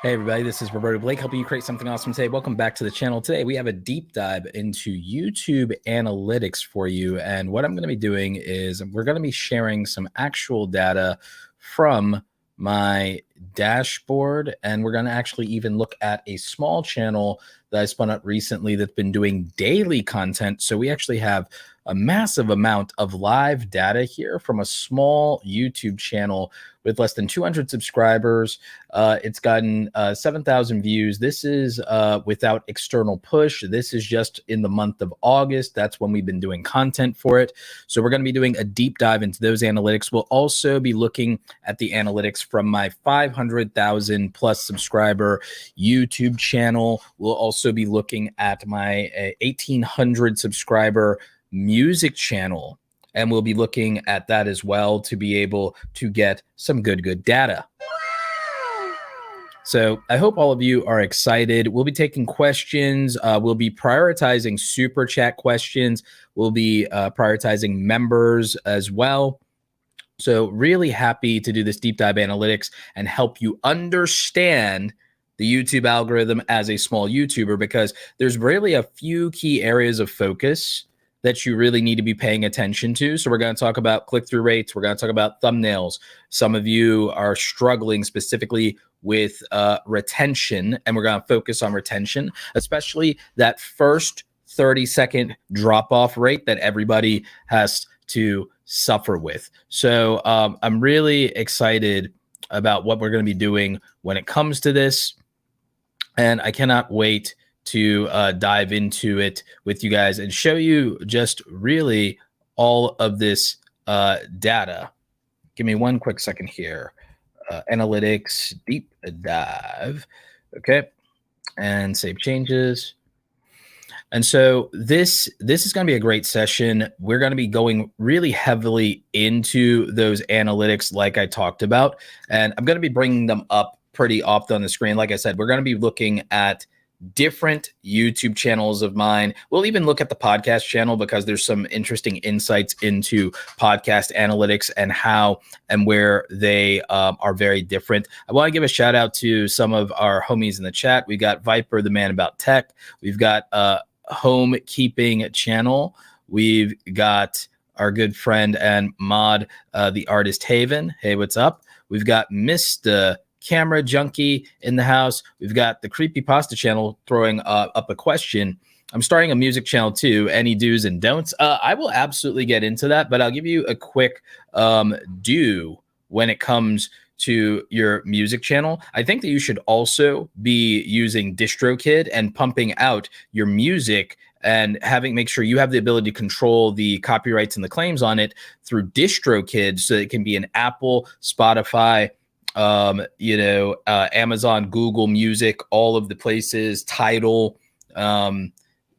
Hey everybody, this is Roberto Blake, helping you create something awesome today. Welcome back to the channel. Today we have a deep dive into YouTube analytics for you. And what I'm going to be doing is we're going to be sharing some actual data from my dashboard. And we're going to actually even look at a small channel that I spun up recently that's been doing daily content. So we actually have a massive amount of live data here from a small YouTube channel with less than 200 subscribers. It's gotten 7,000 views. This is without external push. This is just in the month of August. That's when we've been doing content for it. So we're going to be doing a deep dive into those analytics. We'll also be looking at the analytics from my 500,000 plus subscriber YouTube channel. We'll also be looking at my 1,800 subscriber music channel, and we'll be looking at that as well to be able to get some good data. So I hope all of you are excited. We'll be taking questions. We'll be prioritizing super chat questions. We'll be prioritizing members as well. So really happy to do this deep dive analytics and help you understand the YouTube algorithm as a small YouTuber, because there's really a few key areas of focus that you really need to be paying attention to. So we're going to talk about click-through rates. We're going to talk about thumbnails. Some of you are struggling specifically with retention, and we're going to focus on retention, especially that first 30-second drop-off rate that everybody has to suffer with. So I'm really excited about what we're going to be doing when it comes to this, and I cannot wait to dive into it with you guys and show you just really all of this data. Give me one quick second here. Analytics deep dive. Okay. And save changes. And so this is going to be a great session. We're going to be going really heavily into those analytics like I talked about, and I'm going to be bringing them up pretty often on the screen. Like I said, we're going to be looking at different YouTube channels of mine. We'll even look at the podcast channel because there's some interesting insights into podcast analytics and how and where they are very different. I want to give a shout out to some of our homies in the chat. We got Viper, the man about tech. We've got Home Keeping channel. We've got our good friend and mod, the artist Haven. Hey, what's up? We've got Mr. Camera Junkie in the house. We've got the Creepypasta channel throwing up a question. I'm starting a music channel too. Any do's and don'ts? I will absolutely get into that, but I'll give you a quick do when it comes to your music channel. I think that you should also be using DistroKid and pumping out your music and make sure you have the ability to control the copyrights and the claims on it through DistroKid, so it can be an Apple, Spotify, Amazon, Google Music, all of the places, Tidal,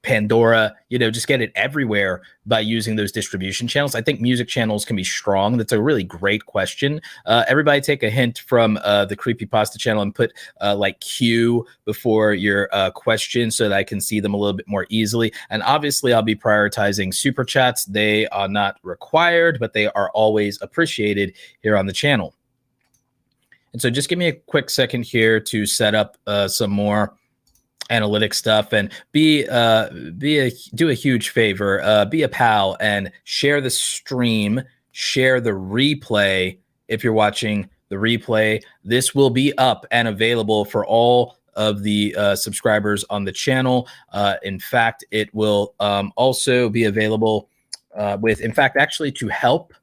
Pandora, just get it everywhere by using those distribution channels. I think music channels can be strong. That's a really great question. Everybody take a hint from the Creepypasta channel and put like Q before your question so that I can see them a little bit more easily. And obviously I'll be prioritizing super chats. They are not required, but they are always appreciated here on the channel. And so just give me a quick second here to set up some more analytic stuff, and do a huge favor, be a pal and share the stream, share the replay. If you're watching the replay, this will be up and available for all of the subscribers on the channel. In fact, it will also be available actually to help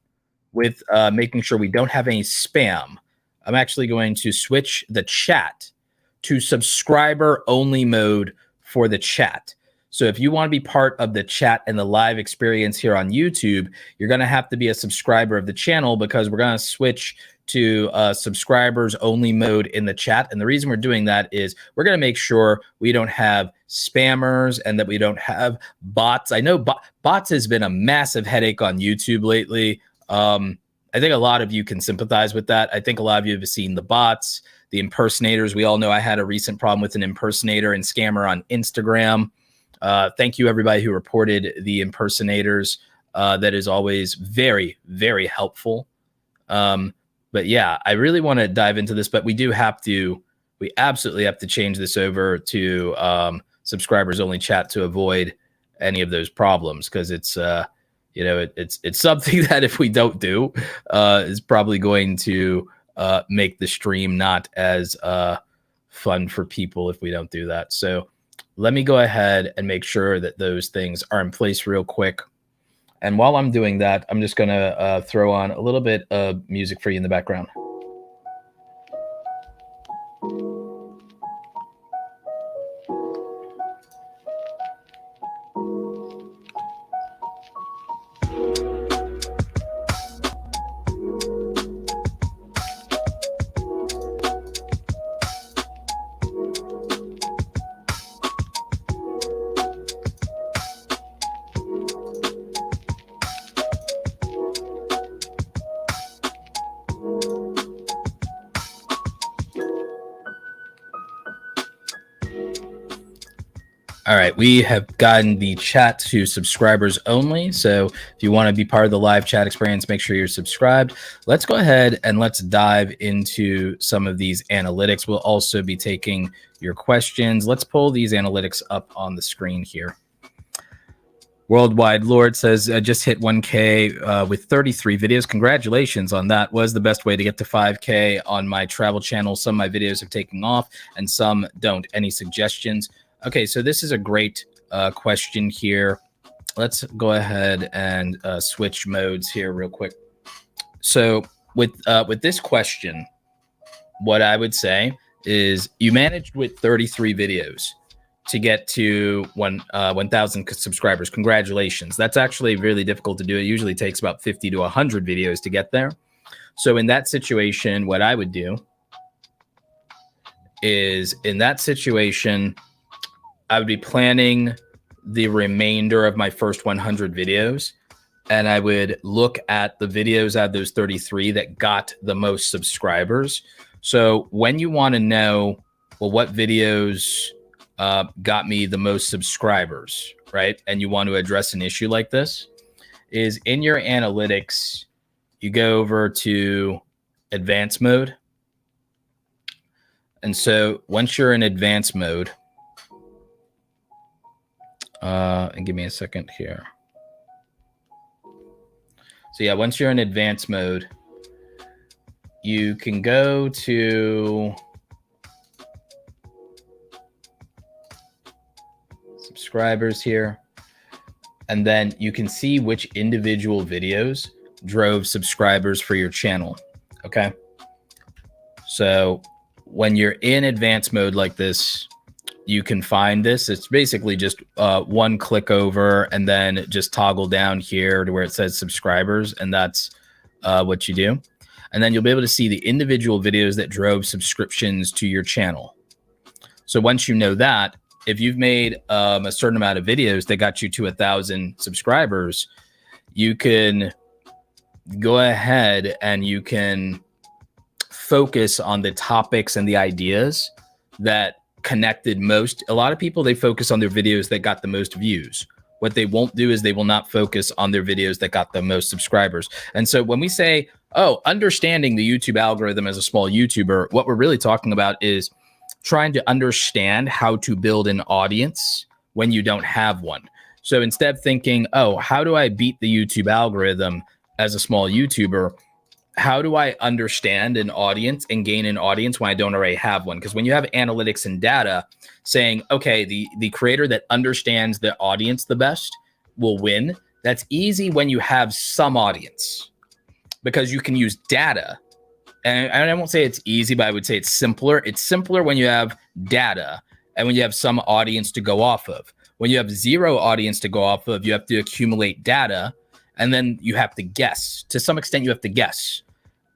with making sure we don't have any spam. I'm actually going to switch the chat to subscriber only mode for the chat. So if you want to be part of the chat and the live experience here on YouTube, you're going to have to be a subscriber of the channel, because we're going to switch to subscribers only mode in the chat. And the reason we're doing that is we're going to make sure we don't have spammers and that we don't have bots. I know bots has been a massive headache on YouTube lately. I think a lot of you can sympathize with that. I think a lot of you have seen the bots, the impersonators. We all know I had a recent problem with an impersonator and scammer on Instagram. Thank you, everybody who reported the impersonators. That is always very, very helpful. But yeah, I really want to dive into this, but we do have to we absolutely have to change this over to subscribers only chat to avoid any of those problems, because it's it's something that if we don't do is probably going to make the stream not as fun for people if we don't do that. So let me go ahead and make sure that those things are in place real quick. And while I'm doing that, I'm just going to throw on a little bit of music for you in the background. All right, we have gotten the chat to subscribers only. So if you want to be part of the live chat experience, make sure you're subscribed. Let's go ahead and let's dive into some of these analytics. We'll also be taking your questions. Let's pull these analytics up on the screen here. Worldwide Lord says, just hit 1K with 33 videos. Congratulations on that. Was the best way to get to 5K on my travel channel. Some of my videos have taken off and some don't. Any suggestions? Okay, so this is a great question here. Let's go ahead and switch modes here real quick. So with this question, what I would say is you managed with 33 videos to get to 1,000 subscribers. Congratulations. That's actually really difficult to do. It usually takes about 50 to 100 videos to get there. So in that situation, what I would do is in that situation, I would be planning the remainder of my first 100 videos, and I would look at the videos out of those 33 that got the most subscribers. So when you want to know, well, what videos got me the most subscribers, right? And you want to address an issue like this, is in your analytics, you go over to advanced mode. And so once you're in advanced mode, and give me a second here. So yeah, once you're in advanced mode, you can go to subscribers here, and then you can see which individual videos drove subscribers for your channel. Okay. So when you're in advanced mode like this, you can find this. It's basically just one click over and then just toggle down here to where it says subscribers. And that's what you do. And then you'll be able to see the individual videos that drove subscriptions to your channel. So once you know that, if you've made a certain amount of videos that got you to 1,000 subscribers, you can go ahead and you can focus on the topics and the ideas that connected most. A lot of people, they focus on their videos that got the most views. What they won't do is they will not focus on their videos that got the most subscribers. And so when we say, oh, understanding the YouTube algorithm as a small YouTuber, what we're really talking about is trying to understand how to build an audience when you don't have one. So instead of thinking, oh, how do I beat the YouTube algorithm as a small YouTuber? How do I understand an audience and gain an audience when I don't already have one? Because when you have analytics and data saying, okay, the creator that understands the audience the best will win, that's easy when you have some audience, because you can use data. And I won't say it's easy, but I would say it's simpler. It's simpler when you have data and when you have some audience to go off of. When you have zero audience to go off of, you have to accumulate data. And then you have to guess. To some extent, you have to guess.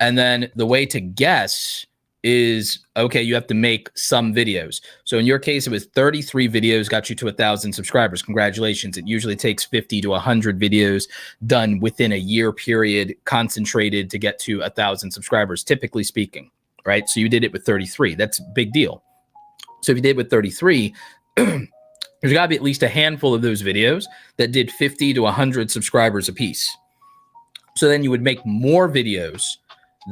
And then the way to guess is, okay, you have to make some videos. So in your case, it was 33 videos got you to 1,000 subscribers. Congratulations. It usually takes 50 to 100 videos done within a year period, concentrated to get to 1,000 subscribers, typically speaking, right? So you did it with 33. That's a big deal. So if you did with 33, there's got to be at least a handful of those videos that did 50 to 100 subscribers a piece. So then you would make more videos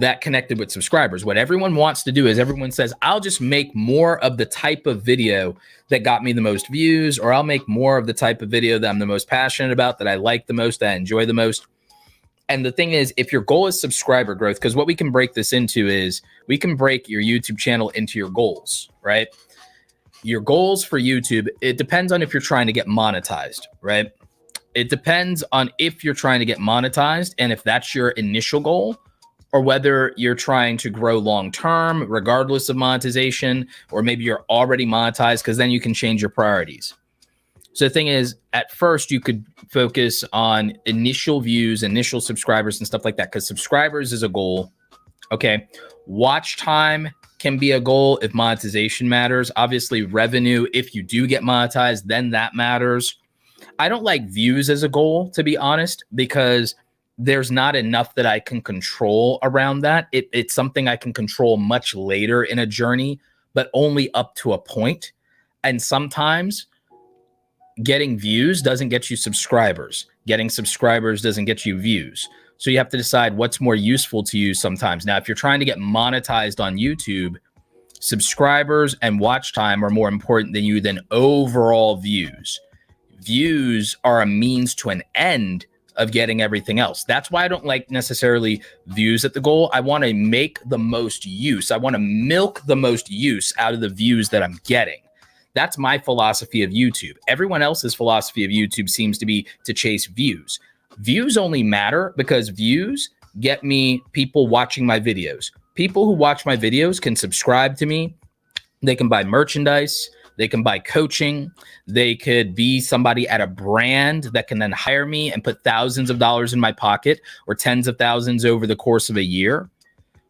that connected with subscribers. What everyone wants to do is everyone says, I'll just make more of the type of video that got me the most views, or I'll make more of the type of video that I'm the most passionate about, that I like the most, that I enjoy the most. And the thing is, if your goal is subscriber growth, because what we can break this into is we can break your YouTube channel into your goals, right? Your goals for YouTube, it depends on if you're trying to get monetized, right? It depends on if you're trying to get monetized and if that's your initial goal, or whether you're trying to grow long-term, regardless of monetization, or maybe you're already monetized, because then you can change your priorities. So the thing is, at first, you could focus on initial views, initial subscribers, and stuff like that, because subscribers is a goal, okay? Watch time can be a goal if monetization matters. Obviously, revenue, if you do get monetized, then that matters. I don't like views as a goal, to be honest, because there's not enough that I can control around that. It's something I can control much later in a journey, but only up to a point. And sometimes getting views doesn't get you subscribers. Getting subscribers doesn't get you views. So you have to decide what's more useful to you sometimes. Now, if you're trying to get monetized on YouTube, subscribers and watch time are more important than overall views. Views are a means to an end of getting everything else. That's why I don't like necessarily views at the goal. I want to make the most use. I want to milk the most use out of the views that I'm getting. That's my philosophy of YouTube. Everyone else's philosophy of YouTube seems to be to chase views. Views only matter because views get me people watching my videos. People who watch my videos can subscribe to me. They can buy merchandise. They can buy coaching. They could be somebody at a brand that can then hire me and put thousands of dollars in my pocket, or tens of thousands over the course of a year.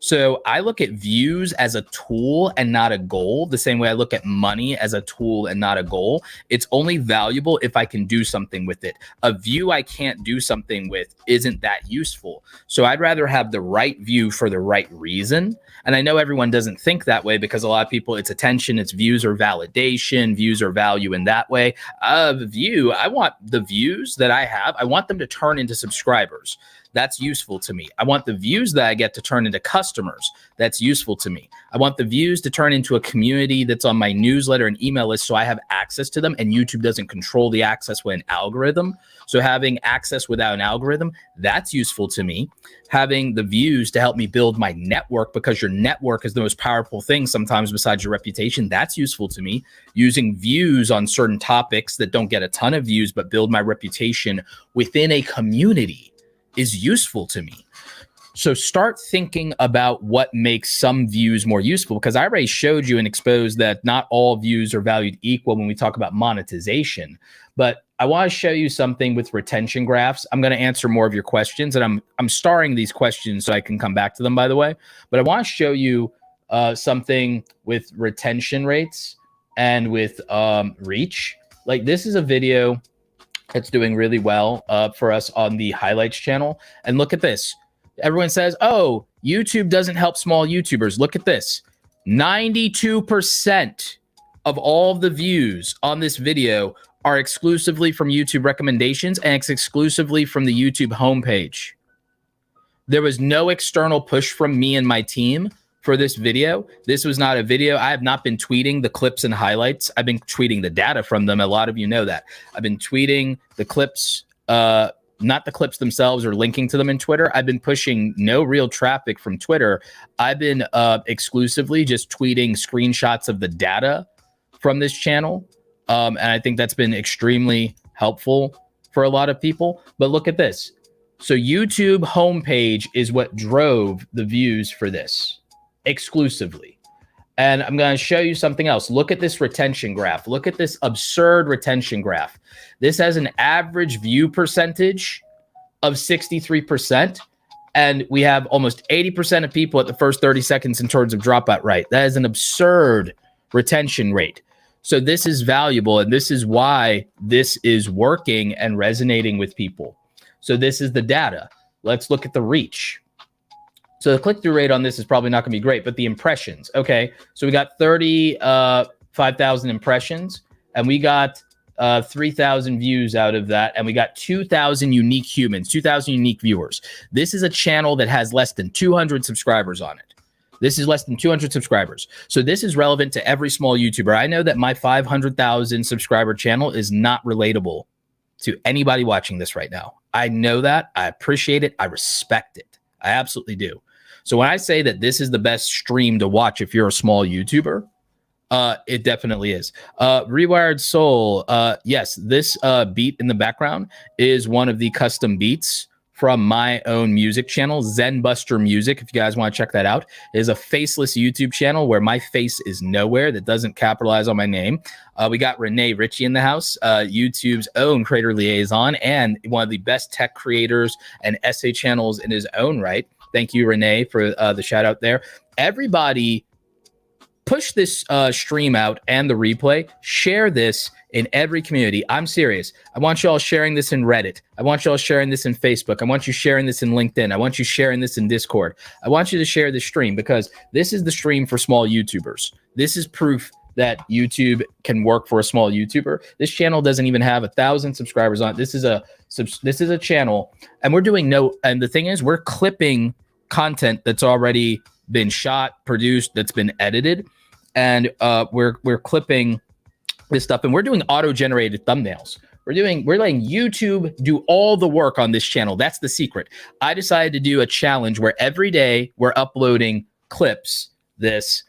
So I look at views as a tool and not a goal, the same way I look at money as a tool and not a goal. It's only valuable if I can do something with it. A view I can't do something with isn't that useful. So I'd rather have the right view for the right reason. And I know everyone doesn't think that way, because a lot of people, it's attention, it's views or validation, views or value in that way. View, I want the views that I have, I want them to turn into subscribers. That's useful to me. I want the views that I get to turn into customers. That's useful to me. I want the views to turn into a community that's on my newsletter and email list, so I have access to them, and YouTube doesn't control the access with an algorithm. So having access without an algorithm, that's useful to me. Having the views to help me build my network, because your network is the most powerful thing sometimes besides your reputation, that's useful to me. Using views on certain topics that don't get a ton of views but build my reputation within a community is useful to me. So start thinking about what makes some views more useful, because I already showed you and exposed that not all views are valued equal when we talk about monetization. But I want to show you something with retention graphs. I'm going to answer more of your questions, and I'm starring these questions so I can come back to them, by the way. But I want to show you something with retention rates and with reach. Like, this is a video that's doing really well for us on the highlights channel. And look at this. Everyone says, oh, YouTube doesn't help small YouTubers. Look at this. 92% of all of the views on this video are exclusively from YouTube recommendations, and it's exclusively from the YouTube homepage. There was no external push from me and my team for this video. This was not a video. I have not been tweeting the clips and highlights. I've been tweeting the data from them. A lot of you know that. I've been tweeting the clips, not the clips themselves or linking to them in Twitter. I've been pushing no real traffic from Twitter. I've been exclusively just tweeting screenshots of the data from this channel. And I think that's been extremely helpful for a lot of people. But look at this. So YouTube homepage is what drove the views for this exclusively. And I'm going to show you something else. Look at this retention graph. Look at this absurd retention graph. This has an average view percentage of 63%. And we have almost 80% of people at the first 30 seconds in terms of dropout rate. That is an absurd retention rate. So this is valuable, and this is why this is working and resonating with people. So this is the data. Let's look at the reach. So the click-through rate on this is probably not going to be great, but the impressions. Okay, so we got 35,000 impressions, and we got 3,000 views out of that, and we got 2,000 unique humans, 2,000 unique viewers. This is a channel that has less than 200 subscribers on it. This is less than 200 subscribers. So this is relevant to every small YouTuber. I know that my 500,000 subscriber channel is not relatable to anybody watching this right now. I know that. I appreciate it. I respect it. I absolutely do. So when I say that this is the best stream to watch if you're a small YouTuber, it definitely is. Rewired Soul. Yes, this beat in the background is one of the custom beats from my own music channel, Zen Buster Music. If you guys want to check that out, it is a faceless YouTube channel where my face is nowhere, that doesn't capitalize on my name. We got Renee Ritchie in the house, YouTube's own creator liaison and one of the best tech creators and essay channels in his own right. Thank you, Renee, for the shout out there. Everybody, push this stream out and the replay. Share this in every community. I'm serious. I want you all sharing this in Reddit. I want you all sharing this in Facebook. I want you sharing this in LinkedIn. I want you sharing this in Discord. I want you to share this stream because this is the stream for small YouTubers. This is proof that YouTube can work for a small YouTuber. This channel doesn't even have 1,000 subscribers on it. This is a channel, and we're doing and the thing is, we're clipping content that's already been shot, produced, that's been edited, and we're clipping this stuff, and we're doing auto-generated thumbnails. We're letting YouTube do all the work on this channel. That's the secret. I decided to do a challenge where every day we're uploading clips this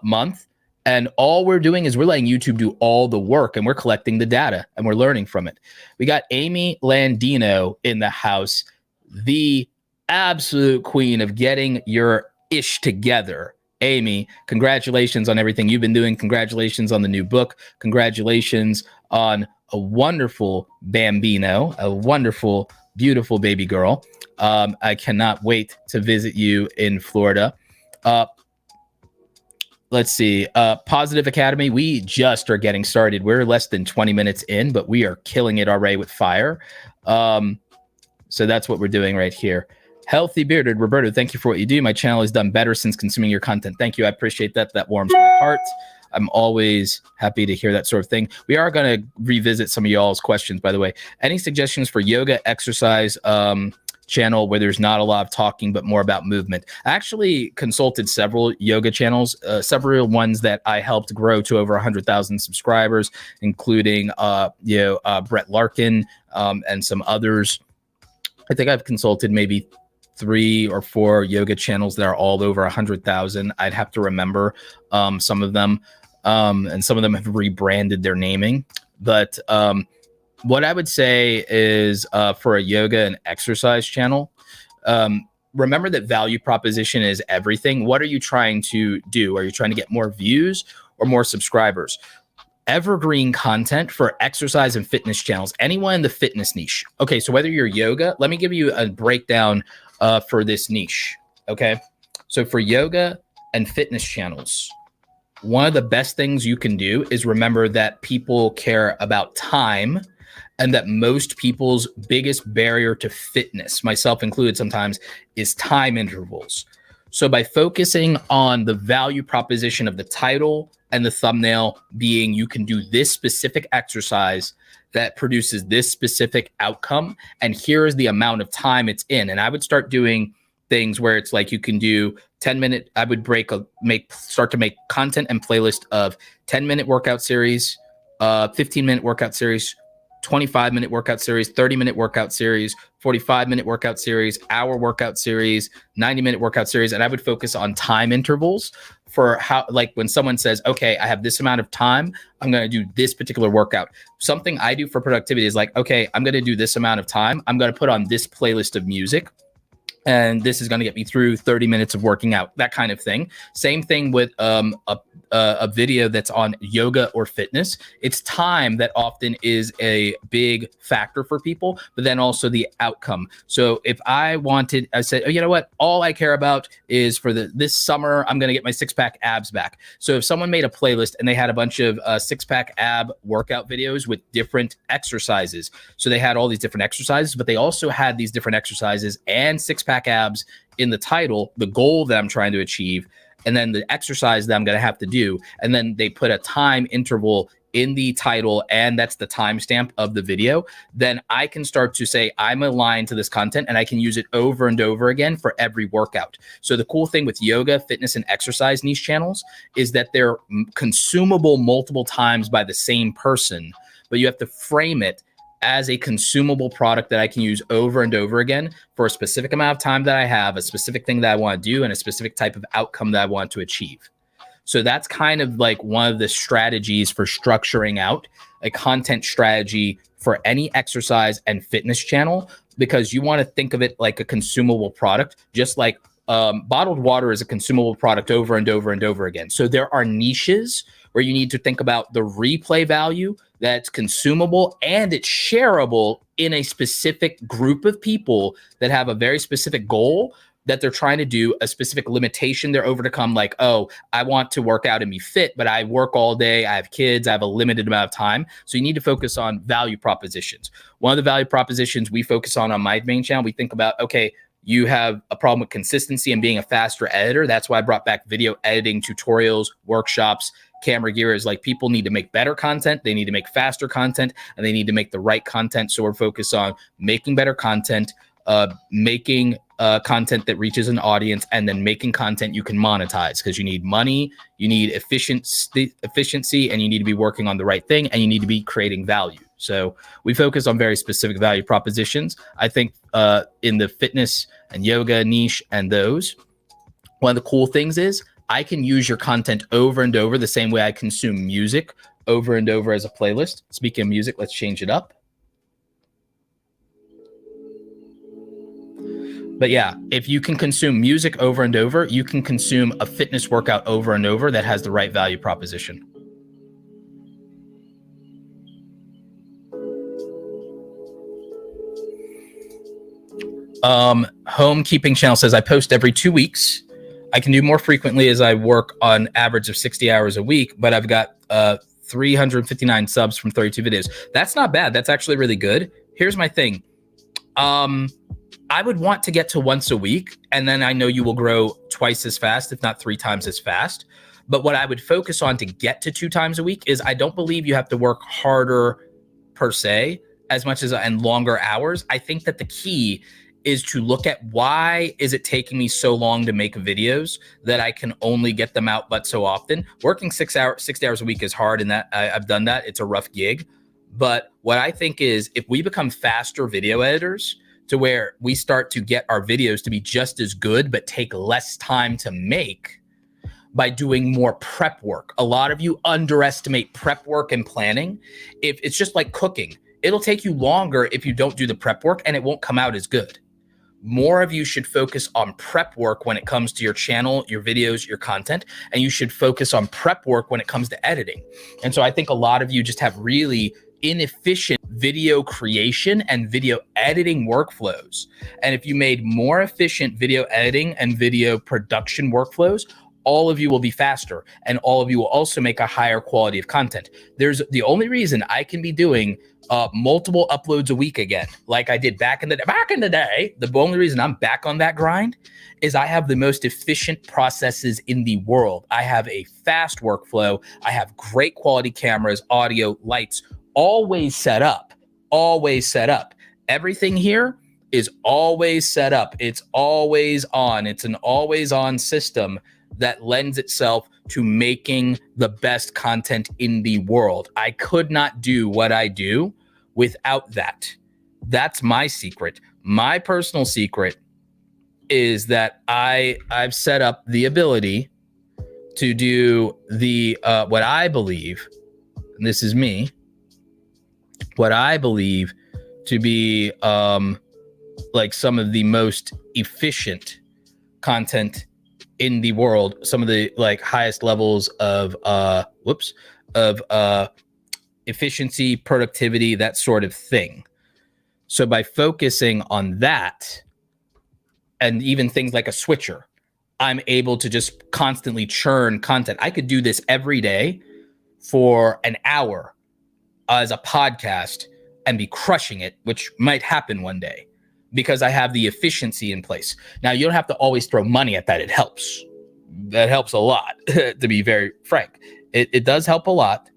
month, and all we're doing is we're letting YouTube do all the work, and we're collecting the data, and we're learning from it. We got Amy Landino in the house, the absolute queen of getting your ish together. Amy, congratulations on everything you've been doing. Congratulations on the new book. Congratulations on a wonderful bambino, a wonderful, beautiful baby girl. I cannot wait to visit you in Florida. Let's see. Positive Academy, we just are getting started. We're less than 20 minutes in, but we are killing it already with fire. So that's what we're doing right here. Healthy Bearded, Roberto, thank you for what you do. My channel has done better since consuming your content. Thank you. I appreciate that. That warms my heart. I'm always happy to hear that sort of thing. We are going to revisit some of y'all's questions, by the way. Any suggestions for yoga exercise channel where there's not a lot of talking, but more about movement? I actually consulted several yoga channels, several ones that I helped grow to over 100,000 subscribers, including Brett Larkin and some others. I think I've consulted maybe 3 or 4 yoga channels that are all over 100,000. I'd have to remember some of them, and some of them have rebranded their naming. But what I would say is for a yoga and exercise channel, remember that value proposition is everything. What are you trying to do? Are you trying to get more views or more subscribers? Evergreen content for exercise and fitness channels, anyone in the fitness niche. Okay, so whether you're yoga, let me give you a breakdown for this niche. Okay, so for yoga and fitness channels, one of the best things you can do is remember that people care about time, and that most people's biggest barrier to fitness, myself included sometimes, is time intervals. So by focusing on the value proposition of the title and the thumbnail being you can do this specific exercise that produces this specific outcome, and here is the amount of time it's in. And I would start doing things where it's like you can do 10-minute, I would start to make content and playlist of 10-minute workout series, 15-minute workout series, 25-minute workout series, 30-minute workout series, 45-minute workout series, hour workout series, 90-minute workout series. And I would focus on time intervals for how, like when someone says, okay, I have this amount of time, I'm going to do this particular workout. Something I do for productivity is like, okay, I'm going to do this amount of time. I'm going to put on this playlist of music, and this is going to get me through 30 minutes of working out, that kind of thing. Same thing with a video that's on yoga or fitness. It's time that often is a big factor for people, but then also the outcome. So if I said, oh, you know what? All I care about is for this summer, I'm going to get my 6-pack abs back. So if someone made a playlist and they had a bunch of 6-pack ab workout videos with different exercises, so they had all these different exercises, but they also had these different exercises and 6-pack abs in the title, the goal that I'm trying to achieve, and then the exercise that I'm going to have to do. And then they put a time interval in the title, and that's the timestamp of the video, then I can start to say I'm aligned to this content and I can use it over and over again for every workout. So the cool thing with yoga, fitness, and exercise niche channels is that they're consumable multiple times by the same person, but you have to frame it as a consumable product that I can use over and over again for a specific amount of time that I have, a specific thing that I want to do, and a specific type of outcome that I want to achieve. So that's kind of like one of the strategies for structuring out a content strategy for any exercise and fitness channel, because you want to think of it like a consumable product, just like bottled water is a consumable product over and over and over again. So there are niches where you need to think about the replay value that's consumable and it's shareable in a specific group of people that have a very specific goal that they're trying to do, a specific limitation they're overcome, like, oh, I want to work out and be fit, but I work all day, I have kids, I have a limited amount of time. So you need to focus on value propositions. One of the value propositions we focus on my main channel, we think about, okay, you have a problem with consistency and being a faster editor. That's why I brought back video editing tutorials, workshops, camera gear. Is like, people need to make better content, they need to make faster content, and they need to make the right content. So we're focused on making better content, making content that reaches an audience, and then making content you can monetize, because you need money, you need efficiency, and you need to be working on the right thing, and you need to be creating value. So we focus on very specific value propositions. I think in the fitness and yoga niche and those, one of the cool things is I can use your content over and over the same way I consume music over and over as a playlist. Speaking of music, let's change it up. But yeah, if you can consume music over and over, you can consume a fitness workout over and over that has the right value proposition. Homekeeping channel says, I post every 2 weeks. I can do more frequently as I work on average of 60 hours a week, but I've got 359 subs from 32 videos. That's not bad. That's actually really good. Here's my thing. I would want to get to once a week, and then I know you will grow twice as fast, if not 3 times as fast. But what I would focus on to get to 2 times a week is I don't believe you have to work harder per se, as much as and longer hours. I think that the key is to look at, why is it taking me so long to make videos that I can only get them out but so often? Working 60 hours a week is hard, and that I've done that. It's a rough gig. But what I think is, if we become faster video editors to where we start to get our videos to be just as good but take less time to make by doing more prep work. A lot of you underestimate prep work and planning. If it's just like cooking, it'll take you longer if you don't do the prep work, and it won't come out as good. More of you should focus on prep work when it comes to your channel, your videos, your content, and you should focus on prep work when it comes to editing. And so I think a lot of you just have really inefficient video creation and video editing workflows. And if you made more efficient video editing and video production workflows, all of you will be faster, and all of you will also make a higher quality of content. There's the only reason I can be doing multiple uploads a week again, like I did back in the day. The only reason I'm back on that grind is I have the most efficient processes in the world. I have a fast workflow. I have great quality cameras, audio, lights, always set up. Everything here is always set up. It's always on. It's an always on system that lends itself to making the best content in the world. I could not do what I do without that. That's my secret. My personal secret is that I've set up the ability to do the what I believe, and this is me, what I believe to be like some of the most efficient content in the world, some of the like highest levels of efficiency, productivity, that sort of thing. So by focusing on that, and even things like a switcher, I'm able to just constantly churn content. I could do this every day for an hour as a podcast and be crushing it, which might happen one day, because I have the efficiency in place. Now, you don't have to always throw money at that. It helps. That helps a lot, to be very frank. It does help a lot,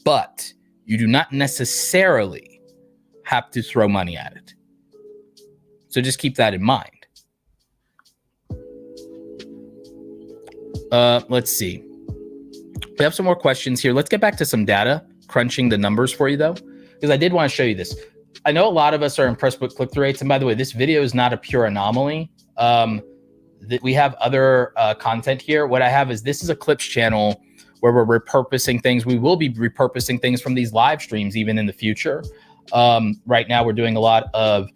but you do not necessarily have to throw money at it. So just keep that in mind. Let's see. We have some more questions here. Let's get back to some data, crunching the numbers for you though, because I did want to show you this. I know a lot of us are impressed with click-through rates. And by the way, this video is not a pure anomaly. We have other content here. What I have is, this is a clips channel where we're repurposing things. We will be repurposing things from these live streams even in the future. Right now, we're doing a lot of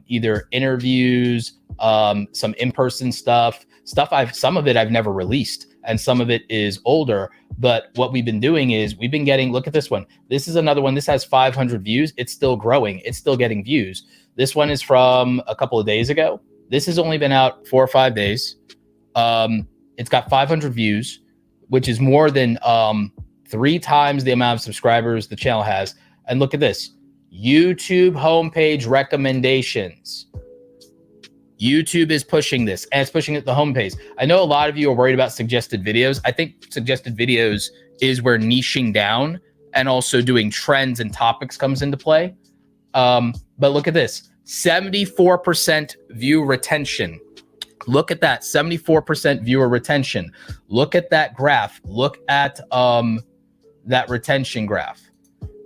either interviews, some in-person stuff. Some of it I've never released, and some of it is older. But what we've been doing is we've been getting, look at this one. This is another one. This has 500 views. It's still growing. It's still getting views. This one is from a couple of days ago. This has only been out 4 or 5 days. It's got 500 views, which is more than 3 times the amount of subscribers the channel has. And look at this. YouTube homepage recommendations. YouTube is pushing this, and it's pushing it to the homepage. I know a lot of you are worried about suggested videos. I think suggested videos is where niching down and also doing trends and topics comes into play. But look at this, 74% view retention. Look at that, 74% viewer retention. Look at that graph. Look at that retention graph.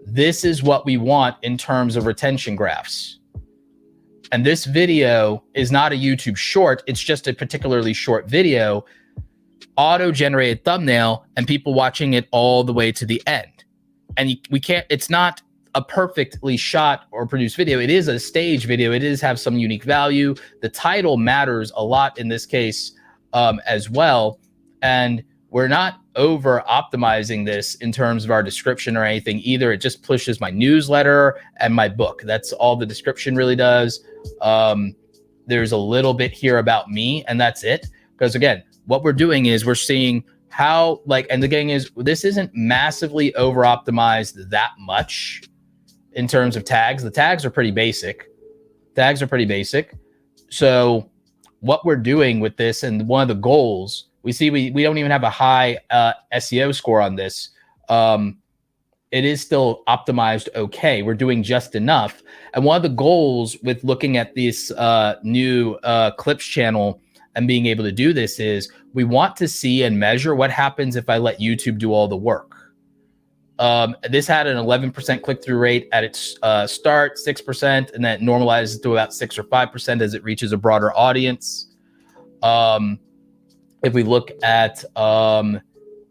This is what we want in terms of retention graphs. And this video is not a YouTube short. It's just a particularly short video, auto-generated thumbnail, and people watching it all the way to the end. And we can't, it's not a perfectly shot or produced video. It is a stage video. It does have some unique value. The title matters a lot in this case as well. And we're not over optimizing this in terms of our description or anything either. It just pushes my newsletter and my book. That's all the description really does. There's a little bit here about me, and that's it. Because again, what we're doing is we're seeing how, and the thing is, this isn't massively over optimized that much in terms of tags. The tags are pretty basic. So what we're doing with this, and one of the goals, we see we don't even have a high SEO score on this. It is still optimized okay. We're doing just enough. And one of the goals with looking at this new clips channel and being able to do this is we want to see and measure what happens if I let YouTube do all the work. This had an 11% click-through rate at its start, 6%, and then it normalizes to about 6 or 5% as it reaches a broader audience. If we look at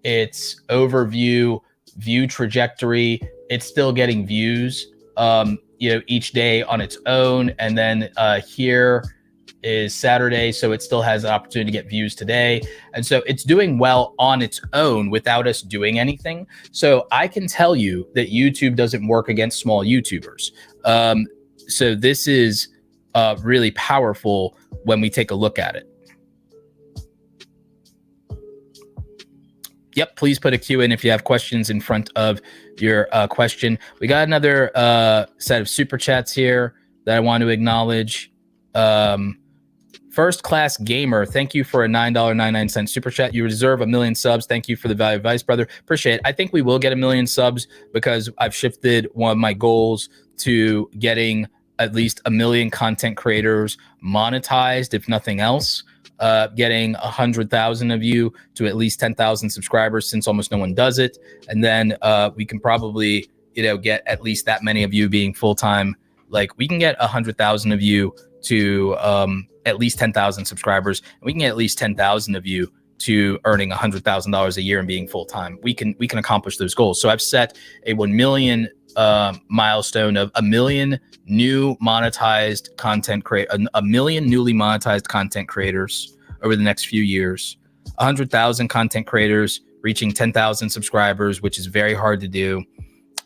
its overview, view trajectory, it's still getting views, each day on its own. And then here is Saturday, so it still has an opportunity to get views today. And so it's doing well on its own without us doing anything. So I can tell you that YouTube doesn't work against small YouTubers. So this is really powerful when we take a look at it. Yep, please put a Q in if you have questions in front of your question. We got another set of super chats here that I want to acknowledge. First Class Gamer, thank you for a $9.99 super chat. You deserve 1 million subs. Thank you for the value advice, brother. Appreciate it. I think we will get 1 million subs because I've shifted one of my goals to getting at least 1 million content creators monetized, if nothing else. Getting 100,000 of you to at least 10,000 subscribers, since almost no one does it. And then we can probably, get at least that many of you being full-time. Like, we can get 100,000 of you to at least 10,000 subscribers. And we can get at least 10,000 of you to earning $100,000 a year and being full-time. We can accomplish those goals. So I've set a 1 million milestone of 1 million new monetized content a million newly monetized content creators over the next few years, 100,000 content creators reaching 10,000 subscribers, which is very hard to do.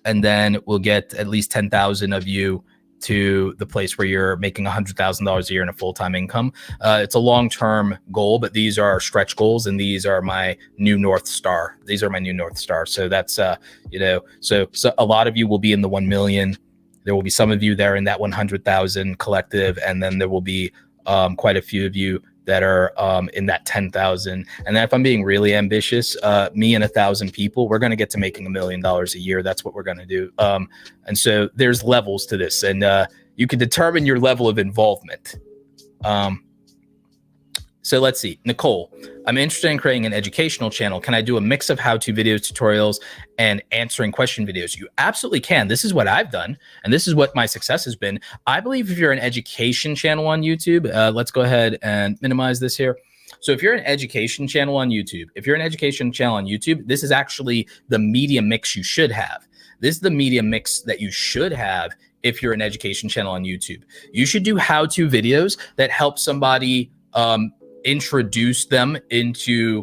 And then we'll get at least 10,000 of you to the place where you're making $100,000 a year in a full-time income. It's a long-term goal, but these are our stretch goals, and these are my new North Star. So that's, so a lot of you will be in the 1 million. There will be some of you there in that 100,000 collective, and then there will be quite a few of you that are in that 10,000. And then if I'm being really ambitious, me and 1,000 people, we're going to get to making $1 million a year. That's what we're going to do. And so there's levels to this, and you can determine your level of involvement. So let's see. Nicole, I'm interested in creating an educational channel. Can I do a mix of how-to videos, tutorials, and answering question videos? You absolutely can. This is what I've done, and this is what my success has been. I believe if you're an education channel on YouTube, let's go ahead and minimize this here. So if you're an education channel on YouTube, this is actually the media mix you should have. This is the media mix that you should have if you're an education channel on YouTube. You should do how-to videos that help somebody introduce them into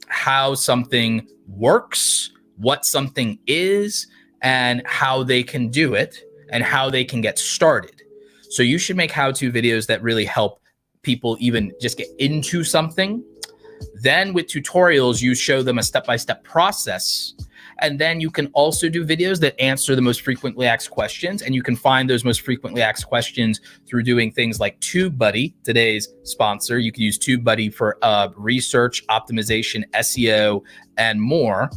how something works, what something is, and how they can do it, and how they can get started. So you should make how-to videos that really help people even just get into something. Then with tutorials, you show them a step-by-step process. And then you can also do videos that answer the most frequently asked questions. And you can find those most frequently asked questions through doing things like TubeBuddy, today's sponsor. You can use TubeBuddy for research, optimization, SEO, and more.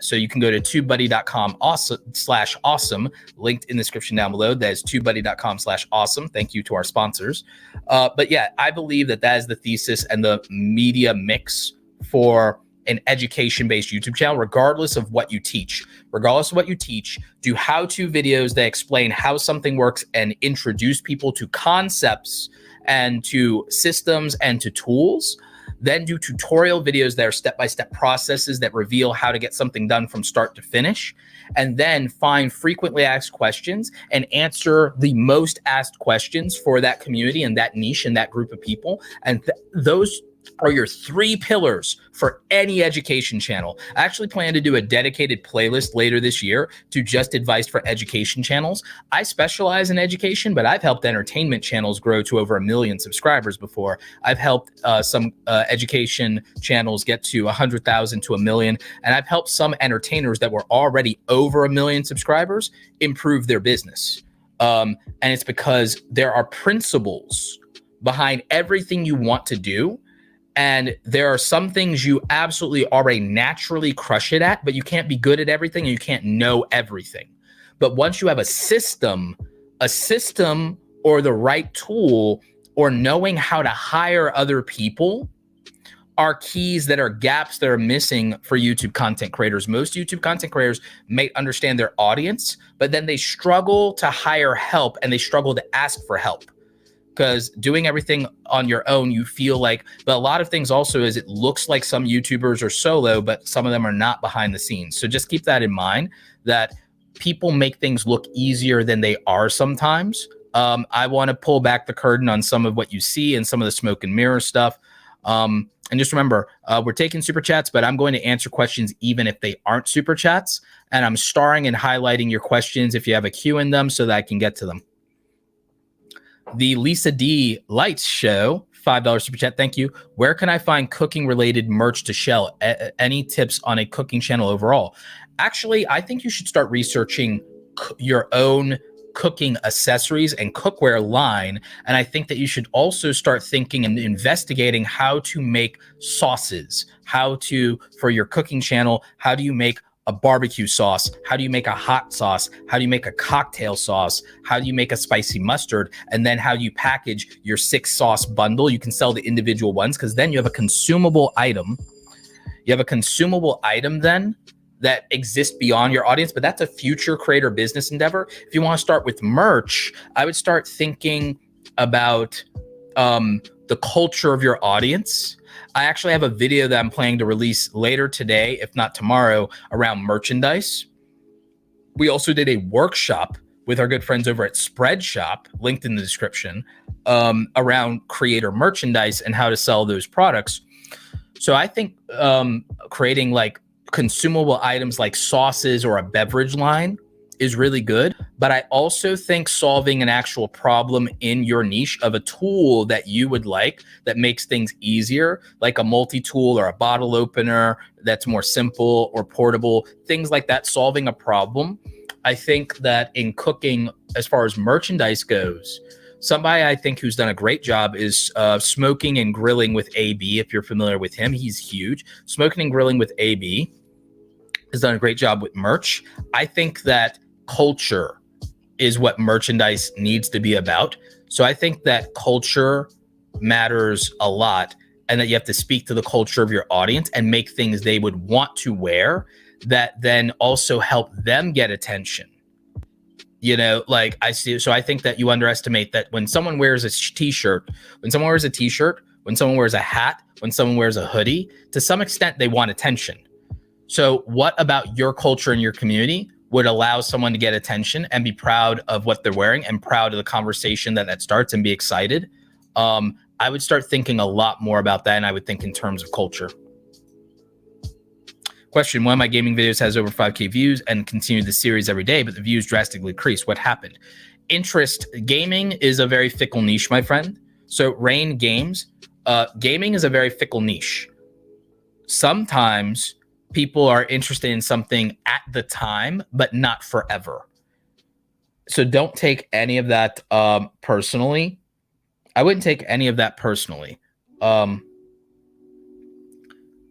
So you can go to tubebuddy.com/awesome, linked in the description down below. That is tubebuddy.com/awesome. Thank you to our sponsors. But yeah, I believe that is the thesis and the media mix for an education-based YouTube channel, regardless of what you teach. Do how-to videos that explain how something works and introduce people to concepts and to systems and to tools. Then do tutorial videos that are step-by-step processes that reveal how to get something done from start to finish. And then find frequently asked questions and answer the most asked questions for that community and that niche and that group of people. And those are your 3 pillars for any education channel. I actually plan to do a dedicated playlist later this year to just advice for education channels. I specialize in education, but I've helped entertainment channels grow to over 1 million subscribers before. I've helped some education channels get to 100,000 to 1 million, and I've helped some entertainers that were already over 1 million subscribers improve their business. And it's because there are principles behind everything you want to do. And there are some things you absolutely already naturally crush it at, but you can't be good at everything and you can't know everything. But once you have a system or the right tool or knowing how to hire other people are keys that are gaps that are missing for YouTube content creators. Most YouTube content creators may understand their audience, but then they struggle to hire help and they struggle to ask for help. Because doing everything on your own, you feel like, but a lot of things also is it looks like some YouTubers are solo, but some of them are not behind the scenes. So just keep that in mind, that people make things look easier than they are sometimes. I want to pull back the curtain on some of what you see and some of the smoke and mirror stuff. And just remember, we're taking super chats, but I'm going to answer questions even if they aren't super chats. And I'm starring and highlighting your questions if you have a Q in them so that I can get to them. The Lisa D Lights Show, $5 super chat. Thank you. Where can I find cooking related merch to sell? Any tips on a cooking channel overall? Actually, I think you should start researching your own cooking accessories and cookware line. And I think that you should also start thinking and investigating how to make sauces, for your cooking channel, how do you make a barbecue sauce? How do you make a hot sauce? How do you make a cocktail sauce? How do you make a spicy mustard? And then how do you package your 6 sauce bundle? You can sell the individual ones because then you have a consumable item. You have a consumable item then that exists beyond your audience, but that's a future creator business endeavor. If you want to start with merch, I would start thinking about the culture of your audience. I actually have a video that I'm planning to release later today, if not tomorrow, around merchandise. We also did a workshop with our good friends over at Spreadshop, linked in the description, around creator merchandise and how to sell those products. So I think creating like consumable items like sauces or a beverage line is really good. But I also think solving an actual problem in your niche of a tool that you would like that makes things easier, like a multi-tool or a bottle opener that's more simple or portable, things like that, solving a problem. I think that in cooking, as far as merchandise goes, Somebody I think who's done a great job is Smoking and Grilling with AB. If you're familiar with him, he's huge. Smoking and Grilling with AB has done a great job with merch. I think that culture is what merchandise needs to be about. So I think that culture matters a lot, and that you have to speak to the culture of your audience and make things they would want to wear that then also help them get attention. You know, like I see, so I think that you underestimate that when someone wears a t-shirt, when someone wears a hat, when someone wears a hoodie, to some extent they want attention. So what about your culture and your community would allow someone to get attention and be proud of what they're wearing and proud of the conversation that starts and be excited? I would start thinking a lot more about that, and I would think in terms of culture. Question: one of my gaming videos has over 5K views and continued the series every day, but the views drastically decreased. What happened? Interest. Gaming is a very fickle niche, my friend. So Rain Games, gaming is a very fickle niche. Sometimes people are interested in something at the time, but not forever. So don't take any of that personally. I wouldn't take any of that personally.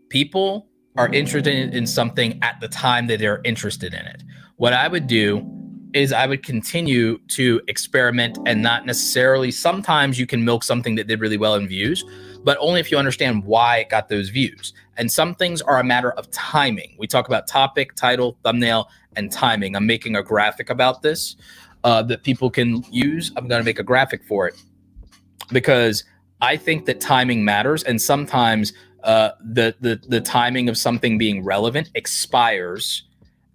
People are interested in something at the time that they're interested in it. What I would do is I would continue to experiment, and not necessarily, sometimes you can milk something that did really well in views, but only if you understand why it got those views. And some things are a matter of timing. We talk about topic, title, thumbnail, and timing. I'm making a graphic about this that people can use. I'm going to make a graphic for it because I think that timing matters, and sometimes the timing of something being relevant expires,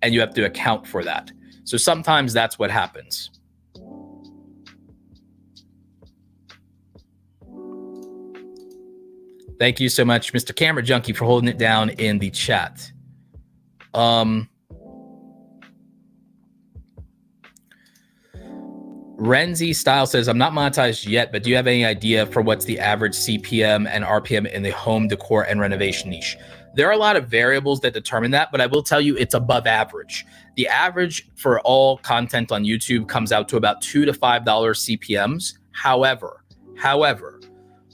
and you have to account for that. So sometimes that's what happens. Thank you so much, Mr. Camera Junkie, for holding it down in the chat. Renzi Style says, I'm not monetized yet, but do you have any idea for what's the average CPM and RPM in the home decor and renovation niche? There are a lot of variables that determine that, but I will tell you it's above average. The average for all content on YouTube comes out to about $2 to $5 CPMs. However,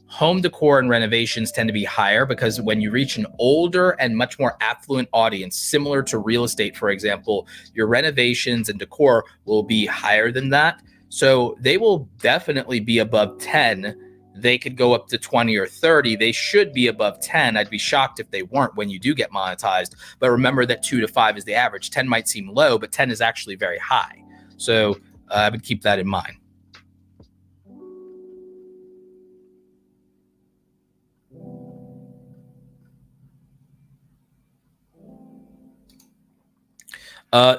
home decor and renovations tend to be higher because when you reach an older and much more affluent audience, similar to real estate, for example, your renovations and decor will be higher than that. So they will definitely be above 10. They could go up to 20 or 30. They should be above 10. I'd be shocked if they weren't when you do get monetized. But remember that 2 to 5 is the average. 10 might seem low, but 10 is actually very high. So I would keep that in mind.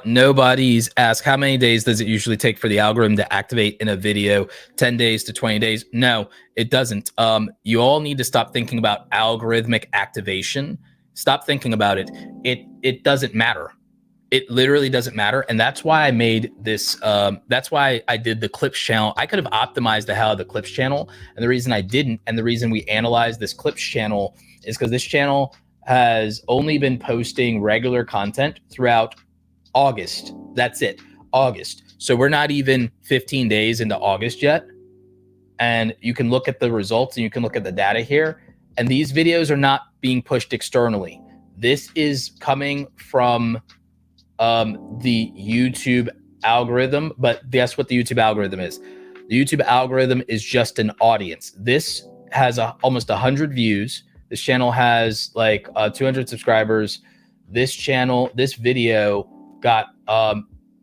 Nobody's asked, how many days does it usually take for the algorithm to activate in a video? 10 days to 20 days? No, it doesn't. You all need to stop thinking about algorithmic activation. Stop thinking about it. It doesn't matter. It literally doesn't matter. And that's why I made this. That's why I did the clips channel. I could have optimized the hell of the clips channel. And the reason I didn't, and the reason we analyzed this clips channel is because this channel has only been posting regular content throughout August. That's it. August. So we're not even 15 days into August yet. And you can look at the results and you can look at the data here. And these videos are not being pushed externally. This is coming from the YouTube algorithm. But guess what the YouTube algorithm is? The YouTube algorithm is just an audience. This has almost 100 views. This channel has like 200 subscribers. This video got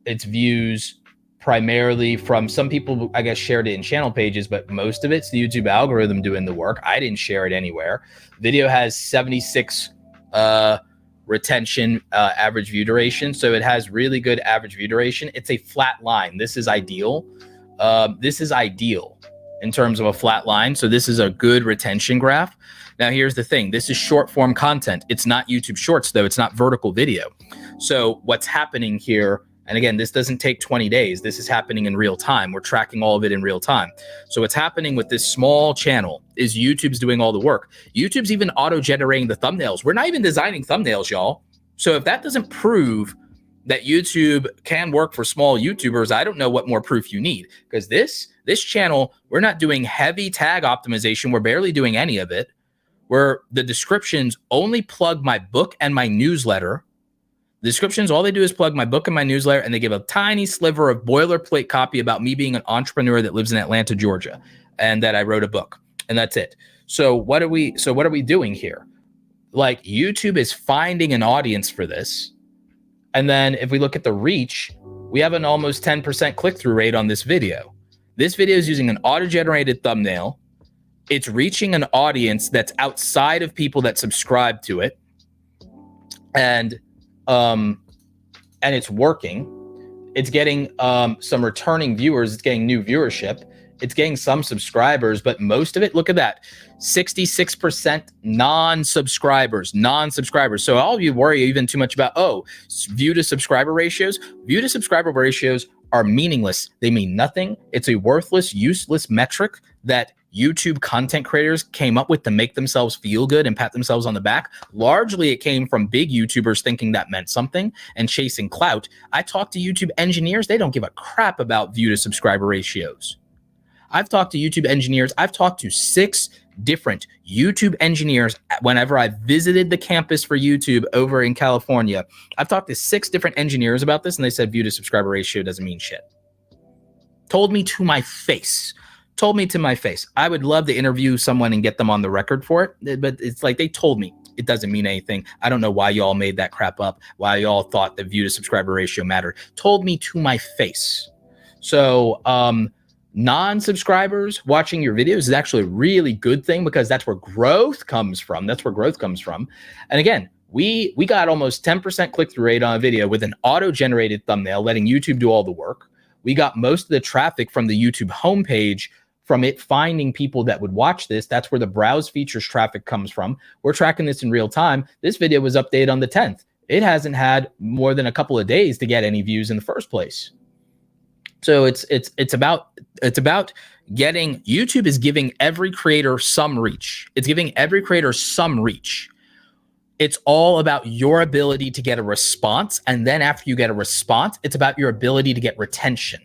its views primarily from some people, I guess, shared it in channel pages, but most of it's the YouTube algorithm doing the work. I didn't share it anywhere. Video has 76 retention average view duration, so it has really good average view duration. It's a flat line. This is ideal. This is ideal in terms of a flat line. So this is a good retention graph. Now, here's the thing. This is short form content. It's not YouTube Shorts, though. It's not vertical video. So what's happening here, and again, this doesn't take 20 days. This is happening in real time. We're tracking all of it in real time. So what's happening with this small channel is YouTube's doing all the work. YouTube's even auto-generating the thumbnails. We're not even designing thumbnails, y'all. So if that doesn't prove that YouTube can work for small YouTubers, I don't know what more proof you need, because this channel, we're not doing heavy tag optimization. We're barely doing any of it. Where the descriptions only plug my book and my newsletter. The descriptions, all they do is plug my book and my newsletter, and they give a tiny sliver of boilerplate copy about me being an entrepreneur that lives in Atlanta, Georgia, and that I wrote a book, and that's it. So what are we doing here? Like, YouTube is finding an audience for this. And then if we look at the reach, we have an almost 10% click-through rate on this video. This video is using an auto-generated thumbnail. It's reaching an audience that's outside of people that subscribe to it, and it's working. It's getting some returning viewers. It's getting new viewership. It's getting some subscribers, but most of it, look at that, 66% non-subscribers. So all of you worry even too much about, view to subscriber ratios. View to subscriber ratios are meaningless. They mean nothing. It's a worthless, useless metric that YouTube content creators came up with to make themselves feel good and pat themselves on the back. Largely, it came from big YouTubers thinking that meant something and chasing clout. I talked to YouTube engineers. They don't give a crap about view to subscriber ratios. I've talked to YouTube engineers. I've talked to 6 different YouTube engineers whenever I visited the campus for YouTube over in California. I've talked to 6 different engineers about this, and they said view to subscriber ratio doesn't mean shit. Told me to my face. I would love to interview someone and get them on the record for it, but it's like they told me it doesn't mean anything. I don't know why y'all made that crap up, why y'all thought that view to subscriber ratio mattered. Told me to my face. So non-subscribers watching your videos is actually a really good thing, because that's where growth comes from. And again, we got almost 10% click-through rate on a video with an auto-generated thumbnail, letting YouTube do all the work. We got most of the traffic from the YouTube homepage, from it finding people that would watch this. That's where the browse features traffic comes from. We're tracking this in real time. This video was updated on the 10th. It hasn't had more than a couple of days to get any views in the first place. So it's about getting, YouTube is giving every creator some reach. It's all about your ability to get a response. And then after you get a response, it's about your ability to get retention.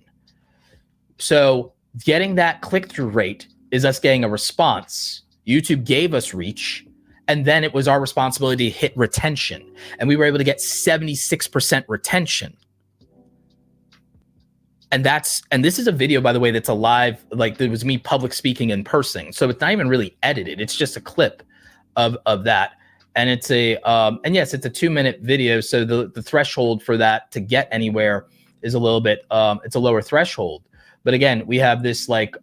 So getting that click-through rate is us getting a response. YouTube gave us reach, and then it was our responsibility to hit retention. And we were able to get 76% retention. And this is a video, by the way, that's a live, like it was me public speaking in person. So it's not even really edited. It's just a clip of that. And it's and yes, it's a 2-minute video. So the threshold for that to get anywhere is a little bit, it's a lower threshold. But again, we have this like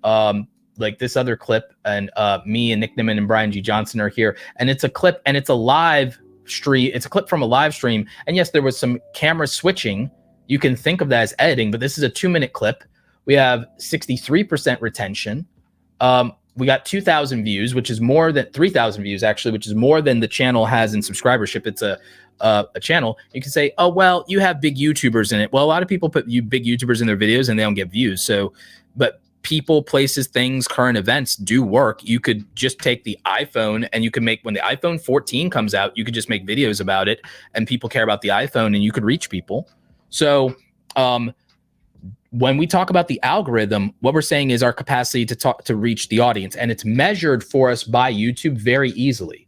this other clip, and me and Nick Nimmin and Brian G. Johnson are here. And it's a clip, and it's a live stream. It's a clip from a live stream. And yes, there was some camera switching. You can think of that as editing, but this is a 2-minute clip. We have 63% retention. We got 2,000 views, which is more than 3,000 views, actually, which is more than the channel has in subscribership. It's a channel. You can say, oh, well, you have big YouTubers in it. Well, a lot of people put big YouTubers in their videos and they don't get views. So, but people, places, things, current events do work. You could just take the iPhone, and you can make, when the iPhone 14 comes out, you could just make videos about it, and people care about the iPhone, and you could reach people. So when we talk about the algorithm, what we're saying is our capacity to reach the audience, and it's measured for us by YouTube very easily.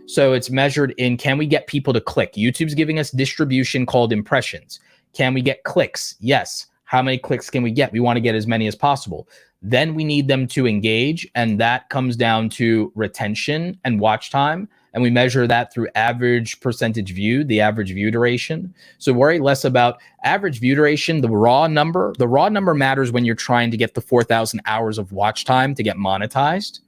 So it's measured in, can we get people to click? YouTube's giving us distribution called impressions. Can we get clicks? Yes. How many clicks can we get? We want to get as many as possible. Then we need them to engage, and that comes down to retention and watch time. And we measure that through average percentage viewed, the average view duration. So worry less about average view duration, the raw number. The raw number matters when you're trying to get the 4,000 hours of watch time to get monetized.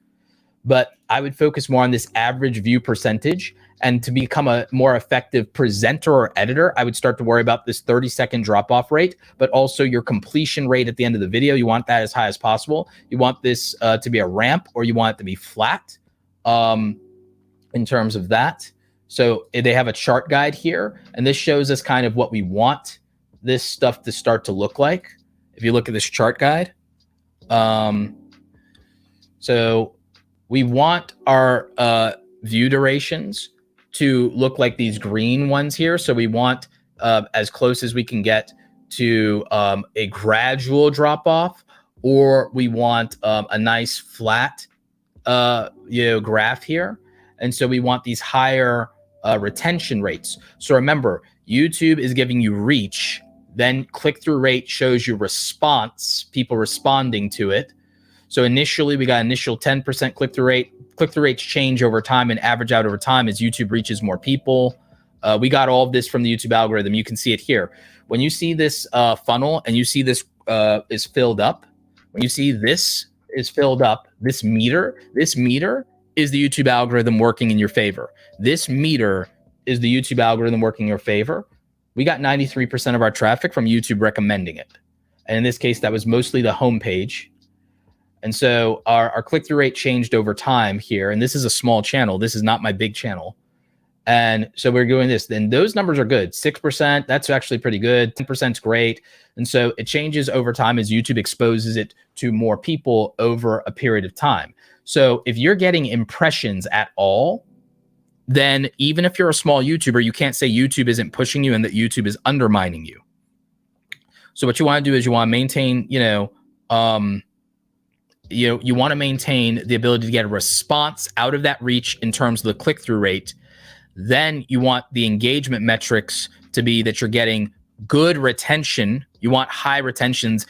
But I would focus more on this average view percentage. And to become a more effective presenter or editor, I would start to worry about this 30-second drop-off rate, but also your completion rate at the end of the video. You want that as high as possible. You want this to be a ramp, or you want it to be flat. In terms of that. So they have a chart guide here, and this shows us kind of what we want this stuff to start to look like. If you look at this chart guide, so we want our view durations to look like these green ones here. So we want as close as we can get to a gradual drop off, or we want a nice flat graph here. And so we want these higher retention rates. So remember, YouTube is giving you reach, then click-through rate shows you response, people responding to it. So initially we got initial 10% click-through rate. Click-through rates change over time and average out over time as YouTube reaches more people. We got all of this from the YouTube algorithm. You can see it here. When you see this funnel and you see this is filled up, when you see this is filled up, this meter is the YouTube algorithm working in your favor. This meter is the YouTube algorithm working in your favor. We got 93% of our traffic from YouTube recommending it. And in this case, that was mostly the homepage. And so our click-through rate changed over time here. And this is a small channel. This is not my big channel. And so we're doing this. Then those numbers are good. 6%, that's actually pretty good. 10% is great. And so it changes over time as YouTube exposes it to more people over a period of time. So if you're getting impressions at all, then even if you're a small YouTuber, you can't say YouTube isn't pushing you and that YouTube is undermining you. So what you want to do is you want to maintain, you want to maintain the ability to get a response out of that reach in terms of the click-through rate. Then you want the engagement metrics to be that you're getting good retention. You want high retentions.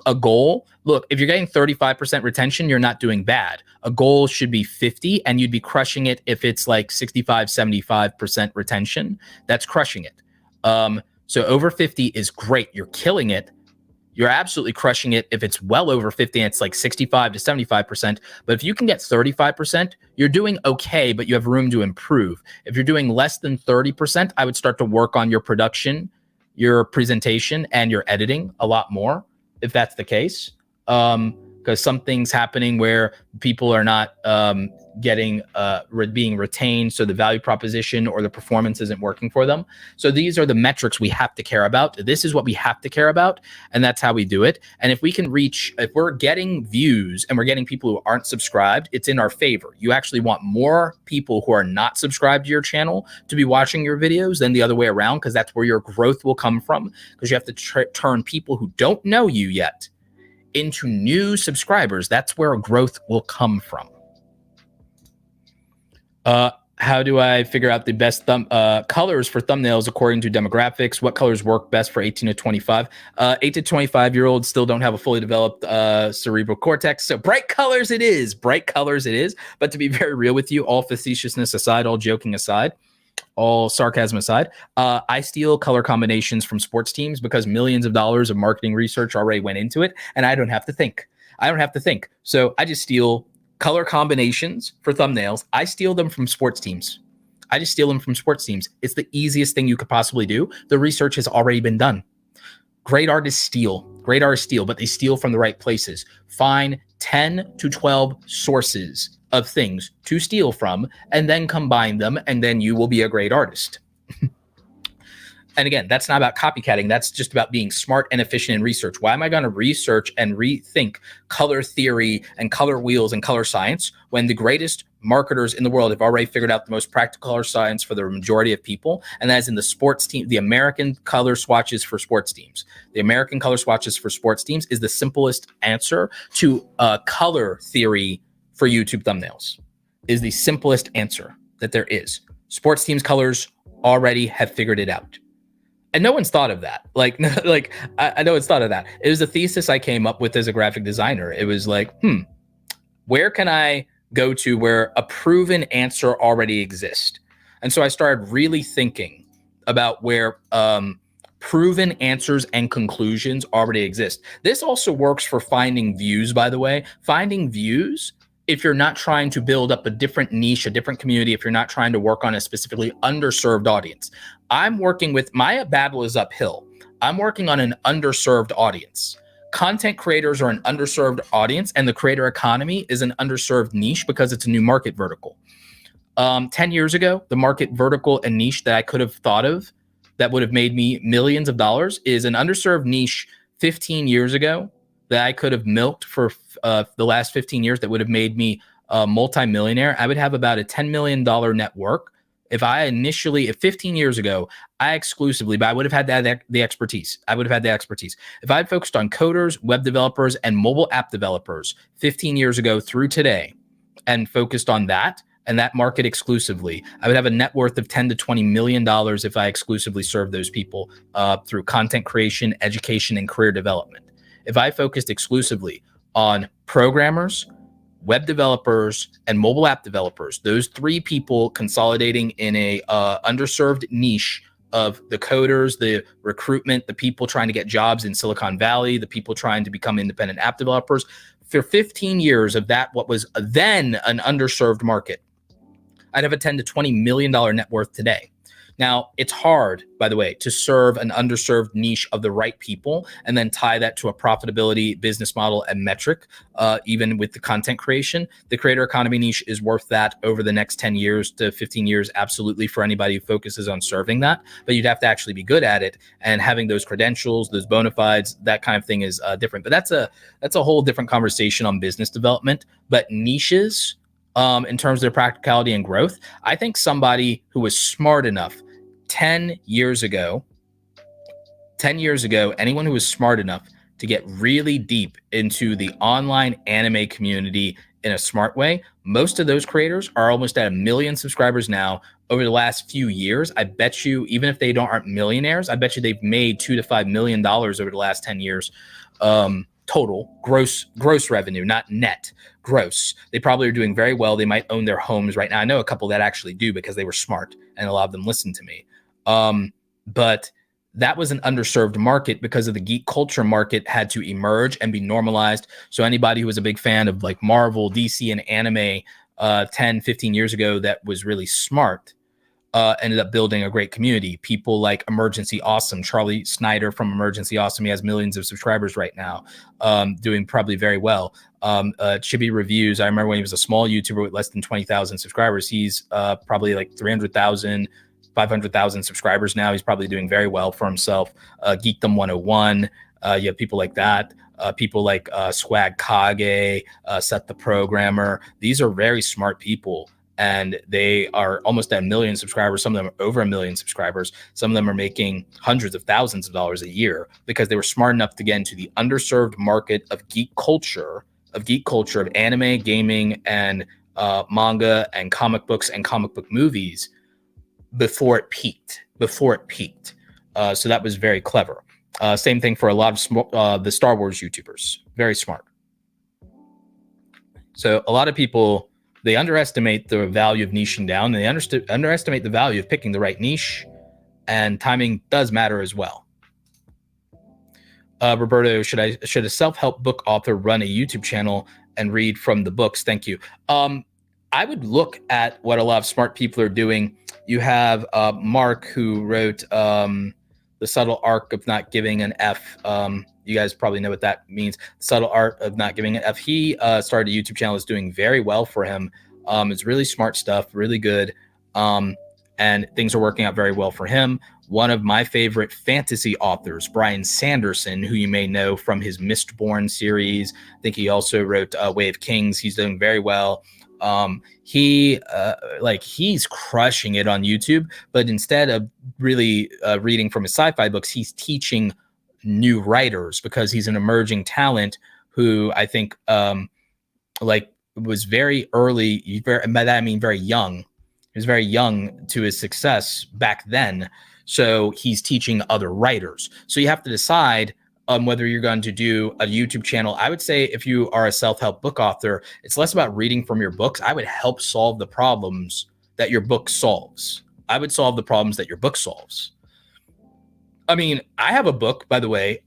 A goal, look, if you're getting 35% retention, you're not doing bad. A goal should be 50, and you'd be crushing it if it's like 65, 75% retention. That's crushing it. So over 50 is great. You're killing it. You're absolutely crushing it if it's well over 50 and it's like 65 to 75%. But if you can get 35%, you're doing okay, but you have room to improve. If you're doing less than 30%, I would start to work on your production, your presentation, and your editing a lot more, if that's the case. Because something's happening where people are not being retained, so the value proposition or the performance isn't working for them. So these are the metrics we have to care about. This is what we have to care about, and that's how we do it. And if we can reach, if we're getting views and we're getting people who aren't subscribed, it's in our favor. You actually want more people who are not subscribed to your channel to be watching your videos than the other way around, because that's where your growth will come from, because you have to turn people who don't know you yet into new subscribers. That's where growth will come from. How do I figure out the best colors for thumbnails according to demographics? What colors work best for 18 to 25? 8 to 25-year-olds still don't have a fully developed cerebral cortex. So bright colors it is. Bright colors it is. But to be very real with you, all facetiousness aside, all joking aside, all sarcasm aside, I steal color combinations from sports teams because millions of dollars of marketing research already went into it, and I don't have to think. So I just steal color combinations for thumbnails. I steal them from sports teams. It's the easiest thing you could possibly do. The research has already been done. Great artists steal, but they steal from the right places. Find 10 to 12 sources of things to steal from, and then combine them, and then you will be a great artist. And again, that's not about copycatting. That's just about being smart and efficient in research. Why am I going to research and rethink color theory and color wheels and color science when the greatest marketers in the world have already figured out the most practical color science for the majority of people? And that is in the sports team, the American color swatches for sports teams. The American color swatches for sports teams is the simplest answer to color theory for YouTube thumbnails. Is the simplest answer that there is. Sports teams' colors already have figured it out. And no one's thought of that. I know it's thought of that. It was a thesis I came up with as a graphic designer. It was like, where can I go to where a proven answer already exists? And so I started really thinking about where proven answers and conclusions already exist. This also works for finding views, by the way. Finding views, if you're not trying to build up a different niche, a different community, if you're not trying to work on a specifically underserved audience. I'm working with, my battle is uphill. I'm working on an underserved audience. Content creators are an underserved audience, and the creator economy is an underserved niche because it's a new market vertical. 10 years ago, the market vertical and niche that I could have thought of that would have made me millions of dollars is an underserved niche 15 years ago that I could have milked for the last 15 years that would have made me a multimillionaire. I would have about a $10 million network If 15 years ago, I exclusively, but I would have had the expertise. If I had focused on coders, web developers, and mobile app developers 15 years ago through today and focused on that and that market exclusively, I would have a net worth of $10 to $20 million if I exclusively served those people through content creation, education, and career development. If I focused exclusively on programmers, web developers, and mobile app developers, those three people consolidating in a underserved niche of the coders, the recruitment, the people trying to get jobs in Silicon Valley, the people trying to become independent app developers, for 15 years of that, what was then an underserved market, I'd have a $10 to $20 million net worth today. Now, it's hard, by the way, to serve an underserved niche of the right people and then tie that to a profitability business model and metric, even with the content creation. The creator economy niche is worth that over the next 10 years to 15 years, absolutely, for anybody who focuses on serving that. But you'd have to actually be good at it, and having those credentials, those bona fides, that kind of thing is different. But that's a whole different conversation on business development. But niches, in terms of their practicality and growth, I think somebody who was smart enough 10 years ago, anyone who was smart enough to get really deep into the online anime community in a smart way, most of those creators are almost at 1 million subscribers now. Over the last few years, I bet you, even if they aren't millionaires, I bet you they've made $2 to $5 million over the last 10 years. Total gross revenue, not net, gross. They probably are doing very well. They might own their homes right now. I know a couple that actually do because they were smart and a lot of them listened to me. But that was an underserved market because of the geek culture market had to emerge and be normalized. So anybody who was a big fan of like Marvel, DC, and anime 10, 15 years ago that was really smart ended up building a great community. People like Emergency Awesome, Charlie Snyder from Emergency Awesome. He has millions of subscribers right now, doing probably very well. Chibi Reviews, I remember when he was a small YouTuber with less than 20,000 subscribers. He's probably like 300,000, 500,000 subscribers now. He's probably doing very well for himself. Geekdom 101, you have people like that. People like Swag Kage, Seth the Programmer. These are very smart people, and they are almost at 1 million subscribers. Some of them are over 1 million subscribers. Some of them are making hundreds of thousands of dollars a year because they were smart enough to get into the underserved market of geek culture, of anime, gaming, and manga and comic books and comic book movies before it peaked. So that was very clever. Same thing for a lot of the Star Wars YouTubers. Very smart. So a lot of people, they underestimate the value of niching down. They underestimate the value of picking the right niche, and timing does matter as well. Roberto, should a self-help book author run a YouTube channel and read from the books? Thank you. I would look at what a lot of smart people are doing. You have Mark, who wrote The Subtle Art of Not Giving an F. You guys probably know what that means. Subtle Art of Not Giving an F. He started a YouTube channel. It's doing very well for him. It's really smart stuff, really good. And things are working out very well for him. One of my favorite fantasy authors, Brian Sanderson, who you may know from his Mistborn series. I think he also wrote Way of Kings. He's doing very well. He's crushing it on YouTube, but instead of really reading from his sci-fi books, he's teaching new writers because he's an emerging talent who I think was very early. By that I mean very young. He was very young to his success back then. So he's teaching other writers. So you have to decide whether you're going to do a YouTube channel. I would say if you are a self-help book author, it's less about reading from your books. I would help solve the problems that your book solves. I would solve the problems that your book solves. I mean, I have a book, by the way,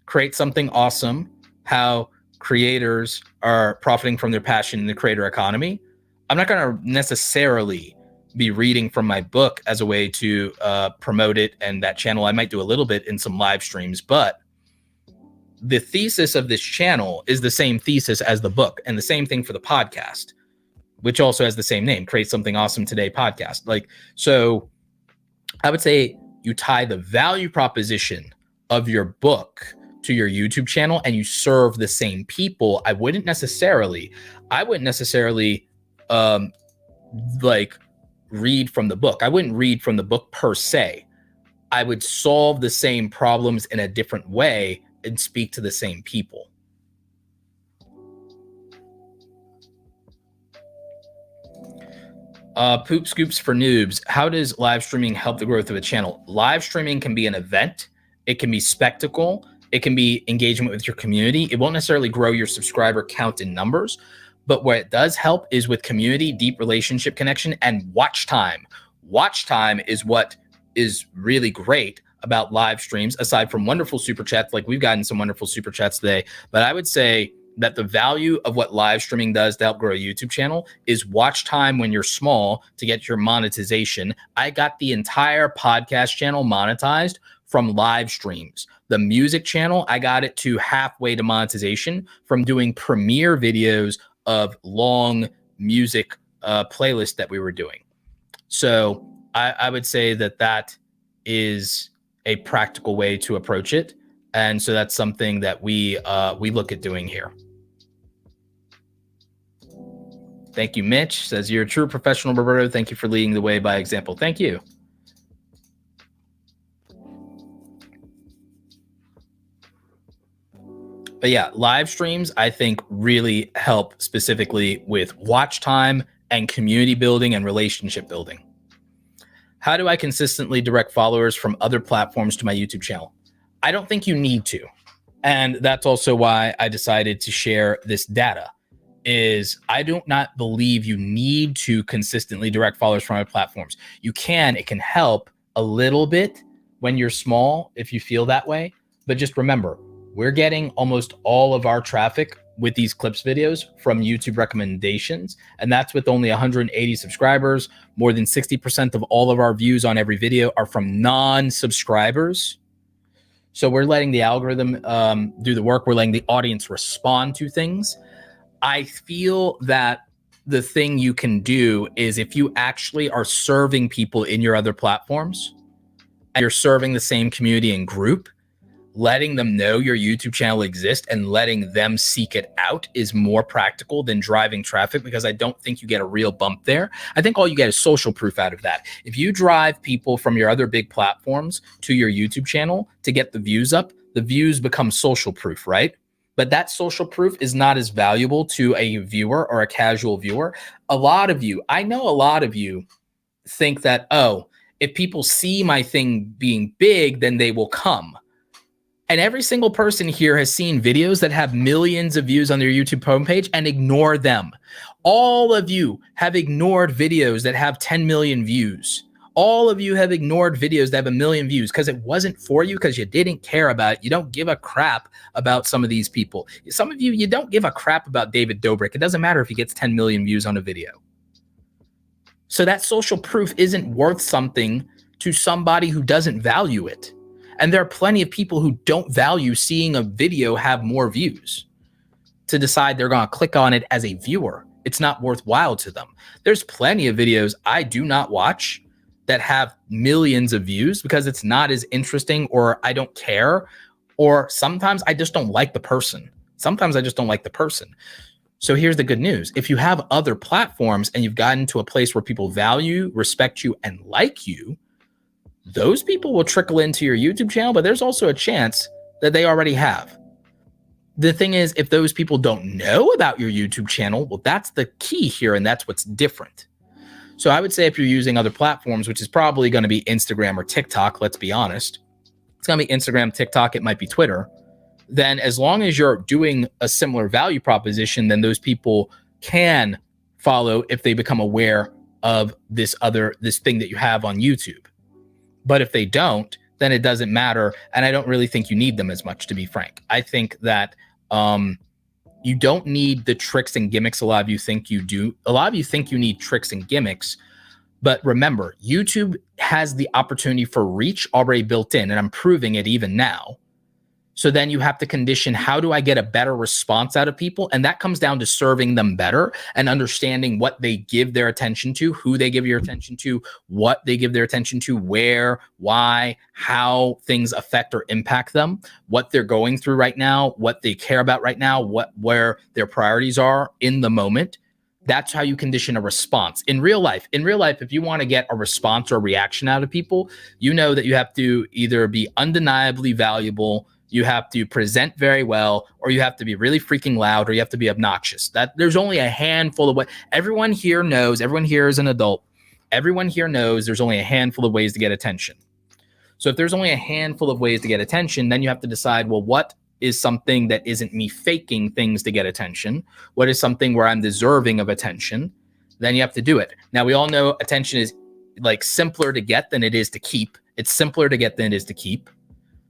Create Something Awesome, How Creators Are Profiting from Their Passion in the Creator Economy. I'm not going to necessarily be reading from my book as a way to promote it and that channel. I might do a little bit in some live streams, but the thesis of this channel is the same thesis as the book, and the same thing for the podcast, which also has the same name, Create Something Awesome Today podcast. So I would say you tie the value proposition of your book to your YouTube channel and you serve the same people. I wouldn't necessarily read from the book. I wouldn't read from the book per se. I would solve the same problems in a different way and speak to the same people. Poop Scoops for Noobs. How does live streaming help the growth of a channel? Live streaming can be an event. It can be spectacle. It can be engagement with your community. It won't necessarily grow your subscriber count in numbers, but what it does help is with community, deep relationship connection, and watch time. Watch time is what is really great about live streams, aside from wonderful super chats. Like we've gotten some wonderful super chats today, but I would say that the value of what live streaming does to help grow a YouTube channel is watch time when you're small to get your monetization. I got the entire podcast channel monetized from live streams. The music channel, I got it to halfway to monetization from doing premiere videos of long music playlists that we were doing. So I would say that that is a practical way to approach it. And so that's something that we look at doing here. Thank you, Mitch. Says, you're a true professional, Roberto. Thank you for leading the way by example. Thank you. But yeah, live streams, I think, really help specifically with watch time and community building and relationship building. How do I consistently direct followers from other platforms to my YouTube channel? I don't think you need to. And that's also why I decided to share this data, is I do not believe you need to consistently direct followers from other platforms. You can, it can help a little bit when you're small, if you feel that way. But just remember, we're getting almost all of our traffic with these clips videos from YouTube recommendations. And that's with only 180 subscribers. More than 60% of all of our views on every video are from non-subscribers. So we're letting the algorithm do the work. We're letting the audience respond to things. I feel that the thing you can do is if you actually are serving people in your other platforms and you're serving the same community and group, letting them know your YouTube channel exists and letting them seek it out is more practical than driving traffic, because I don't think you get a real bump there. I think all you get is social proof out of that. If you drive people from your other big platforms to your YouTube channel to get the views up, the views become social proof, right? But that social proof is not as valuable to a viewer or a casual viewer. A lot of you, I know a lot of you think that, oh, if people see my thing being big, then they will come. And every single person here has seen videos that have millions of views on their YouTube homepage and ignore them. All of you have ignored videos that have 10 million views. All of you have ignored videos that have 1 million views because it wasn't for you, because you didn't care about it. You don't give a crap about some of these people. Some of you, you don't give a crap about David Dobrik. It doesn't matter if he gets 10 million views on a video. So that social proof isn't worth something to somebody who doesn't value it. And there are plenty of people who don't value seeing a video have more views to decide they're going to click on it as a viewer. It's not worthwhile to them. There's plenty of videos I do not watch that have millions of views because it's not as interesting, or I don't care, or sometimes I just don't like the person. Sometimes I just don't like the person. So here's the good news. If you have other platforms and you've gotten to a place where people value, respect you, and like you, those people will trickle into your YouTube channel, but there's also a chance that they already have. The thing is, if those people don't know about your YouTube channel, well, that's the key here, and that's what's different. So I would say if you're using other platforms, which is probably going to be Instagram or TikTok, let's be honest, it's going to be Instagram, TikTok, it might be Twitter, then as long as you're doing a similar value proposition, then those people can follow if they become aware of this thing that you have on YouTube. But if they don't, then it doesn't matter. And I don't really think you need them as much, to be frank. I think that you don't need the tricks and gimmicks a lot of you think you do. A lot of you think you need tricks and gimmicks. But remember, YouTube has the opportunity for reach already built in, and I'm proving it even now. So then you have to condition, how do I get a better response out of people? And that comes down to serving them better and understanding what they give their attention to, who they give your attention to, what they give their attention to, where, why, how things affect or impact them, what they're going through right now, what they care about right now, where their priorities are in the moment. That's how you condition a response in real life. In real life, if you want to get a response or a reaction out of people, you know that you have to either be undeniably valuable, you have to present very well, or you have to be really freaking loud, or you have to be obnoxious. That there's only a handful of ways. Everyone here knows, everyone here is an adult. Everyone here knows there's only a handful of ways to get attention. So if there's only a handful of ways to get attention, then you have to decide, well, what is something that isn't me faking things to get attention? What is something where I'm deserving of attention? Then you have to do it. Now, we all know attention is like simpler to get than it is to keep. It's simpler to get than it is to keep.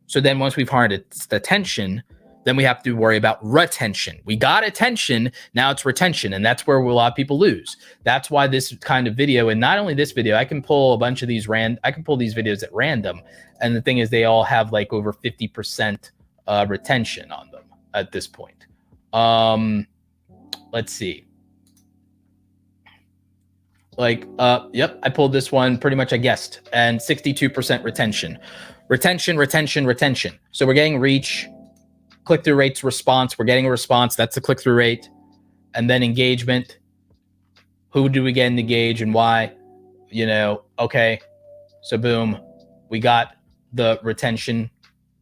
So then once we've harnessed attention, then we have to worry about retention. We got attention, now it's retention, and that's where a lot of people lose. That's why this kind of video, and not only this video, I can pull a bunch of these I can pull these videos at random, and the thing is they all have like over 50% retention on them at this point. Let's see. Like, yep, I pulled this one, pretty much I guessed, and 62% retention. Retention. So we're getting reach, click-through rates, response. We're getting a response. That's the click-through rate. And then engagement. Who do we get in engage and why? You know, okay. So boom, we got the retention.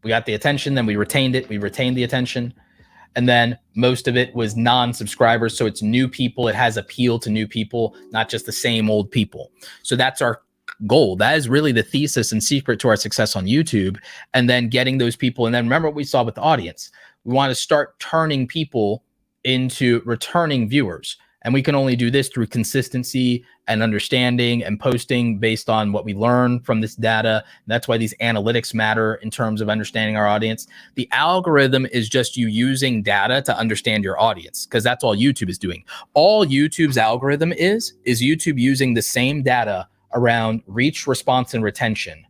We got the attention, then we retained it. We retained the attention. And then most of it was non-subscribers. So it's new people. It has appeal to new people, not just the same old people. So that's our goal. That is really the thesis and secret to our success on YouTube. And then getting those people. And then remember what we saw with the audience. We want to start turning people into returning viewers. And we can only do this through consistency and understanding and posting based on what we learn from this data. That's why these analytics matter in terms of understanding our audience. The algorithm is just you using data to understand your audience, because that's all YouTube is doing. All YouTube's algorithm is YouTube using the same data around reach, response, and retention.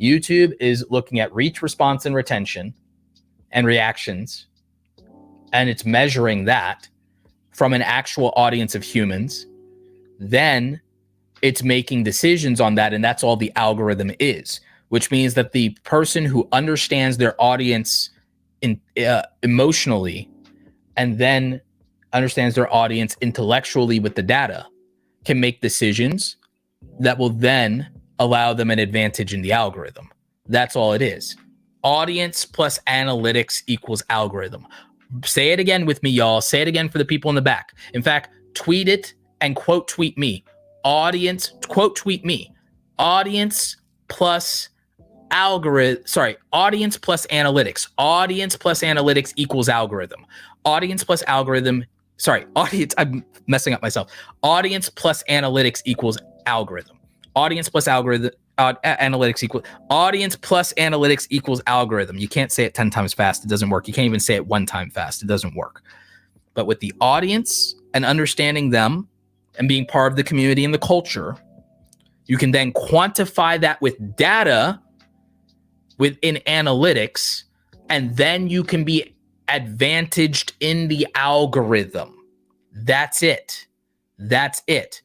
YouTube is looking at reach, response, and retention and reactions, and it's measuring that from an actual audience of humans. Then it's making decisions on that, and that's all the algorithm is, which means that the person who understands their audience emotionally and then understands their audience intellectually with the data can make decisions that will then allow them an advantage in the algorithm. That's all it is. Audience plus analytics equals algorithm. Say it again with me, y'all. Say it again for the people in the back. In fact, tweet it and quote tweet me. Audience, quote tweet me. Audience plus audience plus analytics. Audience plus analytics equals algorithm. Audience plus algorithm. Audience, I'm messing up myself. Audience plus analytics equals algorithm. Audience plus algorithm. Analytics equals audience plus analytics equals algorithm. You can't say it 10 times fast. It doesn't work. You can't even say it 1 time fast. It doesn't work. But with the audience and understanding them and being part of the community and the culture, you can then quantify that with data within analytics, and then you can be advantaged in the algorithm. That's it. That's it.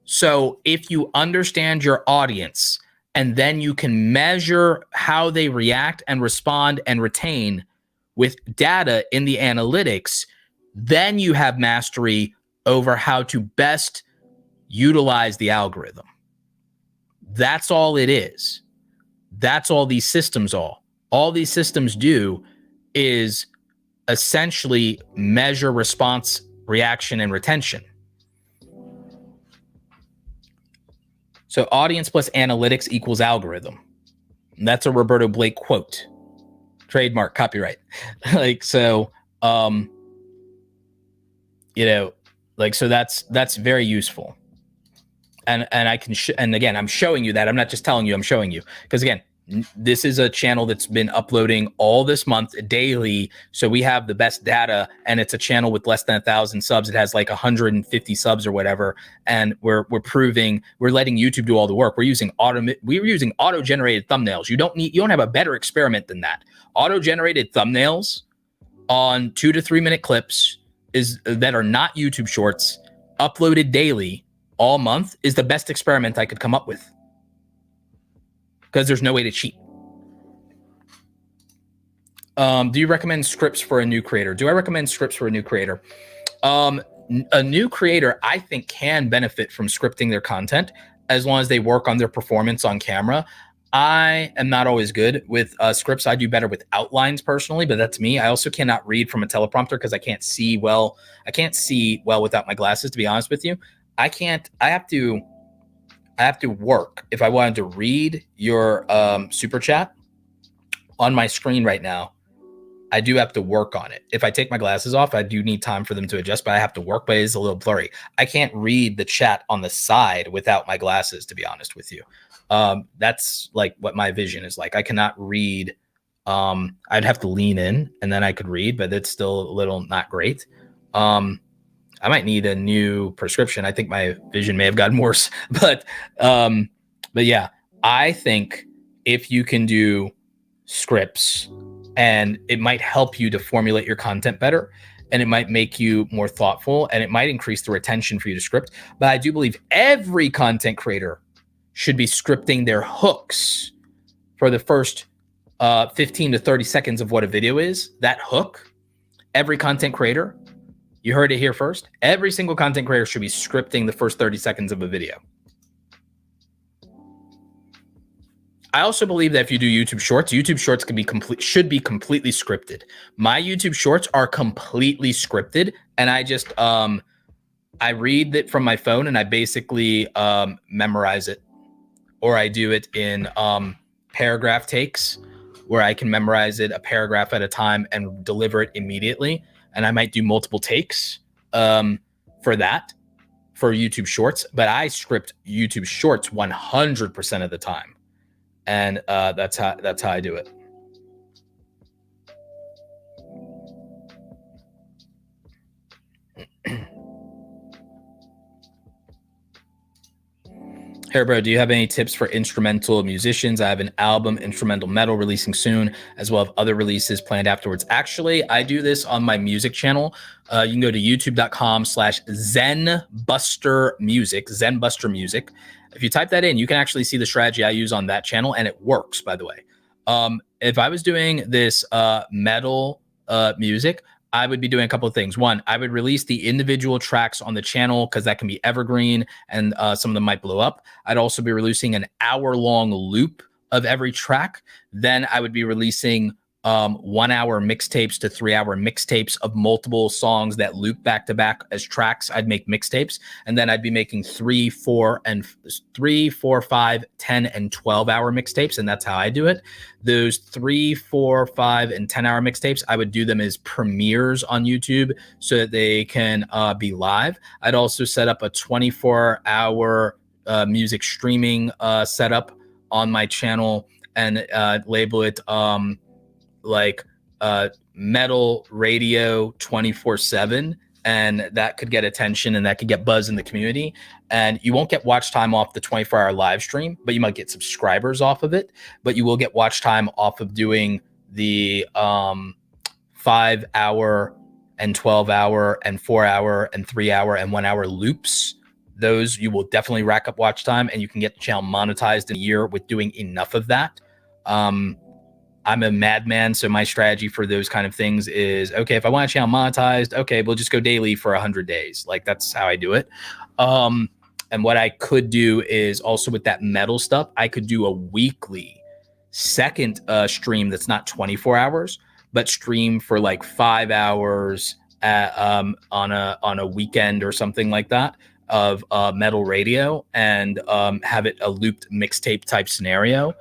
So if you understand your audience, and then you can measure how they react and respond and retain with data in the analytics, then you have mastery over how to best utilize the algorithm. That's all it is. That's all these systems are. All these systems do is essentially measure response, reaction, and retention. So audience plus analytics equals algorithm. And that's a Roberto Blake quote. Trademark, copyright. So that's very useful. And I can, and again, I'm showing you that. I'm not just telling you, I'm showing you. Because again, this is a channel that's been uploading all this month daily. So we have the best data, and it's a channel with less than 1,000 subs. It has like 150 subs or whatever. And we're letting YouTube do all the work. We're using auto-generated thumbnails. You don't have a better experiment than that. Auto-generated thumbnails on 2 to 3 minute clips that are not YouTube shorts, uploaded daily all month, is the best experiment I could come up with. Because there's no way to cheat. Do you recommend scripts for a new creator? Do I recommend scripts for a new creator? A new creator, I think, can benefit from scripting their content as long as they work on their performance on camera. I am not always good with scripts. I do better with outlines personally, but that's me. I also cannot read from a teleprompter because I can't see well. I can't see well without my glasses, to be honest with you. I can't. I have to work. If I wanted to read your super chat on my screen right now, I do have to work on it. If I take my glasses off, I do need time for them to adjust, but I have to work, but it's a little blurry. I can't read the chat on the side without my glasses, to be honest with you. That's like what my vision is like. I cannot read. I'd have to lean in and then I could read, but it's still a little not great. I might need a new prescription. I think my vision may have gotten worse, but yeah, I think if you can do scripts, and it might help you to formulate your content better, and it might make you more thoughtful, and it might increase the retention for you to script. But I do believe every content creator should be scripting their hooks for the first 15 to 30 seconds of what a video is. That hook, every content creator, you heard it here first, every single content creator should be scripting the first 30 seconds of a video. I also believe that if you do YouTube Shorts should be completely scripted. My YouTube Shorts are completely scripted, and I just I read it from my phone and I basically memorize it, or I do it in paragraph takes where I can memorize it a paragraph at a time and deliver it immediately. And I might do multiple takes for YouTube Shorts, but I script YouTube Shorts 100% of the time. And that's how I do it. Hey, bro, do you have any tips for instrumental musicians? I have an album, Instrumental Metal, releasing soon, as well as other releases planned afterwards. Actually, I do this on my music channel. You can go to youtube.com/ZenBusterMusic, ZenBusterMusic. If you type that in, you can actually see the strategy I use on that channel, and it works, by the way. If I was doing this metal music, I would be doing a couple of things. One, I would release the individual tracks on the channel because that can be evergreen and some of them might blow up. I'd also be releasing an hour-long loop of every track. Then I would be releasing 1 hour mixtapes to 3 hour mixtapes of multiple songs that loop back to back as tracks. I'd make mixtapes, and then I'd be making 3, 4, 5, 10, and 12 hour mixtapes. And that's how I do it. Those 3, 4, 5, and 10 hour mixtapes, I would do them as premieres on YouTube so that they can be live. I'd also set up a 24-hour music streaming setup on my channel and label it like metal radio 24/7, and that could get attention and that could get buzz in the community. And you won't get watch time off the 24-hour live stream, but you might get subscribers off of it. But you will get watch time off of doing the 5 hour and 12 hour and 4 hour and 3 hour and 1 hour loops. Those you will definitely rack up watch time, and you can get the channel monetized in a year with doing enough of that. I'm a madman, so my strategy for those kind of things is, okay, if I want a channel monetized, okay, we'll just go daily for 100 days. Like, that's how I do it. And what I could do is also with that metal stuff, I could do a weekly second stream that's not 24 hours, but stream for like 5 hours on a weekend or something like that of metal radio, and have it a looped mixtape type scenario.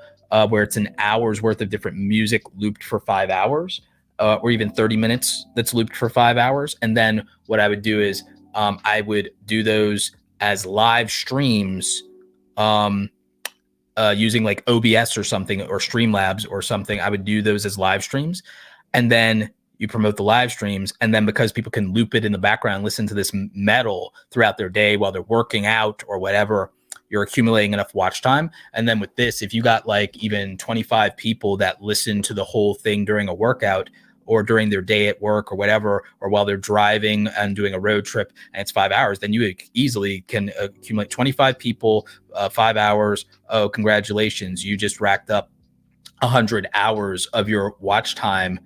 Where it's an hour's worth of different music looped for 5 hours, or even 30 minutes that's looped for 5 hours. And then what I would do is I would do those as live streams using like OBS or something, or Streamlabs or something. I would do those as live streams, and then you promote the live streams. And then because people can loop it in the background, listen to this metal throughout their day while they're working out or whatever, you're accumulating enough watch time. And then with this, if you got like even 25 people that listen to the whole thing during a workout or during their day at work or whatever, or while they're driving and doing a road trip, and it's 5 hours, then you easily can accumulate 25 people, 5 hours. Oh, congratulations. You just racked up 100 hours of your watch time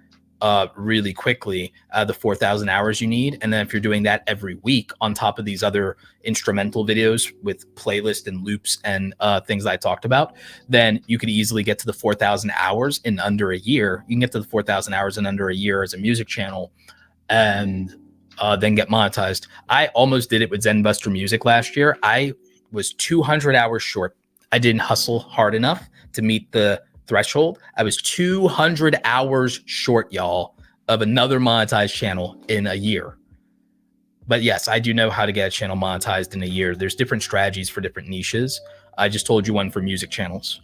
really quickly the 4,000 hours you need. And then if you're doing that every week on top of these other instrumental videos with playlist and loops and things that I talked about, then you could easily get to the 4,000 hours in under a year. You can get to the 4,000 hours in under a year as a music channel and then get monetized. I almost did it with Zenbuster Music last year. I was 200 hours short. I didn't hustle hard enough to meet the threshold. I was 200 hours short, y'all, of another monetized channel in a year. But yes, I do know how to get a channel monetized in a year. There's different strategies for different niches. I just told you one for music channels.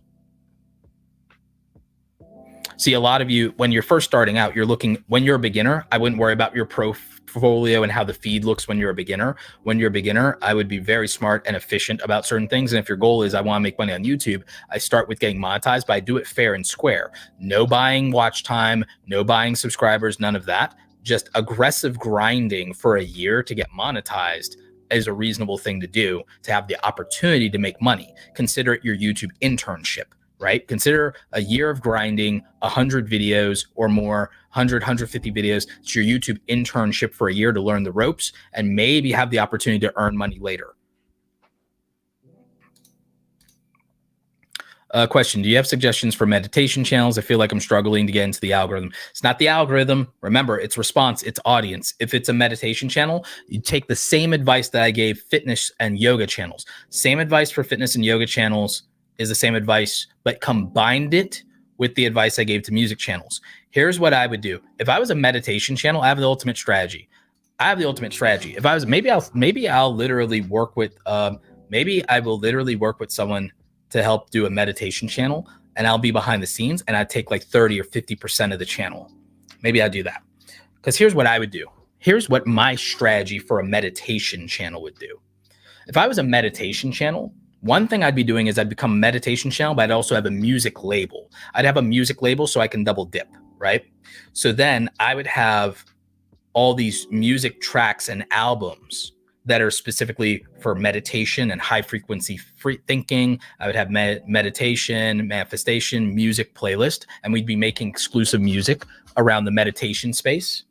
See, a lot of you, when you're first starting out, when you're a beginner, I wouldn't worry about your portfolio and how the feed looks when you're a beginner. When you're a beginner, I would be very smart and efficient about certain things. And if your goal is I want to make money on YouTube, I start with getting monetized, but I do it fair and square. No buying watch time, no buying subscribers, none of that. Just aggressive grinding for a year to get monetized is a reasonable thing to do to have the opportunity to make money. Consider it your YouTube internship. Right? Consider a year of grinding 100 videos or more, 150 videos. It's your YouTube internship for a year to learn the ropes and maybe have the opportunity to earn money later. Question, do you have suggestions for meditation channels? I feel like I'm struggling to get into the algorithm. It's not the algorithm. Remember, it's response, it's audience. If it's a meditation channel, you take the same advice that I gave fitness and yoga channels. Same advice for fitness and yoga channels is the same advice, but combined it with the advice I gave to music channels. Here's what I would do. If I was a meditation channel, I have the ultimate strategy. If I was, maybe I'll literally work with, maybe I will literally work with someone to help do a meditation channel and I'll be behind the scenes and I'd take like 30 or 50% of the channel. Maybe I'd do that. Because here's what I would do. Here's what my strategy for a meditation channel would do. If I was a meditation channel, one thing I'd be doing is I'd become a meditation channel, but I'd also have a music label. I'd have a music label so I can double dip, right? So then I would have all these music tracks and albums that are specifically for meditation and high frequency free thinking. I would have meditation, manifestation, music playlist, and we'd be making exclusive music around the meditation space.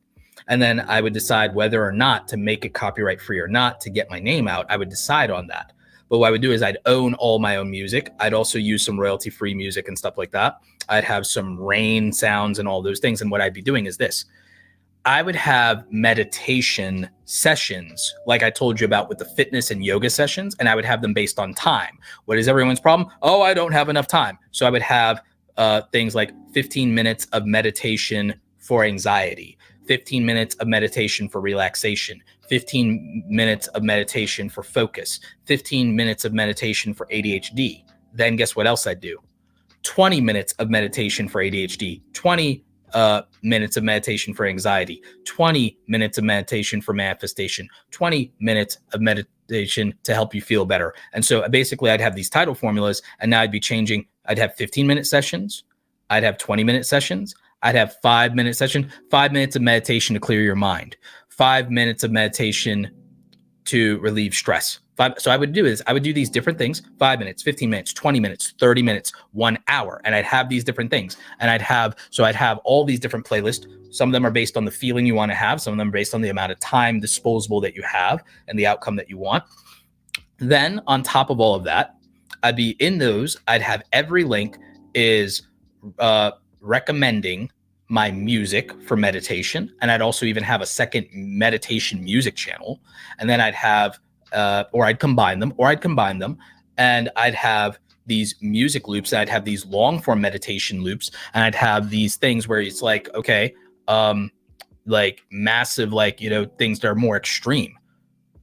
And then I would decide whether or not to make it copyright free or not to get my name out. I would decide on that. But what I would do is I'd own all my own music. I'd also use some royalty free music and stuff like that. I'd have some rain sounds and all those things. And what I'd be doing is this. I would have meditation sessions like I told you about with the fitness and yoga sessions, and I would have them based on time. What is everyone's problem? Oh, I don't have enough time. So I would have things like 15 minutes of meditation for anxiety, 15 minutes of meditation for relaxation, 15 minutes of meditation for focus, 15 minutes of meditation for ADHD. Then guess what else I'd do? 20 minutes of meditation for ADHD, 20 minutes of meditation for anxiety, 20 minutes of meditation for manifestation, 20 minutes of meditation to help you feel better. And so basically I'd have these title formulas and now I'd be changing. I'd have 15-minute sessions. I'd have 20-minute sessions. I'd have 5-minute session, 5 minutes of meditation to clear your mind, 5 minutes of meditation to relieve stress. So I would do these different things, 5 minutes, 15 minutes, 20 minutes, 30 minutes, 1 hour. And I'd have these different things. And I'd have all these different playlists. Some of them are based on the feeling you want to have. Some of them are based on the amount of time disposable that you have and the outcome that you want. Then on top of all of that, I'd be in those. I'd have every link is recommending my music for meditation. And I'd also even have a second meditation music channel. And then I'd have, or I'd combine them, and I'd have these music loops. I'd have these long form meditation loops. And I'd have these things where it's like, okay, like massive, like, things that are more extreme,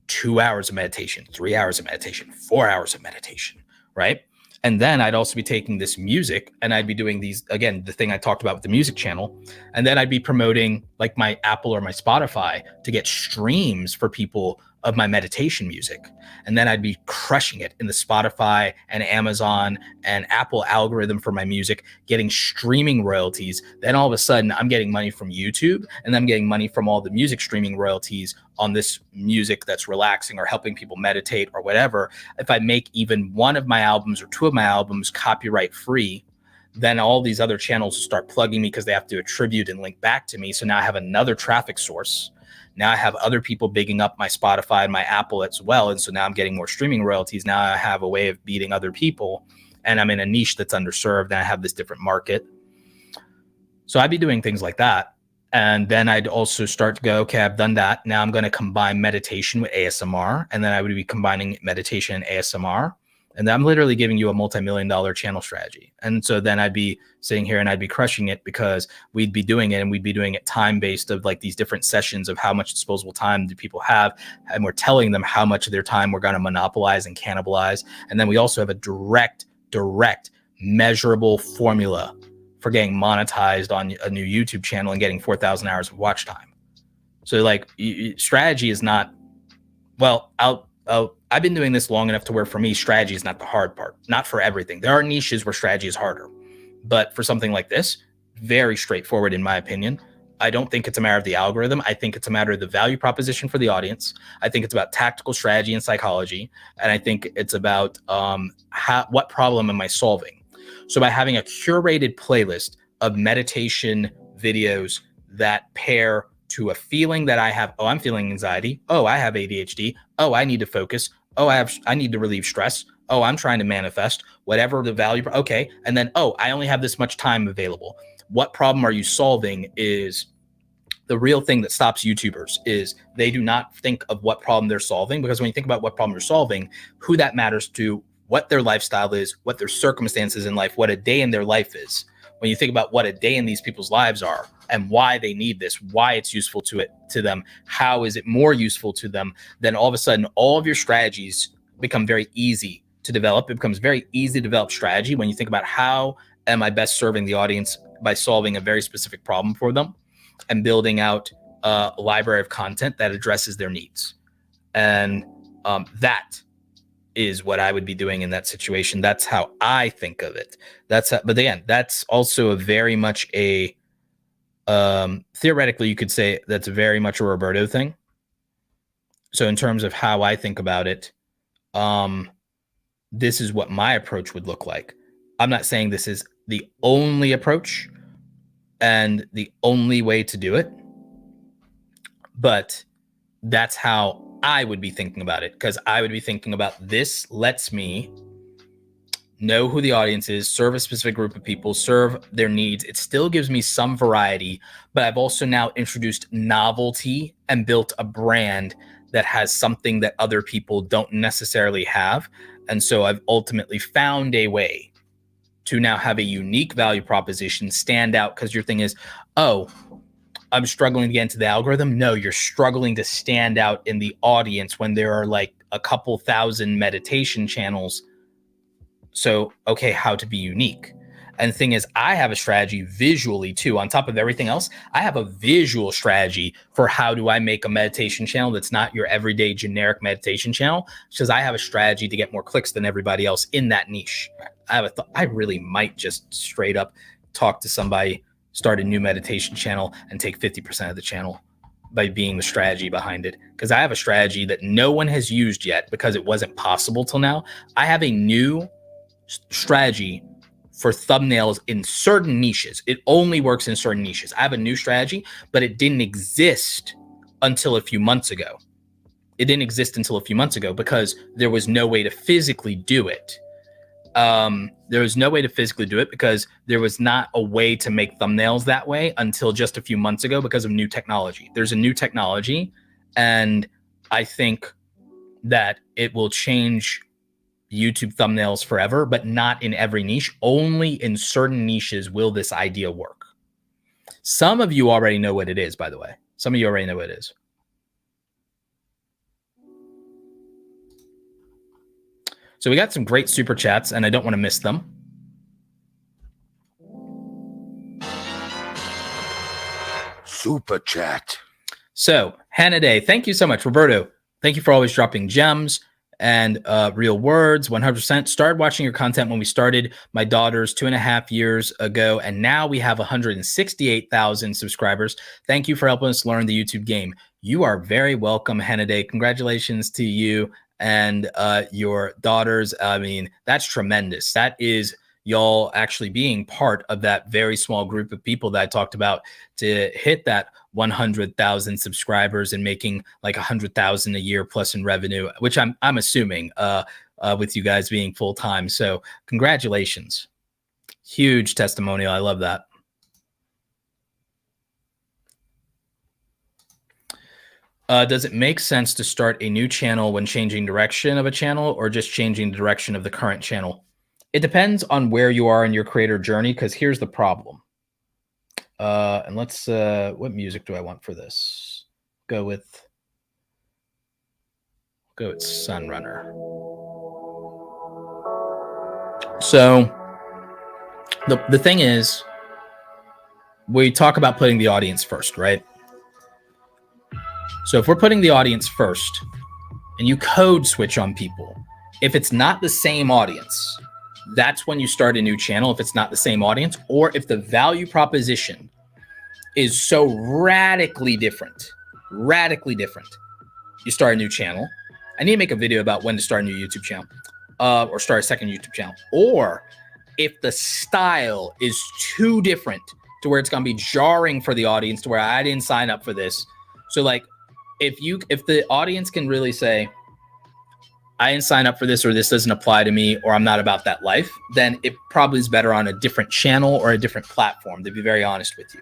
2 hours of meditation, 3 hours of meditation, 4 hours of meditation, right? And then I'd also be taking this music and I'd be doing these, again, the thing I talked about with the music channel. And then I'd be promoting like my Apple or my Spotify to get streams for people of my meditation music. And then I'd be crushing it in the Spotify and Amazon and Apple algorithm for my music, getting streaming royalties. Then all of a sudden I'm getting money from YouTube and I'm getting money from all the music streaming royalties on this music that's relaxing or helping people meditate or whatever. If I make even one of my albums or two of my albums copyright free, then all these other channels start plugging me because they have to attribute and link back to me. So now I have another traffic source. Now I have other people bigging up my Spotify and my Apple as well. And so now I'm getting more streaming royalties. Now I have a way of beating other people, and I'm in a niche that's underserved, and I have this different market. So I'd be doing things like that. And then I'd also start to go, okay, I've done that. Now I'm going to combine meditation with ASMR. And then I would be combining meditation and ASMR. And I'm literally giving you a multi-million-dollar channel strategy. And so then I'd be sitting here and I'd be crushing it, because we'd be doing it, and we'd be doing it time-based of like these different sessions of how much disposable time do people have. And we're telling them how much of their time we're going to monopolize and cannibalize. And then we also have a direct measurable formula for getting monetized on a new YouTube channel and getting 4,000 hours of watch time. So like strategy is not, well, I've been doing this long enough to where for me, strategy is not the hard part, not for everything. There are niches where strategy is harder, but for something like this, very straightforward in my opinion. I don't think it's a matter of the algorithm. I think it's a matter of the value proposition for the audience. I think it's about tactical strategy and psychology. And I think it's about what problem am I solving? So by having a curated playlist of meditation videos that pair to a feeling that I have, oh, I'm feeling anxiety. Oh, I have ADHD. Oh, I need to focus. Oh, I need to relieve stress. Oh, I'm trying to manifest, whatever the value. Okay. And then, oh, I only have this much time available. What problem are you solving is the real thing that stops YouTubers is they do not think of what problem they're solving, because when you think about what problem you're solving, who that matters to, what their lifestyle is, what their circumstances in life, what a day in their life is. When you think about what a day in these people's lives are and why they need this, why it's useful to them, how is it more useful to them, then all of a sudden, all of your strategies become very easy to develop. It becomes very easy to develop strategy when you think about how am I best serving the audience by solving a very specific problem for them and building out a library of content that addresses their needs. And that is what I would be doing in that situation. That's how I think of it. But again, that's also a very much a, theoretically, you could say that's very much a Roberto thing. So in terms of how I think about it, this is what my approach would look like. I'm not saying this is the only approach and the only way to do it, but that's how I would be thinking about it, because I would be thinking about this lets me know who the audience is, serve a specific group of people, serve their needs. It still gives me some variety, but I've also now introduced novelty and built a brand that has something that other people don't necessarily have. And so I've ultimately found a way to now have a unique value proposition stand out, because your thing is, oh, I'm struggling to get into the algorithm. No, you're struggling to stand out in the audience when there are like a couple thousand meditation channels. So, okay, how to be unique. And the thing is, I have a strategy visually too. On top of everything else, I have a visual strategy for how do I make a meditation channel that's not your everyday generic meditation channel, because I have a strategy to get more clicks than everybody else in that niche. I really might just straight up talk to somebody, start a new meditation channel, and take 50% of the channel by being the strategy behind it. Because I have a strategy that no one has used yet because it wasn't possible till now. I have a new strategy for thumbnails in certain niches. It only works in certain niches. I have a new strategy, but it didn't exist until a few months ago. It didn't exist until a few months ago because there was no way to physically do it. There was no way to physically do it because there was not a way to make thumbnails that way until just a few months ago because of new technology. There's a new technology, and I think that it will change YouTube thumbnails forever, but not in every niche. Only in certain niches will this idea work. Some of you already know what it is, by the way. Some of you already know what it is. So we got some great super chats, and I don't want to miss them. Super chat. So Hannah Day, thank you so much. Roberto, thank you for always dropping gems and real words. 100%. Started watching your content when we started my daughter's 2.5 years ago, and now we have 168,000 subscribers. Thank you for helping us learn the YouTube game. You are very welcome, Hannah Day. Congratulations to you and your daughters. I mean, that's tremendous. That is, y'all actually being part of that very small group of people that I talked about to hit that 100,000 subscribers and making like 100,000 a year plus in revenue, which I'm assuming with you guys being full time. So congratulations. Huge testimonial. I love that. Does it make sense to start a new channel when changing direction of a channel or just changing the direction of the current channel? It depends on where you are in your creator journey, because here's the problem. And let's, what music do I want for this? Go with Sunrunner. So the thing is, we talk about putting the audience first, right? So if we're putting the audience first and you code switch on people, if it's not the same audience, that's when you start a new channel. If it's not the same audience, or if the value proposition is so radically different, you start a new channel. I need to make a video about when to start a new YouTube channel, or start a second YouTube channel. Or if the style is too different to where it's going to be jarring for the audience, to where I didn't sign up for this. So like, if the audience can really say, I didn't sign up for this, or this doesn't apply to me, or I'm not about that life, then it probably is better on a different channel or a different platform, to be very honest with you.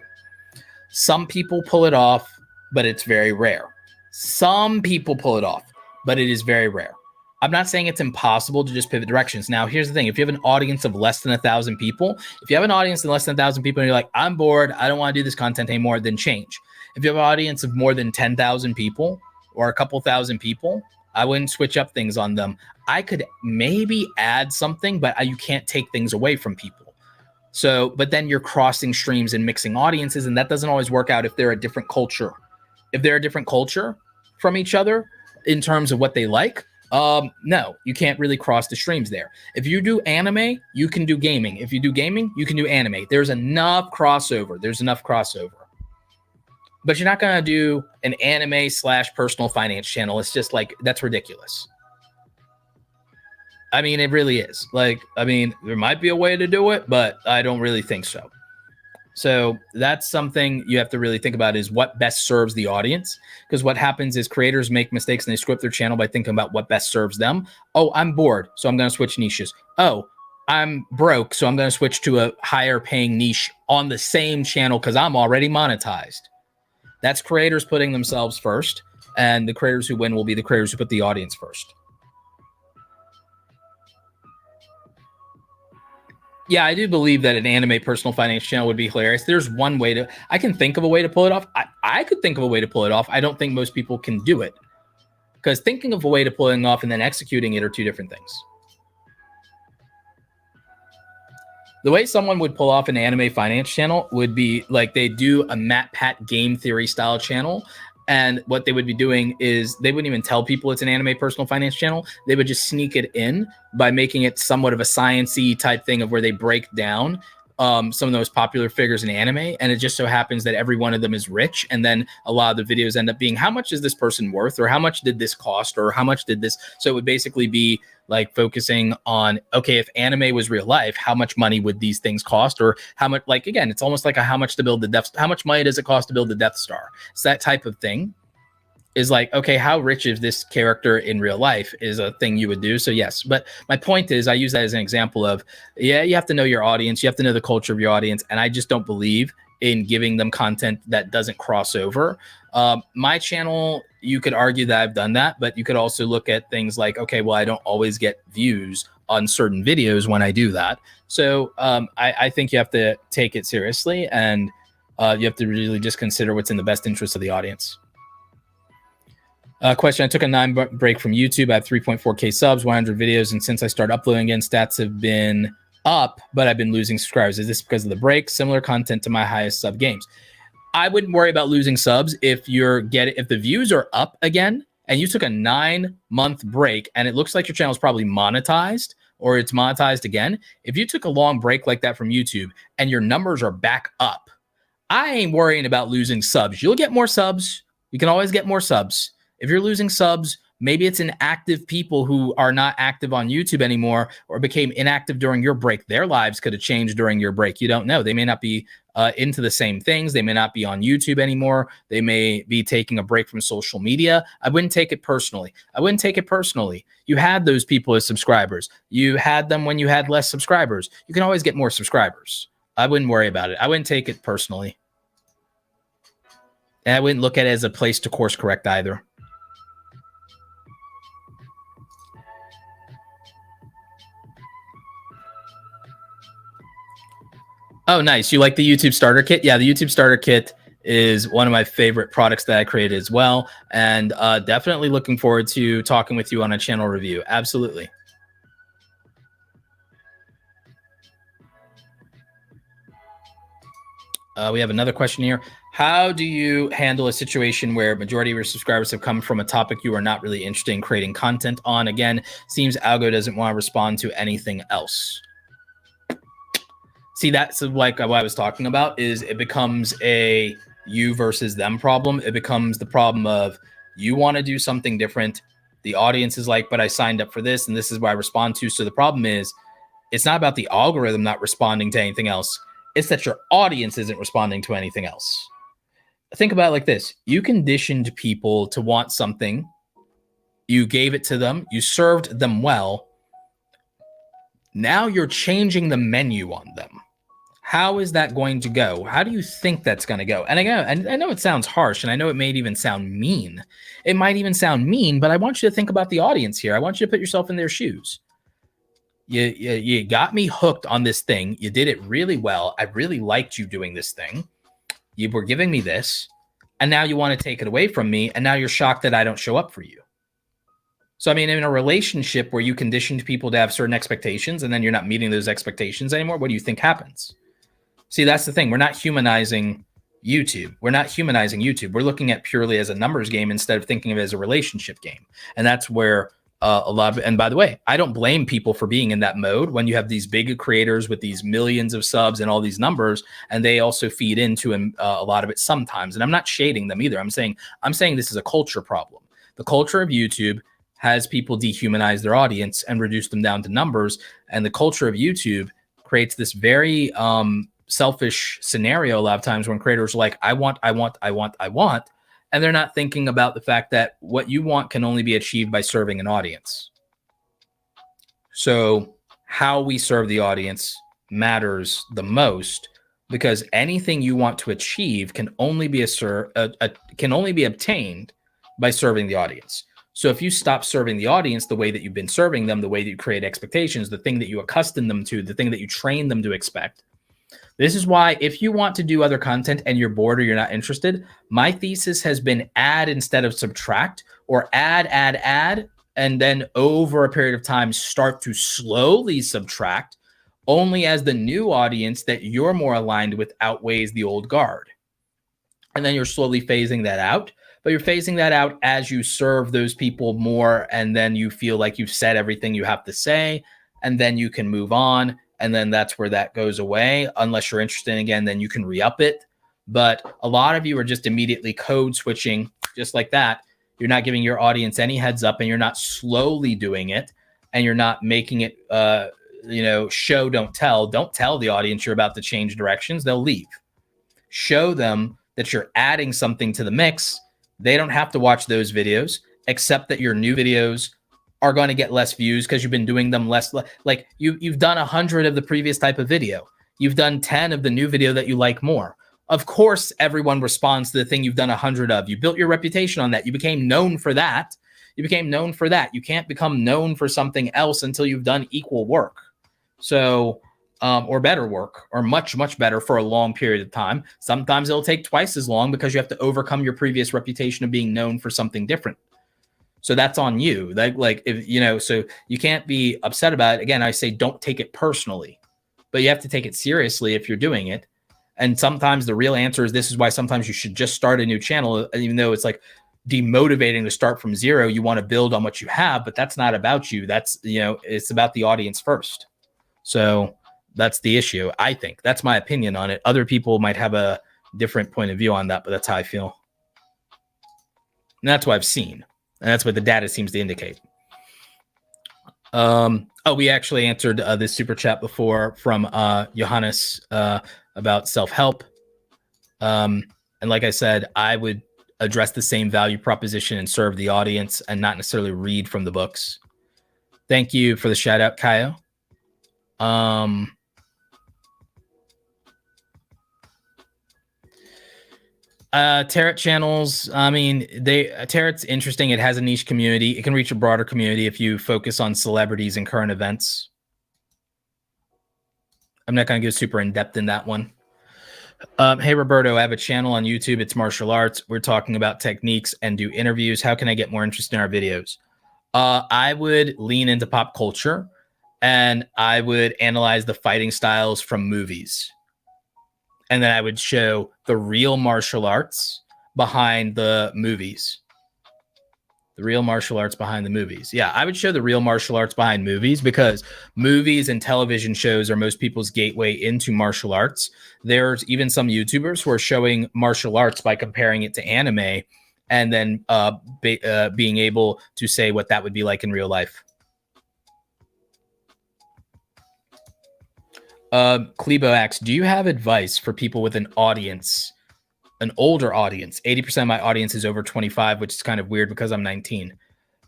Some people pull it off, but it's very rare. Some people pull it off, but it is very rare. I'm not saying it's impossible to just pivot directions. Now, here's the thing. If you have an audience of less than 1,000 people, if you have an audience of less than 1,000 people and you're like, I'm bored, I don't want to do this content anymore, then change. If you have an audience of more than 10,000 people or a couple thousand people, I wouldn't switch up things on them. I could maybe add something, but you can't take things away from people. So, but then you're crossing streams and mixing audiences, and that doesn't always work out if they're a different culture. If they're a different culture from each other in terms of what they like, no, you can't really cross the streams there. If you do anime, you can do gaming. If you do gaming, you can do anime. There's enough crossover. But you're not going to do an anime / personal finance channel. It's just like, that's ridiculous. I mean, it really is. Like, I mean, there might be a way to do it, but I don't really think so. So that's something you have to really think about, is what best serves the audience. Because what happens is creators make mistakes and they screw up their channel by thinking about what best serves them. Oh, I'm bored, so I'm going to switch niches. Oh, I'm broke, so I'm going to switch to a higher paying niche on the same channel because I'm already monetized. That's creators putting themselves first, and the creators who win will be the creators who put the audience first. Yeah, I do believe that an anime personal finance channel would be hilarious. There's one way to, I can think of a way to pull it off. I could think of a way to pull it off. I don't think most people can do it, because thinking of a way to pulling it off and then executing it are two different things. The way someone would pull off an anime finance channel would be like, they do a MatPat game theory style channel. And what they would be doing is they wouldn't even tell people it's an anime personal finance channel. They would just sneak it in by making it somewhat of a science-y type thing of where they break down some of those popular figures in anime. And it just so happens that every one of them is rich. And then a lot of the videos end up being, how much is this person worth? Or how much did this cost? Or how much did this? So it would basically be like focusing on, okay, if anime was real life, how much money would these things cost? Or how much, like, again, it's almost like how much to build the Death, how much money does it cost to build the Death Star? So that type of thing is like, okay, how rich is this character in real life is a thing you would do. So yes, but my point is, I use that as an example of, yeah, you have to know your audience. You have to know the culture of your audience. And I just don't believe in giving them content that doesn't cross over. My channel, you could argue that I've done that, but you could also look at things like, okay, well, I don't always get views on certain videos when I do that. So I think you have to take it seriously, and you have to really just consider what's in the best interest of the audience. Question, I took a 9-month break from YouTube. I have 3.4K subs, 100 videos, and since I started uploading again, stats have been up, but I've been losing subscribers. Is this because of the break? Similar content to my highest sub games. I wouldn't worry about losing subs if the views are up again and you took a 9-month break and it looks like your channel is probably monetized or it's monetized again. If you took a long break like that from YouTube and your numbers are back up, I ain't worrying about losing subs. You'll get more subs. You can always get more subs. If you're losing subs, Maybe it's inactive people who are not active on YouTube anymore or became inactive during your break. Their lives could have changed during your break. You don't know. They may not be into the same things. They may not be on YouTube anymore. They may be taking a break from social media. I wouldn't take it personally. I wouldn't take it personally. You had those people as subscribers. You had them when you had less subscribers. You can always get more subscribers. I wouldn't worry about it. I wouldn't take it personally. And I wouldn't look at it as a place to course correct either. Oh, nice. You like the YouTube starter kit? Yeah, the YouTube starter kit is one of my favorite products that I created as well. And definitely looking forward to talking with you on a channel review. Absolutely. We have another question here. How do you handle a situation where majority of your subscribers have come from a topic you are not really interested in creating content on? Again, seems Algo doesn't want to respond to anything else. See, that's like what I was talking about, is it becomes a you versus them problem. It becomes the problem of you want to do something different. The audience is like, but I signed up for this and this is what I respond to. So the problem is it's not about the algorithm not responding to anything else. It's that your audience isn't responding to anything else. Think about it like this. You conditioned people to want something. You gave it to them. You served them well. Now you're changing the menu on them. How is that going to go? How do you think that's going to go? And I know it sounds harsh, and I know it may even sound mean. It might even sound mean, but I want you to think about the audience here. I want you to put yourself in their shoes. You got me hooked on this thing. You did it really well. I really liked you doing this thing. You were giving me this, and now you want to take it away from me, and now you're shocked that I don't show up for you. So, I mean, in a relationship where you conditioned people to have certain expectations, and then you're not meeting those expectations anymore, what do you think happens? See, that's the thing. We're not humanizing YouTube. We're not humanizing YouTube. We're looking at purely as a numbers game instead of thinking of it as a relationship game. And that's where a lot of, and by the way, I don't blame people for being in that mode when you have these big creators with these millions of subs and all these numbers, and they also feed into a lot of it sometimes. And I'm not shading them either. I'm saying this is a culture problem. The culture of YouTube has people dehumanize their audience and reduce them down to numbers. And the culture of YouTube creates this very selfish scenario a lot of times when creators are like, I want. And they're not thinking about the fact that what you want can only be achieved by serving an audience. So how we serve the audience matters the most, because anything you want to achieve can only be obtained by serving the audience. So if you stop serving the audience the way that you've been serving them, the way that you create expectations, the thing that you accustom them to, the thing that you train them to expect. This is why if you want to do other content and you're bored or you're not interested, my thesis has been add instead of subtract, or add, and then over a period of time start to slowly subtract, only as the new audience that you're more aligned with outweighs the old guard. And then you're slowly phasing that out. But you're phasing that out as you serve those people more, and then you feel like you've said everything you have to say, and then you can move on, and then that's where that goes away. Unless you're interested again, then you can re-up it. But a lot of you are just immediately code switching just like that. You're not giving your audience any heads up, and you're not slowly doing it, and you're not making it, show, don't tell. Don't tell the audience you're about to change directions. They'll leave. Show them that you're adding something to the mix. They don't have to watch those videos, except that your new videos are going to get less views because you've been doing them less. Like you've done 100 of the previous type of video. You've done 10 of the new video that you like more. Of course, everyone responds to the thing you've done 100 of. You built your reputation on that. You became known for that. You can't become known for something else until you've done equal work. So, or better work, or much, much better for a long period of time. Sometimes it'll take twice as long because you have to overcome your previous reputation of being known for something different. So that's on you. So you can't be upset about it. Again, I say don't take it personally, but you have to take it seriously if you're doing it. And sometimes the real answer is, this is why sometimes you should just start a new channel, even though it's like demotivating to start from zero. You want to build on what you have, but that's not about you. That's, it's about the audience first. So that's the issue. I think that's my opinion on it. Other people might have a different point of view on that, but that's how I feel. And that's what I've seen. And that's what the data seems to indicate. We actually answered this super chat before from Johannes about self-help. And like I said, I would address the same value proposition and serve the audience and not necessarily read from the books. Thank you for the shout out, Kaio. Tarot channels, I mean, Tarot's interesting. It has a niche community. It can reach a broader community if you focus on celebrities and current events. I'm not going to go super in depth in that one. Hey, Roberto, I have a channel on YouTube. It's martial arts. We're talking about techniques and do interviews. How can I get more interest in our videos? I would lean into pop culture and I would analyze the fighting styles from movies. And then I would show the real martial arts behind the movies. The real martial arts behind the movies. Yeah, I would show the real martial arts behind movies because movies and television shows are most people's gateway into martial arts. There's even some YouTubers who are showing martial arts by comparing it to anime and then being able to say what that would be like in real life. Klebo asks, do you have advice for people with an audience, an older audience? 80% of my audience is over 25, which is kind of weird because I'm 19.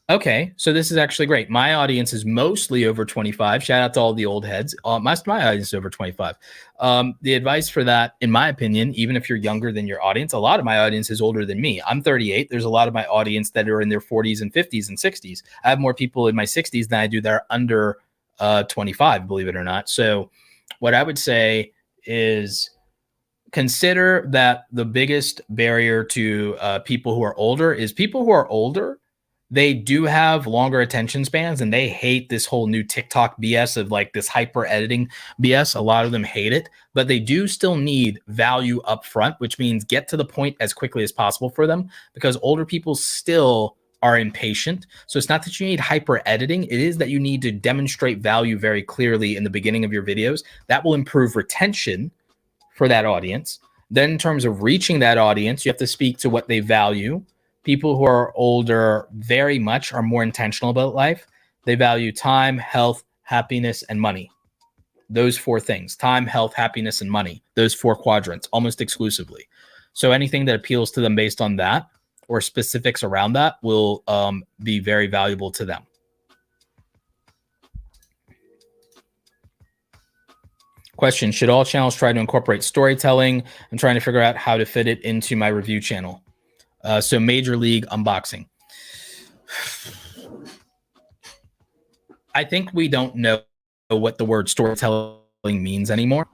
Okay, so this is actually great. My audience is mostly over 25. Shout out to all the old heads. Most of my audience is over 25. The advice for that, in my opinion, even if you're younger than your audience, a lot of my audience is older than me. I'm 38. There's a lot of my audience that are in their 40s and 50s and 60s. I have more people in my 60s than I do that are under 25, believe it or not. So what I would say is consider that the biggest barrier to people who are older is people who are older. They do have longer attention spans and they hate this whole new TikTok BS of like this hyper editing BS. A lot of them hate it, but they do still need value up front, which means get to the point as quickly as possible for them because older people still are impatient. So it's not that you need hyper editing. It is that you need to demonstrate value very clearly in the beginning of your videos. That will improve retention for that audience. Then in terms of reaching that audience, you have to speak to what they value. People who are older very much are more intentional about life. They value time, health, happiness, and money. Those four things: time, health, happiness, and money. Those four quadrants almost exclusively. So anything that appeals to them based on that or specifics around that will be very valuable to them. Question: should all channels try to incorporate storytelling? I'm trying to figure out how to fit it into my review channel. So Major League Unboxing. I think we don't know what the word storytelling means anymore.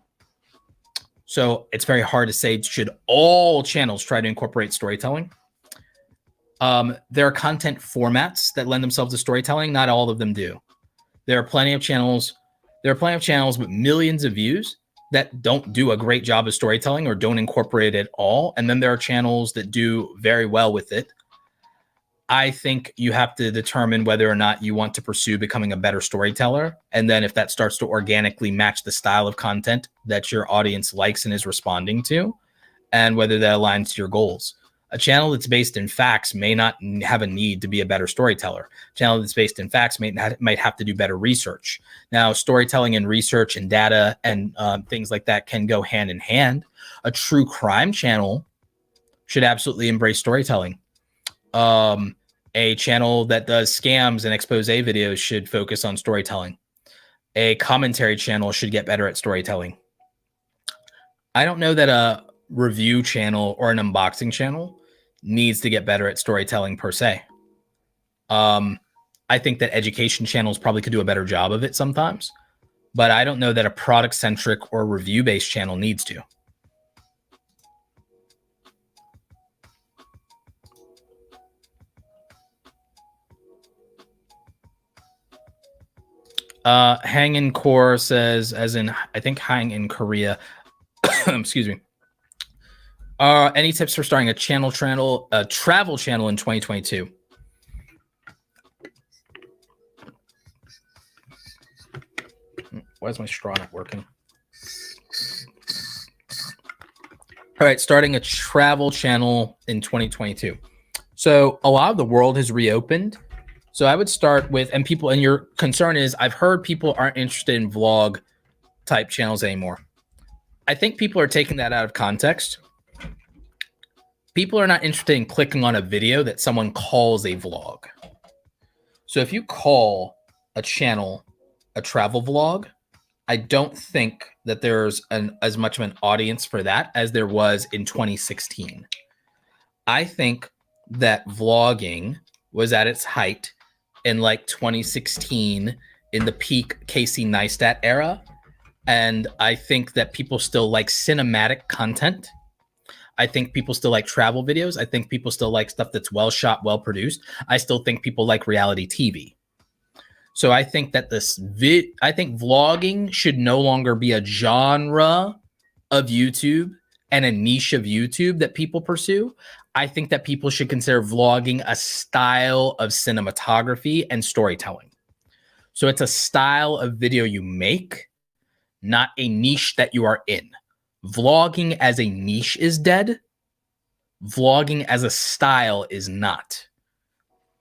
So it's very hard to say, should all channels try to incorporate storytelling? There are content formats that lend themselves to storytelling. Not all of them do. There are plenty of channels. There are plenty of channels with millions of views that don't do a great job of storytelling or don't incorporate it at all. And then there are channels that do very well with it. I think you have to determine whether or not you want to pursue becoming a better storyteller. And then if that starts to organically match the style of content that your audience likes and is responding to, and whether that aligns to your goals. A channel that's based in facts may not have a need to be a better storyteller. A channel that's based in facts might have to do better research. Now, storytelling and research and data and things like that can go hand in hand. A true crime channel should absolutely embrace storytelling. A channel that does scams and expose videos should focus on storytelling. A commentary channel should get better at storytelling. I don't know that a review channel or an unboxing channel needs to get better at storytelling per se. I think that education channels probably could do a better job of it sometimes, but I don't know that a product-centric or review-based channel needs to. Hang in Core says, as in, I think Hang in Korea, excuse me. Any tips for starting a travel channel in 2022? Why is my straw not working? All right, starting a travel channel in 2022. So a lot of the world has reopened. So I would start with, and your concern is, I've heard people aren't interested in vlog type channels anymore. I think people are taking that out of context. People are not interested in clicking on a video that someone calls a vlog. So if you call a channel a travel vlog, I don't think that there's as much of an audience for that as there was in 2016. I think that vlogging was at its height in like 2016 in the peak Casey Neistat era. And I think that people still like cinematic content. I think people still like travel videos. I think people still like stuff that's well shot, well produced. I still think people like reality TV. So I think that I think vlogging should no longer be a genre of YouTube and a niche of YouTube that people pursue. I think that people should consider vlogging a style of cinematography and storytelling. So it's a style of video you make, not a niche that you are in. Vlogging as a niche is dead. Vlogging as a style is not.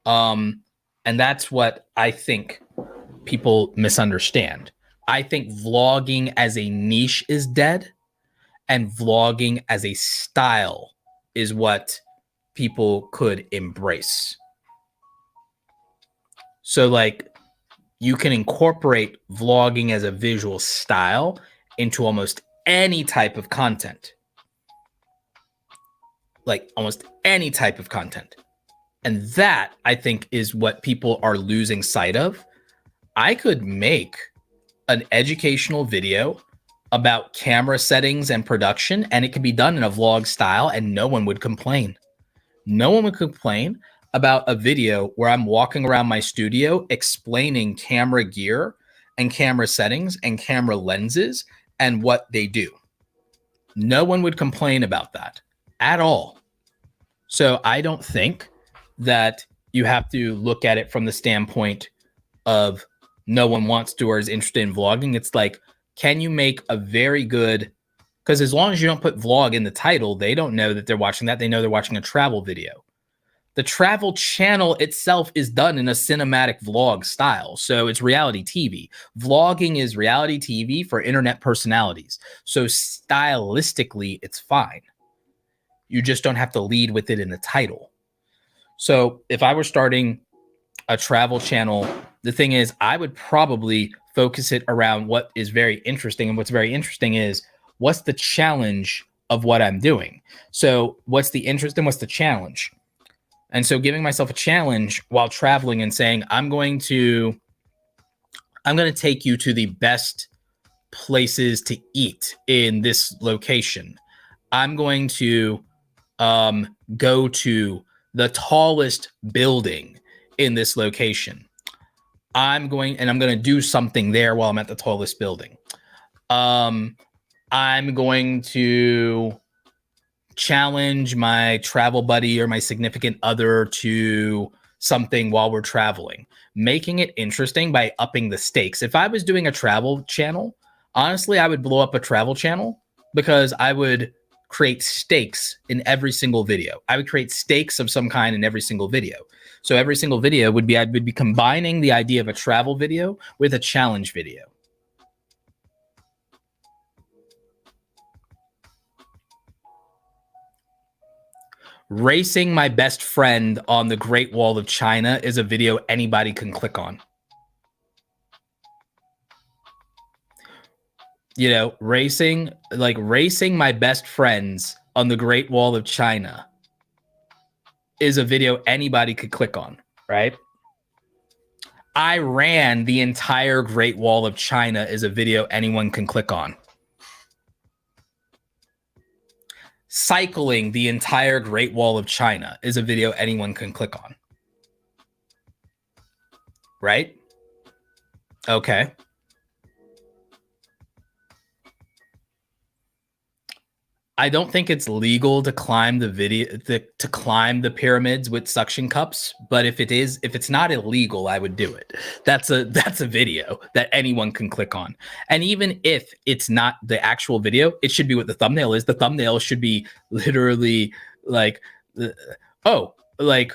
And that's what I think people misunderstand. I think vlogging as a niche is dead, and vlogging as a style is what people could embrace. So like you can incorporate vlogging as a visual style into almost any type of content. Like almost any type of content. And that, I think, is what people are losing sight of. I could make an educational video about camera settings and production, and it could be done in a vlog style, and no one would complain. No one would complain about a video where I'm walking around my studio explaining camera gear and camera settings and camera lenses and what they do. No one would complain about that at all. So I don't think that you have to look at it from the standpoint of no one wants to or is interested in vlogging. It's like, can you make a very good, because as long as you don't put vlog in the title, they don't know that they're watching that. They know they're watching a travel video. The travel channel itself is done in a cinematic vlog style. So it's reality TV. Vlogging is reality TV for internet personalities. So stylistically, it's fine. You just don't have to lead with it in the title. So if I were starting a travel channel, the thing is, I would probably focus it around what is very interesting. And what's very interesting is, what's the challenge of what I'm doing? So what's the interest and what's the challenge? And so giving myself a challenge while traveling and saying, I'm going to take you to the best places to eat in this location. I'm going to go to the tallest building in this location. I'm going to do something there while I'm at the tallest building. I'm going to challenge my travel buddy or my significant other to something while we're traveling, making it interesting by upping the stakes. If I was doing a travel channel, honestly, I would blow up a travel channel because I would create stakes in every single video. I would create stakes of some kind in every single video. So every single video would be, I would be combining the idea of a travel video with a challenge video. Racing my best friend on the Great Wall of China is a video anybody can click on. You know, racing my best friends on the Great Wall of China is a video anybody could click on, right? I ran the entire Great Wall of China is a video anyone can click on. Cycling the entire Great Wall of China is a video anyone can click on. Right? Okay. I don't think it's legal to climb the climb the pyramids with suction cups, but if it's not illegal, I would do it. That's a video that anyone can click on. And even if it's not the actual video, it should be what the thumbnail is. The thumbnail should be literally like, oh, like,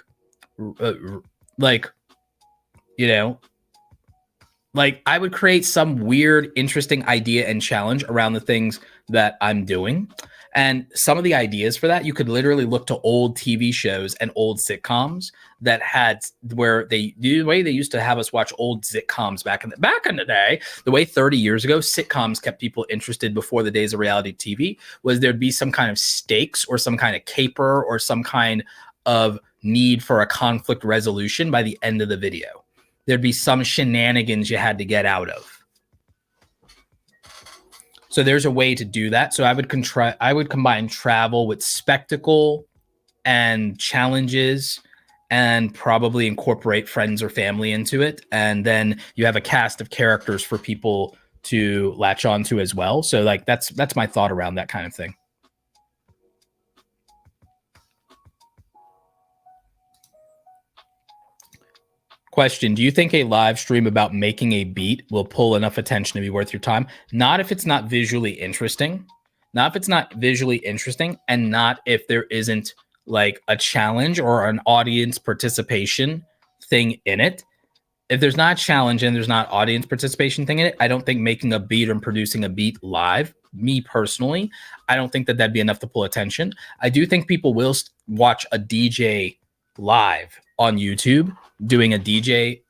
like, you know, like I would create some weird, interesting idea and challenge around the things that I'm doing. And some of the ideas for that, you could literally look to old TV shows and old sitcoms that had where the way they used to have us watch old sitcoms back in the day, the way 30 years ago sitcoms kept people interested before the days of reality TV was there'd be some kind of stakes or some kind of caper or some kind of need for a conflict resolution by the end of the video. There'd be some shenanigans you had to get out of. So there's a way to do that. So I would combine travel with spectacle and challenges and probably incorporate friends or family into it. And then you have a cast of characters for people to latch onto as well. So like that's my thought around that kind of thing. Question, do you think a live stream about making a beat will pull enough attention to be worth your time? Not if it's not visually interesting. Not if it's not visually interesting, and not if there isn't like a challenge or an audience participation thing in it. If there's not a challenge and there's not audience participation thing in it, I don't think making a beat and producing a beat live, me personally, I don't think that that'd be enough to pull attention. I do think people will watch a DJ live on YouTube doing a DJ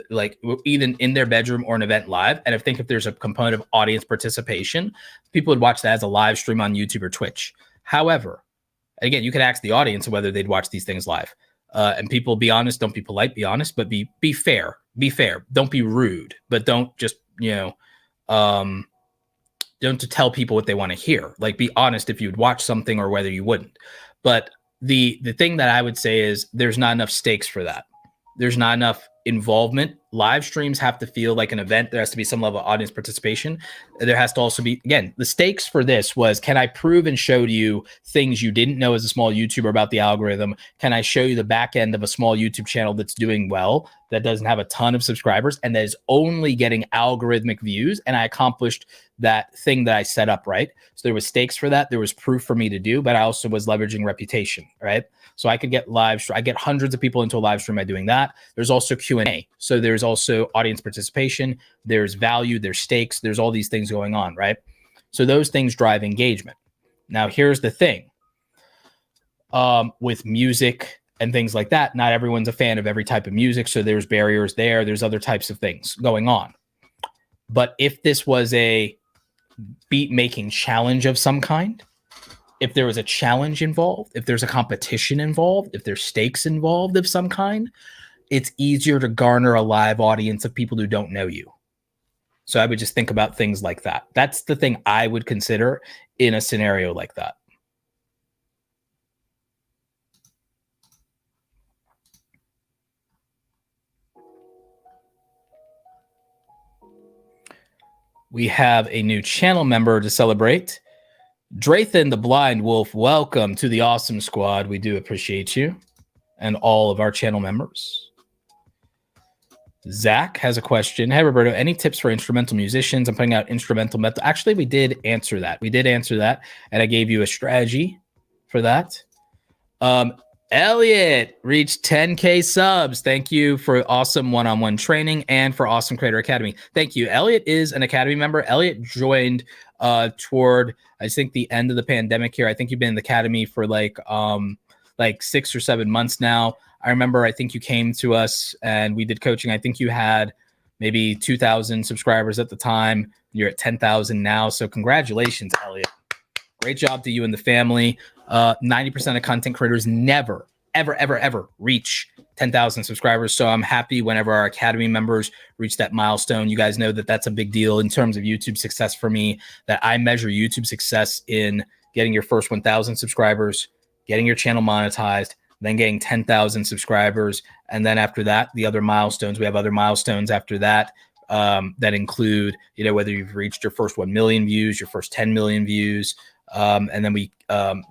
like even in their bedroom or an event live. And I think if there's a component of audience participation, people would watch that as a live stream on YouTube or Twitch. However, again, you could ask the audience whether they'd watch these things live. And people, be honest, don't be polite, be honest, but be fair. Be fair. Don't be rude, but don't just, don't to tell people what they want to hear. Like, be honest if you'd watch something or whether you wouldn't. But the thing that I would say is there's not enough stakes for that. There's not enough involvement. Live streams have to feel like an event. There has to be some level of audience participation. There has to also be, again, the stakes for this was, can I prove and show to you things you didn't know as a small YouTuber about the algorithm? Can I show you the back end of a small YouTube channel that's doing well, that doesn't have a ton of subscribers, and that is only getting algorithmic views? And I accomplished that thing that I set up, right? So there was stakes for that. There was proof for me to do, but I also was leveraging reputation, right? So I could get I get hundreds of people into a live stream by doing that. There's also Q&A. So there's also audience participation. There's value, there's stakes. There's all these things going on, right? So those things drive engagement. Now, here's the thing. With music and things like that, not everyone's a fan of every type of music. So there's barriers there. There's other types of things going on. But if this was a beat making challenge of some kind, if there was a challenge involved, if there's a competition involved, if there's stakes involved of some kind, it's easier to garner a live audience of people who don't know you. So I would just think about things like that. That's the thing I would consider in a scenario like that. We have a new channel member to celebrate. Drathan the Blind Wolf, welcome to the awesome squad. We do appreciate you and all of our channel members. Zach has a question. Hey, Roberto, any tips for instrumental musicians? I'm putting out instrumental metal. Actually, we did answer that. And I gave you a strategy for that. Elliot reached 10K subs. Thank you for awesome one-on-one training and for Awesome Creator Academy. Thank you. Elliot is an Academy member. Elliot joined toward, I think, the end of the pandemic here. I think you've been in the Academy for like 6 or 7 months now. I remember, I think you came to us and we did coaching. I think you had maybe 2,000 subscribers at the time. You're at 10,000 now. So congratulations, Elliot. Great job to you and the family. 90% of content creators never, ever reach 10,000 subscribers. So I'm happy whenever our Academy members reach that milestone. You guys know that that's a big deal in terms of YouTube success for me, that I measure YouTube success in getting your first 1,000 subscribers, getting your channel monetized, then getting 10,000 subscribers. And then after that, the other milestones, we have other milestones after that that include, whether you've reached your first 1 million views, your first 10 million views. And then we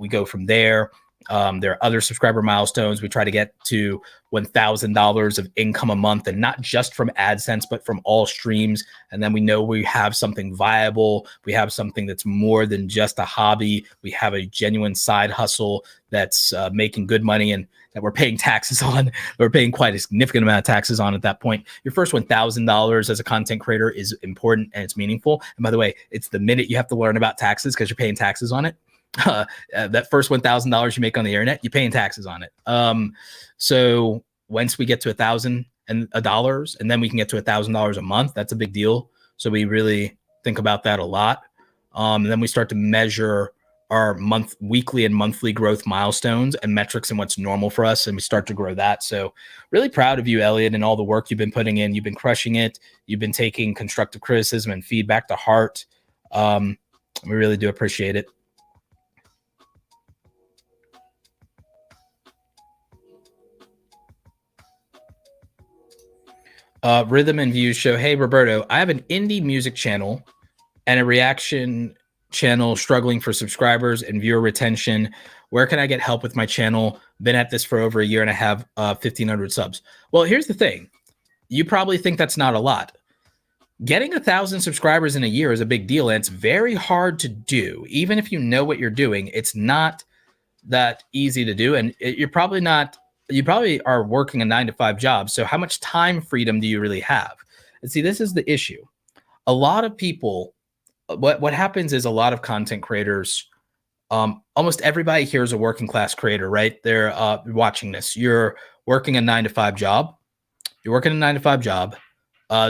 go from there. There are other subscriber milestones. We try to get to $1,000 of income a month, and not just from AdSense, but from all streams. And then we know we have something viable. We have something that's more than just a hobby. We have a genuine side hustle that's making good money and that we're paying taxes on. We're paying quite a significant amount of taxes on at that point. Your first $1,000 as a content creator is important and it's meaningful. And by the way, it's the minute you have to learn about taxes because you're paying taxes on it. That first $1,000 you make on the internet, you're paying taxes on it. So once we get to $1,000 and then we can get to $1,000 a month, that's a big deal. So we really think about that a lot. And then we start to measure our weekly and monthly growth milestones and metrics and what's normal for us. And we start to grow that. So really proud of you, Elliot, and all the work you've been putting in. You've been crushing it. You've been taking constructive criticism and feedback to heart. We really do appreciate it. Rhythm and Views show, hey, Roberto, I have an indie music channel and a reaction channel struggling for subscribers and viewer retention. Where can I get help with my channel? Been at this for over a year and I have 1,500 subs. Well, here's the thing. You probably think that's not a lot. Getting 1,000 subscribers in a year is a big deal, and it's very hard to do. Even if you know what you're doing, it's not that easy to do. And you probably are working a 9-to-5 job. So how much time freedom do you really have? And see, this is the issue. A lot of people, what happens is a lot of content creators, almost everybody here is a working class creator, right? They're watching this. You're working a 9-to-5 job.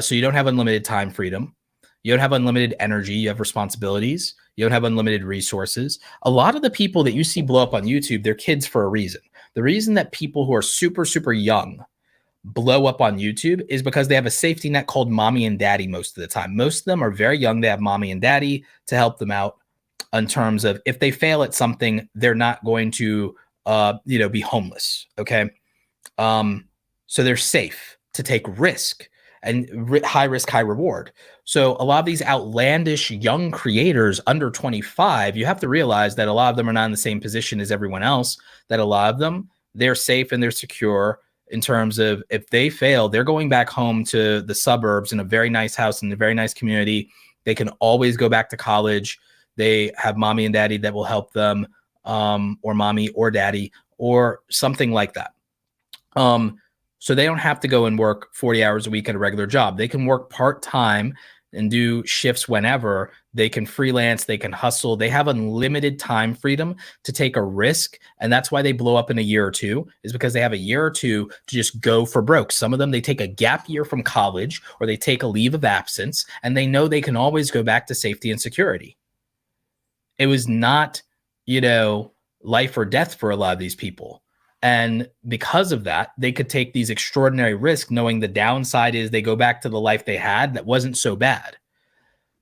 So you don't have unlimited time freedom. You don't have unlimited energy. You have responsibilities. You don't have unlimited resources. A lot of the people that you see blow up on YouTube, they're kids for a reason. The reason that people who are super, super young blow up on YouTube is because they have a safety net called mommy and daddy most of the time. Most of them are very young. They have mommy and daddy to help them out in terms of if they fail at something, they're not going to, be homeless. Okay. So they're safe to take risk and high risk, high reward. So a lot of these outlandish young creators under 25, you have to realize that a lot of them are not in the same position as everyone else, that a lot of them, they're safe and they're secure in terms of if they fail, they're going back home to the suburbs in a very nice house in a very nice community. They can always go back to college. They have mommy and daddy that will help them, or mommy or daddy or something like that. So they don't have to go and work 40 hours a week at a regular job. They can work part-time and do shifts whenever. They can freelance, they can hustle. They have unlimited time freedom to take a risk. And that's why they blow up in a year or two, is because they have a year or two to just go for broke. Some of them, they take a gap year from college or they take a leave of absence and they know they can always go back to safety and security. It was not, life or death for a lot of these people. And because of that, they could take these extraordinary risks, knowing the downside is they go back to the life they had that wasn't so bad.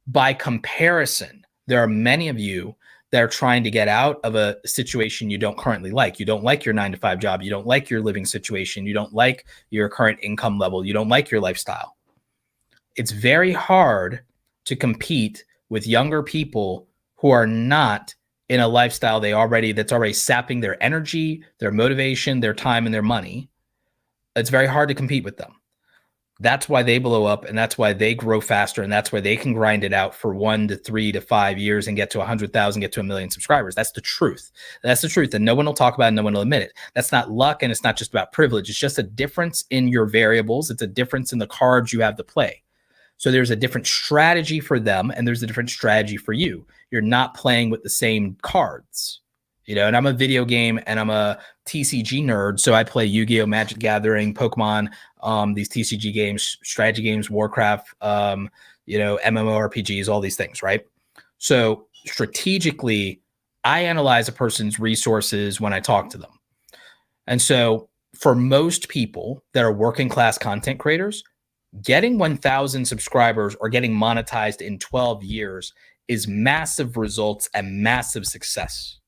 By comparison, there are many of you that are trying to get out of a situation you don't currently like. You don't like your 9-to-5 job. You don't like your living situation. You don't like your current income level. You don't like your lifestyle. It's very hard to compete with younger people who are not in a lifestyle that's already sapping their energy, their motivation, their time, and their money. It's very hard to compete with them. That's why they blow up, and that's why they grow faster, and that's why they can grind it out for 1 to 3 to 5 years and get to 100,000, get to 1 million subscribers. That's the truth. That's the truth, and no one will talk about it, and no one will admit it. That's not luck, and it's not just about privilege. It's just a difference in your variables. It's a difference in the cards you have to play. So there's a different strategy for them, and there's a different strategy for you. You're not playing with the same cards, and I'm a video game and I'm a TCG nerd. So I play Yu-Gi-Oh, Magic Gathering, Pokemon, these TCG games, strategy games, Warcraft, MMORPGs, all these things, right? So strategically, I analyze a person's resources when I talk to them. And so for most people that are working class content creators, getting 1,000 subscribers or getting monetized in 12 years is massive results and massive success.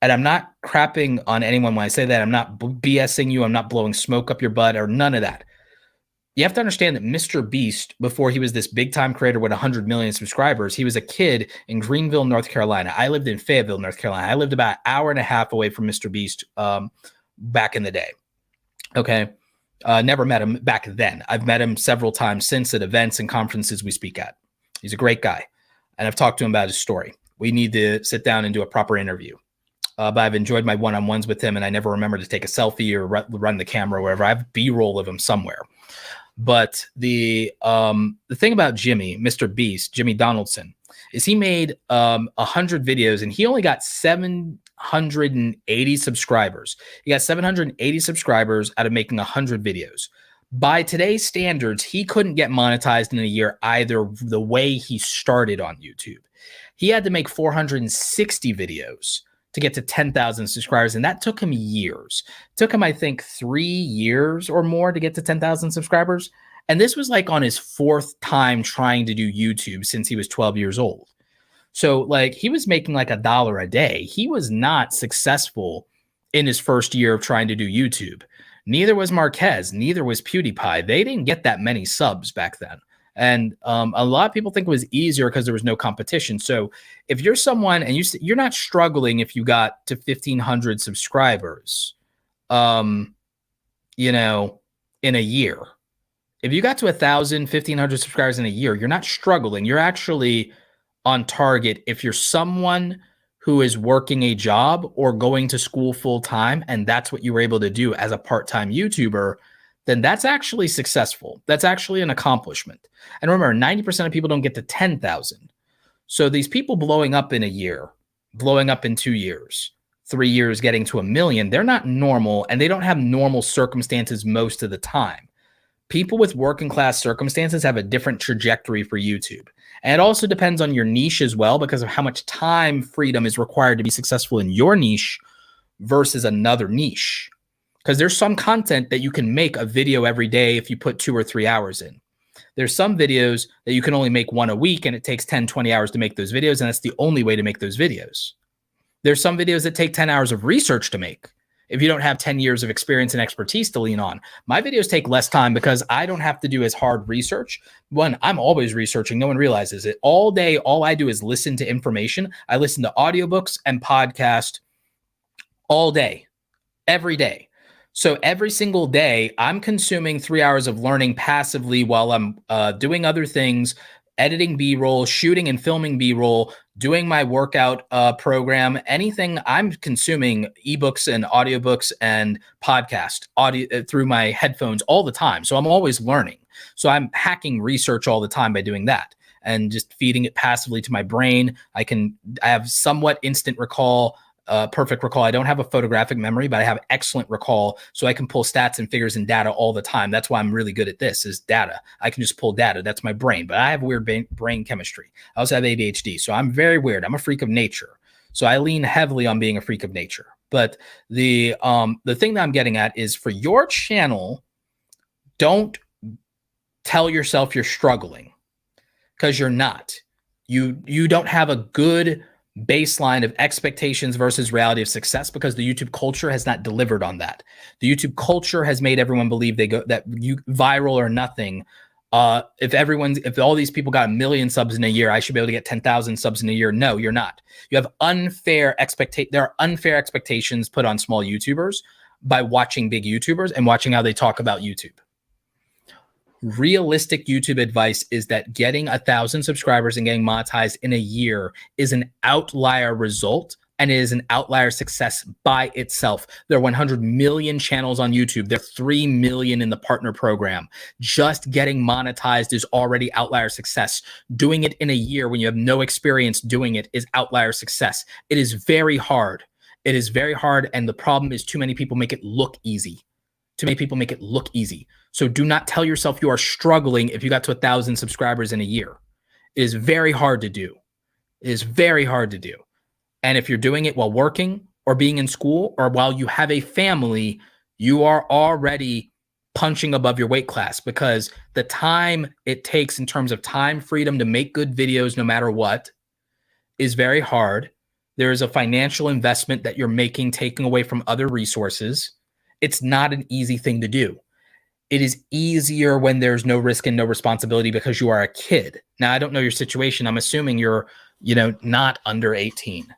And I'm not crapping on anyone when I say that. I'm not BSing you. I'm not blowing smoke up your butt or none of that. You have to understand that Mr. Beast, before he was this big time creator with 100 million subscribers, he was a kid in Greenville, North Carolina. I lived in Fayetteville, North Carolina. I lived about an hour and a half away from Mr. Beast back in the day. Okay. Never met him back then. I've met him several times since at events and conferences we speak at. He's a great guy. And I've talked to him about his story. We need to sit down and do a proper interview. But I've enjoyed my one-on-ones with him, and I never remember to take a selfie or run the camera or wherever. I have B-roll of him somewhere. But the thing about Jimmy, Mr. Beast, Jimmy Donaldson, is he made 100 videos, and he only got 780 subscribers. He got 780 subscribers out of making 100 videos. By today's standards, he couldn't get monetized in a year either the way he started on YouTube. He had to make 460 videos to get to 10,000 subscribers, and that took him years. It took him, I think, 3 years or more to get to 10,000 subscribers. And this was like on his 4th time trying to do YouTube since he was 12 years old. So like he was making like $1 a day. He was not successful in his first year of trying to do YouTube. Neither was Marquez. Neither was PewDiePie. They didn't get that many subs back then. And a lot of people think it was easier because there was no competition. So if you're someone and you're not struggling if you got to 1,500 subscribers, in a year. If you got to 1,000, 1,500 subscribers in a year, you're not struggling. You're actually on target if you're someone who is working a job or going to school full time, and that's what you were able to do as a part-time YouTuber, then that's actually successful. That's actually an accomplishment. And remember, 90% of people don't get to 10,000. So these people blowing up in a year, blowing up in 2 years, 3 years, getting to 1 million, they're not normal, and they don't have normal circumstances most of the time. People with working class circumstances have a different trajectory for YouTube. And it also depends on your niche as well, because of how much time freedom is required to be successful in your niche versus another niche. Because there's some content that you can make a video every day if you put 2 or 3 hours in. There's some videos that you can only make 1 a week, and it takes 10, 20 hours to make those videos, and that's the only way to make those videos. There's some videos that take 10 hours of research to make if you don't have 10 years of experience and expertise to lean on. My videos take less time because I don't have to do as hard research. One, I'm always researching. No one realizes it. All day, all I do is listen to information. I listen to audiobooks and podcasts all day, every day. So every single day, I'm consuming 3 hours of learning passively while I'm doing other things, editing B-roll, shooting and filming B-roll, doing my workout program, anything. I'm consuming ebooks and audiobooks and podcast audio through my headphones all the time. So I'm always learning. So I'm hacking research all the time by doing that and just feeding it passively to my brain. I have somewhat instant recall, perfect recall. I don't have a photographic memory, but I have excellent recall. So I can pull stats and figures and data all the time. That's why I'm really good at this, is data. I can just pull data. That's my brain, but I have weird brain chemistry. I also have ADHD. So I'm very weird. I'm a freak of nature. So I lean heavily on being a freak of nature. But the thing that I'm getting at is, for your channel, don't tell yourself you're struggling, because you're not. You don't have a good baseline of expectations versus reality of success, because the YouTube culture has not delivered on that. The YouTube culture has made everyone believe that you viral or nothing. If all these people got 1 million subs in a year, I should be able to get 10,000 subs in a year. No, you're not. You have there are unfair expectations put on small YouTubers by watching big YouTubers and watching how they talk about YouTube. Realistic YouTube advice is that getting 1,000 subscribers and getting monetized in a year is an outlier result, and it is an outlier success by itself. There are 100 million channels on YouTube. There are 3 million in the partner program. Just getting monetized is already outlier success. Doing it in a year when you have no experience doing it is outlier success. It is very hard. It is very hard, and the problem is too many people make it look easy. Too many people make it look easy. So do not tell yourself you are struggling if you got to 1,000 subscribers in a year. It is very hard to do. It is very hard to do. And if you're doing it while working or being in school or while you have a family, you are already punching above your weight class, because the time it takes in terms of time freedom to make good videos, no matter what, is very hard. There is a financial investment that you're making, taking away from other resources. It's not an easy thing to do. it is easier when there's no risk and no responsibility because you are a kid. Now, I don't know your situation. I'm assuming you're, not under 18,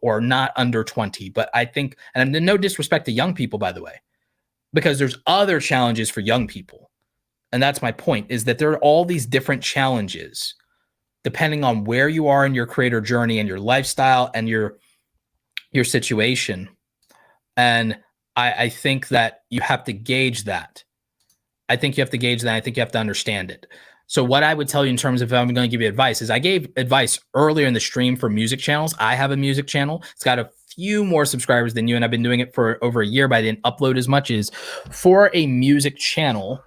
or not under 20. But I think, and no disrespect to young people, by the way, because there's other challenges for young people. And that's my point, is that there are all these different challenges depending on where you are in your creator journey and your lifestyle and your situation. And I think that you have to gauge that. I think you have to understand it. So what I would tell you in terms of if I'm going to give you advice is I gave advice earlier in the stream for music channels. I have a music channel. It's got a few more subscribers than you, and I've been doing it for over a year, but I didn't upload as much. As for a music channel,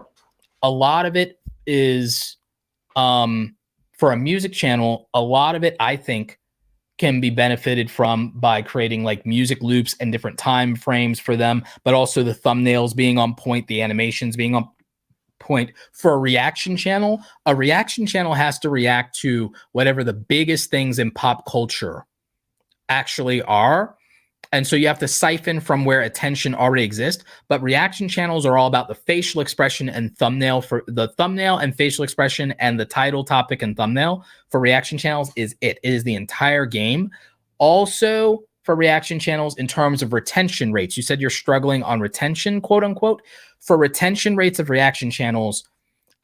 a lot of it is for a music channel, a lot of it I think can be benefited from by creating like music loops and different time frames for them, but also the thumbnails being on point, the animations being on point. For a reaction channel has to react to whatever the biggest things in pop culture actually are. And so you have to siphon from where attention already exists. But reaction channels are all about the facial expression and thumbnail. For the thumbnail and facial expression and the title, topic, and thumbnail for reaction channels is it. It is the entire game. Also, for reaction channels, in terms of retention rates, you said you're struggling on retention, quote unquote. For retention rates of reaction channels,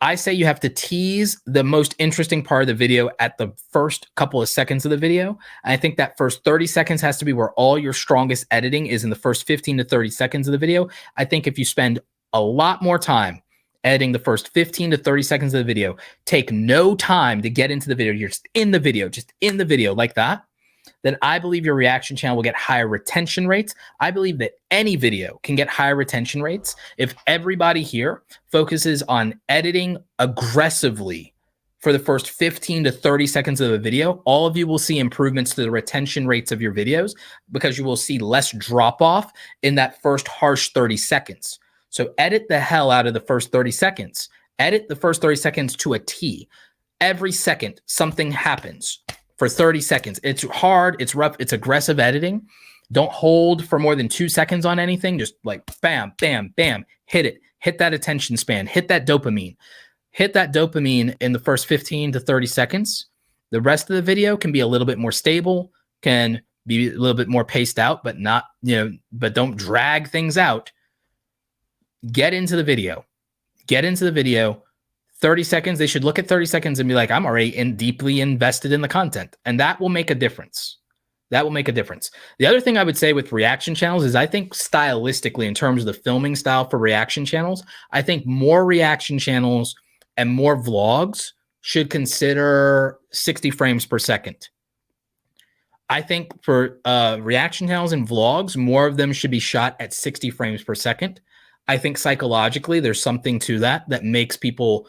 I say you have to tease the most interesting part of the video at the first couple of seconds of the video. And I think that first 30 seconds has to be where all your strongest editing is, in the first 15 to 30 seconds of the video. I think if you spend a lot more time editing the first 15 to 30 seconds of the video, take no time to get into the video, you're just in the video like that, then I believe your reaction channel will get higher retention rates. I believe that any video can get higher retention rates if everybody here focuses on editing aggressively for the first 15 to 30 seconds of the video. All of you will see improvements to the retention rates of your videos because you will see less drop off in that first harsh 30 seconds. So edit the hell out of the first 30 seconds. Edit the first 30 seconds to a T. Every second, something happens. For 30 seconds. It's hard, it's rough, it's aggressive editing. Don't hold for more than 2 seconds on anything. Just like bam, bam, bam, hit it. Hit that attention span, hit that dopamine. Hit that dopamine in the first 15 to 30 seconds. The rest of the video can be a little bit more stable, can be a little bit more paced out, but not, but don't drag things out. Get into the video. 30 seconds, they should look at 30 seconds and be like, I'm already deeply invested in the content. And that will make a difference. The other thing I would say with reaction channels is I think stylistically, in terms of the filming style for reaction channels, I think more reaction channels and more vlogs should consider 60 frames per second. I think for reaction channels and vlogs, more of them should be shot at 60 frames per second. I think psychologically, there's something to that makes people...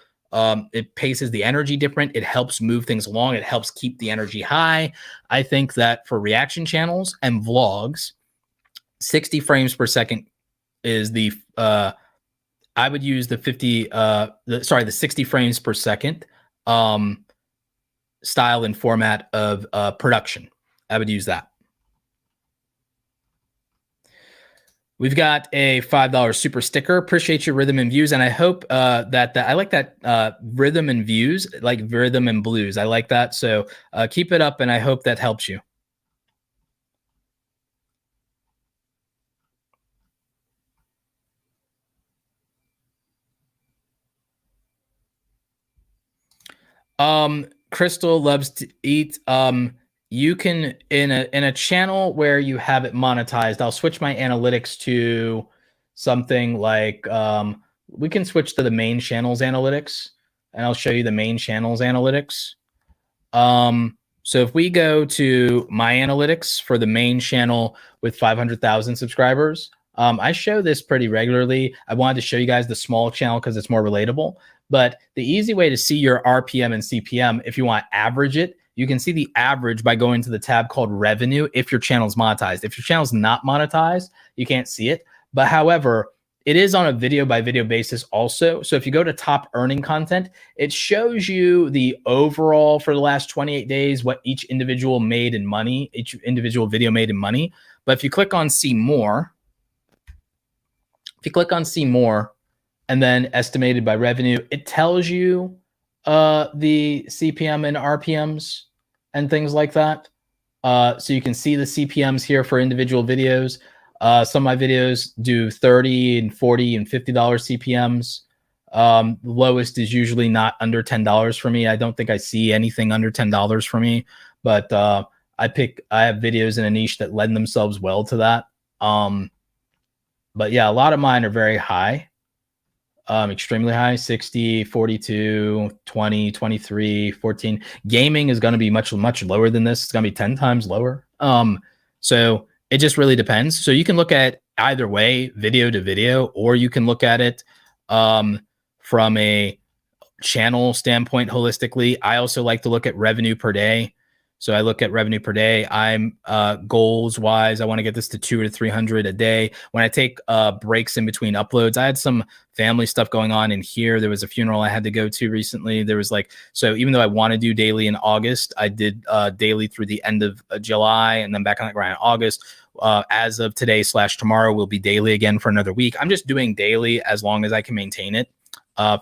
it paces the energy different. It helps move things along. It helps keep the energy high. I think that for reaction channels and vlogs, 60 frames per second is the, I would use the 60 frames per second style and format of production. I would use that. We've got a $5 super sticker. Appreciate your rhythm and views. And I hope that I like that rhythm and views, like rhythm and blues. I like that. So keep it up, and I hope that helps you. Crystal loves to eat. You can, in a channel where you have it monetized, I'll switch my analytics to something like, we can switch to the main channels analytics, and I'll show you the main channels analytics. So if we go to my analytics for the main channel with 500,000 subscribers, I show this pretty regularly. I wanted to show you guys the small channel because it's more relatable. But the easy way to see your RPM and CPM, if you want to average it, you can see the average by going to the tab called revenue if your channel's monetized. If your channel's not monetized, you can't see it. But however, it is on a video by video basis also. So if you go to top earning content, it shows you the overall for the last 28 days, what each individual made in money, each individual video made in money. But if you click on see more, and then estimated by revenue. It tells you the CPM and RPMs and things like that. So you can see the CPMs here for individual videos. Some of my videos do $30 and $40 and $50 CPMs. The lowest is usually not under $10 for me. I don't think I see anything under $10 for me, but I have videos in a niche that lend themselves well to that. But yeah, a lot of mine are very high, extremely high, 60, 42, 20, 23, 14. Gaming is going to be much, much lower than this. It's going to be 10 times lower. So it just really depends. So you can look at either way, video to video, or you can look at it from a channel standpoint holistically. I also like to look at revenue per day. So I look at revenue per day. I'm goals wise, I want to get this to 200 to 300 a day. When I take breaks in between uploads, I had some family stuff going on in here. There was a funeral I had to go to recently. There was so even though I want to do daily in August, I did daily through the end of July and then back on the ground in August. As of today / tomorrow, will be daily again for another week. I'm just doing daily as long as I can maintain it.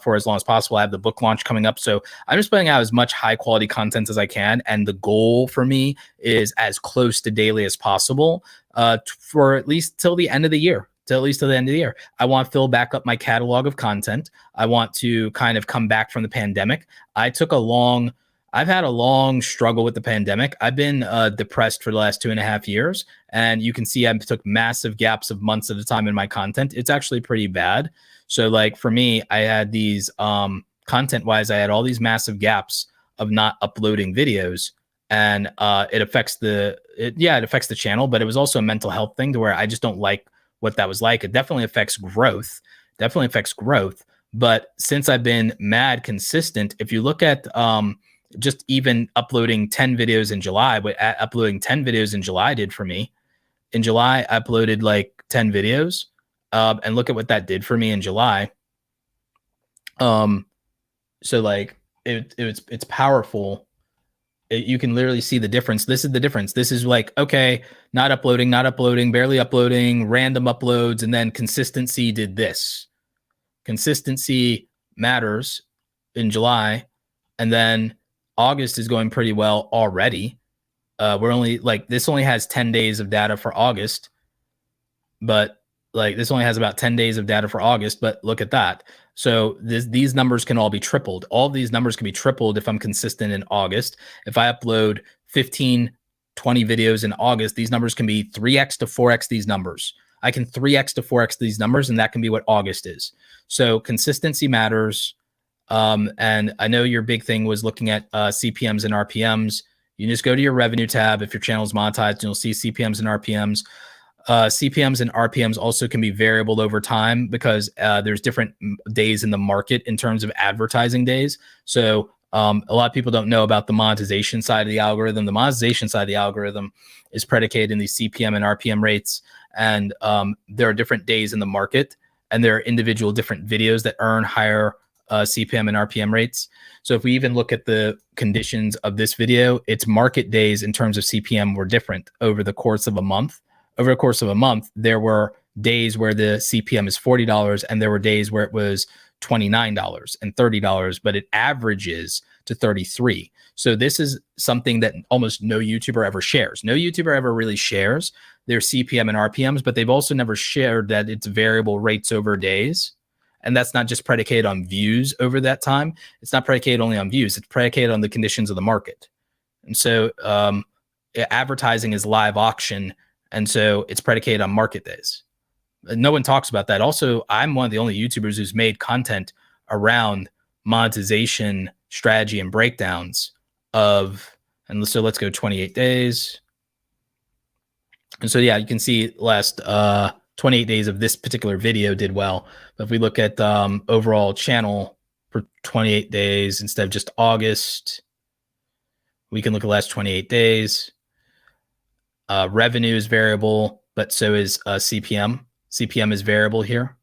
For as long as possible. I have the book launch coming up. So I'm just putting out as much high quality content as I can. And the goal for me is as close to daily as possible for at least till the end of the year. I want to fill back up my catalog of content. I want to kind of come back from the pandemic. I've had a long struggle with the pandemic. I've been depressed for the last 2.5 years. And you can see I took massive gaps of months at a time in my content. It's actually pretty bad. So like for me, I had these content wise, I had all these massive gaps of not uploading videos, and it affects the channel, but it was also a mental health thing to where I just don't like what that was like. It definitely affects growth. But since I've been mad consistent, if you look at just even uploading 10 videos in July, what uploading 10 videos in July did for me. In July, I uploaded like 10 videos. And look at what that did for me in July. So like it's powerful. You can literally see the difference. This is the difference. This is like, okay, not uploading, barely uploading, random uploads, and then consistency did this. Consistency matters in July, and then August is going pretty well already. We're only this only has 10 days of data for August, but this only has about 10 days of data for August, but look at that. So these numbers can all be tripled. All of these numbers can be tripled if I'm consistent in August. If I upload 15, 20 videos in August, these numbers can be 3x to 4x these numbers. I can 3x to 4x these numbers, and that can be what August is. So consistency matters. And I know your big thing was looking at CPMs and RPMs. You just go to your revenue tab. If your channel is monetized, and you'll see CPMs and RPMs. CPMs and RPMs also can be variable over time because there's different days in the market in terms of advertising days. So a lot of people don't know about the monetization side of the algorithm. The monetization side of the algorithm is predicated in these CPM and RPM rates. And there are different days in the market, and there are individual different videos that earn higher CPM and RPM rates. So if we even look at the conditions of this video, its market days in terms of CPM were different over the course of a month. Over the course of a month, there were days where the CPM is $40, and there were days where it was $29 and $30, but it averages to 33. So this is something that almost no YouTuber ever shares. No YouTuber ever really shares their CPM and RPMs, but they've also never shared that it's variable rates over days. And that's not just predicated on views over that time. It's not predicated only on views. It's predicated on the conditions of the market. And so advertising is live auction. And so it's predicated on market days. No one talks about that. Also, I'm one of the only YouTubers who's made content around monetization strategy and breakdowns of, and so let's go 28 days. And so, yeah, you can see last 28 days of this particular video did well. But if we look at overall channel for 28 days instead of just August, we can look at the last 28 days. Revenue is variable, but so is CPM. CPM is variable here.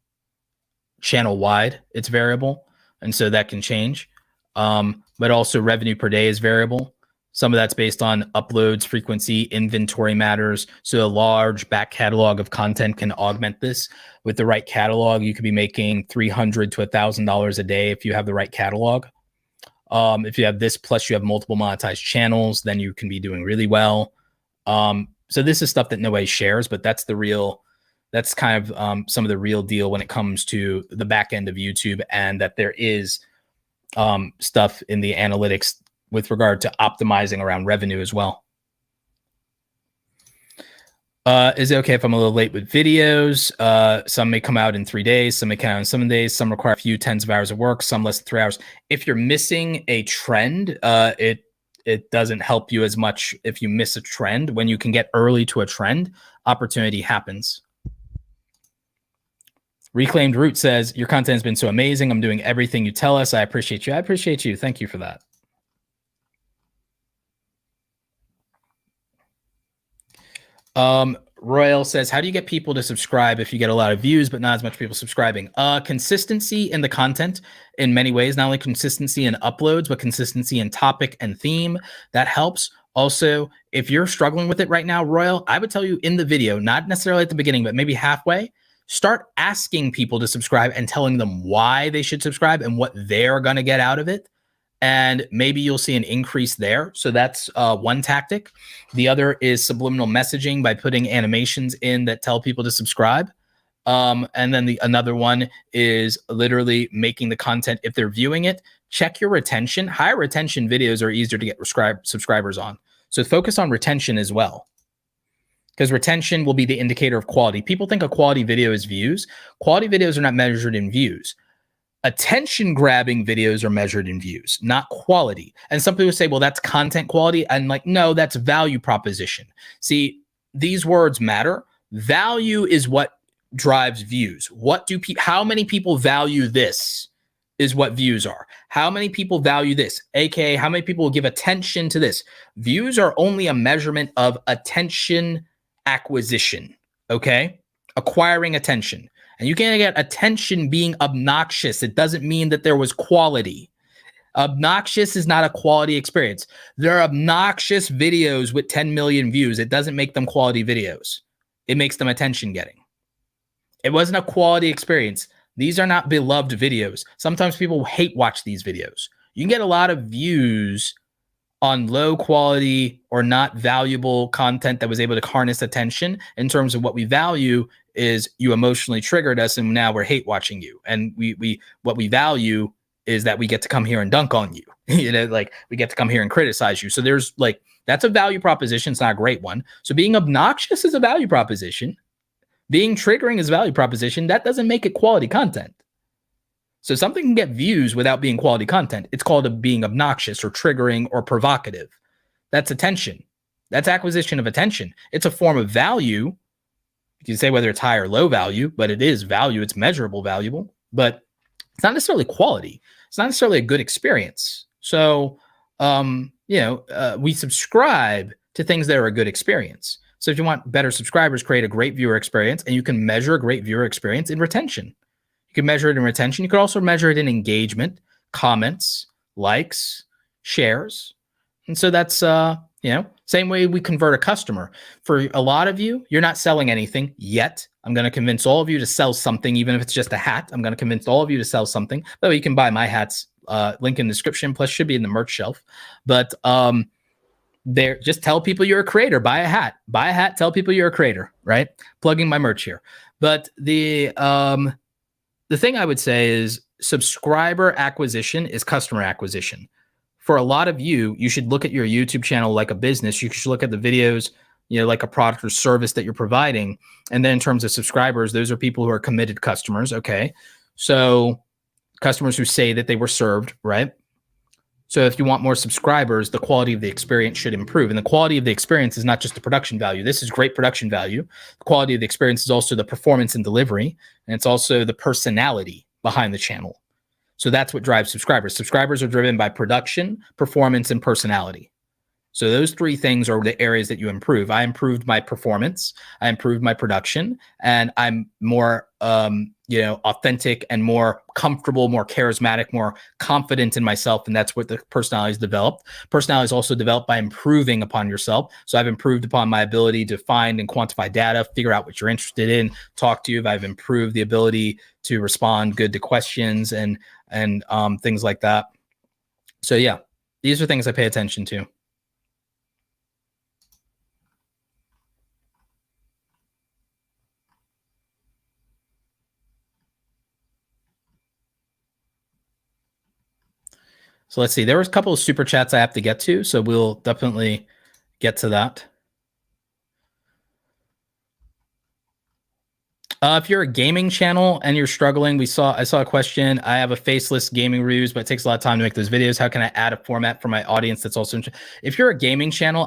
Channel wide, it's variable. And so that can change. But also revenue per day is variable. Some of that's based on uploads, frequency, inventory matters. So a large back catalog of content can augment this. With the right catalog, you could be making $300 to $1,000 a day if you have the right catalog. If you have this, plus you have multiple monetized channels, then you can be doing really well. So this is stuff that nobody shares, but that's kind of some of the real deal when it comes to the back end of YouTube, and that there is stuff in the analytics with regard to optimizing around revenue as well. Is it okay if I'm a little late with videos? Some may come out in 3 days, some may come out in 7 days, some require a few tens of hours of work, some less than 3 hours. If you're missing a trend, it doesn't help you as much if you miss a trend. When you can get early to a trend, opportunity happens. Reclaimed Root says, your content has been so amazing. I'm doing everything you tell us. I appreciate you. I appreciate you. Thank you for that. Royal says, how do you get people to subscribe if you get a lot of views but not as much people subscribing? Consistency in the content in many ways, not only consistency in uploads, but consistency in topic and theme. That helps. Also, if you're struggling with it right now, Royal, I would tell you in the video, not necessarily at the beginning, but maybe halfway, start asking people to subscribe and telling them why they should subscribe and what they're going to get out of it. And maybe you'll see an increase there. So that's one tactic. The other is subliminal messaging by putting animations in that tell people to subscribe. And then another one is literally making the content, if they're viewing it, check your retention. Higher retention videos are easier to get subscribers on. So focus on retention as well, because retention will be the indicator of quality. People think a quality video is views. Quality videos are not measured in views. Attention grabbing videos are measured in views, not quality. And some people say, well, that's content quality. And like, no, that's value proposition. See, these words matter. Value is what drives views. How many people value this is what views are. How many people value this? AKA, how many people will give attention to this? Views are only a measurement of attention acquisition, okay? Acquiring attention. And you can't get attention being obnoxious. It doesn't mean that there was quality. Obnoxious is not a quality experience. There are obnoxious videos with 10 million views. It doesn't make them quality videos. It makes them attention getting. It wasn't a quality experience. These are not beloved videos. Sometimes people hate watch these videos. You can get a lot of views on low quality or not valuable content that was able to harness attention. In terms of what we value is you emotionally triggered us and now we're hate watching you. And what we value is that we get to come here and dunk on you. Like we get to come here and criticize you. So there's like, that's a value proposition. It's not a great one. So being obnoxious is a value proposition. Being triggering is a value proposition. That doesn't make it quality content. So something can get views without being quality content. It's called being obnoxious or triggering or provocative. That's attention. That's acquisition of attention. It's a form of value. You can say whether it's high or low value, but it is value. It's measurable valuable, but it's not necessarily quality. It's not necessarily a good experience. So, we subscribe to things that are a good experience. So if you want better subscribers, create a great viewer experience, and you can measure a great viewer experience in retention. You can measure it in retention. You could also measure it in engagement, comments, likes, shares. And so that's, same way we convert a customer. For a lot of you, you're not selling anything yet. I'm going to convince all of you to sell something, even if it's just a hat. I'm going to convince all of you to sell something. By the way, you can buy my hats, link in the description, plus should be in the merch shelf. But there, just tell people you're a creator. Buy a hat, tell people you're a creator, right? Plugging my merch here. But the thing I would say is subscriber acquisition is customer acquisition. For a lot of you, you should look at your YouTube channel like a business. You should look at the videos, like a product or service that you're providing. And then in terms of subscribers, those are people who are committed customers. Okay. So customers who say that they were served, right? So if you want more subscribers, the quality of the experience should improve. And the quality of the experience is not just the production value. This is great production value. The quality of the experience is also the performance and delivery. And it's also the personality behind the channel. So that's what drives subscribers. Subscribers are driven by production, performance, and personality. So those three things are the areas that you improve. I improved my performance, I improved my production, and I'm more, authentic and more comfortable, more charismatic, more confident in myself. And that's what the personality is developed. Personality is also developed by improving upon yourself. So I've improved upon my ability to find and quantify data, figure out what you're interested in, talk to you. I've improved the ability to respond good to questions and things like that. So yeah, these are things I pay attention to. So let's see. There was a couple of super chats I have to get to, so we'll definitely get to that. If you're a gaming channel and you're struggling, I saw a question. I have a faceless gaming reviews, but it takes a lot of time to make those videos. How can I add a format for my audience that's also if you're a gaming channel,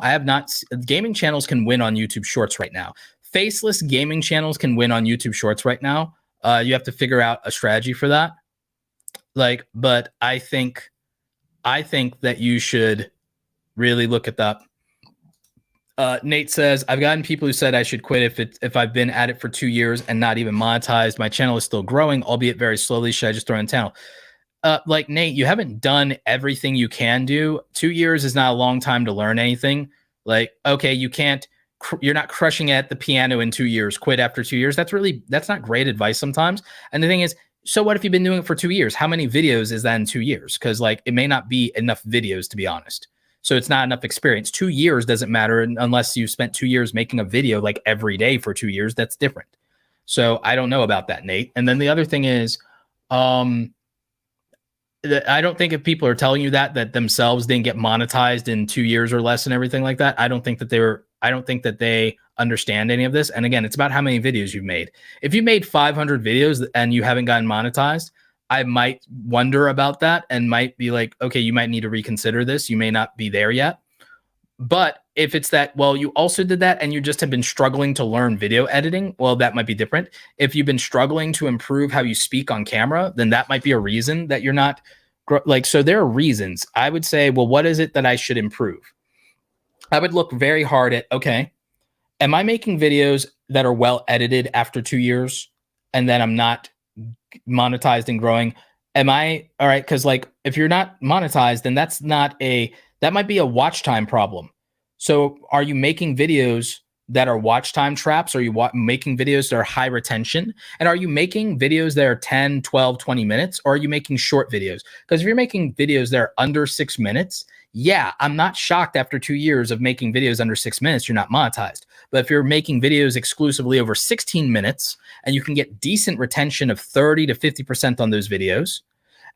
gaming channels can win on YouTube Shorts right now. Faceless gaming channels can win on YouTube Shorts right now. You have to figure out a strategy for that. But I think that you should really look at that. Nate says, I've gotten people who said I should quit if I've been at it for 2 years and not even monetized. My channel is still growing, albeit very slowly. Should I just throw in the channel? Nate, you haven't done everything you can do. 2 years is not a long time to learn anything. Okay, you're not crushing at the piano in 2 years. Quit after 2 years. That's not great advice sometimes. And the thing is, so what if you've been doing it for 2 years? How many videos is that in 2 years? Because it may not be enough videos, to be honest. So it's not enough experience. 2 years doesn't matter unless you spent 2 years making a video every day for 2 years. That's different. So I don't know about that, Nate. And then the other thing is, I don't think if people are telling you that themselves didn't get monetized in 2 years or less and everything like that, I don't think that they understand any of this. And again, it's about how many videos you've made. If you made 500 videos and you haven't gotten monetized, I might wonder about that and might be like, okay, you might need to reconsider this. You may not be there yet. But if it's that, well, you also did that and you just have been struggling to learn video editing, well, that might be different. If you've been struggling to improve how you speak on camera, then that might be a reason that you're not so there are reasons. I would say, well, what is it that I should improve? I would look very hard at, okay, am I making videos that are well edited after 2 years and then I'm not monetized and growing? Am I all right? Because if you're not monetized, then that might be a watch time problem. So are you making videos that are watch time traps? Are you making videos that are high retention? And are you making videos that are 10, 12, 20 minutes? Or are you making short videos? Because if you're making videos that are under 6 minutes, yeah, I'm not shocked after 2 years of making videos under 6 minutes, you're not monetized. But if you're making videos exclusively over 16 minutes and you can get decent retention of 30 to 50% on those videos,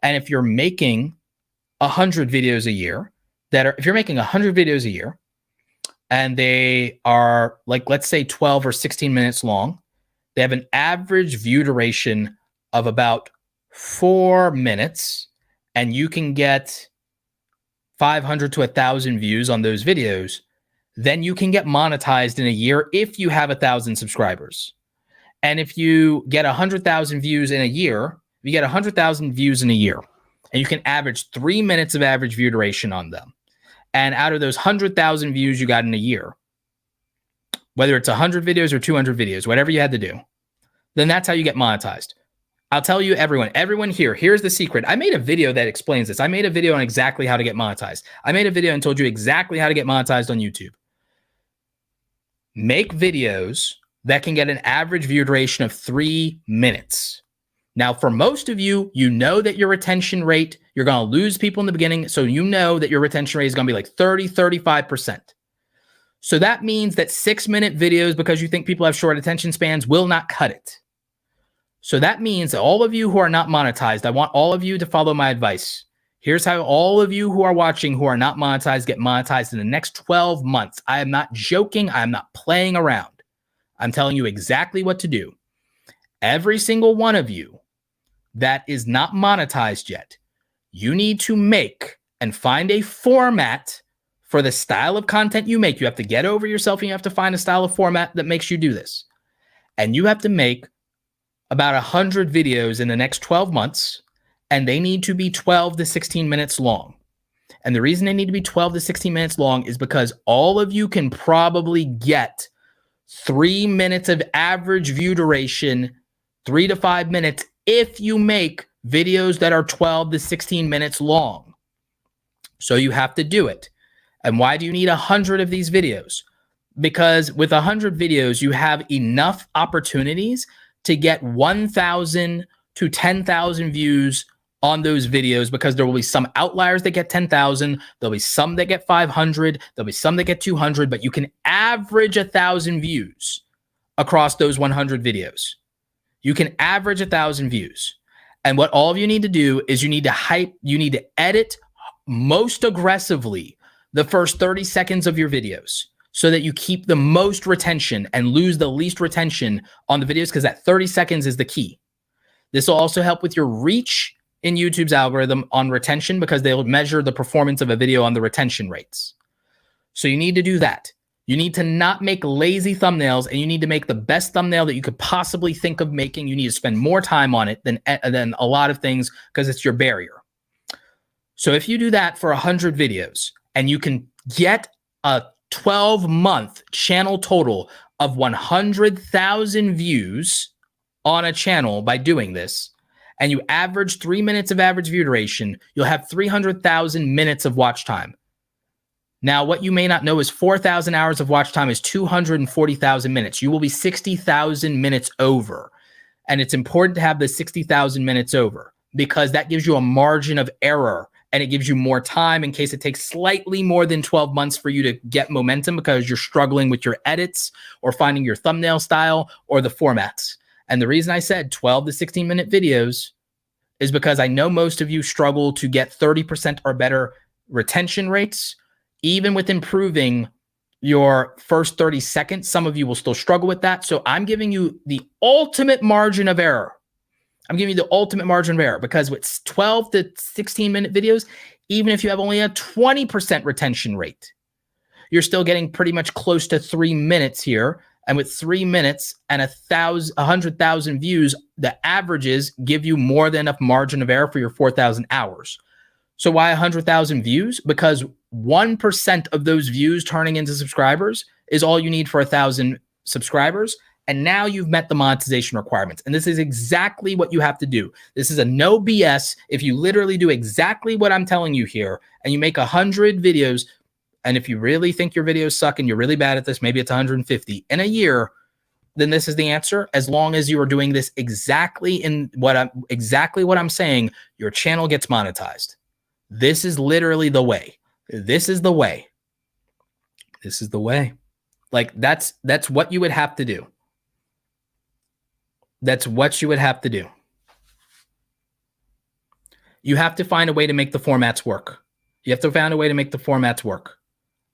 and if you're making 100 videos a year if you're making 100 videos a year and they are let's say 12 or 16 minutes long, they have an average view duration of about 4 minutes, and you can get 500 to 1,000 views on those videos, then you can get monetized in a year if you have 1,000 subscribers. And if you get 100,000 views in a year, you get 100,000 views in a year, and you can average 3 minutes of average view duration on them. And out of those 100,000 views you got in a year, whether it's 100 videos or 200 videos, whatever you had to do, then that's how you get monetized. I'll tell you, everyone here's the secret. I made a video that explains this. I made a video on exactly how to get monetized. I made a video and told you exactly how to get monetized on YouTube. Make videos that can get an average view duration of 3 minutes. Now, for most of you, you know that your retention rate, you're going to lose people in the beginning. So you know that your retention rate is going to be 30, 35%. So that means that 6-minute videos, because you think people have short attention spans, will not cut it. So that means that all of you who are not monetized, I want all of you to follow my advice. Here's how all of you who are watching who are not monetized get monetized in the next 12 months. I am not joking. I am not playing around. I'm telling you exactly what to do. Every single one of you that is not monetized yet, you need to make and find a format for the style of content you make. You have to get over yourself and you have to find a style of format that makes you do this. And you have to make about 100 videos in the next 12 months, and they need to be 12 to 16 minutes long. And the reason they need to be 12 to 16 minutes long is because all of you can probably get 3 minutes of average view duration, 3 to 5 minutes, if you make videos that are 12 to 16 minutes long. So you have to do it. And why do you need 100 of these videos? Because with 100 videos, you have enough opportunities to get 1,000 to 10,000 views on those videos, because there will be some outliers that get 10,000. There'll be some that get 500. There'll be some that get 200, but you can average 1,000 views across those 100 videos. You can average 1,000 views. And what all of you need to do is you need to edit most aggressively the first 30 seconds of your videos so that you keep the most retention and lose the least retention on the videos, because that 30 seconds is the key. This will also help with your reach in YouTube's algorithm on retention, because they'll measure the performance of a video on the retention rates. So you need to do that. You need to not make lazy thumbnails, and you need to make the best thumbnail that you could possibly think of making. You need to spend more time on it than a lot of things, because it's your barrier. So if you do that for 100 videos and you can get a 12-month channel total of 100,000 views on a channel by doing this, and you average 3 minutes of average view duration, you'll have 300,000 minutes of watch time. Now, what you may not know is 4,000 hours of watch time is 240,000 minutes. You will be 60,000 minutes over. And it's important to have the 60,000 minutes over, because that gives you a margin of error, and it gives you more time in case it takes slightly more than 12 months for you to get momentum because you're struggling with your edits or finding your thumbnail style or the formats. And the reason I said 12 to 16 minute videos is because I know most of you struggle to get 30% or better retention rates. Even with improving your first 30 seconds, some of you will still struggle with that. So I'm giving you the ultimate margin of error. I'm giving you the ultimate margin of error, because with 12 to 16 minute videos, even if you have only a 20% retention rate, you're still getting pretty much close to 3 minutes here. And with 3 minutes and 100,000 views, the averages give you more than enough margin of error for your 4,000 hours. So why 100,000 views? Because 1% of those views turning into subscribers is all you need for 1,000 subscribers. And now you've met the monetization requirements. And this is exactly what you have to do. This is a no BS. If you literally do exactly what I'm telling you here, and you make 100 videos, and if you really think your videos suck and you're really bad at this, maybe it's 150 in a year, then this is the answer. As long as you are doing this exactly what I'm saying, your channel gets monetized. This is literally the way. This is the way. This is the way. Like that's what you would have to do. That's what you would have to do. You have to find a way to make the formats work. You have to find a way to make the formats work.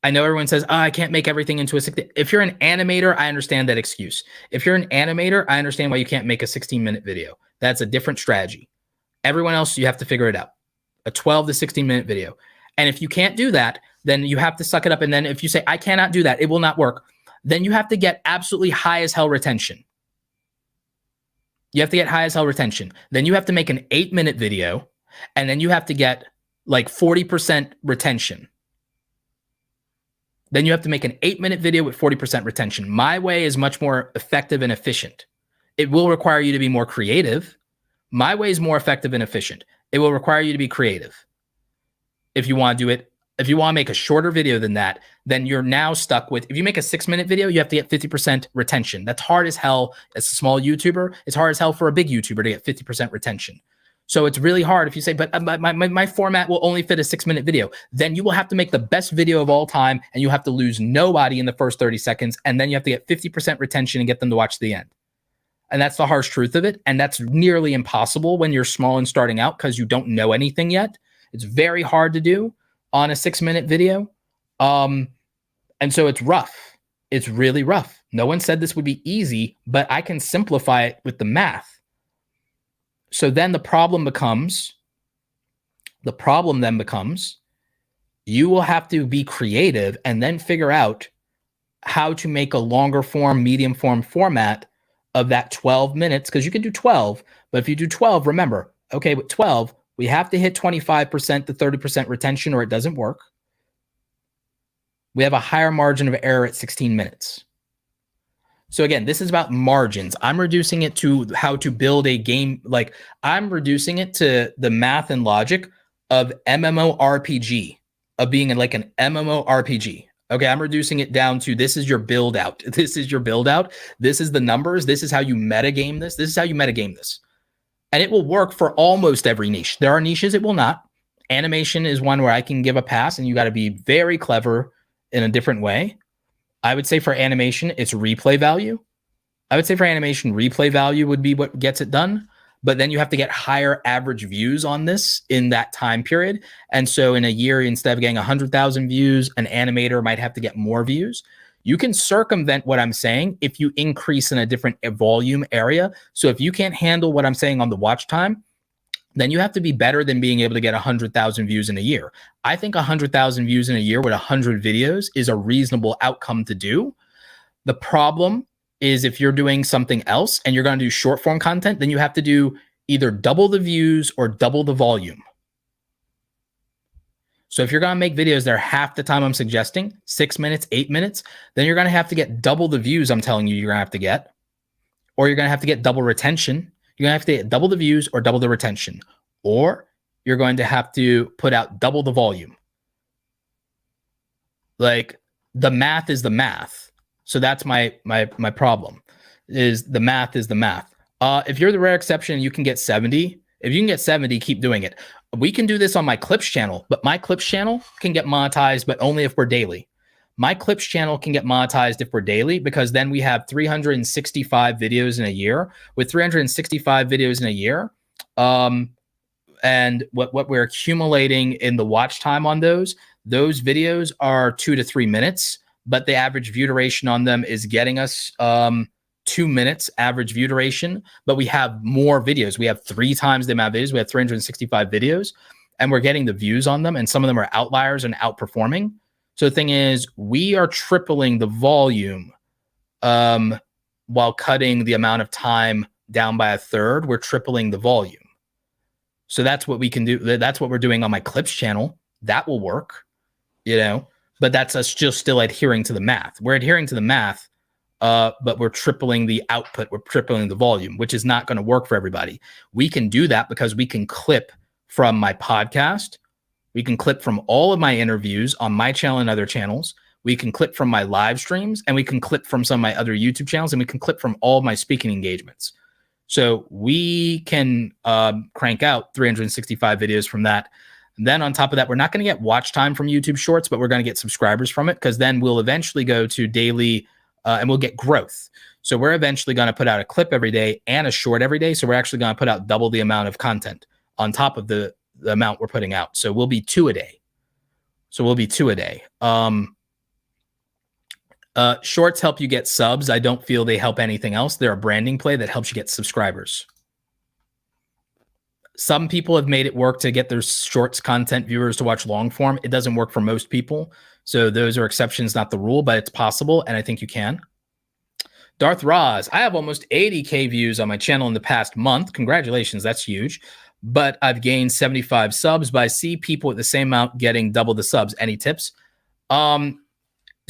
I know everyone says, oh, I can't make everything into a 60. If you're an animator, I understand that excuse. If you're an animator, I understand why you can't make a 16-minute video. That's a different strategy. Everyone else, you have to figure it out. A 12 to 16-minute video. And if you can't do that, then you have to suck it up. And then if you say, I cannot do that, it will not work, then you have to get absolutely high as hell retention. You have to get high as hell retention. Then you have to make an 8-minute video, and then you have to get like 40% retention. Then you have to make an 8-minute video with 40% retention. My way is much more effective and efficient. It will require you to be more creative. My way is more effective and efficient. It will require you to be creative. If you want to do it, if you want to make a shorter video than that, then you're now stuck with, if you make a 6-minute video, you have to get 50% retention. That's hard as hell as a small YouTuber. It's hard as hell for a big YouTuber to get 50% retention. So it's really hard if you say, but my format will only fit a 6-minute video. Then you will have to make the best video of all time, and you have to lose nobody in the first 30 seconds. And then you have to get 50% retention and get them to watch the end. And that's the harsh truth of it. And that's nearly impossible when you're small and starting out, because you don't know anything yet. It's very hard to do on a 6-minute video. And so it's rough. It's really rough. No one said this would be easy, but I can simplify it with the math. So then the problem then becomes, you will have to be creative and then figure out how to make a longer form, medium form format of that 12 minutes. Because you can do 12, but if you do 12, remember, okay, with 12, We have to hit 25% to 30% retention or it doesn't work. We have a higher margin of error at 16 minutes. So again, this is about margins. I'm reducing it to how to build a game. Like I'm reducing it to the math and logic of MMORPG, of being like an MMORPG. Okay, I'm reducing it down to this is your build out. This is your build out. This is the numbers. This is how you metagame this. This is how you metagame this. And it will work for almost every niche. There are niches it will not. Animation is one where I can give a pass and you got to be very clever in a different way. I would say for animation, it's replay value. I would say for animation, replay value would be what gets it done. But then you have to get higher average views on this in that time period. And so in a year, instead of getting 100,000 views, an animator might have to get more views. You can circumvent what I'm saying if you increase in a different volume area. So if you can't handle what I'm saying on the watch time, then you have to be better than being able to get 100,000 views in a year. I think 100,000 views in a year with 100 videos is a reasonable outcome to do. The problem is if you're doing something else and you're going to do short form content, then you have to do either double the views or double the volume. So if you're going to make videos that are half the time I'm suggesting, 6 minutes, 8 minutes, then you're going to have to get double the views I'm telling you you're going to have to get, or you're going to have to get double retention. You're going to have to get double the views or double the retention, or you're going to have to put out double the volume. Like the math is the math. So that's my problem is the math is the math. If you're the rare exception, you can get 70. If you can get 70, keep doing it. We can do this on my clips channel, but my clips channel can get monetized, but only if we're daily. My clips channel can get monetized if we're daily, because then we have 365 videos in a year. With 365 videos in a year, and what we're accumulating in the watch time on those videos are 2 to 3 minutes, but the average view duration on them is getting us 2 minutes average view duration, but we have more videos. We have 3 times the amount of videos. We have 365 videos, and we're getting the views on them, and some of them are outliers and outperforming. So the thing is, we are tripling the volume while cutting the amount of time down by a third. We're tripling the volume. So that's what we can do. That's what we're doing on my clips channel. That will work, but that's us just still adhering to the math. We're adhering to the math, but we're tripling the output. We're tripling the volume, which is not going to work for everybody. We can do that because we can clip from my podcast. We can clip from all of my interviews on my channel and other channels. We can clip from my live streams, and we can clip from some of my other YouTube channels, and we can clip from all of my speaking engagements. So we can crank out 365 videos from that. And then on top of that, we're not going to get watch time from YouTube Shorts, but we're going to get subscribers from it, because then we'll eventually go to daily and we'll get growth. So we're eventually going to put out a clip every day and a short every day. So we're actually going to put out double the amount of content on top of the amount we're putting out. So we'll be 2 a day. Shorts help you get subs. I don't feel they help anything else. They're a branding play that helps you get subscribers. Some people have made it work to get their shorts content viewers to watch long form. It doesn't work for most people. So those are exceptions, not the rule, but it's possible. And I think you can. Darth Roz, I have almost 80K views on my channel in the past month. Congratulations. That's huge. But I've gained 75 subs, but I see people with the same amount getting double the subs. Any tips? So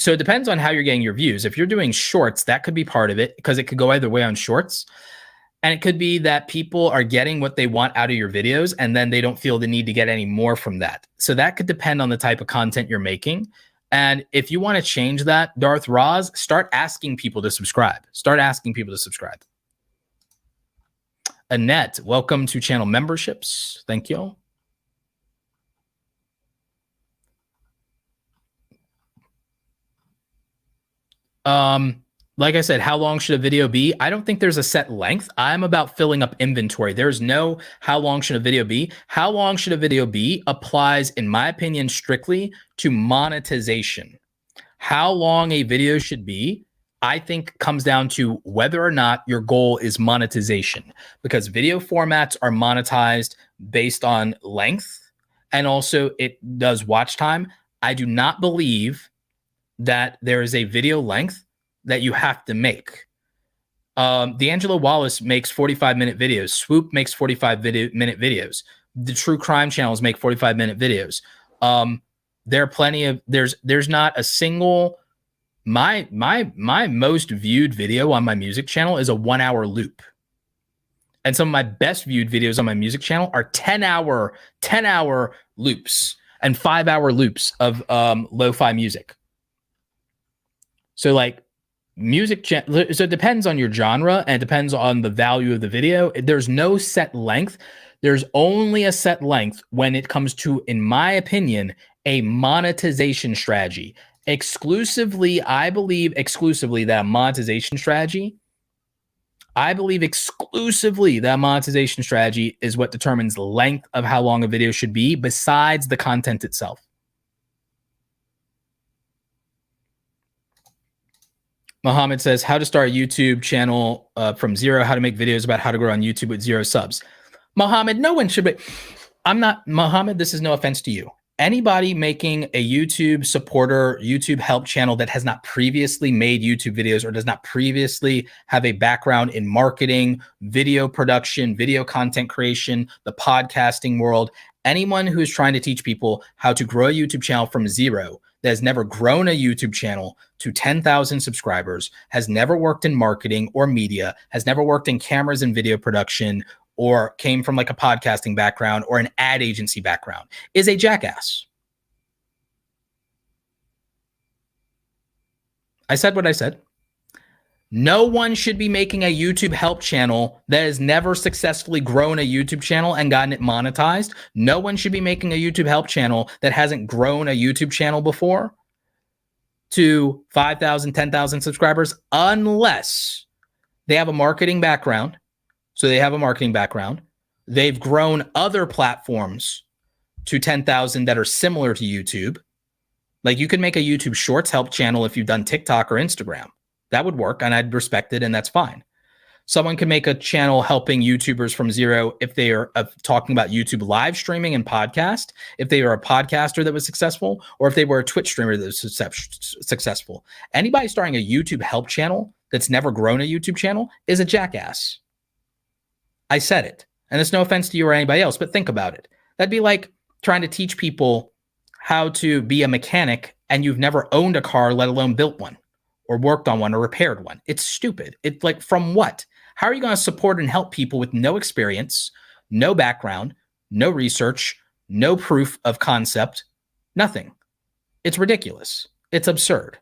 it depends on how you're getting your views. If you're doing shorts, that could be part of it, because it could go either way on shorts. And it could be that people are getting what they want out of your videos, and then they don't feel the need to get any more from that. So that could depend on the type of content you're making. And if you want to change that, Darth Roz, start asking people to subscribe. Annette, welcome to channel memberships. Thank you. Like I said, how long should a video be? I don't think there's a set length. I'm about filling up inventory. There's no how long should a video be. How long should a video be applies, in my opinion, strictly to monetization. How long a video should be, I think, comes down to whether or not your goal is monetization, because video formats are monetized based on length, and also it does watch time. I do not believe that there is a video length that you have to make. D'Angelo Wallace makes 45-minute videos. Swoop makes 45-minute videos. The true crime channels make 45-minute videos. There are plenty of there's not a single my most viewed video on my music channel is a 1-hour loop. And some of my best viewed videos on my music channel are 10-hour loops and 5-hour loops of lo-fi music. So like so it depends on your genre and it depends on the value of the video. There's no set length. There's only a set length when it comes to, in my opinion, a monetization strategy. I believe exclusively that monetization strategy is what determines the length of how long a video should be, besides the content itself. Mohammed says, how to start a YouTube channel from zero, how to make videos about how to grow on YouTube with 0 subs. Mohammed, no one should be. Mohammed, this is no offense to you. Anybody making a YouTube supporter, YouTube help channel that has not previously made YouTube videos or does not previously have a background in marketing, video production, video content creation, the podcasting world, anyone who is trying to teach people how to grow a YouTube channel from zero, that has never grown a YouTube channel to 10,000 subscribers, has never worked in marketing or media, has never worked in cameras and video production, or came from like a podcasting background or an ad agency background, is a jackass. I said what I said. No one should be making a YouTube help channel that has never successfully grown a YouTube channel and gotten it monetized. No one should be making a YouTube help channel that hasn't grown a YouTube channel before to 5,000, 10,000 subscribers unless they have a marketing background. So they have a marketing background. They've grown other platforms to 10,000 that are similar to YouTube. Like you could make a YouTube Shorts help channel if you've done TikTok or Instagram. That would work, and I'd respect it, and that's fine. Someone can make a channel helping YouTubers from zero if they are talking about YouTube live streaming and podcast, if they are a podcaster that was successful, or if they were a Twitch streamer that was successful. Anybody starting a YouTube help channel that's never grown a YouTube channel is a jackass. I said it, and it's no offense to you or anybody else, but think about it. That'd be like trying to teach people how to be a mechanic and you've never owned a car, let alone built one or worked on one or repaired one. It's stupid. It's like, from what? How are you going to support and help people with no experience, no background, no research, no proof of concept, nothing? It's ridiculous. It's absurd.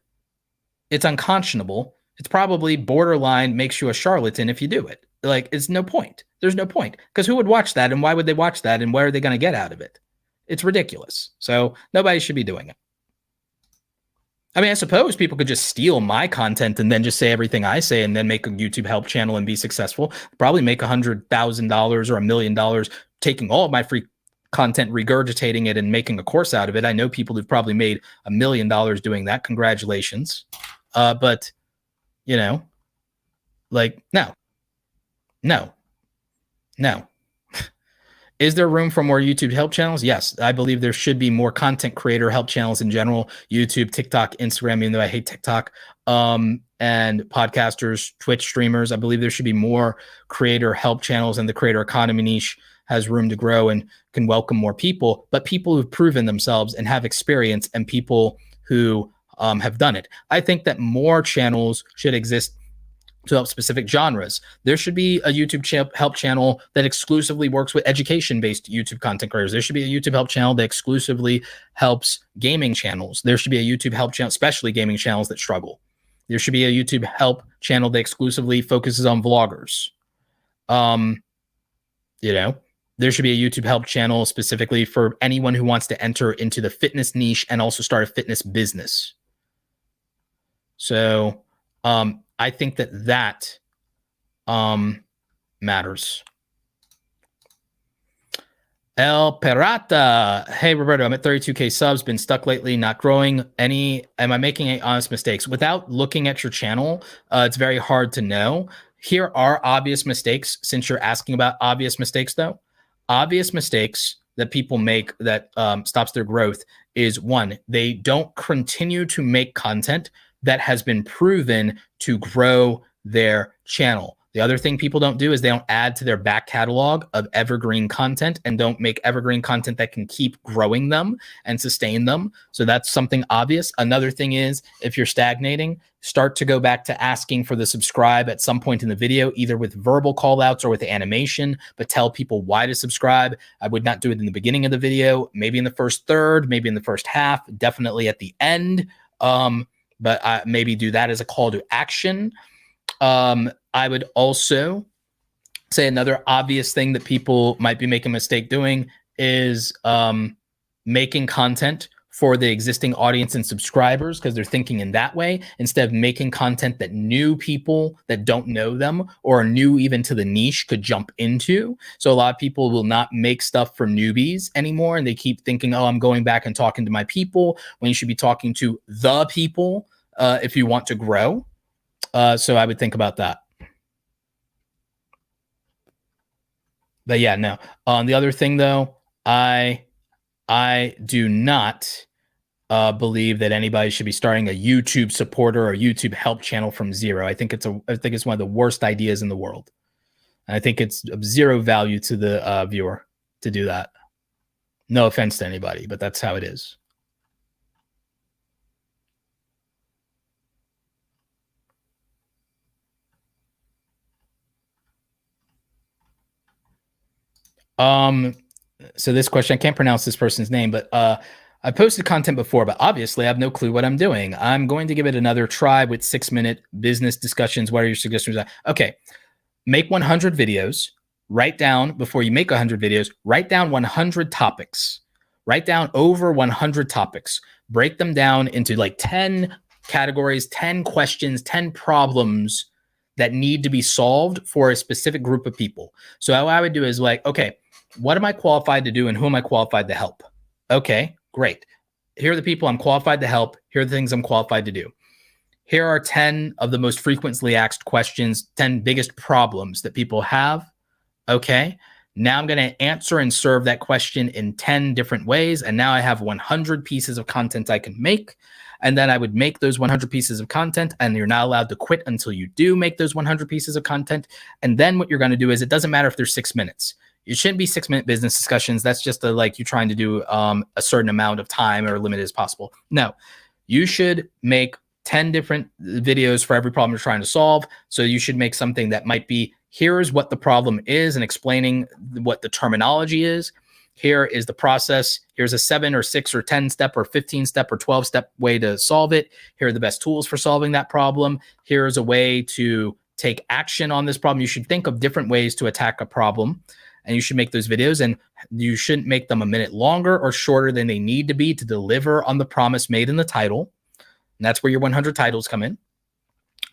It's unconscionable. It's probably borderline makes you a charlatan if you do it. Like, it's no point. There's no point, because who would watch that, and why would they watch that, and what are they going to get out of it? It's ridiculous. So nobody should be doing it. I mean, I suppose people could just steal my content and then just say everything I say and then make a YouTube help channel and be successful. Probably make $100,000 or $1 million taking all of my free content, regurgitating it, and making a course out of it. I know people who've probably made $1 million doing that. Congratulations. But, you know, like, no. Is there room for more YouTube help channels? Yes, I believe there should be more content creator help channels in general. YouTube, TikTok, Instagram, even though I hate TikTok, and podcasters, Twitch streamers. I believe there should be more creator help channels, and the creator economy niche has room to grow and can welcome more people, but people who've proven themselves and have experience, and people who have done it. I think that more channels should exist to help specific genres. There should be a YouTube help channel that exclusively works with education-based YouTube content creators. There should be a YouTube help channel that exclusively helps gaming channels. There should be a YouTube help channel, especially gaming channels that struggle. There should be a YouTube help channel that exclusively focuses on vloggers. You know, there should be a YouTube help channel specifically for anyone who wants to enter into the fitness niche and also start a fitness business. So, I think that matters. El Perata. Hey, Roberto, I'm at 32K subs, been stuck lately, not growing any. Am I making any honest mistakes? Without looking at your channel, it's very hard to know. Here are obvious mistakes, since you're asking about obvious mistakes, though. Obvious mistakes that people make that stops their growth is, one, they don't continue to make content that has been proven to grow their channel. The other thing people don't do is they don't add to their back catalog of evergreen content and don't make evergreen content that can keep growing them and sustain them. So that's something obvious. Another thing is if you're stagnating, start to go back to asking for the subscribe at some point in the video, either with verbal call outs or with animation, but tell people why to subscribe. I would not do it in the beginning of the video, maybe in the first third, maybe in the first half, definitely at the end. But I maybe do that as a call to action. I would also say another obvious thing that people might be making a mistake doing is making content for the existing audience and subscribers because they're thinking in that way instead of making content that new people that don't know them or are new even to the niche could jump into. So a lot of people will not make stuff for newbies anymore, and they keep thinking, oh, I'm going back and talking to my people, when you should be talking to the people if you want to grow. So I would think about that. But yeah, no. The other thing though, I do not believe that anybody should be starting a YouTube supporter or YouTube help channel from zero. I think it's one of the worst ideas in the world. And I think it's of zero value to the viewer to do that. No offense to anybody, but that's how it is. So this question, I can't pronounce this person's name, but I posted content before, but obviously I have no clue what I'm doing. I'm going to give it another try with 6-minute business discussions. What are your suggestions? Okay, make 100 videos. Write down, before you make 100 videos, write down 100 topics. Write down over 100 topics. Break them down into like 10 categories, 10 questions, 10 problems that need to be solved for a specific group of people. So how I would do is like, okay, what am I qualified to do and who am I qualified to help? Okay, great. Here are the people I'm qualified to help. Here are the things I'm qualified to do. Here are 10 of the most frequently asked questions, 10 biggest problems that people have. Okay, now I'm going to answer and serve that question in 10 different ways. And now I have 100 pieces of content I can make. And then I would make those 100 pieces of content, and you're not allowed to quit until you do make those 100 pieces of content. And then what you're going to do is, it doesn't matter if there's 6 minutes. It shouldn't be 6-minute business discussions. That's just like you're trying to do a certain amount of time or limit as possible. No, you should make 10 different videos for every problem you're trying to solve. So you should make something that might be, here's what the problem is and explaining what the terminology is. Here is the process. Here's a 7 or 6 or 10 step or 15 step or 12 step way to solve it. Here are the best tools for solving that problem. Here's a way to take action on this problem. You should think of different ways to attack a problem, and you should make those videos, and you shouldn't make them a minute longer or shorter than they need to be to deliver on the promise made in the title. And that's where your 100 titles come in.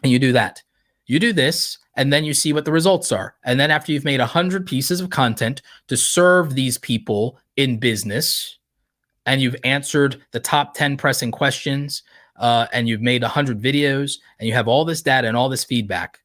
And you do that. You do this, and then you see what the results are. And then after you've made 100 pieces of content to serve these people in business, and you've answered the top 10 pressing questions, and you've made 100 videos, and you have all this data and all this feedback,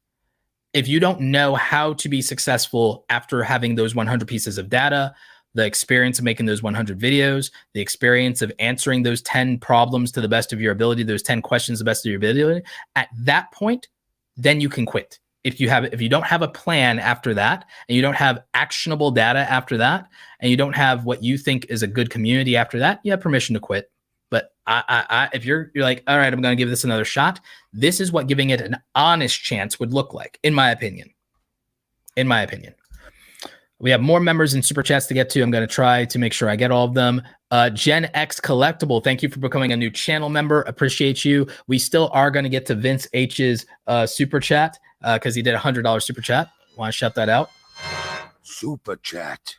if you don't know how to be successful after having those 100 pieces of data, the experience of making those 100 videos, the experience of answering those 10 problems to the best of your ability, those 10 questions to the best of your ability, at that point, then you can quit. If you don't have a plan after that, and you don't have actionable data after that, and you don't have what you think is a good community after that, you have permission to quit. But if you're like, all right, I'm going to give this another shot, this is what giving it an honest chance would look like, in my opinion. In my opinion. We have more members and super chats to get to. I'm going to try to make sure I get all of them. Gen X Collectible, thank you for becoming a new channel member. Appreciate you. We still are going to get to Vince H's super chat because he did $100 super chat. Want to shout that out? Super chat.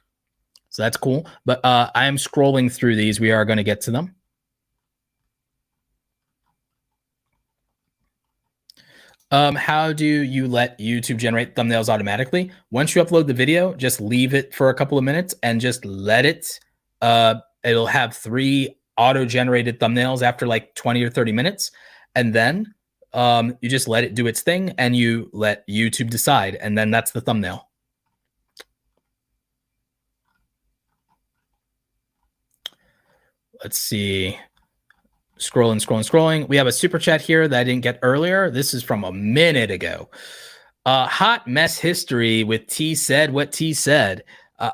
So that's cool. But I am scrolling through these. We are going to get to them. How do you let YouTube generate thumbnails automatically? Once you upload the video, just leave it for a couple of minutes and just let it. It'll have 3 auto-generated thumbnails after like 20 or 30 minutes. And then you just let it do its thing and you let YouTube decide. And then that's the thumbnail. Let's see. Scrolling. We have a super chat here that I didn't get earlier. This is from a minute ago. Hot mess history with T said what T said.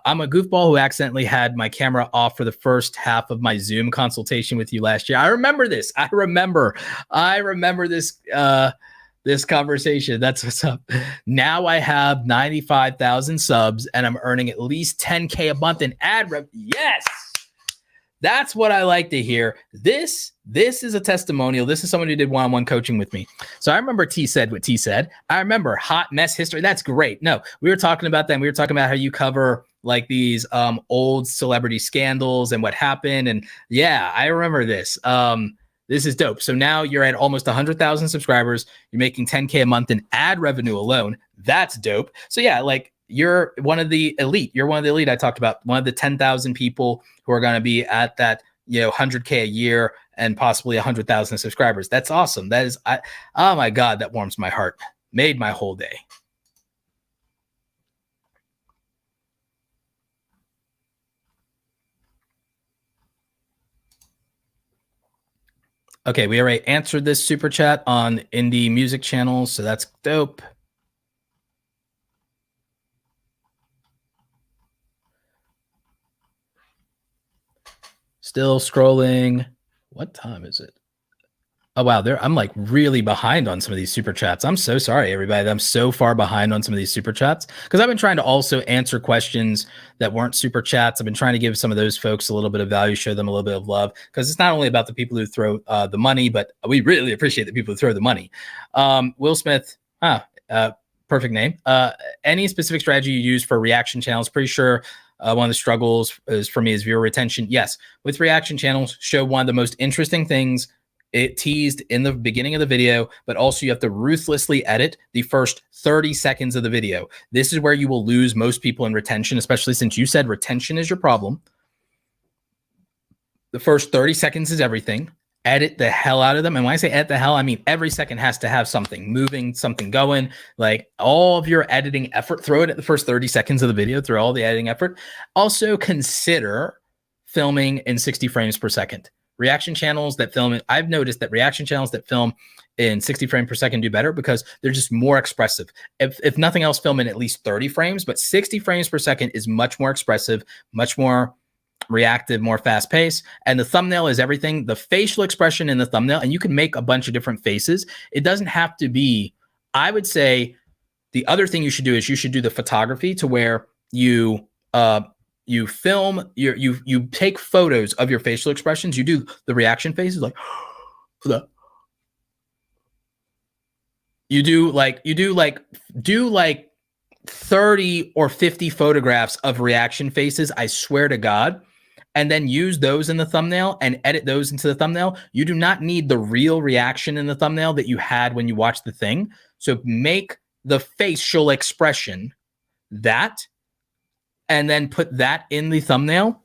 I'm a goofball who accidentally had my camera off for the first half of my Zoom consultation with you last year. I remember this. I remember this this conversation. That's what's up. Now I have 95,000 subs and I'm earning at least 10K a month in ad revenue. Yes. That's what I like to hear. This is a testimonial. This is someone who did one-on-one coaching with me. So I remember T said what T said. I remember hot mess history. That's great. No, we were talking about that. We were talking about how you cover like these old celebrity scandals and what happened. And yeah, I remember this. This is dope. So now you're at almost 100,000 subscribers. You're making 10K a month in ad revenue alone. That's dope. So yeah, like you're one of the elite. You're one of the elite I talked about. One of the 10,000 people who are going to be at that, 100K a year and possibly 100,000 subscribers. That's awesome. That is, oh my God, that warms my heart. Made my whole day. Okay, we already answered this super chat on indie music channels, so that's dope. Still scrolling. What time is it? Oh, wow. I'm like really behind on some of these super chats. I'm so sorry, everybody. I'm so far behind on some of these super chats because I've been trying to also answer questions that weren't super chats. I've been trying to give some of those folks a little bit of value, show them a little bit of love because it's not only about the people who throw the money, but we really appreciate the people who throw the money. Will Smith, perfect name. Any specific strategy you use for reaction channels? Pretty sure one of the struggles is for me is viewer retention. Yes, with reaction channels, show one of the most interesting things it teased in the beginning of the video, but also you have to ruthlessly edit the first 30 seconds of the video. This is where you will lose most people in retention, especially since you said retention is your problem. The first 30 seconds is everything. Edit the hell out of them. And when I say edit the hell, I mean every second has to have something moving, something going, like all of your editing effort, throw it at the first 30 seconds of the video, throw all the editing effort. Also consider filming in 60 frames per second. Reaction channels that film, I've noticed that reaction channels that film in 60 frames per second do better because they're just more expressive. If nothing else, film in at least 30 frames, but 60 frames per second is much more expressive, much more reactive, more fast paced. And the thumbnail is everything. The facial expression in the thumbnail, and you can make a bunch of different faces. It doesn't have to be, I would say the other thing you should do is you should do the photography to where you film you take photos of your facial expressions. You do the reaction faces like do like 30 or 50 photographs of reaction faces, I swear to God, and then use those in the thumbnail and edit those into the thumbnail. You do not need the real reaction in the thumbnail that you had when you watched the thing. So make the facial expression that, and then put that in the thumbnail.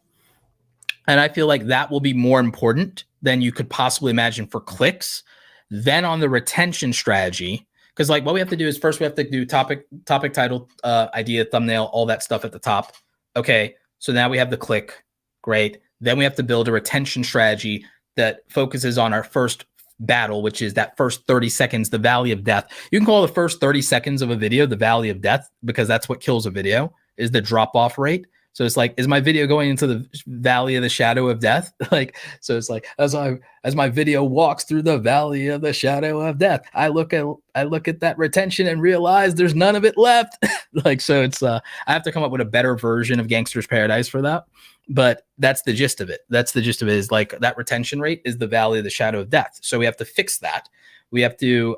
And I feel like that will be more important than you could possibly imagine for clicks. Then on the retention strategy, because like what we have to do is first we have to do topic, title, idea, thumbnail, all that stuff at the top. Okay, so now we have the click. Great. Then we have to build a retention strategy that focuses on our first battle, which is that first 30 seconds, the valley of death. You can call the first 30 seconds of a video the valley of death because that's what kills a video, is the drop-off rate. So it's like, is my video going into the valley of the shadow of death? Like, so it's like, as my video walks through the valley of the shadow of death, I look at that retention and realize there's none of it left. Like, so it's, I have to come up with a better version of Gangster's Paradise for that. But that's the gist of it. That's the gist of it, is like that retention rate is the valley of the shadow of death. So we have to fix that. We have to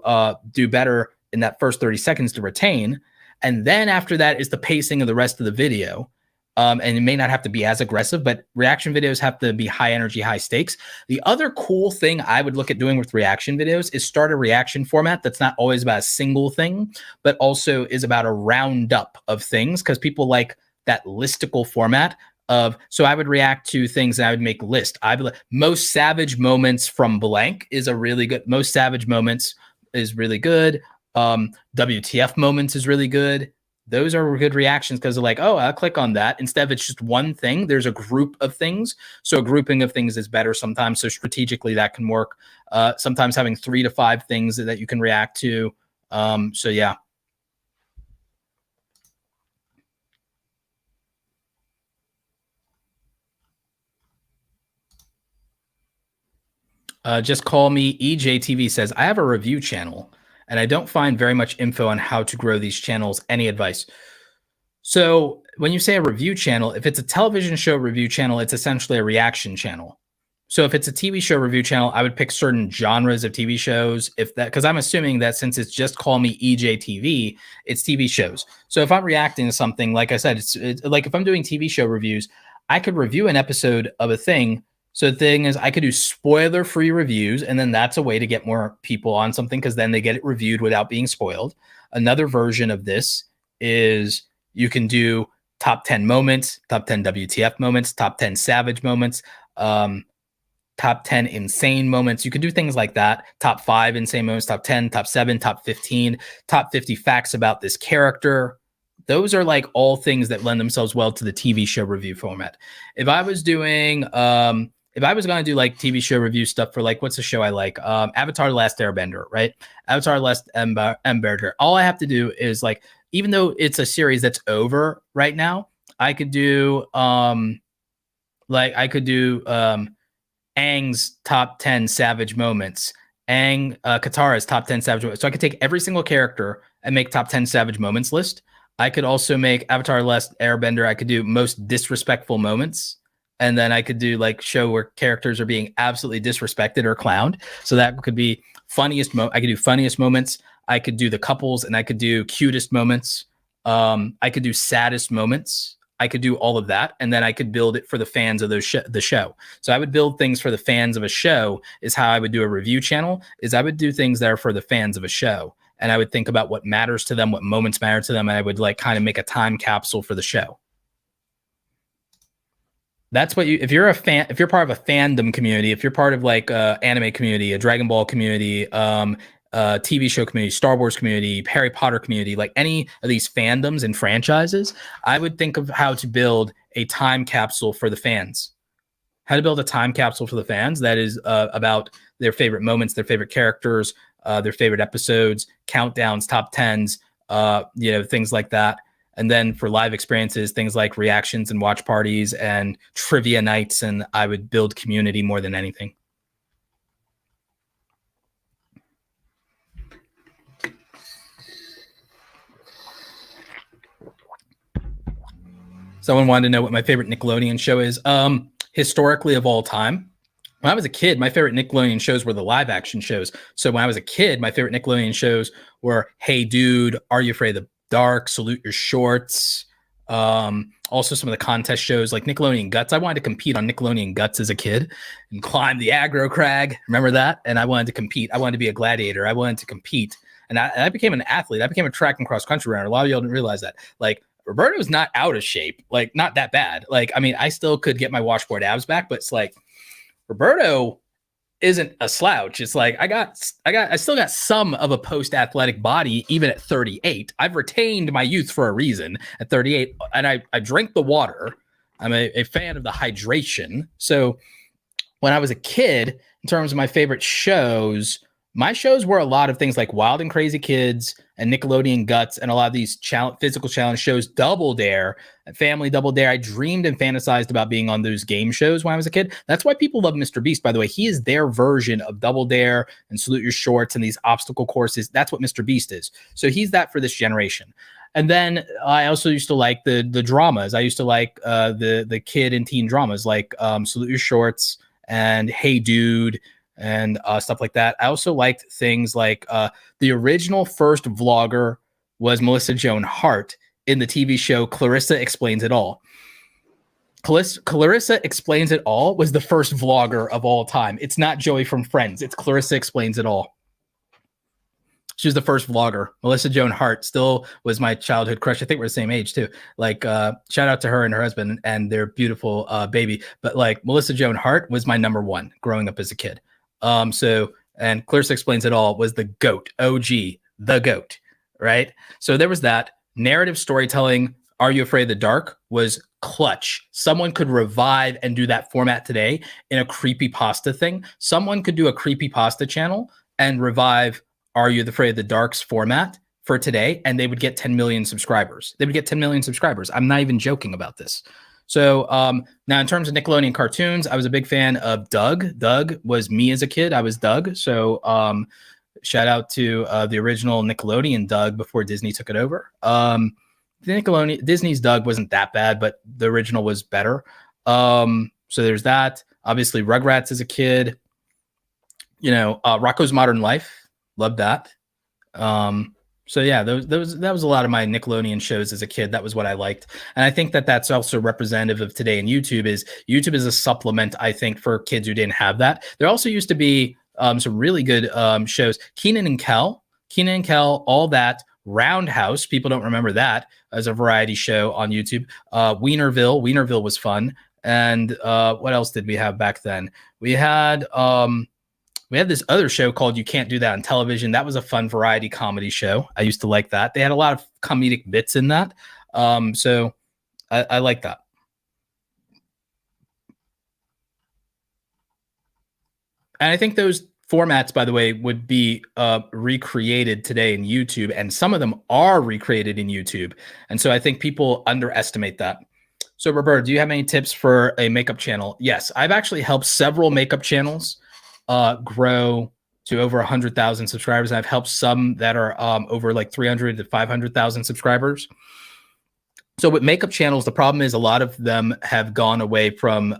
do better in that first 30 seconds to retain. And then after that is the pacing of the rest of the video. And it may not have to be as aggressive, but reaction videos have to be high energy, high stakes. The other cool thing I would look at doing with reaction videos is start a reaction format that's not always about a single thing, but also is about a roundup of things, because people like that listicle format of, so I would react to things and I would make list. I would, most savage moments from blank is a really good, most savage moments is really good. WTF moments is really good. Those are good reactions because they're like, oh, I'll click on that. Instead of it's just one thing, there's a group of things. So a grouping of things is better sometimes. So strategically that can work. Sometimes having 3 to 5 things that you can react to. So yeah. Just call me EJTV says, I have a review channel and I don't find very much info on how to grow these channels. Any advice? So when you say a review channel, if it's a television show review channel, it's essentially a reaction channel. So if it's a TV show review channel, I would pick certain genres of TV shows. If that, because I'm assuming that since it's just call me EJTV, it's TV shows. So if I'm reacting to something, like I said, it's like if I'm doing TV show reviews, I could review an episode of a thing. So the thing is, I could do spoiler-free reviews, and then that's a way to get more people on something because then they get it reviewed without being spoiled. Another version of this is you can do top 10 moments, top 10 WTF moments, top 10 savage moments, top 10 insane moments. You can do things like that. Top 5 insane moments, top 10, top 7, top 15, top 50 facts about this character. Those are like all things that lend themselves well to the TV show review format. If I was doing, if I was going to do like TV show review stuff for like, what's a show I like? Avatar: The Last Airbender, right? Avatar: The Last Airbender. All I have to do is like, even though it's a series that's over right now, I could do, Aang's top 10 savage moments, Katara's top 10 savage moments. So I could take every single character and make top 10 savage moments list. I could also make Avatar: The Last Airbender. I could do most disrespectful moments. And then I could do like show where characters are being absolutely disrespected or clowned. So that could be funniest. I could do funniest moments. I could do the couples, and I could do cutest moments. I could do saddest moments. I could do all of that, and then I could build it for the fans of the show. So I would build things for the fans of a show is how I would do a review channel, is I would do things that are for the fans of a show. And I would think about what matters to them, what moments matter to them, and I would like kind of make a time capsule for the show. That's what you, if you're a fan, if you're part of a fandom community, if you're part of like anime community, a Dragon Ball community, TV show community, Star Wars community, Harry Potter community, like any of these fandoms and franchises, I would think of how to build a time capsule for the fans. How to build a time capsule for the fans that is about their favorite moments, their favorite characters, their favorite episodes, countdowns, top 10s, things like that. And then for live experiences, things like reactions and watch parties and trivia nights. And I would build community more than anything. Someone wanted to know what my favorite Nickelodeon show is. Historically of all time. When I was a kid, my favorite Nickelodeon shows were the live action shows. So when I was a kid, my favorite Nickelodeon shows were Hey Dude, Are You Afraid of the Dark, Salute Your Shorts. Also some of the contest shows like Nickelodeon Guts. I wanted to compete on Nickelodeon Guts as a kid and climb the aggro crag. Remember that? And I wanted to compete. I wanted to be a gladiator. I wanted to compete. And I became an athlete. I became a track and cross country runner. A lot of y'all didn't realize that. Like Roberto's not out of shape, like not that bad. Like, I mean, I still could get my washboard abs back, but it's like Roberto isn't a slouch. It's like I still got some of a post-athletic body, even at 38. I've retained my youth for a reason at 38, and I drink the water. I'm a fan of the hydration. So when I was a kid, in terms of my favorite shows, my shows were a lot of things like Wild and Crazy Kids and Nickelodeon Guts and a lot of these physical challenge shows, Double Dare, Family Double Dare. I dreamed and fantasized about being on those game shows when I was a kid. That's why people love Mr. Beast, by the way. He is their version of Double Dare and Salute Your Shorts and these obstacle courses. That's what Mr. Beast is. So he's that for this generation. And then I also used to like the dramas. I used to like the kid and teen dramas like Salute Your Shorts and Hey Dude, and stuff like that. I also liked things like the original first vlogger was Melissa Joan Hart in the TV show Clarissa Explains It All. Clarissa Explains It All was the first vlogger of all time. It's not Joey from Friends. It's Clarissa Explains It All. She was the first vlogger. Melissa Joan Hart still was my childhood crush. I think we're the same age too. Like shout out to her and her husband and their beautiful baby. But like Melissa Joan Hart was my number one growing up as a kid. And Clarissa Explains It All was the GOAT, OG, the GOAT, right? So there was that. Narrative storytelling, Are You Afraid of the Dark, was clutch. Someone could revive and do that format today in a creepypasta thing. Someone could do a creepypasta channel and revive Are You Afraid of the Dark's format for today, and they would get 10 million subscribers. They would get 10 million subscribers. I'm not even joking about this. So now in terms of Nickelodeon cartoons, I was a big fan of Doug. Doug was me as a kid. I was Doug. So shout out to the original Nickelodeon Doug before Disney took it over. Disney's Doug wasn't that bad, but the original was better. So there's that. Obviously, Rugrats as a kid. Rocko's Modern Life. Loved that. So yeah, that was a lot of my Nickelodeon shows as a kid. That was what I liked. And I think that that's also representative of today in YouTube is a supplement, I think, for kids who didn't have that. There also used to be some really good shows. Kenan and Kel, all that. Roundhouse, people don't remember that as a variety show on YouTube. Wienerville was fun. And what else did we have back then? We had this other show called You Can't Do That on Television. That was a fun variety comedy show. I used to like that. They had a lot of comedic bits in that. So I like that. And I think those formats, by the way, would be recreated today in YouTube, and some of them are recreated in YouTube. And so I think people underestimate that. So Roberto, do you have any tips for a makeup channel? Yes, I've actually helped several makeup channels grow to over 100,000 subscribers. I've helped some that are over like 300 to 500,000 subscribers. So with makeup channels, the problem is a lot of them have gone away from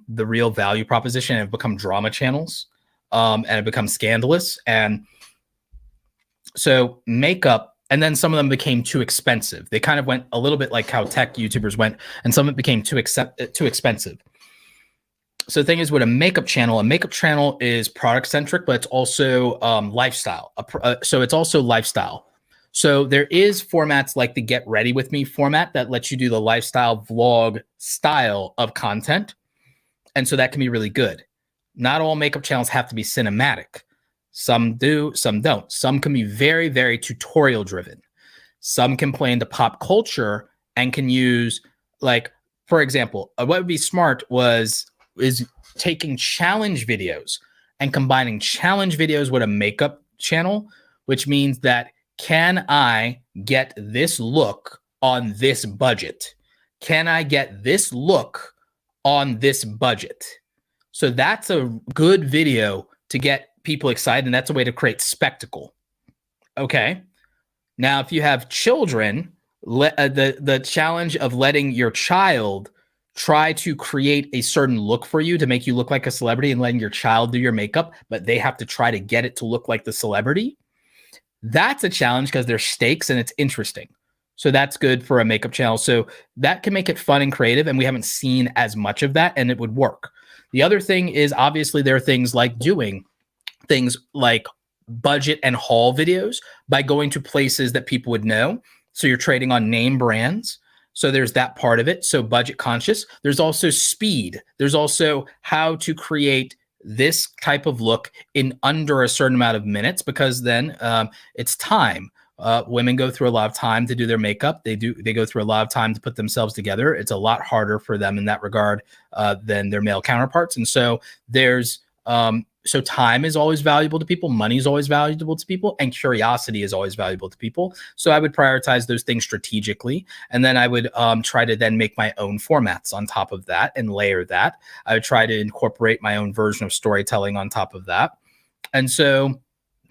the real value proposition and have become drama channels and have become scandalous. And so makeup, and then some of them became too expensive. They kind of went a little bit like how tech YouTubers went, and some of it became too expensive. So the thing is, with a makeup channel is product centric, but it's also lifestyle. So it's also lifestyle. So there is formats like the Get Ready With Me format that lets you do the lifestyle vlog style of content. And so that can be really good. Not all makeup channels have to be cinematic. Some do, some don't. Some can be very, very tutorial driven. Some can play into pop culture and can use, like, for example, what would be smart is taking challenge videos and combining challenge videos with a makeup channel, which means that, can I get this look on this budget? Can I get this look on this budget? So that's a good video to get people excited, and that's a way to create spectacle. Okay. Now, if you have children, the challenge of letting your child try to create a certain look for you to make you look like a celebrity, and letting your child do your makeup, but they have to try to get it to look like the celebrity. That's a challenge because there's stakes and it's interesting. So that's good for a makeup channel. So that can make it fun and creative, and we haven't seen as much of that, and it would work. The other thing is, obviously, there are things like doing things like budget and haul videos by going to places that people would know. So you're trading on name brands. So there's that part of it. So budget conscious. There's also speed. There's also how to create this type of look in under a certain amount of minutes, because then it's time. Women go through a lot of time to do their makeup. They go through a lot of time to put themselves together. It's a lot harder for them in that regard than their male counterparts. And so there's so time is always valuable to people, money is always valuable to people, and curiosity is always valuable to people. So I would prioritize those things strategically, and then I would try to then make my own formats on top of that and layer that. I would try to incorporate my own version of storytelling on top of that. And so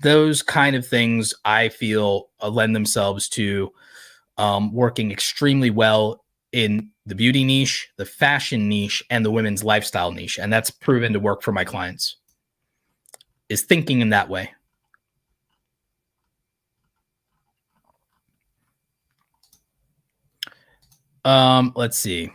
those kind of things I feel lend themselves to working extremely well in the beauty niche, the fashion niche, and the women's lifestyle niche. And that's proven to work for my clients, is thinking in that way. Let's see.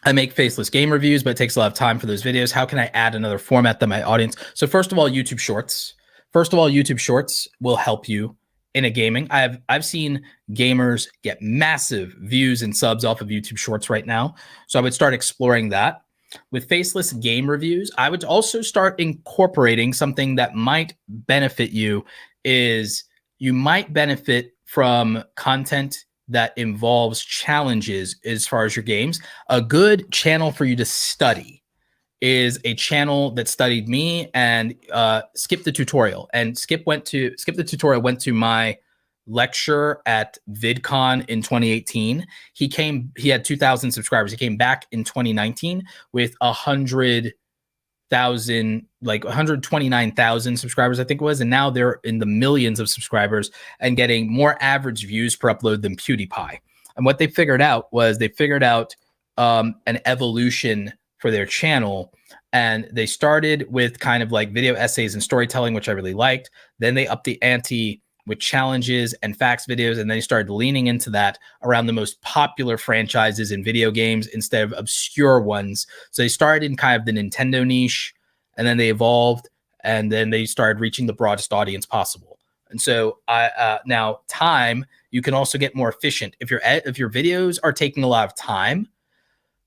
I make faceless game reviews, but it takes a lot of time for those videos. How can I add another format that my audience? So first of all, YouTube Shorts. YouTube Shorts will help you in a gaming. I've seen gamers get massive views and subs off of YouTube Shorts right now. So I would start exploring that. With faceless game reviews, I would also start incorporating something that might benefit you. Is you might benefit from content that involves challenges as far as your games. A good channel for you to study is a channel that studied me and Skip the Tutorial. And Skip the Tutorial went to my lecture at VidCon in 2018. He had 2,000 subscribers. He came back in 2019 with 129,000 subscribers, I think it was. And now they're in the millions of subscribers and getting more average views per upload than PewDiePie. And what they figured out was an evolution for their channel. And they started with kind of like video essays and storytelling, which I really liked. Then they upped the ante with challenges and facts videos. And then they started leaning into that around the most popular franchises in video games instead of obscure ones. So they started in kind of the Nintendo niche, and then they evolved, and then they started reaching the broadest audience possible. And so now time, you can also get more efficient. If your videos are taking a lot of time,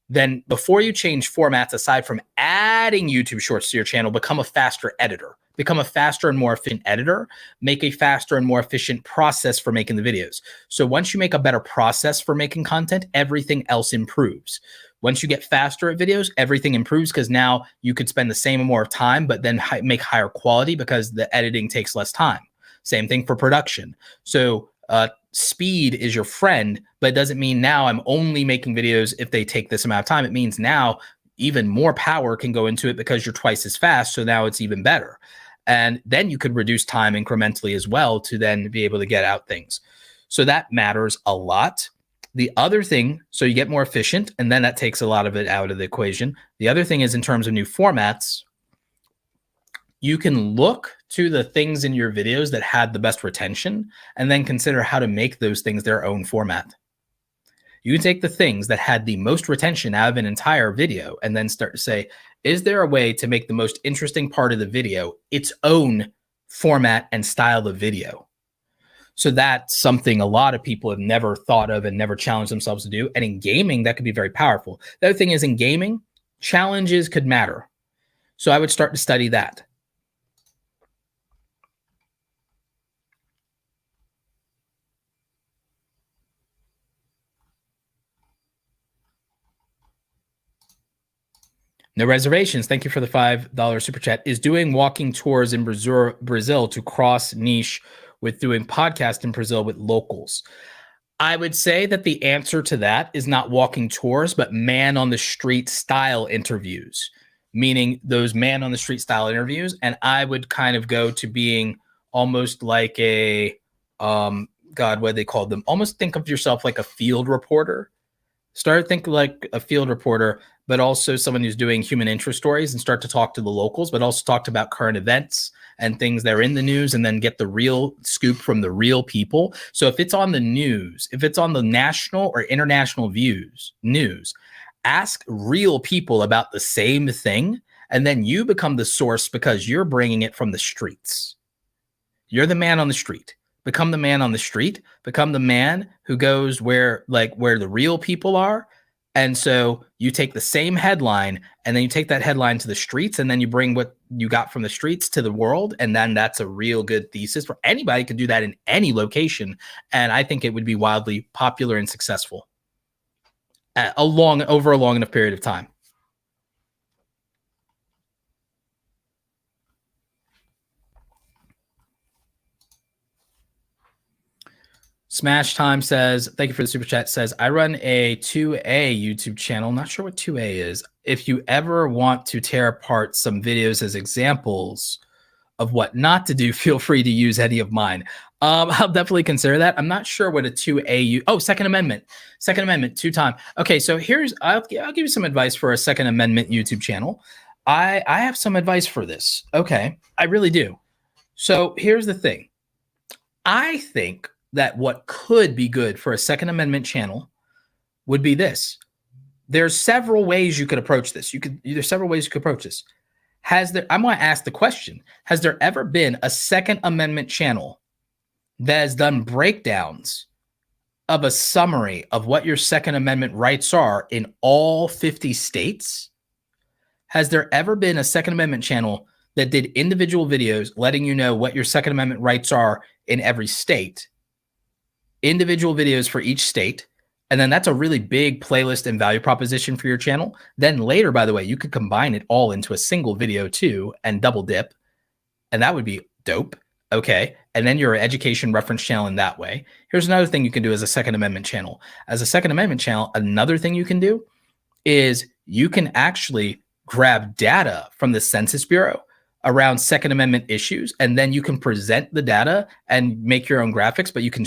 then before you change formats, aside from adding YouTube Shorts to your channel, become a faster editor. Become a faster and more efficient editor. Make a faster and more efficient process for making the videos. So once you make a better process for making content, everything else improves. Once you get faster at videos, everything improves, because now you could spend the same amount of time, but then make higher quality because the editing takes less time. Same thing for production. So speed is your friend, but it doesn't mean now I'm only making videos if they take this amount of time. It means now even more power can go into it because you're twice as fast. So now it's even better. And then you could reduce time incrementally as well to then be able to get out things. So that matters a lot. The other thing, so you get more efficient, and then that takes a lot of it out of the equation. The other thing is, in terms of new formats, you can look to the things in your videos that had the best retention and then consider how to make those things their own format. You can take the things that had the most retention out of an entire video and then start to say, is there a way to make the most interesting part of the video its own format and style of video? So that's something a lot of people have never thought of and never challenged themselves to do. And in gaming, that could be very powerful. The other thing is, in gaming, challenges could matter. So I would start to study that. No reservations. Thank you for the $5 super chat. Is doing walking tours in Brazil to cross niche with doing podcast in Brazil with locals? I would say that the answer to that is not walking tours, but man on the street style interviews, meaning those man on the street style interviews. And I would kind of go to being almost like a, what do they call them? Almost think of yourself like a field reporter. Start thinking like a field reporter, but also someone who's doing human interest stories, and start to talk to the locals, but also talk about current events and things that are in the news, and then get the real scoop from the real people. So if it's on the news, if it's on the national or international news, ask real people about the same thing, and then you become the source because you're bringing it from the streets. You're the man on the street. Become the man on the street. Become the man who goes where the real people are. And so you take the same headline, and then you take that headline to the streets, and then you bring what you got from the streets to the world. And then that's a real good thesis for anybody. Can do that in any location. And I think it would be wildly popular and successful over a long enough period of time. Smash Time says, thank you for the super chat, says, I run a 2A YouTube channel. Not sure what 2A is. If you ever want to tear apart some videos as examples of what not to do, feel free to use any of mine. I'll definitely consider that. I'm not sure what a 2A, Second Amendment, 2-time. Okay, so I'll give you some advice for a Second Amendment YouTube channel. I have some advice for this. Okay, I really do. So here's the thing. I think that what could be good for a Second Amendment channel would be this. There's several ways you could approach this. There's several ways you could approach this. I'm going to ask the question, has there ever been a Second Amendment channel that has done breakdowns of a summary of what your Second Amendment rights are in all 50 states? Has there ever been a Second Amendment channel that did individual videos letting you know what your Second Amendment rights are in every state? Individual videos for each state. And then that's a really big playlist and value proposition for your channel. Then later, by the way, you could combine it all into a single video too and double dip. And that would be dope. Okay. And then your education reference channel in that way. Here's another thing you can do as a Second Amendment channel. As a Second Amendment channel, another thing you can do is you can actually grab data from the Census Bureau around Second Amendment issues, and then you can present the data and make your own graphics, but you can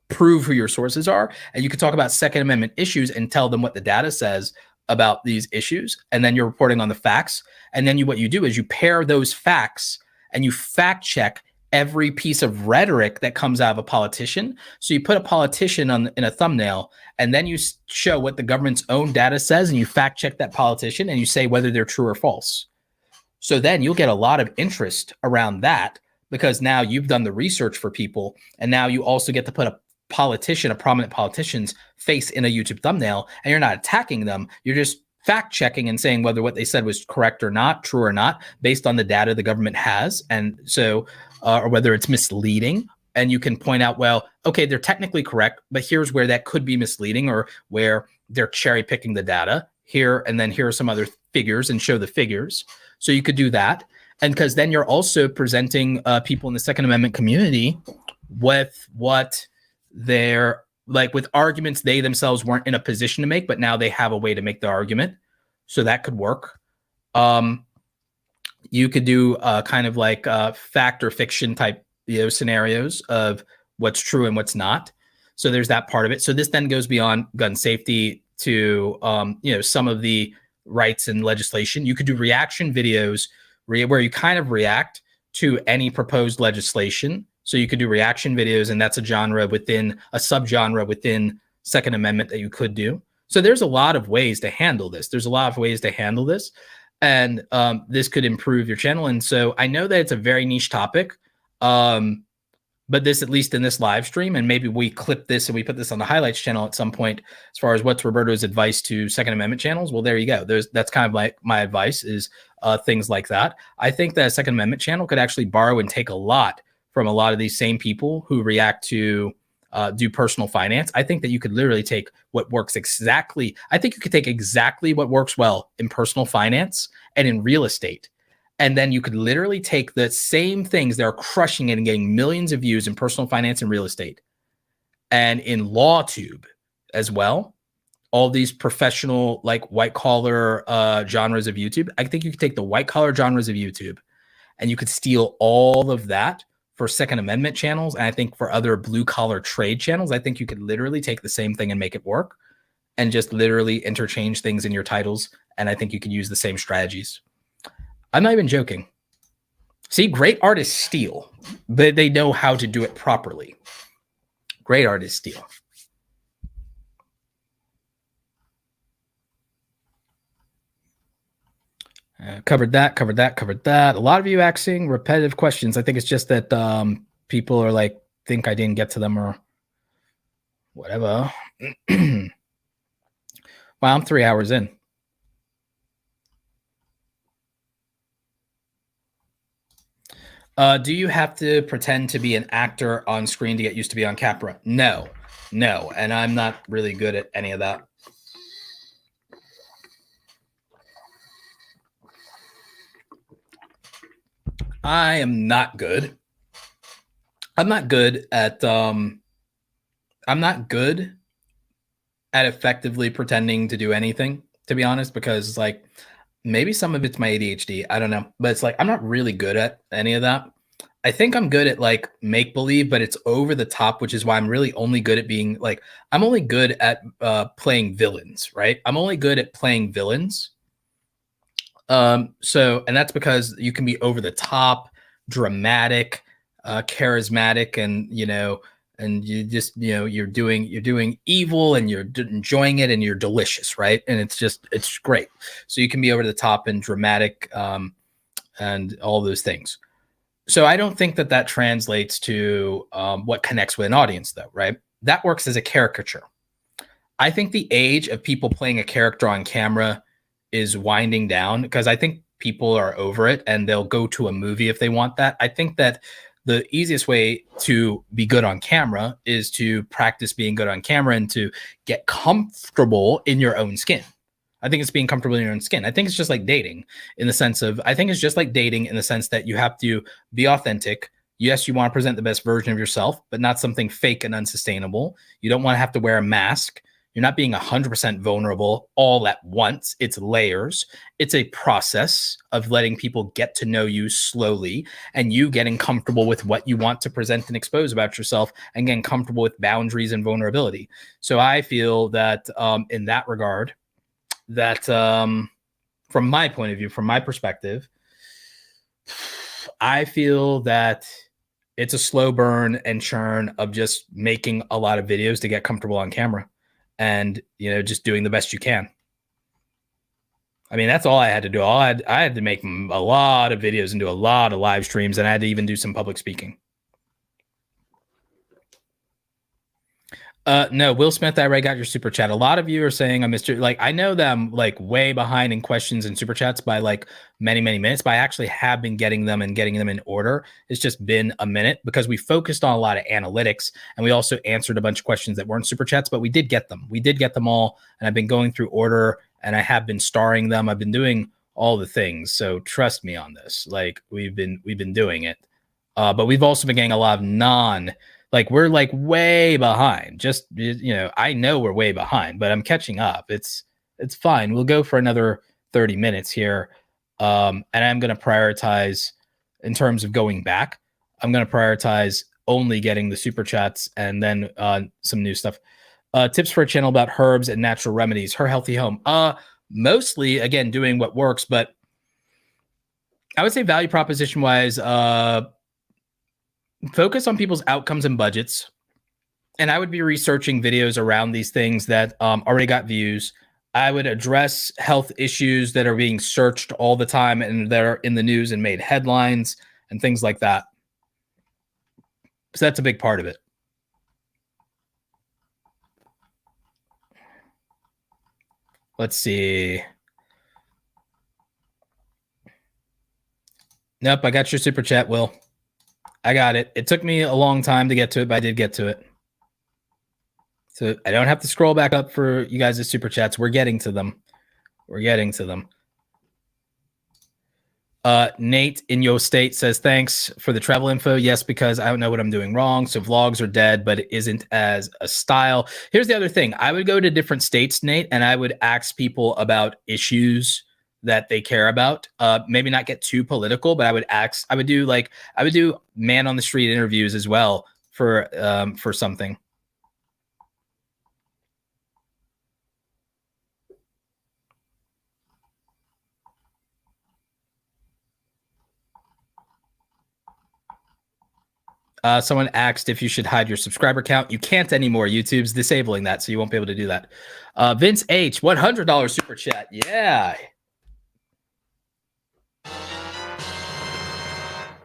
prove who your sources are, and you can talk about Second Amendment issues and tell them what the data says about these issues, and then you're reporting on the facts. And then what you do is you pair those facts and you fact check every piece of rhetoric that comes out of a politician. So you put a politician in a thumbnail, and then you show what the government's own data says, and you fact check that politician, and you say whether they're true or false. So then you'll get a lot of interest around that, because now you've done the research for people, and now you also get to put a prominent politician's face in a YouTube thumbnail, and you're not attacking them. You're just fact checking and saying whether what they said was correct or not, true or not, based on the data the government has. And so, or whether it's misleading. And you can point out, well, okay, they're technically correct, but here's where that could be misleading, or where they're cherry picking the data here. And then here are some other figures, and show the figures. So you could do that. And because then you're also presenting people in the Second Amendment community with what they're like, with arguments they themselves weren't in a position to make, but now they have a way to make the argument. So that could work. You could do kind of like fact or fiction type scenarios of what's true and what's not. So there's that part of it. So this then goes beyond gun safety to some of the rights and legislation. You could do reaction videos where you kind of react to any proposed legislation. So you could do reaction videos, and that's a genre within a subgenre within Second Amendment that you could do. So there's a lot of ways to handle this. And this could improve your channel. And so I know that it's a very niche topic, but this, at least in this live stream, and maybe we clip this and we put this on the highlights channel at some point, as far as what's Roberto's advice to Second Amendment channels. Well, there you go. That's kind of like my advice is things like that. I think that a Second Amendment channel could actually borrow and take a lot from a lot of these same people who react to do personal finance. I think that you could literally take what works exactly. I think you could take exactly what works well in personal finance and in real estate. And then you could literally take the same things that are crushing it and getting millions of views in personal finance and real estate, and in LawTube as well. All these professional, like white collar genres of YouTube. I think you could take the white collar genres of YouTube and you could steal all of that for Second Amendment channels. And I think for other blue collar trade channels, I think you could literally take the same thing and make it work, and just literally interchange things in your titles. And I think you could use the same strategies. I'm not even joking. See, great artists steal, but they know how to do it properly. Great artists steal. Covered that. A lot of you asking repetitive questions. I think it's just that people are like, think I didn't get to them or whatever. Wow, I'm 3 hours in. Do you have to pretend to be an actor on screen to get used to be on camera? No. And I'm not really good at any of that. I am not good. I'm not good at effectively pretending to do anything, to be honest, because like maybe some of it's my ADHD. I don't know, but it's like I'm not really good at any of that. I think I'm good at like make believe, but it's over the top, which is why I'm really only good at being like, I'm only good at playing villains, right? I'm only good at playing villains. And that's because you can be over the top, dramatic, charismatic, and and you just you're doing evil, and you're enjoying it, and you're delicious, right? And it's great. So you can be over the top and dramatic, and all those things. So I don't think that translates to what connects with an audience, though, right? That works as a caricature. I think the age of people playing a character on camera is winding down, because I think people are over it and they'll go to a movie if they want that. I think that the easiest way to be good on camera is to practice being good on camera and to get comfortable in your own skin. I think it's being comfortable in your own skin. I think it's just like dating in the sense that you have to be authentic, Yes, you want to present the best version of yourself, but not something fake and unsustainable. You don't want to have to wear a mask. You're not being 100% vulnerable all at once. It's layers. It's a process of letting people get to know you slowly and you getting comfortable with what you want to present and expose about yourself and getting comfortable with boundaries and vulnerability. So I feel that in that regard, that from my point of view, from my perspective, I feel that it's a slow burn and churn of just making a lot of videos to get comfortable on camera and, you know, just doing the best you can. I mean, that's all I had to do. I had to make a lot of videos and do a lot of live streams, and I had to even do some public speaking. No, Will Smith, I already got your super chat. A lot of you are saying I missed your, like, I know that I'm like way behind in questions and super chats by like many minutes, but I actually have been getting them and getting them in order. It's just been a minute because we focused on a lot of analytics and we also answered a bunch of questions that weren't super chats, but we did get them. We did get them all, and I've been going through order and I have been starring them. I've been doing all the things. So trust me on this. Like we've been doing it. But we've also been getting a lot of like we're like way behind. Just, you know, I know we're way behind, but I'm catching up. It's fine. We'll go for another 30 minutes here. And I'm going to prioritize in terms of going back. I'm going to prioritize only getting the super chats and then some new stuff. Tips for a channel about herbs and natural remedies. Her Healthy Home. Mostly again doing what works, but I would say value proposition wise, focus on people's outcomes and budgets. And I would be researching videos around these things that already got views. I would address health issues that are being searched all the time and that are in the news and made headlines and things like that. So that's a big part of it. Let's see. Nope, I got your super chat, Will. I got it. It took me a long time to get to it, but I did get to it. So I don't have to scroll back up for you guys' super chats. We're getting to them. We're getting to them. Nate in your state says, thanks for the travel info. Yes, because I don't know what I'm doing wrong. So vlogs are dead, but it isn't as a style. Here's the other thing. I would go to different states, Nate, and I would ask people about issues that they care about. Maybe not get too political, but I would do man on the street interviews as well for something. Someone asked if you should hide your subscriber count. You can't anymore. YouTube's disabling that, so you won't be able to do that. Vince H, $100 super chat. Yeah.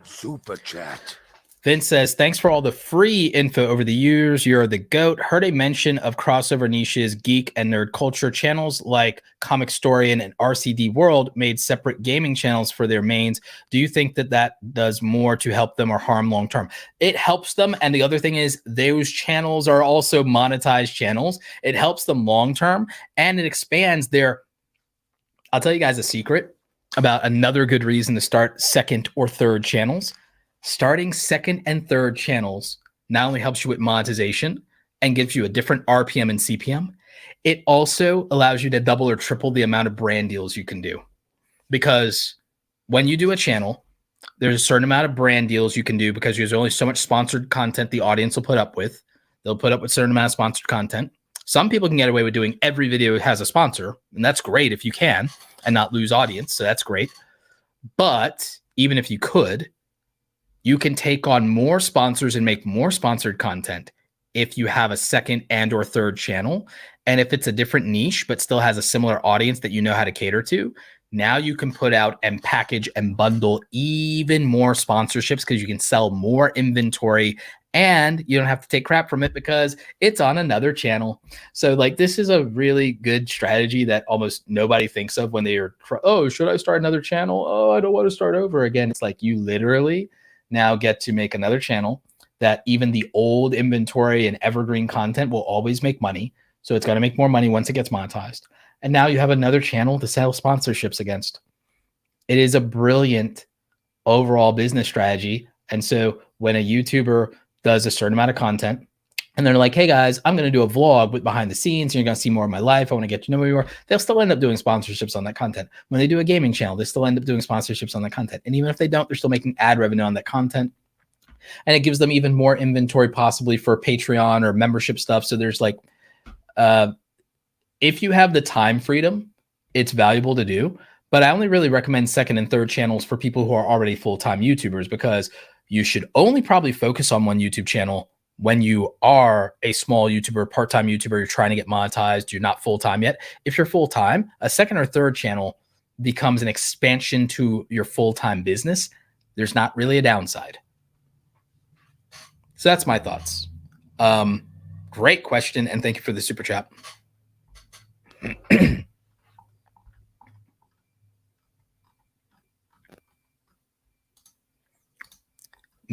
Super chat. Vince says, thanks for all the free info over the years. You're the GOAT. Heard a mention of crossover niches, geek and nerd culture channels like Comic Storian and RCD World made separate gaming channels for their mains. Do you think that that does more to help them or harm long term? It helps them. And the other thing is those channels are also monetized channels. It helps them long term and it expands their, I'll tell you guys a secret about another good reason to start second or third channels. Starting second and third channels not only helps you with monetization and gives you a different RPM and CPM, it also allows you to double or triple the amount of brand deals you can do. Because when you do a channel, there's a certain amount of brand deals you can do because there's only so much sponsored content the audience will put up with. They'll put up with a certain amount of sponsored content. Some people can get away with doing every video has a sponsor, and that's great if you can and not lose audience. So that's great. But even if you could, you can take on more sponsors and make more sponsored content if you have a second and or third channel. And if it's a different niche, but still has a similar audience that you know how to cater to, now you can put out and package and bundle even more sponsorships because you can sell more inventory and you don't have to take crap from it because it's on another channel. So like, this is a really good strategy that almost nobody thinks of when they're, oh, should I start another channel? Oh, I don't want to start over again. It's like you literally now get to make another channel that even the old inventory and evergreen content will always make money. So it's going to make more money once it gets monetized. And now you have another channel to sell sponsorships against. It is a brilliant overall business strategy. And so when a YouTuber does a certain amount of content, and they're like, hey guys, I'm going to do a vlog with behind the scenes. You're going to see more of my life. I want to get to know me more. They'll still end up doing sponsorships on that content. When they do a gaming channel, they still end up doing sponsorships on that content. And even if they don't, they're still making ad revenue on that content. And it gives them even more inventory possibly for Patreon or membership stuff. So there's like, if you have the time freedom, it's valuable to do. But I only really recommend second and third channels for people who are already full-time YouTubers, because you should only probably focus on one YouTube channel when you are a small YouTuber, part-time YouTuber, you're trying to get monetized, you're not full-time yet. If you're full-time, a second or third channel becomes an expansion to your full-time business. There's not really a downside. So that's my thoughts. Great question, and thank you for the super chat.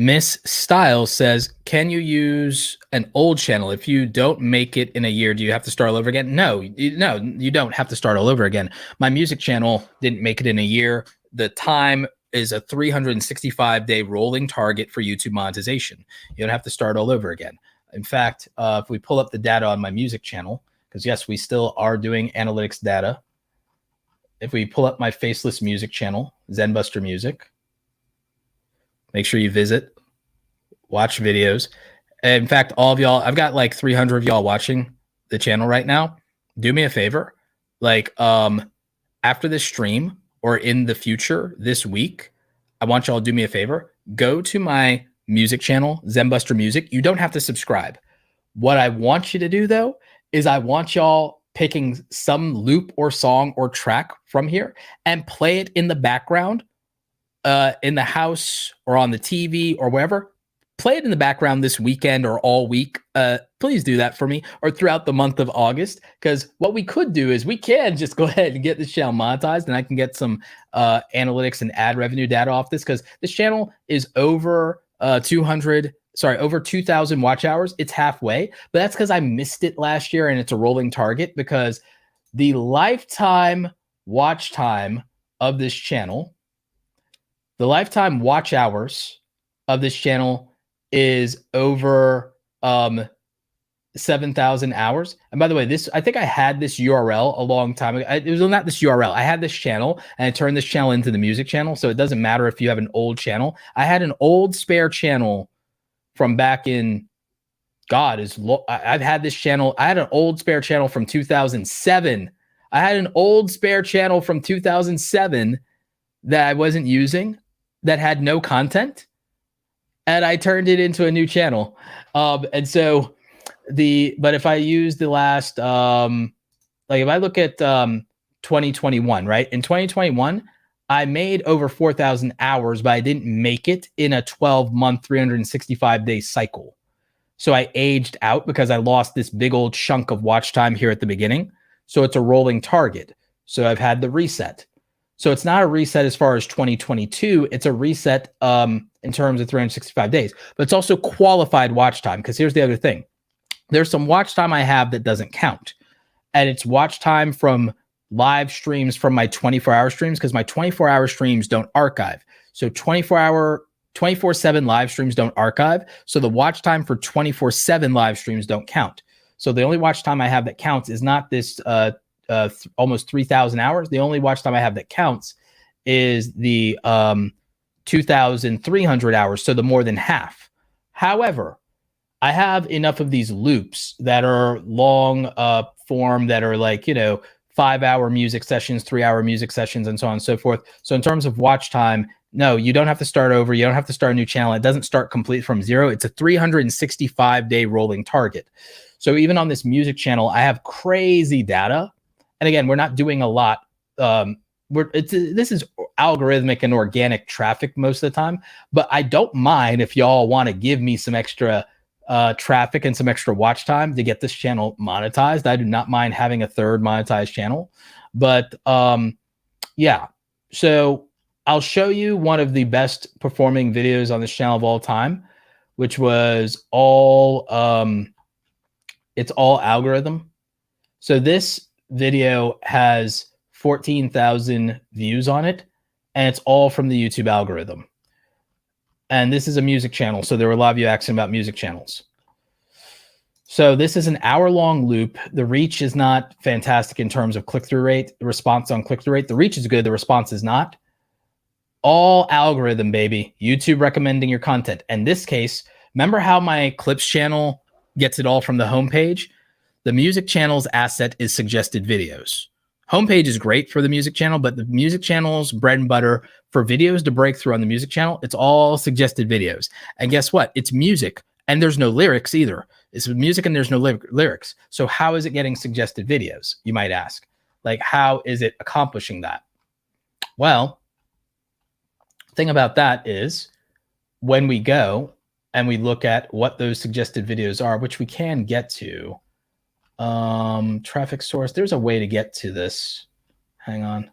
Miss Style says, can you use an old channel? If you don't make it in a year, do you have to start all over again? No, you don't have to start all over again. My music channel didn't make it in a year. The time is a 365-day rolling target for YouTube monetization. You don't have to start all over again. In fact, if we pull up the data on my music channel, because yes, we still are doing analytics data. If we pull up my faceless music channel, Zenbuster Music, make sure you visit, watch videos. In fact, all of y'all, I've got like 300 of y'all watching the channel right now. Do me a favor. Like after this stream or in the future this week, I want y'all to do me a favor. Go to my music channel, Zenbuster Music. You don't have to subscribe. What I want you to do though, is I want y'all picking some loop or song or track from here and play it in the background in the house or on the TV or wherever. Play it in the background this weekend or all week. Please do that for me, or throughout the month of August. Because what we could do is we can just go ahead and get this channel monetized, and I can get some analytics and ad revenue data off this, because this channel is over over 2,000 watch hours. It's halfway, but that's because I missed it last year, and it's a rolling target, because the lifetime watch time of this channel, the lifetime watch hours of this channel is over 7,000 hours. And by the way, I think I had this URL a long time ago. It was not this URL. I had this channel, and I turned this channel into the music channel. So it doesn't matter if you have an old channel. I had an old spare channel from back in, I've had this channel. I had an old spare channel from 2007. I had an old spare channel from 2007 that I wasn't using, that had no content, and I turned it into a new channel. And so but if I use the last, like if I look at 2021, right? In 2021, I made over 4,000 hours, but I didn't make it in a 12-month, 365-day cycle. So I aged out because I lost this big old chunk of watch time here at the beginning. So it's a rolling target. So I've had the reset. So it's not a reset as far as 2022. It's a reset in terms of 365 days. But it's also qualified watch time, because here's the other thing. There's some watch time I have that doesn't count. And it's watch time from live streams from my 24-hour streams, because my 24-hour streams don't archive. So 24/7 live streams don't archive. So the watch time for 24/7 live streams don't count. So the only watch time I have that counts is not this almost 3,000 hours. The only watch time I have that counts is the 2,300 hours, so the more than half. However, I have enough of these loops that are long form, that are like, 5-hour music sessions, 3-hour music sessions, and so on and so forth. So in terms of watch time, no, you don't have to start over. You don't have to start a new channel. It doesn't start complete from zero. It's a 365-day rolling target. So even on this music channel, I have crazy data. And again, we're not doing a lot. This is algorithmic and organic traffic most of the time, but I don't mind if y'all want to give me some extra traffic and some extra watch time to get this channel monetized. I do not mind having a third monetized channel, but yeah. So I'll show you one of the best performing videos on this channel of all time, which was it's all algorithm. So this video has 14,000 views on it, and it's all from the YouTube algorithm. And this is a music channel. So there were a lot of you asking about music channels. So this is an hour-long loop. The reach is not fantastic in terms of click-through rate, the response on click-through rate. The reach is good, the response is not. All algorithm, baby. YouTube recommending your content. In this case, remember how my clips channel gets it all from the homepage? The music channel's asset is suggested videos. Homepage is great for the music channel, but the music channel's bread and butter for videos to break through on the music channel, it's all suggested videos. And guess what? It's music and there's no lyrics either. It's music and there's no lyrics. So how is it getting suggested videos? You might ask. Like, how is it accomplishing that? Well, thing about that is when we go and we look at what those suggested videos are, which we can get to, traffic source, there's a way to get to this. Hang on.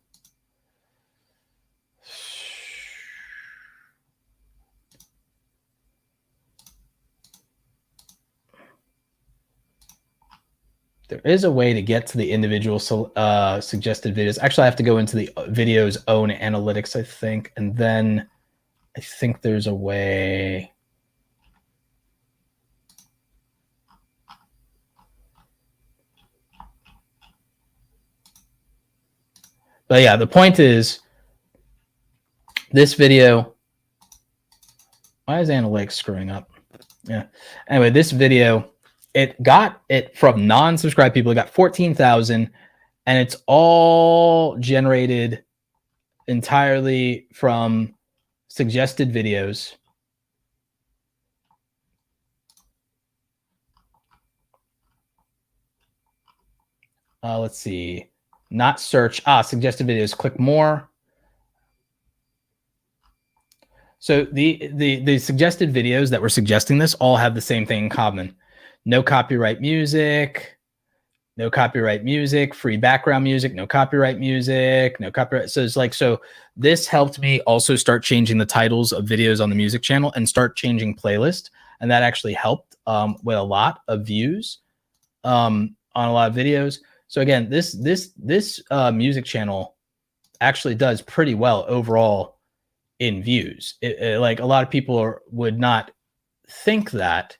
There is a way to get to the individual suggested videos. Actually, I have to go into the video's own analytics, I think. And then I think there's a way. But yeah, the point is this video. Why is analytics screwing up? Yeah. Anyway, this video, it got it from non-subscribed people. It got 14,000, and it's all generated entirely from suggested videos. Let's see. Not search. Suggested videos. Click more. So the suggested videos that were suggesting this all have the same thing in common. No copyright music, no copyright music, free background music, no copyright music, no copyright. So it's like, so this helped me also start changing the titles of videos on the music channel and start changing playlist. And that actually helped with a lot of views on a lot of videos. So again, this music channel actually does pretty well overall in views. Like a lot of people would not think that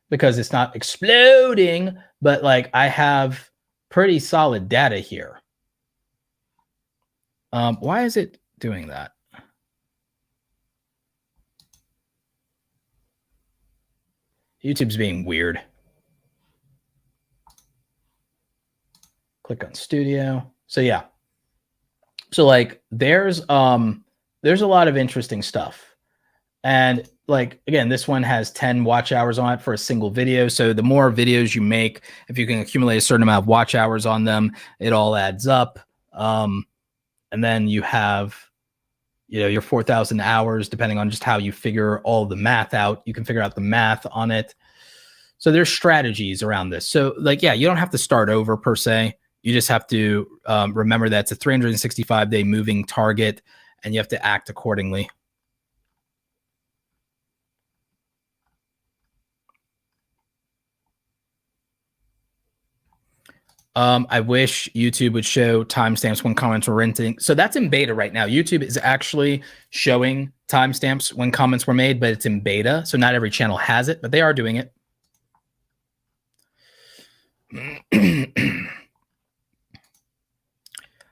because it's not exploding, but like I have pretty solid data here. Why is it doing that? YouTube's being weird. Click on studio. So yeah. So like there's a lot of interesting stuff. And like, again, this one has 10 watch hours on it for a single video. So the more videos you make, if you can accumulate a certain amount of watch hours on them, it all adds up. And then you have, your 4,000 hours, depending on just how you figure all the math out. You can figure out the math on it. So there's strategies around this. So like, yeah, you don't have to start over per se. You just have to remember that it's a 365-day moving target, and you have to act accordingly. I wish YouTube would show timestamps when comments were renting. So that's in beta right now. YouTube is actually showing timestamps when comments were made, but it's in beta. So not every channel has it, but they are doing it.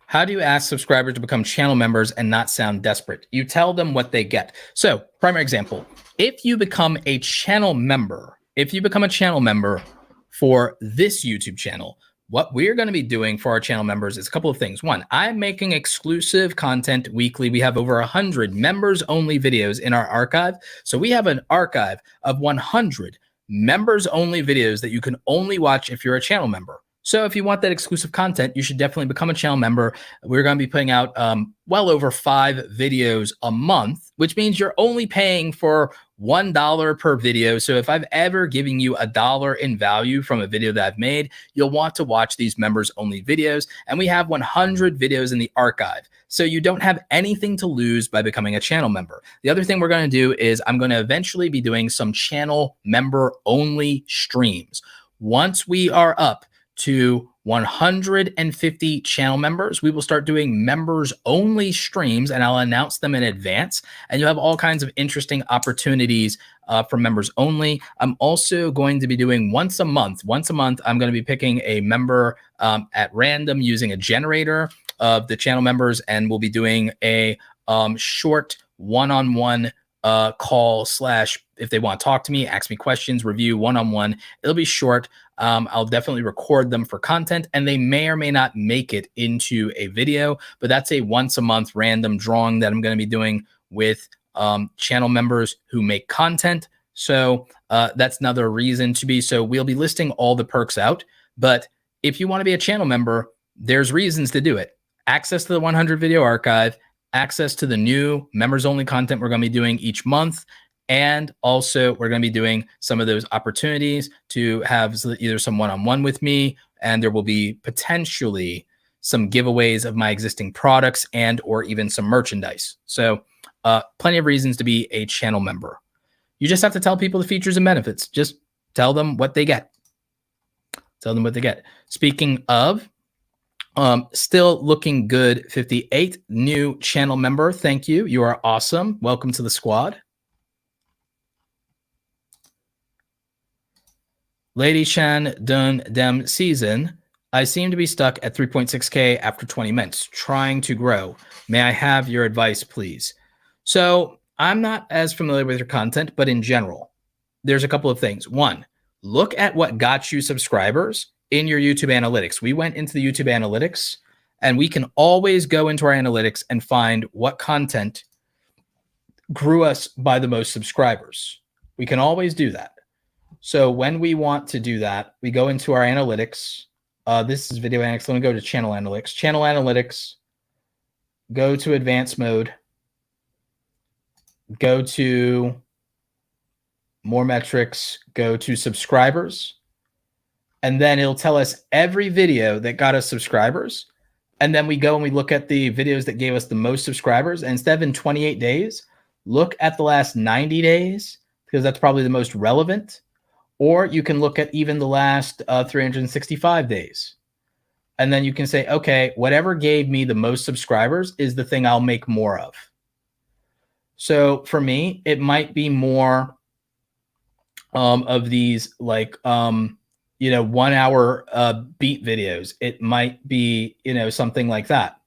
How do you ask subscribers to become channel members and not sound desperate? You tell them what they get. So primary example, if you become a channel member for this YouTube channel, what we're going to be doing for our channel members is a couple of things. One, I'm making exclusive content weekly. We have over 100 members only videos in our archive. So we have an archive of 100 members only videos that you can only watch if you're a channel member. So if you want that exclusive content, you should definitely become a channel member. We're going to be putting out well over 5 videos a month, which means you're only paying for $1 per video. So if I've ever given you $1 in value from a video that I've made, you'll want to watch these members only videos. And we have 100 videos in the archive. So you don't have anything to lose by becoming a channel member. The other thing we're going to do is I'm going to eventually be doing some channel member only streams. Once we are up to 150 channel members, we will start doing members only streams, and I'll announce them in advance. And you'll have all kinds of interesting opportunities for members only. I'm also going to be doing once a month. Once a month, I'm going to be picking a member at random using a generator of the channel members, and we'll be doing a short one-on-one call / if they want to talk to me, ask me questions, review one-on-one. It'll be short. I'll definitely record them for content, and they may or may not make it into a video, but that's a once a month random drawing that I'm going to be doing with channel members who make content. So that's another reason to be. So we'll be listing all the perks out, but if you want to be a channel member, there's reasons to do it. Access to the 100 video archive, access to the new members only content we're going to be doing each month. And also we're going to be doing some of those opportunities to have either some one-on-one with me, and there will be potentially some giveaways of my existing products and or even some merchandise. So plenty of reasons to be a channel member. You just have to tell people the features and benefits. Just tell them what they get. Tell them what they get. Speaking of, still looking good, 58 new channel member. Thank you. You are awesome. Welcome to the squad. Lady Chan Dun Dem season. I seem to be stuck at 3.6K after 20 minutes, trying to grow. May I have your advice, please? So I'm not as familiar with your content, but in general, there's a couple of things. One, look at what got you subscribers in your YouTube analytics. We went into the YouTube analytics, and we can always go into our analytics and find what content grew us by the most subscribers. We can always do that. So when we want to do that, we go into our analytics. This is video analytics. Let me go to channel analytics. Channel analytics. Go to advanced mode. Go to more metrics. Go to subscribers. And then it'll tell us every video that got us subscribers. And then we go and we look at the videos that gave us the most subscribers. And instead of in 28 days, look at the last 90 days, because that's probably the most relevant. Or you can look at even the last 365 days. And then you can say, okay, whatever gave me the most subscribers is the thing I'll make more of. So for me, it might be more of these like, 1 hour beat videos. It might be, something like that.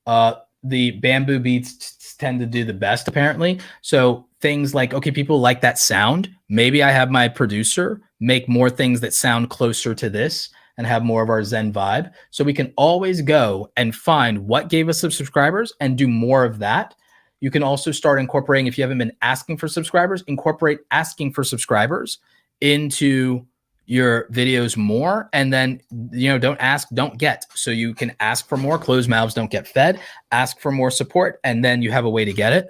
The bamboo beats tend to do the best, apparently. So things like, okay, people like that sound. Maybe I have my producer make more things that sound closer to this and have more of our Zen vibe. So we can always go and find what gave us some subscribers and do more of that. You can also start incorporating, if you haven't been asking for subscribers, incorporate asking for subscribers into your videos more. And then, don't ask, don't get. So you can ask for more. Closed mouths don't get fed. Ask for more support, and then you have a way to get it.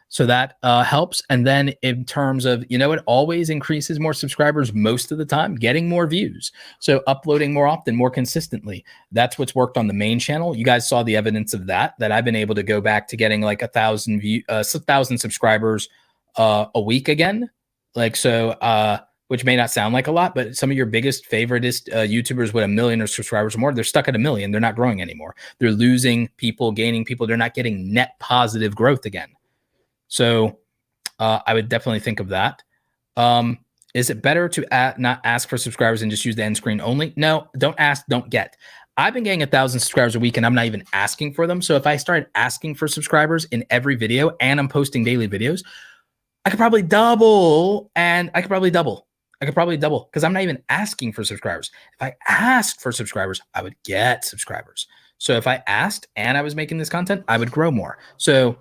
So that helps. And then in terms of, it always increases more subscribers most of the time, getting more views. So uploading more often, more consistently. That's what's worked on the main channel. You guys saw the evidence of that I've been able to go back to getting like 1,000 subscribers a week again. Which may not sound like a lot, but some of your biggest, favoriteest YouTubers with 1 million or subscribers or more, they're stuck at 1 million. They're not growing anymore. They're losing people, gaining people. They're not getting net positive growth again. So I would definitely think of that. Is it better to not ask for subscribers and just use the end screen only? No, don't ask, don't get. I've been getting 1,000 subscribers a week and I'm not even asking for them. So if I started asking for subscribers in every video and I'm posting daily videos, I could probably double because I'm not even asking for subscribers. If I asked for subscribers, I would get subscribers. So if I asked and I was making this content, I would grow more. So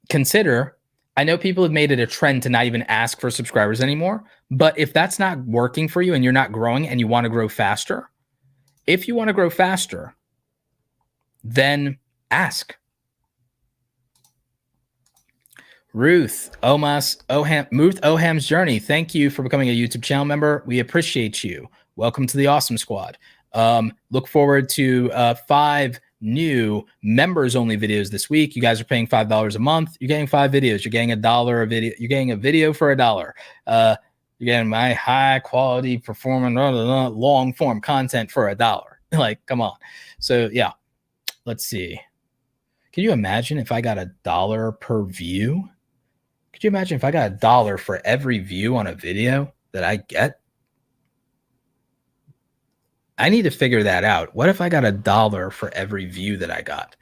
consider, I know people have made it a trend to not even ask for subscribers anymore, but if that's not working for you and you're not growing and you want to grow faster, if you want to grow faster, then ask. Ruth Oham's Journey. Thank you for becoming a YouTube channel member. We appreciate you. Welcome to the Awesome Squad. Look forward to 5 new members only videos this week. You guys are paying $5 a month. You're getting 5 videos. You're getting $1 a video. You're getting a video for $1. You're You're getting my high quality performing long form content for $1. Like, come on. So yeah, let's see. Can you imagine if I got $1 per view? Could you imagine if I got $1 for every view on a video that I get? I need to figure that out. What if I got $1 for every view that I got?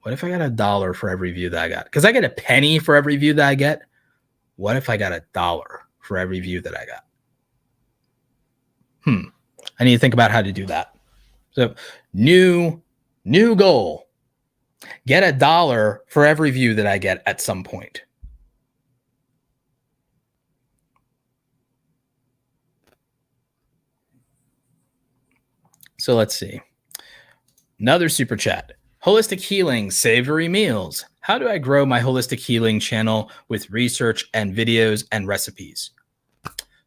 What if I got $1 for every view that I got? Because I get a penny for every view that I get. What if I got $1 for every view that I got? I need to think about how to do that. So new goal. Get $1 for every view that I get at some point. So let's see. Another super chat. Holistic healing, savory meals. How do I grow my holistic healing channel with research and videos and recipes?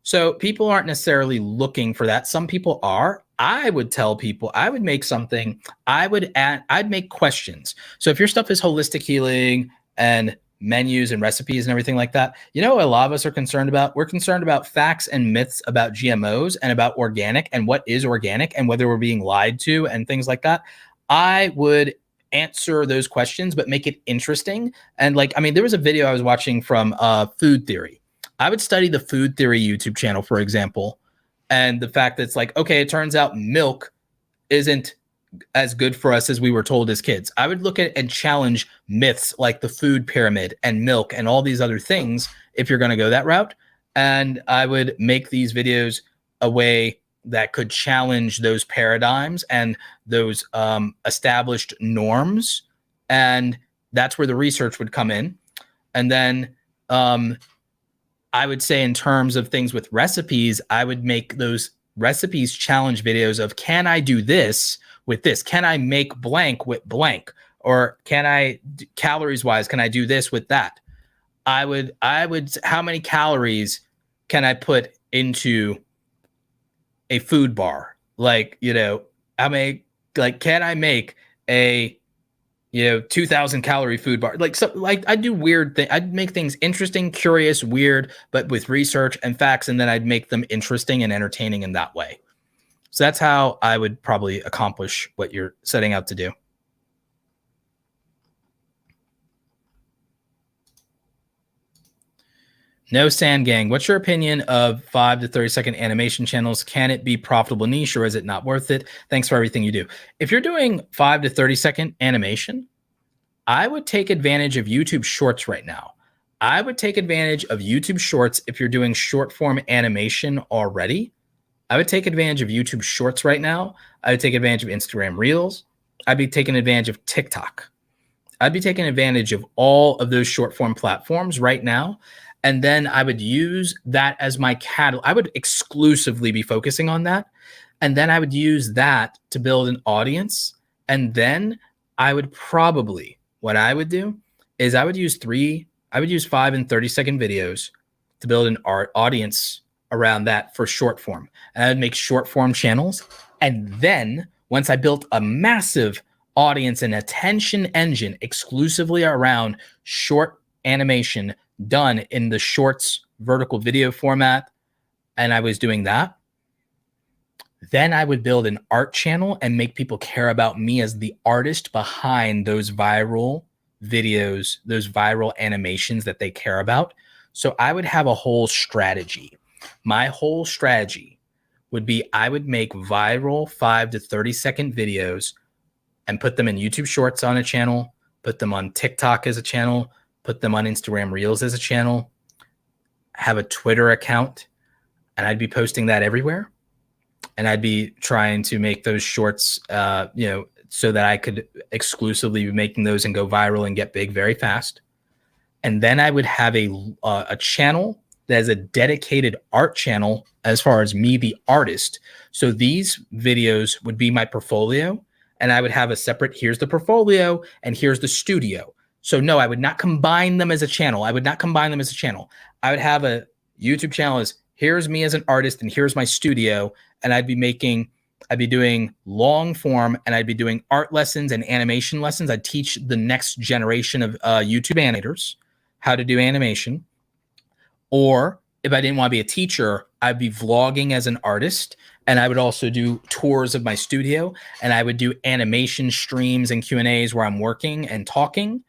So people aren't necessarily looking for that. Some people are. I would tell people, I would make something, I'd make questions. So if your stuff is holistic healing and menus and recipes and everything like that, you know what a lot of us are concerned about? We're concerned about facts and myths about GMOs and about organic and what is organic and whether we're being lied to and things like that. I would answer those questions, but make it interesting. And like, I mean, there was a video I was watching from Food Theory. I would study the Food Theory YouTube channel, for example, and the fact that it's like, okay, it turns out milk isn't as good for us as we were told as kids. I would look at and challenge myths like the food pyramid and milk and all these other things if you're going to go that route. And I would make these videos a way that could challenge those paradigms and those established norms. And that's where the research would come in. And then I would say in terms of things with recipes, I would make those recipes challenge videos of, can I do this with this? Can I make blank with blank? Or can I, calories wise, can I do this with that? I would, how many calories can I put into a food bar? Like, you know, how many, like, can I make a, 2,000 calorie food bar? Like, so like I do weird things. I'd make things interesting, curious, weird, but with research and facts. And then I'd make them interesting and entertaining in that way. So that's how I would probably accomplish what you're setting out to do. No Sand Gang, what's your opinion of 5 to 30-second animation channels? Can it be profitable niche or is it not worth it? Thanks for everything you do. If you're doing 5 to 30-second animation, I would take advantage of YouTube Shorts right now. I would take advantage of YouTube Shorts if you're doing short form animation already. I would take advantage of YouTube Shorts right now. I would take advantage of Instagram Reels. I'd be taking advantage of TikTok. I'd be taking advantage of all of those short form platforms right now. And then I would use that as my catalog. I would exclusively be focusing on that. And then I would use that to build an audience. And then I would probably, what I would do is I would use 5 and 30-second videos to build an audience around that for short form. And I would make short form channels. And then once I built a massive audience and attention engine exclusively around short animation done in the shorts vertical video format, and I was doing that, then I would build an art channel and make people care about me as the artist behind those viral videos, those viral animations that they care about. So I would have a whole strategy. My whole strategy would be I would make viral 5 to 30-second videos and put them in YouTube Shorts on a channel, put them on TikTok as a channel, put them on Instagram Reels as a channel, have a Twitter account, and I'd be posting that everywhere. And I'd be trying to make those shorts, so that I could exclusively be making those and go viral and get big very fast. And then I would have a channel that is a dedicated art channel as far as me, the artist. So these videos would be my portfolio, and I would have a separate, here's the portfolio and here's the studio. So no, I would not combine them as a channel. I would have a YouTube channel as here's me as an artist and here's my studio. And I'd be doing long form, and I'd be doing art lessons and animation lessons. I'd teach the next generation of YouTube animators how to do animation. Or if I didn't want to be a teacher, I'd be vlogging as an artist, and I would also do tours of my studio, and I would do animation streams and Q&As where I'm working and talking,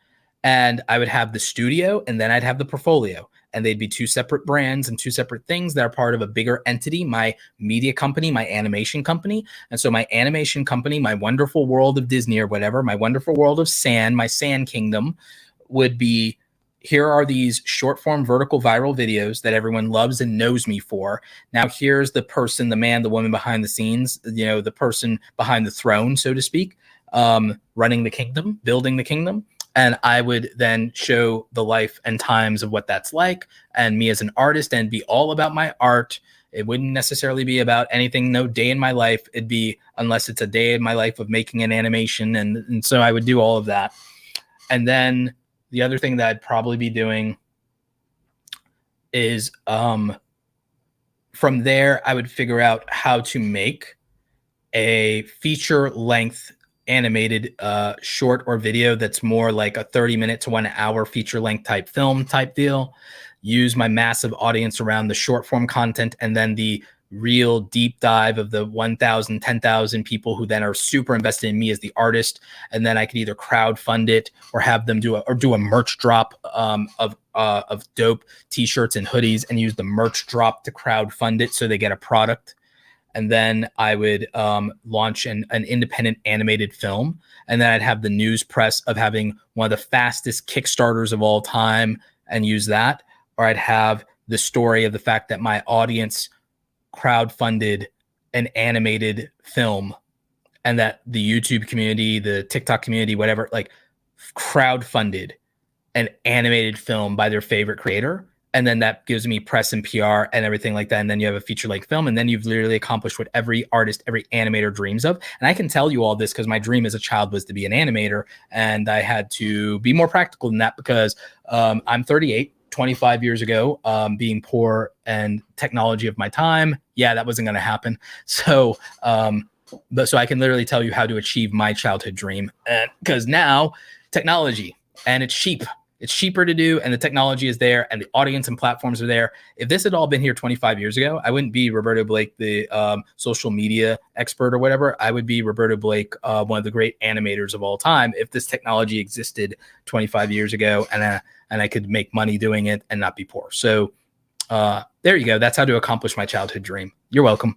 and I would have the studio, and then I'd have the portfolio, and they'd be two separate brands and two separate things that are part of a bigger entity, my media company, my animation company. And so my animation company, my wonderful world of Disney or whatever, my wonderful world of sand, my sand kingdom would be, here are these short form vertical viral videos that everyone loves and knows me for. Now here's the person, the man, the woman behind the scenes, the person behind the throne, so to speak, running the kingdom, building the kingdom. And I would then show the life and times of what that's like, and me as an artist, and be all about my art. It wouldn't necessarily be about anything, no day in my life. It'd be, unless it's a day in my life of making an animation. And so I would do all of that. And then the other thing that I'd probably be doing is from there, I would figure out how to make a feature length animated short or video that's more like a 30-minute to 1 hour feature length type film type deal. Use my massive audience around the short form content, and then the real deep dive of the 1,000, 10,000 people who then are super invested in me as the artist. And then I could either crowdfund it or have them do a merch drop of dope t-shirts and hoodies, and use the merch drop to crowdfund it so they get a product. And then I would launch an independent animated film. And then I'd have the news press of having one of the fastest Kickstarters of all time and use that. Or I'd have the story of the fact that my audience crowdfunded an animated film, and that the YouTube community, the TikTok community, whatever, like crowdfunded an animated film by their favorite creator. And then that gives me press and PR and everything like that. And then you have a feature length film, and then you've literally accomplished what every artist, every animator dreams of. And I can tell you all this because my dream as a child was to be an animator, and I had to be more practical than that because I'm 38. 25 years ago, being poor and technology of my time, that wasn't going to happen. So, so I can literally tell you how to achieve my childhood dream, because now technology, and it's cheap. It's cheaper to do, and the technology is there, and the audience and platforms are there. If this had all been here 25 years ago, I wouldn't be Roberto Blake, the social media expert or whatever. I would be Roberto Blake, one of the great animators of all time, if this technology existed 25 years ago, and I could make money doing it and not be poor. So there you go. That's how to accomplish my childhood dream. You're welcome.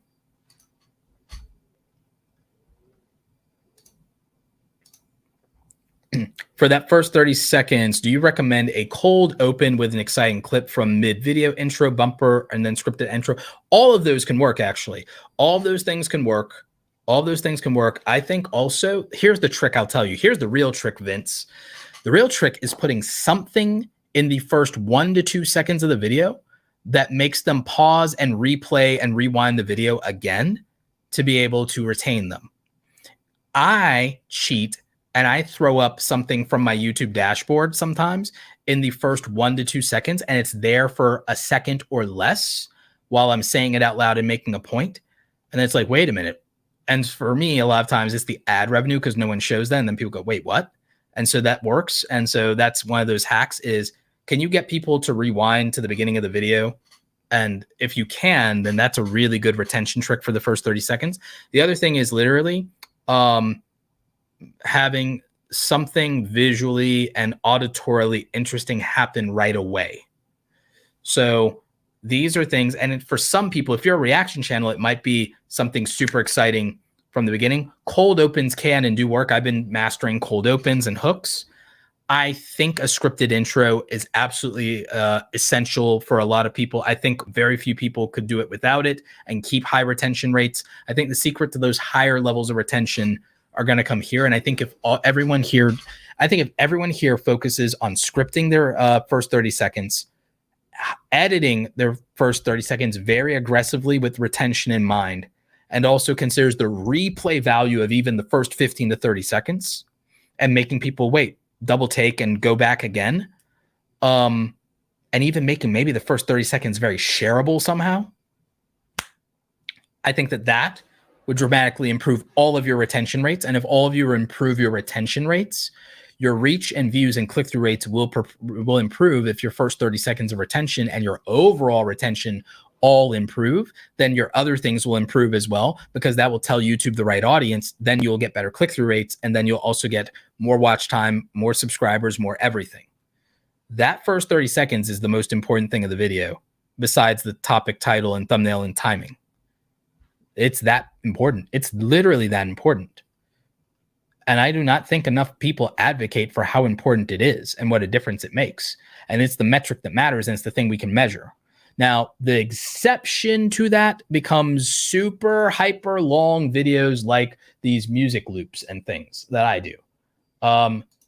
For that first 30 seconds, do you recommend a cold open with an exciting clip from mid-video intro, bumper, and then scripted intro? All of those can work, actually. All of those things can work. All of those things can work. I think also, here's the trick I'll tell you. Here's the real trick, Vince. The real trick is putting something in the first 1 to 2 seconds of the video that makes them pause and replay and rewind the video again to be able to retain them. I cheat, and I throw up something from my YouTube dashboard sometimes in the first 1 to 2 seconds, and it's there for a second or less while I'm saying it out loud and making a point. And it's like, wait a minute. And for me, a lot of times it's the ad revenue because no one shows that. And then people go, wait, what? And so that works. And so that's one of those hacks is, can you get people to rewind to the beginning of the video? And if you can, then that's a really good retention trick for the first 30 seconds. The other thing is literally having something visually and auditorily interesting happen right away. So these are things, and for some people, if you're a reaction channel, it might be something super exciting from the beginning. Cold opens can and do work. I've been mastering cold opens and hooks. I think a scripted intro is absolutely essential for a lot of people. I think very few people could do it without it and keep high retention rates. I think the secret to those higher levels of retention are going to come here. And I think if everyone here focuses on scripting their first 30 seconds, editing their first 30 seconds very aggressively with retention in mind, and also considers the replay value of even the first 15 to 30 seconds and making people wait, double take and go back again, and even making maybe the first 30 seconds very shareable somehow, I think that would dramatically improve all of your retention rates. And if all of you improve your retention rates, your reach and views and click-through rates will improve if your first 30 seconds of retention and your overall retention all improve. Then your other things will improve as well, because that will tell YouTube the right audience. Then you'll get better click-through rates, and then you'll also get more watch time, more subscribers, more everything. That first 30 seconds is the most important thing of the video, besides the topic, title, and thumbnail and timing. It's that important. It's literally that important. And I do not think enough people advocate for how important it is and what a difference it makes. And it's the metric that matters, and it's the thing we can measure. Now, the exception to that becomes super hyper long videos like these music loops and things that I do.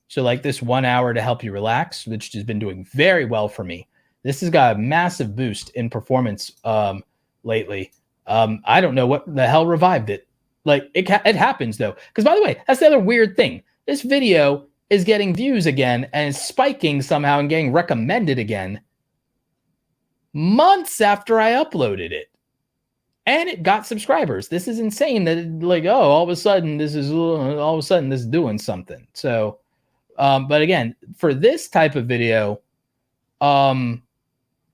So like this 1 hour to help you relax, which has been doing very well for me. This has got a massive boost in performance lately. I don't know what the hell revived it. Like it happens though. Because by the way, that's the other weird thing. This video is getting views again and is spiking somehow and getting recommended again months after I uploaded it. And it got subscribers. This is insane that like, oh, all of a sudden this is doing something. So, but again, for this type of video, the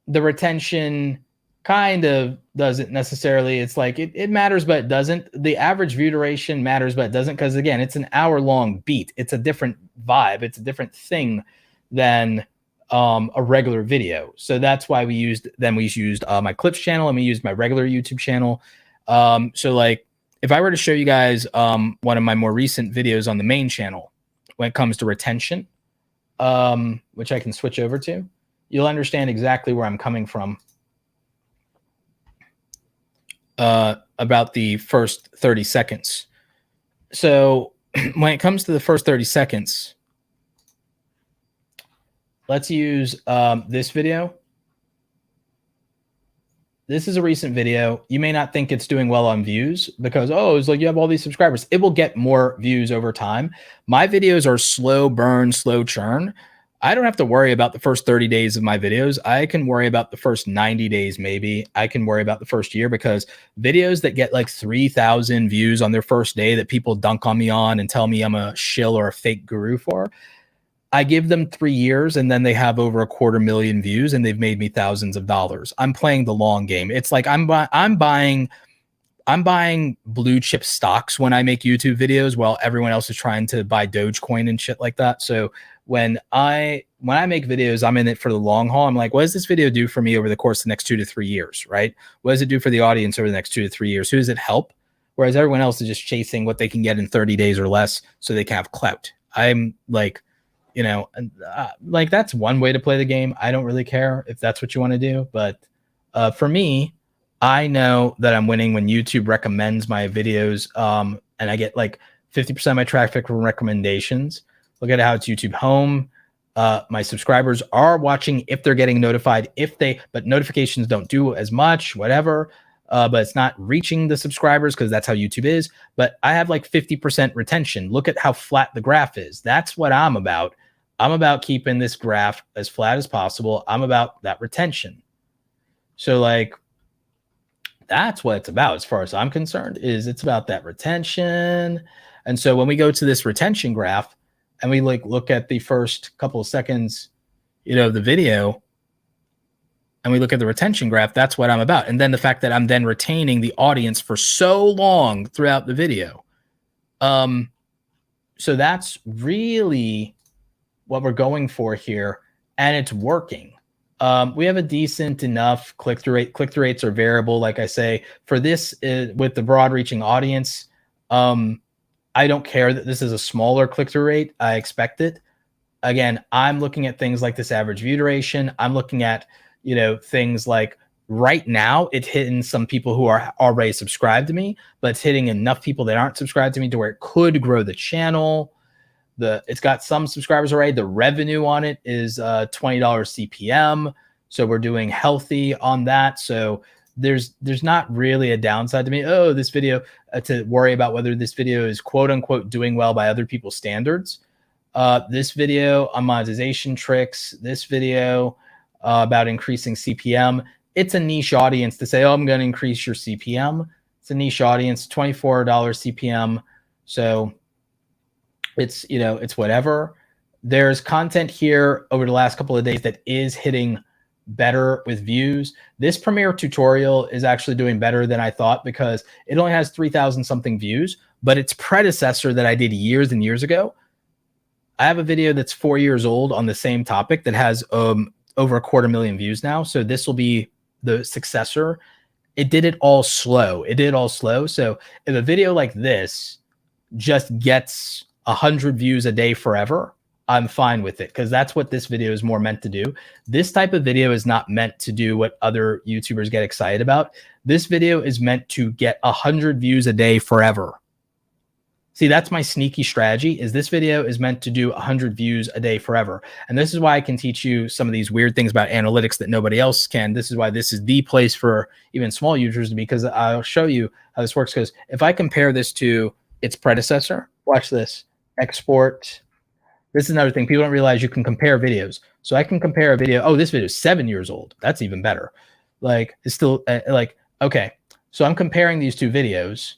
retention kind of doesn't necessarily, it's like it matters, but it doesn't. The average view duration matters, but it doesn't, because again, it's an hour-long beat. It's a different vibe. It's a different thing than a regular video. So that's why we used my clips channel, and we used my regular YouTube channel. So like if I were to show you guys one of my more recent videos on the main channel when it comes to retention, which I can switch over to, you'll understand exactly where I'm coming from about the first 30 seconds. So when it comes to the first 30 seconds, let's use this video. This is a recent video. You may not think it's doing well on views because, oh, it's like you have all these subscribers. It will get more views over time. My videos are slow burn, slow churn. I don't have to worry about the first 30 days of my videos. I can worry about the first 90 days, maybe. I can worry about the first year, because videos that get like 3,000 views on their first day that people dunk on me on and tell me I'm a shill or a fake guru for, I give them 3 years and then they have over 250,000 views and they've made me thousands of dollars. I'm playing the long game. It's like I'm buying blue chip stocks when I make YouTube videos while everyone else is trying to buy Dogecoin and shit like that. So when I make videos, I'm in it for the long haul. I'm like, what does this video do for me over the course of the next 2 to 3 years, right? What does it do for the audience over the next 2 to 3 years? Who does it help? Whereas everyone else is just chasing what they can get in 30 days or less so they can have clout. I'm like, you know, like that's one way to play the game. I don't really care if that's what you want to do. But for me, I know that I'm winning when YouTube recommends my videos, and I get like 50% of my traffic from recommendations. Look at how it's YouTube home. My subscribers are watching if they're getting notified, but notifications don't do as much, whatever. But it's not reaching the subscribers because that's how YouTube is. But I have like 50% retention. Look at how flat the graph is. That's what I'm about. I'm about keeping this graph as flat as possible. I'm about that retention. So like, that's what it's about as far as I'm concerned, is it's about that retention. And so when we go to this retention graph and we like look at the first couple of seconds, you know, of the video, and we look at the retention graph, that's what I'm about. And then the fact that I'm then retaining the audience for so long throughout the video. So that's really what we're going for here, and it's working. We have a decent enough click-through rate. Click-through rates are variable, like I say. For this, with the broad reaching audience, I don't care that this is a smaller click-through rate. I expect it. Again, I'm looking at things like this average view duration. I'm looking at, you know, things like right now it's hitting some people who are already subscribed to me, but it's hitting enough people that aren't subscribed to me to where it could grow the channel. It's got some subscribers already. The revenue on it is $20 CPM. So we're doing healthy on that. So there's not really a downside to me. Oh, this video, to worry about whether this video is quote unquote doing well by other people's standards. This video on monetization tricks, this video about increasing CPM. It's a niche audience to say, oh, I'm going to increase your CPM. It's a niche audience, $24 CPM. So it's, you know, it's whatever. there's content here over the last couple of days that is hitting better with views. This Premiere tutorial is actually doing better than I thought because it only has 3,000 something views, but its predecessor that I did years and years ago, I have a video that's 4 years old on the same topic that has over 250,000 views now. So this will be the successor. It did it all slow. So if a video like this just gets 100 views a day forever, I'm fine with it because that's what this video is more meant to do. This type of video is not meant to do what other YouTubers get excited about. This video is meant to get 100 views a day forever. See, that's my sneaky strategy, is this video is meant to do 100 views a day forever. And this is why I can teach you some of these weird things about analytics that nobody else can. This is why this is the place for even small users to be, because I'll show you how this works. Because if I compare this to its predecessor, watch this, export. This is another thing. People don't realize you can compare videos. So I can compare a video. Oh, this video is 7 years old. That's even better. Like, it's still like, okay. So I'm comparing these two videos,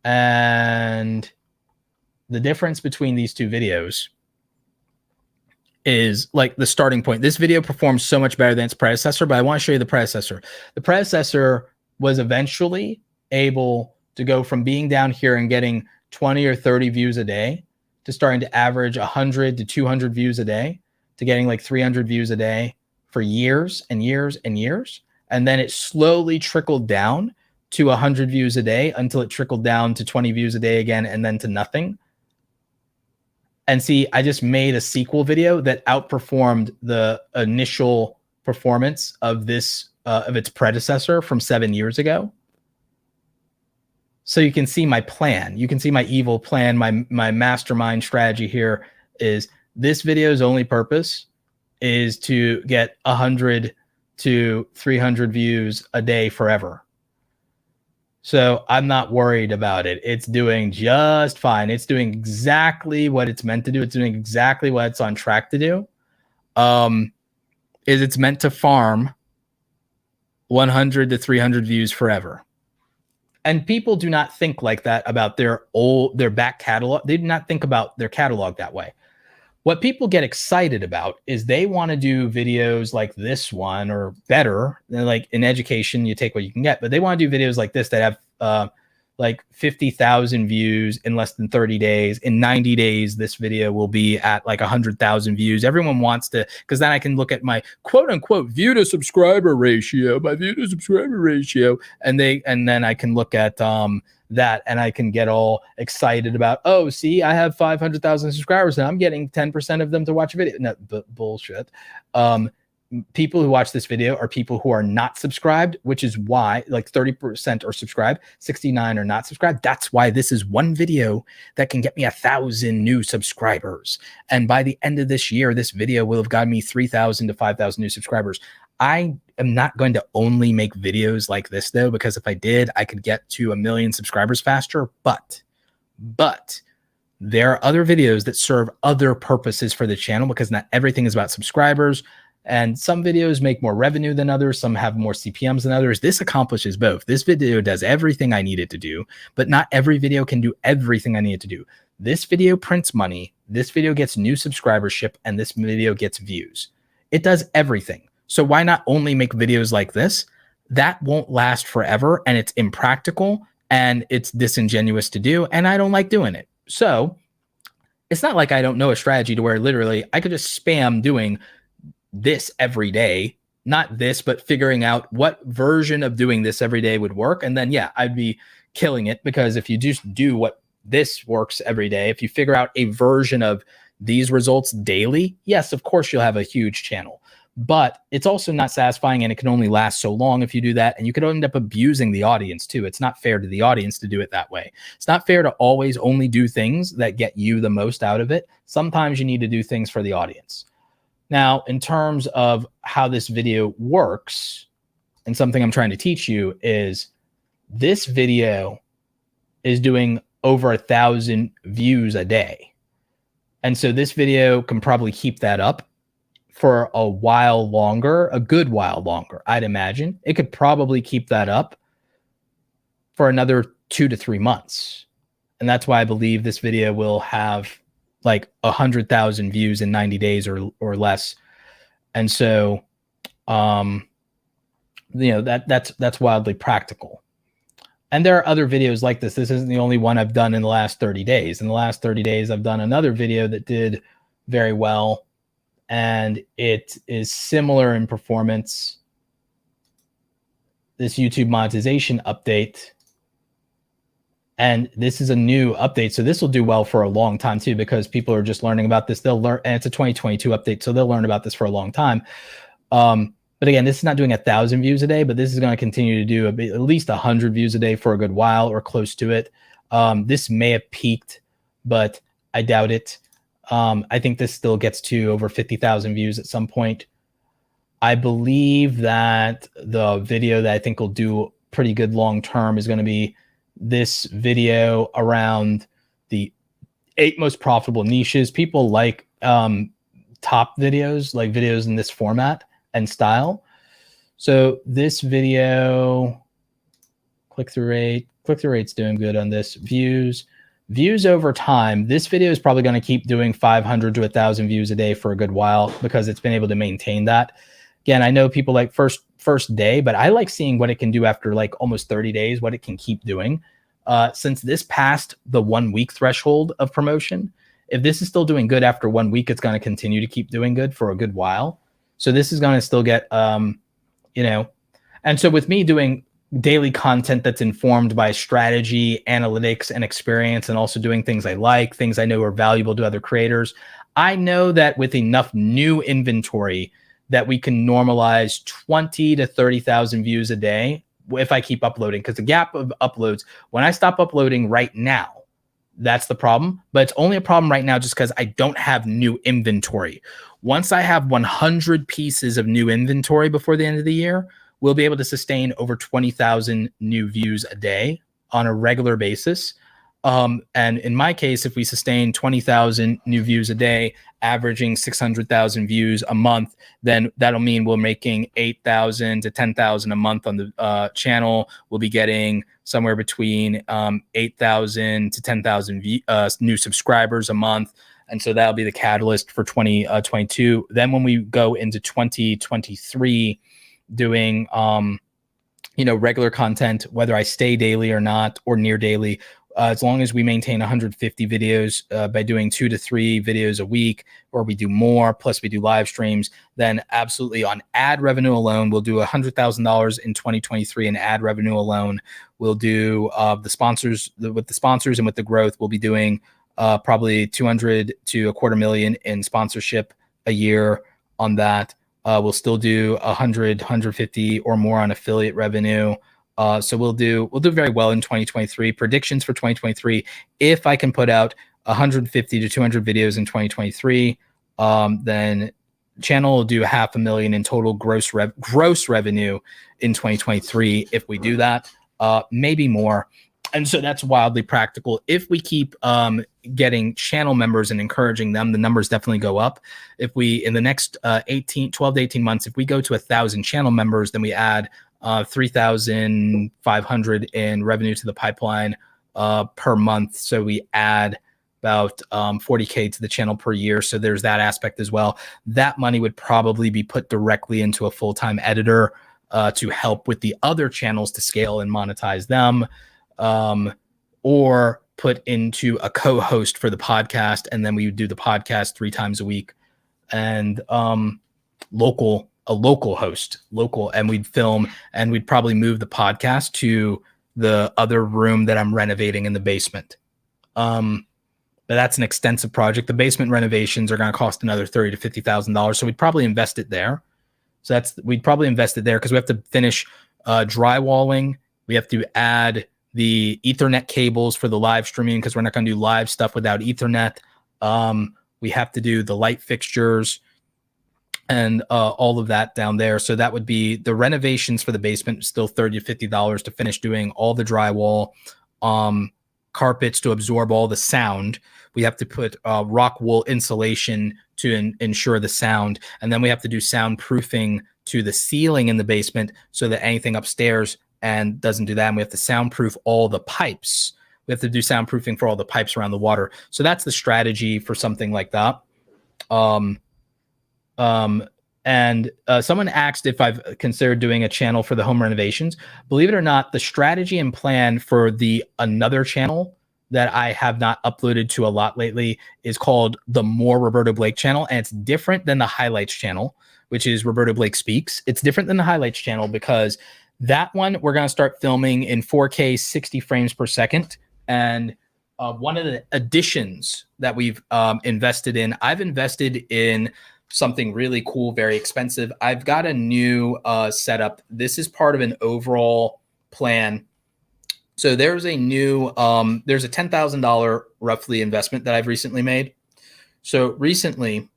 and the difference between these two videos is like the starting point. This video performs so much better than its predecessor, but I want to show you the predecessor. The predecessor was eventually able to go from being down here and getting 20 or 30 views a day to starting to average 100 to 200 views a day, to getting like 300 views a day for years and years and years. And then it slowly trickled down to 100 views a day until it trickled down to 20 views a day again, and then to nothing. And see, I just made a sequel video that outperformed the initial performance of this, of its predecessor from 7 years ago. So you can see my plan. You can see my evil plan. My mastermind strategy here is this video's only purpose is to get 100 to 300 views a day forever. So I'm not worried about it. It's doing just fine. It's doing exactly what it's meant to do. It's doing exactly what it's on track to do. Is it's meant to farm 100 to 300 views forever. And people do not think like that about their back catalog. They do not think about their catalog that way. What people get excited about is they want to do videos like this one or better. Like in education, you take what you can get, but they want to do videos like this that have like 50,000 views in less than 30 days. In 90 days, this video will be at like 100,000 views. Everyone wants to, because then I can look at my quote unquote view to subscriber ratio, and then I can look at that, and I can get all excited about, oh, see, I have 500,000 subscribers and I'm getting 10% of them to watch a video. No, bullshit. People who watch this video are people who are not subscribed, which is why like 30% are subscribed, 69 are not subscribed. That's why this is one video that can get me 1,000 new subscribers. And by the end of this year, this video will have gotten me 3,000 to 5,000 new subscribers. I am not going to only make videos like this though, because if I did, I could get to 1 million subscribers faster. But there are other videos that serve other purposes for the channel, because not everything is about subscribers. And some videos make more revenue than others. Some have more CPMs than others. This accomplishes both. This video does everything I need it to do, but not every video can do everything I need it to do. This video prints money. This video gets new subscribership, and this video gets views. It does everything. So why not only make videos like this? That won't last forever, and it's impractical, and it's disingenuous to do, and I don't like doing it. So it's not like I don't know a strategy to where literally I could just spam doing this every day, not this, but figuring out what version of doing this every day would work. And then, yeah, I'd be killing it, because if you just do what this works every day, if you figure out a version of these results daily, yes, of course, you'll have a huge channel. But it's also not satisfying, and it can only last so long if you do that. And you could end up abusing the audience too. It's not fair to the audience to do it that way. It's not fair to always only do things that get you the most out of it. Sometimes you need to do things for the audience. Now, in terms of how this video works, and something I'm trying to teach you is this video is doing over 1,000 views a day. And so this video can probably keep that up for a while longer, a good while longer, I'd imagine. It could probably keep that up for another 2 to 3 months. And that's why I believe this video will have like 100,000 views in 90 days or less. And so, that's wildly practical. And there are other videos like this. This isn't the only one I've done in the last 30 days. In the last 30 days, I've done another video that did very well, and it is similar in performance. This YouTube monetization update. And this is a new update. So this will do well for a long time too, because people are just learning about this. They'll learn, and it's a 2022 update. So they'll learn about this for a long time. But again, this is not doing 1,000 views a day, but this is going to continue to do at least 100 views a day for a good while or close to it. This may have peaked, but I doubt it. I think this still gets to over 50,000 views at some point. I believe that the video that I think will do pretty good long term is going to be this video around the 8 most profitable niches. People like top videos, like videos in this format and style. So this video, click-through rate's doing good on this. Views over time. This video is probably going to keep doing 500 to 1,000 views a day for a good while because it's been able to maintain that. Again, I know people like first day, but I like seeing what it can do after like almost 30 days, what it can keep doing. Since this passed the 1 week threshold of promotion, if this is still doing good after 1 week, it's going to continue to keep doing good for a good while. So this is going to still get, and so with me doing daily content that's informed by strategy, analytics, and experience, and also doing things I like, things I know are valuable to other creators, I know that with enough new inventory that we can normalize 20 to 30,000 views a day if I keep uploading, because the gap of uploads, when I stop uploading right now, that's the problem. But it's only a problem right now just because I don't have new inventory. Once I have 100 pieces of new inventory before the end of the year, we'll be able to sustain over 20,000 new views a day on a regular basis. And in my case, if we sustain 20,000 new views a day, averaging 600,000 views a month, then that'll mean we're making 8,000 to 10,000 a month on the channel. We'll be getting somewhere between 8,000 to 10,000 new subscribers a month. And so that'll be the catalyst for 2022. Then when we go into 2023, doing regular content, whether I stay daily or not, or near daily, as long as we maintain 150 videos by doing 2 to 3 videos a week, or we do more, plus we do live streams, then absolutely on ad revenue alone, we'll do $100,000 in 2023 in ad revenue alone. We'll do the sponsors with the sponsors, and with the growth, we'll be doing probably 200 to $250,000 in sponsorship a year on that. We'll still do 100, 150 or more on affiliate revenue. So we'll do very well in 2023. Predictions for 2023: if I can put out 150 to 200 videos in 2023, then channel will do $500,000 in total gross revenue in 2023. If we do that, maybe more. And so that's wildly practical. If we keep getting channel members and encouraging them, the numbers definitely go up. If we, in the next 12 to 18 months, if we go to 1,000 channel members, then we add 3,500 in revenue to the pipeline per month. So we add about 40K to the channel per year. So there's that aspect as well. That money would probably be put directly into a full-time editor to help with the other channels to scale and monetize them, or put into a co-host for the podcast. And then we would do the podcast 3 times a week, and a local host, and we'd film, and we'd probably move the podcast to the other room that I'm renovating in the basement. But that's an extensive project. The basement renovations are going to cost another $30,000 to $50,000. So we'd probably invest it there. We'd probably invest it there because we have to finish drywalling. We have to add the Ethernet cables for the live streaming because we're not going to do live stuff without Ethernet. We have to do the light fixtures and all of that down there. So that would be the renovations for the basement, still $30 to $50 to finish doing all the drywall, carpets to absorb all the sound. We have to put rock wool insulation to ensure the sound. And then we have to do soundproofing to the ceiling in the basement so that anything upstairs and doesn't do that. And we have to soundproof all the pipes We have to do soundproofing for all the pipes around the water. So that's the strategy for something like that. And someone asked if I've considered doing a channel for the home renovations. Believe it or not, the strategy and plan for the another channel that I have not uploaded to a lot lately is called the More Roberto Blake channel. And it's different than the Highlights channel, which is Roberto Blake Speaks. It's different than the Highlights channel because that one, we're going to start filming in 4K 60 frames per second. And one of the additions that we've invested in, I've invested in something really cool, very expensive. I've got a new setup. This is part of an overall plan. So there's a new, there's a $10,000 roughly investment that I've recently made. So recently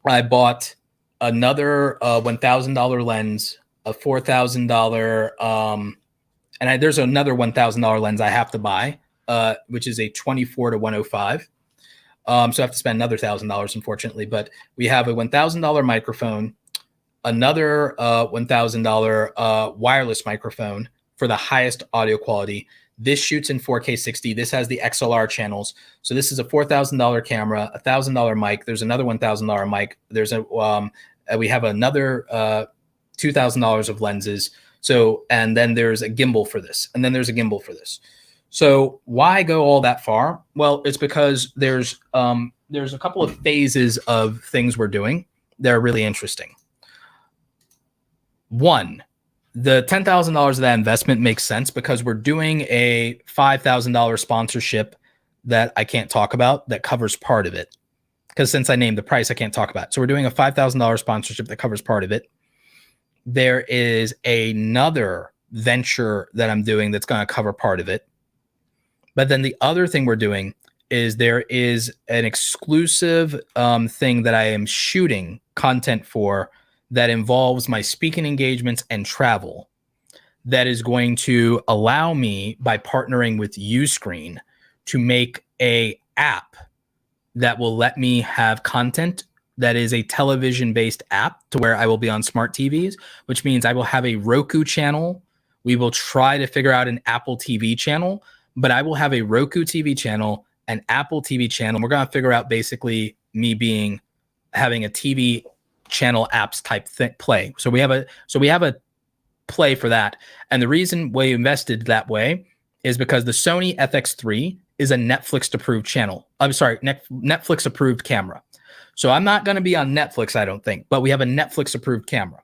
I bought another $1,000 lens, a $4,000, and there's another $1,000 lens I have to buy, which is a 24 to 105. So I have to spend another $1,000, unfortunately, but we have a $1,000 microphone, another $1,000 wireless microphone for the highest audio quality. This shoots in 4K 60. This has the XLR channels. So this is a $4,000 camera, a $1,000 mic. There's another $1,000 mic. There's we have another $2,000 of lenses. So, and then there's a gimbal for this, and then there's a gimbal for this. So why go all that far? Well, it's because there's a couple of phases of things we're doing that are really interesting. One, the $10,000 of that investment makes sense because we're doing a $5,000 sponsorship that I can't talk about that covers part of it. Because since I named the price, I can't talk about it. So we're doing a $5,000 sponsorship that covers part of it. There is another venture that I'm doing that's going to cover part of it. But then the other thing we're doing is there is an exclusive thing that I am shooting content for that involves my speaking engagements and travel that is going to allow me, by partnering with Uscreen, to make a app that will let me have content that is a television-based app to where I will be on smart TVs, which means I will have a Roku channel. We will try to figure out an Apple TV channel, but I will have a Roku TV channel, an Apple TV channel. We're going to figure out basically me having a TV channel apps type play. So we have a play for that. And the reason we invested that way is because the Sony FX3 is a Netflix approved channel. I'm sorry, Netflix approved camera. So I'm not going to be on Netflix, I don't think, but we have a Netflix approved camera.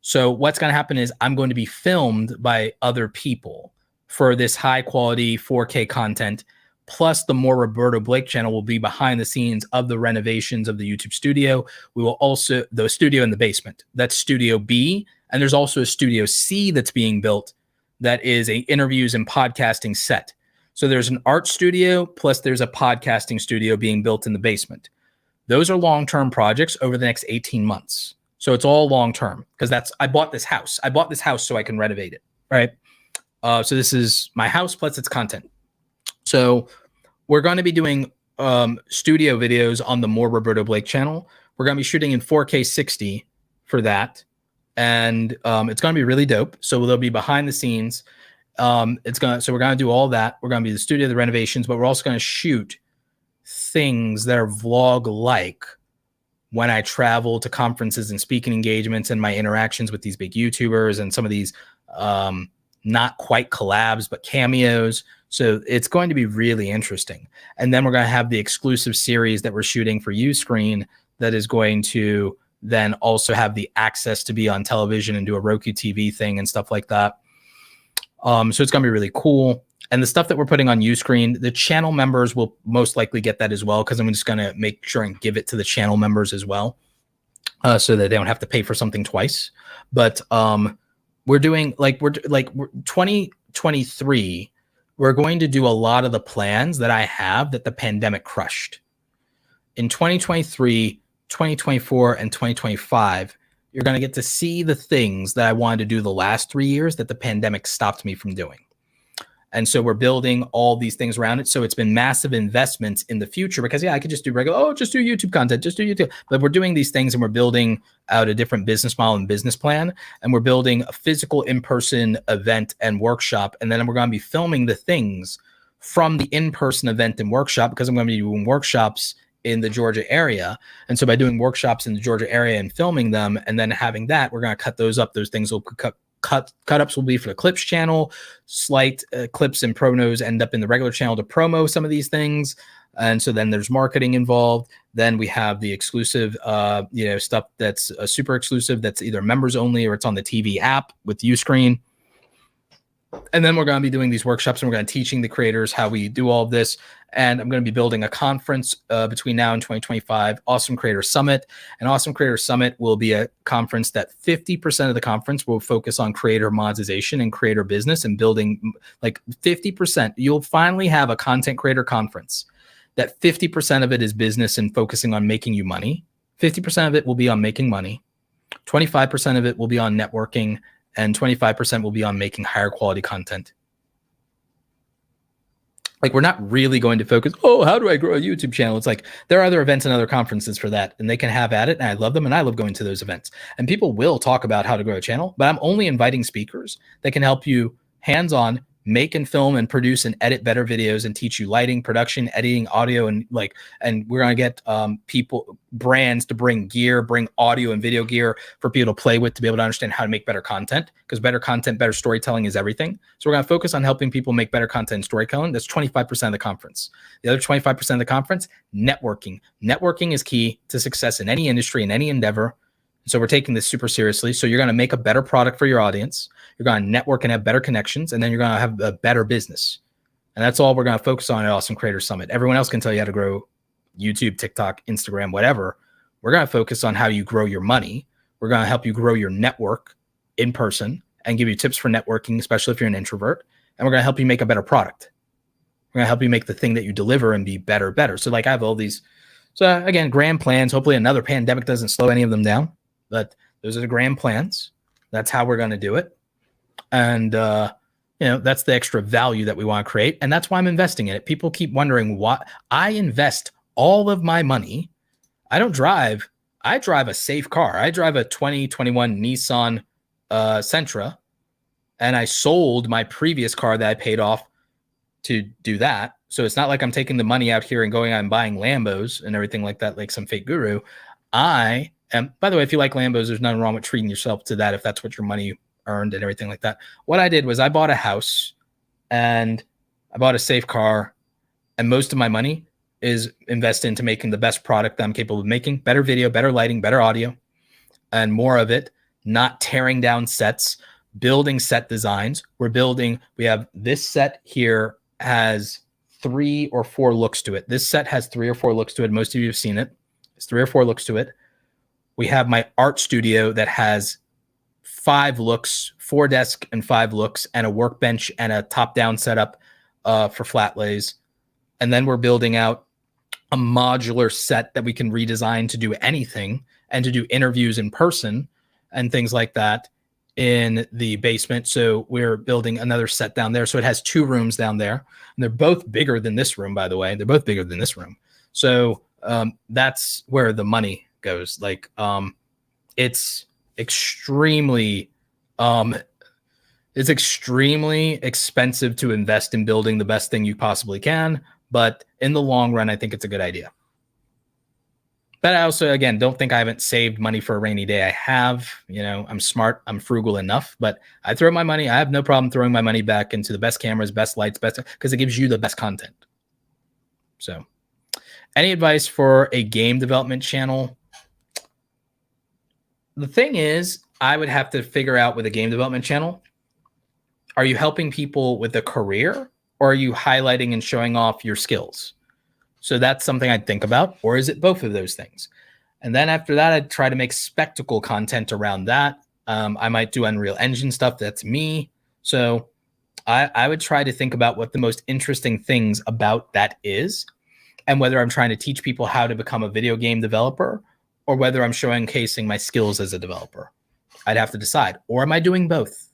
So what's going to happen is I'm going to be filmed by other people for this high quality 4K content. Plus the More Roberto Blake channel will be behind the scenes of the renovations of the YouTube studio. We will also, the studio in the basement, that's Studio B. And there's also a Studio C that's being built that is a interviews and podcasting set. So there's an art studio, plus there's a podcasting studio being built in the basement. Those are long-term projects over the next 18 months. So it's all long-term because I bought this house. I bought this house so I can renovate it, right? So this is my house plus its content. So we're going to be doing studio videos on the More Roberto Blake channel. We're going to be shooting in 4K 60 for that. And it's going to be really dope. So they'll be behind the scenes. So we're going to do all that. We're going to be the studio, the renovations, but we're also going to shoot things that are vlog-like when I travel to conferences and speaking engagements and my interactions with these big YouTubers and some of these not quite collabs, but cameos. So it's going to be really interesting. And then we're going to have the exclusive series that we're shooting for Uscreen that is going to then also have the access to be on television and do a Roku TV thing and stuff like that. So it's going to be really cool. And the stuff that we're putting on Uscreen, the channel members will most likely get that as well, because I'm just going to make sure and give it to the channel members as well, so that they don't have to pay for something twice. But we're doing 2023. We're going to do a lot of the plans that I have that the pandemic crushed. In 2023, 2024, and 2025, you're going to get to see the things that I wanted to do the last 3 years that the pandemic stopped me from doing. And so we're building all these things around it. So it's been massive investments in the future because, I could just do regular, just do YouTube content, just do YouTube. But we're doing these things and we're building out a different business model and business plan. And we're building a physical in-person event and workshop. And then we're going to be filming the things from the in-person event and workshop, because I'm going to be doing workshops in the Georgia area. And so by doing workshops in the Georgia area and filming them and then having that, we're going to cut those up. Those things will cut-ups will be for the clips channel. Slight clips and promos end up in the regular channel to promo some of these things. And so then there's marketing involved. Then we have the exclusive, stuff that's super exclusive. That's either members only or it's on the TV app with Uscreen. And then we're going to be doing these workshops and we're going to be teaching the creators how we do all of this. And I'm going to be building a conference between now and 2025, Awesome Creator Summit. And Awesome Creator Summit will be a conference that 50% of the conference will focus on creator monetization and creator business and building, like 50%. You'll finally have a content creator conference that 50% of it is business and focusing on making you money. 50% of it will be on making money. 25% of it will be on networking. And 25% will be on making higher quality content. Like, we're not really going to focus, oh, how do I grow a YouTube channel? It's like, there are other events and other conferences for that, and they can have at it, and I love them, and I love going to those events. And people will talk about how to grow a channel, but I'm only inviting speakers that can help you hands-on make and film and produce and edit better videos and teach you lighting, production, editing, audio, and we're going to get brands to bring gear, bring audio and video gear for people to play with, to be able to understand how to make better content, because better content, better storytelling is everything. So we're going to focus on helping people make better content and storytelling. That's 25% of the conference. The other 25% of the conference, networking. Networking is key to success in any industry, in any endeavor. So we're taking this super seriously. So you're going to make a better product for your audience. You're going to network and have better connections, and then you're going to have a better business. And that's all we're going to focus on at Awesome Creator Summit. Everyone else can tell you how to grow YouTube, TikTok, Instagram, whatever. We're going to focus on how you grow your money. We're going to help you grow your network in person and give you tips for networking, especially if you're an introvert. And we're going to help you make a better product. We're going to help you make the thing that you deliver and be better. So like, I have all these, so again, grand plans. Hopefully another pandemic doesn't slow any of them down. But those are the grand plans. That's how we're going to do it. And, that's the extra value that we want to create. And that's why I'm investing in it. People keep wondering why I invest all of my money. I drive a safe car. I drive a 2021 Nissan Sentra. And I sold my previous car that I paid off to do that. So it's not like I'm taking the money out here and going out and buying Lambos and everything like that, like some fake guru. And by the way, if you like Lambos, there's nothing wrong with treating yourself to that if that's what your money earned and everything like that. What I did was I bought a house and I bought a safe car, and most of my money is invested into making the best product that I'm capable of making. Better video, better lighting, better audio, and more of it, not tearing down sets, building set designs. We have this set here has 3 or 4 looks to it. This set has 3 or 4 looks to it. Most of you have seen it. There's 3 or 4 looks to it. We have my art studio that has 5 looks, 4 desks and 5 looks, and a workbench and a top-down setup for flat lays. And then we're building out a modular set that we can redesign to do anything and to do interviews in person and things like that in the basement. So we're building another set down there. So it has 2 rooms down there. And they're both bigger than this room, by the way. They're both bigger than this room. So that's where the money goes. Like, it's extremely expensive to invest in building the best thing you possibly can, but in the long run, I think it's a good idea. But I also, again, don't think I haven't saved money for a rainy day. I have. I'm smart, I'm frugal enough, but I have no problem throwing my money back into the best cameras, best lights, because it gives you the best content. So, any advice for a game development channel? The thing is, I would have to figure out with a game development channel, are you helping people with a career, or are you highlighting and showing off your skills? So that's something I'd think about. Or is it both of those things? And then after that, I'd try to make spectacle content around that. I might do Unreal Engine stuff. That's me. So I would try to think about what the most interesting things about that is, and whether I'm trying to teach people how to become a video game developer, or whether I'm showcasing my skills as a developer. I'd have to decide. Or am I doing both?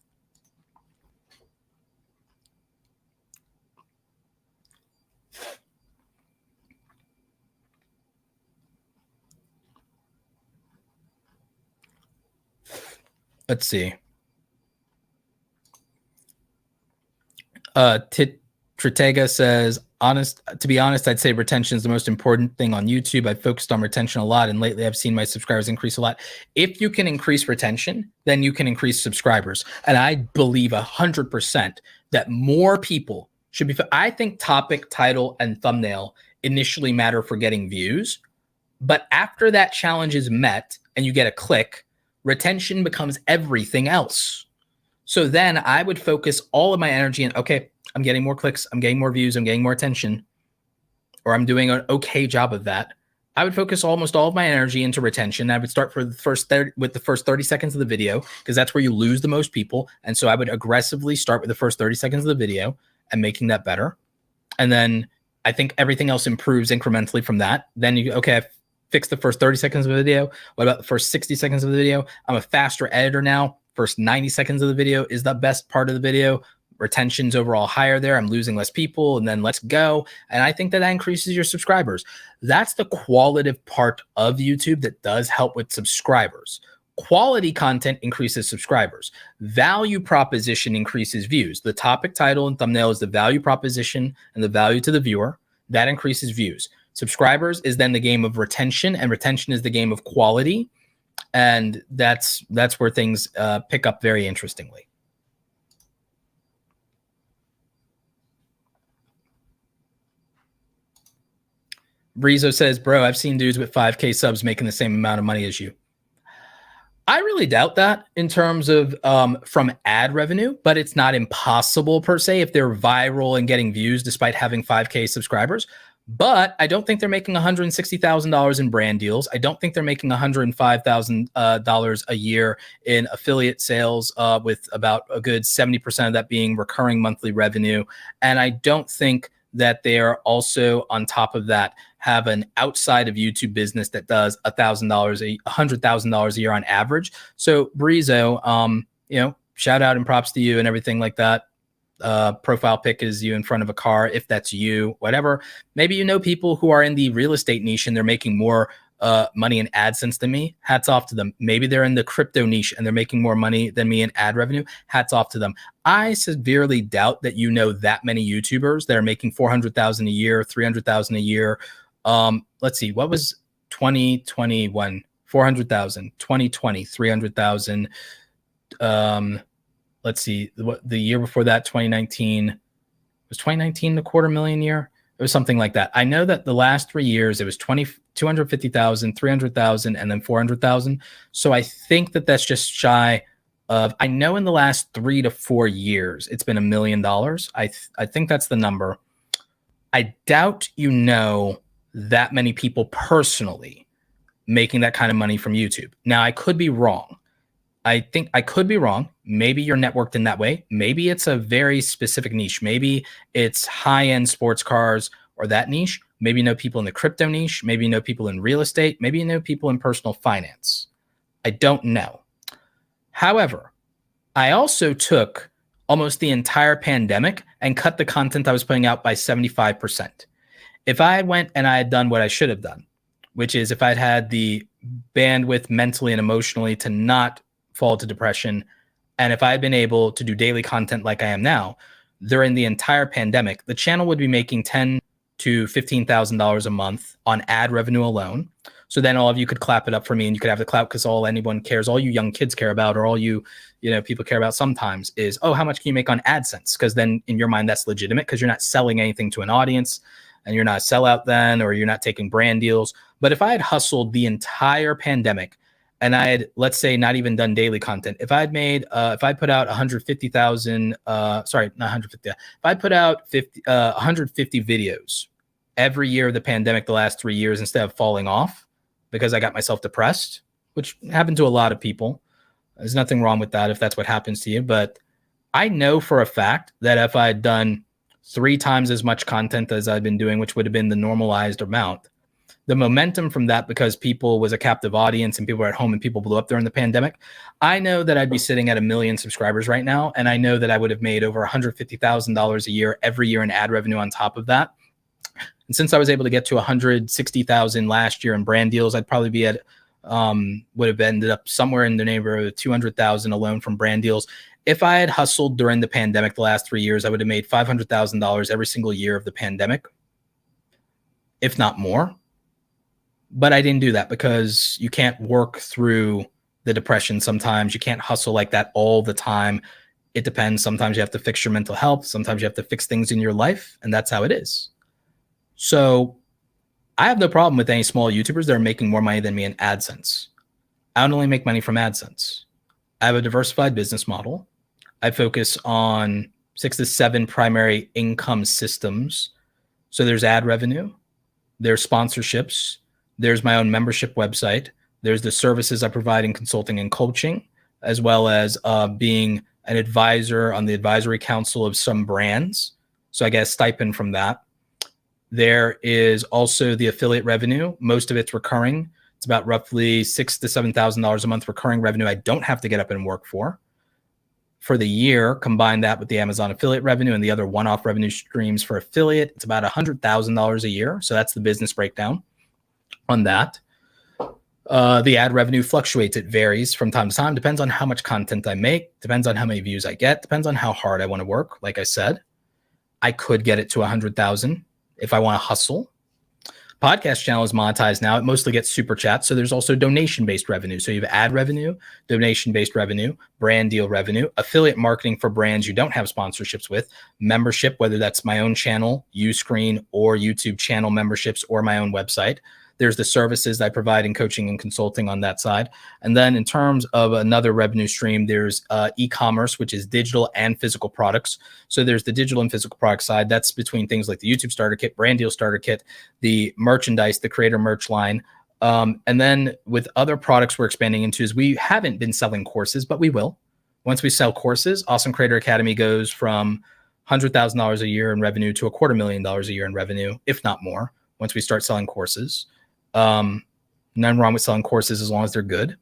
Let's see. Tritega says, to be honest, I'd say retention is the most important thing on YouTube. I've focused on retention a lot, and lately I've seen my subscribers increase a lot. If you can increase retention, then you can increase subscribers. And I believe 100% that more people should be. I think topic, title, and thumbnail initially matter for getting views. But after that challenge is met and you get a click, retention becomes everything else. So then I would focus all of my energy in, okay, I'm getting more clicks, I'm getting more views, I'm getting more attention, or I'm doing an okay job of that. I would focus almost all of my energy into retention. I would start with the first 30 seconds of the video, because that's where you lose the most people. And so I would aggressively start with the first 30 seconds of the video and making that better. And then I think everything else improves incrementally from that. Then I've fixed the first 30 seconds of the video. What about the first 60 seconds of the video? I'm a faster editor now. First 90 seconds of the video is the best part of the video. Retention's overall higher there. I'm losing less people, and then let's go. And I think that increases your subscribers. That's the qualitative part of YouTube that does help with subscribers. Quality content increases subscribers. Value proposition increases views. The topic, title, and thumbnail is the value proposition and the value to the viewer. That increases views. Subscribers is then the game of retention, and retention is the game of quality. And that's where things pick up very interestingly. Brizo says, bro, I've seen dudes with 5K subs making the same amount of money as you. I really doubt that in terms of from ad revenue, but it's not impossible per se if they're viral and getting views despite having 5K subscribers. But I don't think they're making $160,000 in brand deals. I don't think they're making $105,000 a year in affiliate sales, with about a good 70% of that being recurring monthly revenue. And I don't think that they are also on top of that have an outside of YouTube business that does $100,000 a year on average. So Brizo, shout out and props to you and everything like that. Profile pic is you in front of a car, if that's you, whatever. Maybe you know people who are in the real estate niche and they're making more money in AdSense than me. Hats off to them. Maybe they're in the crypto niche and they're making more money than me in ad revenue. Hats off to them. I severely doubt that you know that many YouTubers that are making $400,000 a year, $300,000 a year. Let's see, what was 2021? 400,000. 2020, 300,000. Let's see, what the year before that, 2019, was 2019 the $250,000 year? It was something like that. I know that the last 3 years it was 250,000, 300,000, and then 400,000. So I think that that's just shy of. I know in the last 3 to 4 years it's been $1 million. I think that's the number. I doubt that many people personally making that kind of money from YouTube. Now I could be wrong. I think I could be wrong. Maybe you're networked in that way. Maybe it's a very specific niche. Maybe it's high-end sports cars or that niche. Maybe you know people in the crypto niche. Maybe you know people in real estate. Maybe you know people in personal finance. I don't know. However, I also took almost the entire pandemic and cut the content I was putting out by 75%. If I went and I had done what I should have done, which is if I'd had the bandwidth mentally and emotionally to not fall to depression, and if I had been able to do daily content like I am now, during the entire pandemic, the channel would be making $10,000 to $15,000 a month on ad revenue alone. So then all of you could clap it up for me, and you could have the clout, because all anyone cares, all you young kids care about, or all you people care about sometimes is, oh, how much can you make on AdSense? Because then in your mind that's legitimate, because you're not selling anything to an audience, and you're not a sellout then, or you're not taking brand deals. But if I had hustled the entire pandemic, and I had, let's say, not even done daily content, if I had made, if I put out 150,000, sorry, not 150, if I put out 150 videos every year of the pandemic, the last 3 years, instead of falling off because I got myself depressed, which happened to a lot of people. There's nothing wrong with that if that's what happens to you. But I know for a fact that if I had done 3 times as much content as I've been doing, which would have been the normalized amount, the momentum from that, because people was a captive audience and people were at home and people blew up during the pandemic, I know that I'd be sitting at 1 million subscribers right now. And I know that I would have made over $150,000 a year every year in ad revenue on top of that. And since I was able to get to 160,000 last year in brand deals, I'd probably be at, would have ended up somewhere in the neighborhood of 200,000 alone from brand deals. if I had hustled during the pandemic the last 3 years, I would have made $500,000 every single year of the pandemic, if not more. But I didn't do that because you can't work through the depression sometimes. You can't hustle like that all the time. It depends. Sometimes you have to fix your mental health. Sometimes you have to fix things in your life, and that's how it is. So I have no problem with any small YouTubers that are making more money than me in AdSense. I don't only make money from AdSense. I have a diversified business model. I focus on 6 to 7 primary income systems. So there's ad revenue, there's sponsorships, there's my own membership website, there's the services I provide in consulting and coaching, as well as being an advisor on the advisory council of some brands. So I get a stipend from that. There is also the affiliate revenue. Most of it's recurring. It's about roughly $6,000 to $7,000 a month recurring revenue I don't have to get up and work for. For the year, combine that with the Amazon affiliate revenue and the other one-off revenue streams for affiliate, it's about $100,000 a year. So that's the business breakdown on that. The ad revenue fluctuates. It varies from time to time. Depends on how much content I make. Depends on how many views I get. Depends on how hard I want to work. Like I said, I could get it to 100,000 if I want to hustle. Podcast channel is monetized now. It mostly gets super chats. So there's also donation-based revenue. So you have ad revenue, donation-based revenue, brand deal revenue, affiliate marketing for brands you don't have sponsorships with, membership, whether that's my own channel, Uscreen, or YouTube channel memberships, or my own website. There's the services I provide in coaching and consulting on that side. And then in terms of another revenue stream, there's e-commerce, which is digital and physical products. So there's the digital and physical product side. That's between things like the YouTube starter kit, brand deal starter kit, the merchandise, the creator merch line. And then with other products we're expanding into is we haven't been selling courses, but we will. Once we sell courses, Awesome Creator Academy goes from $100,000 a year in revenue to $250,000 a year in revenue, if not more, once we start selling courses. None wrong with selling courses as long as they're good.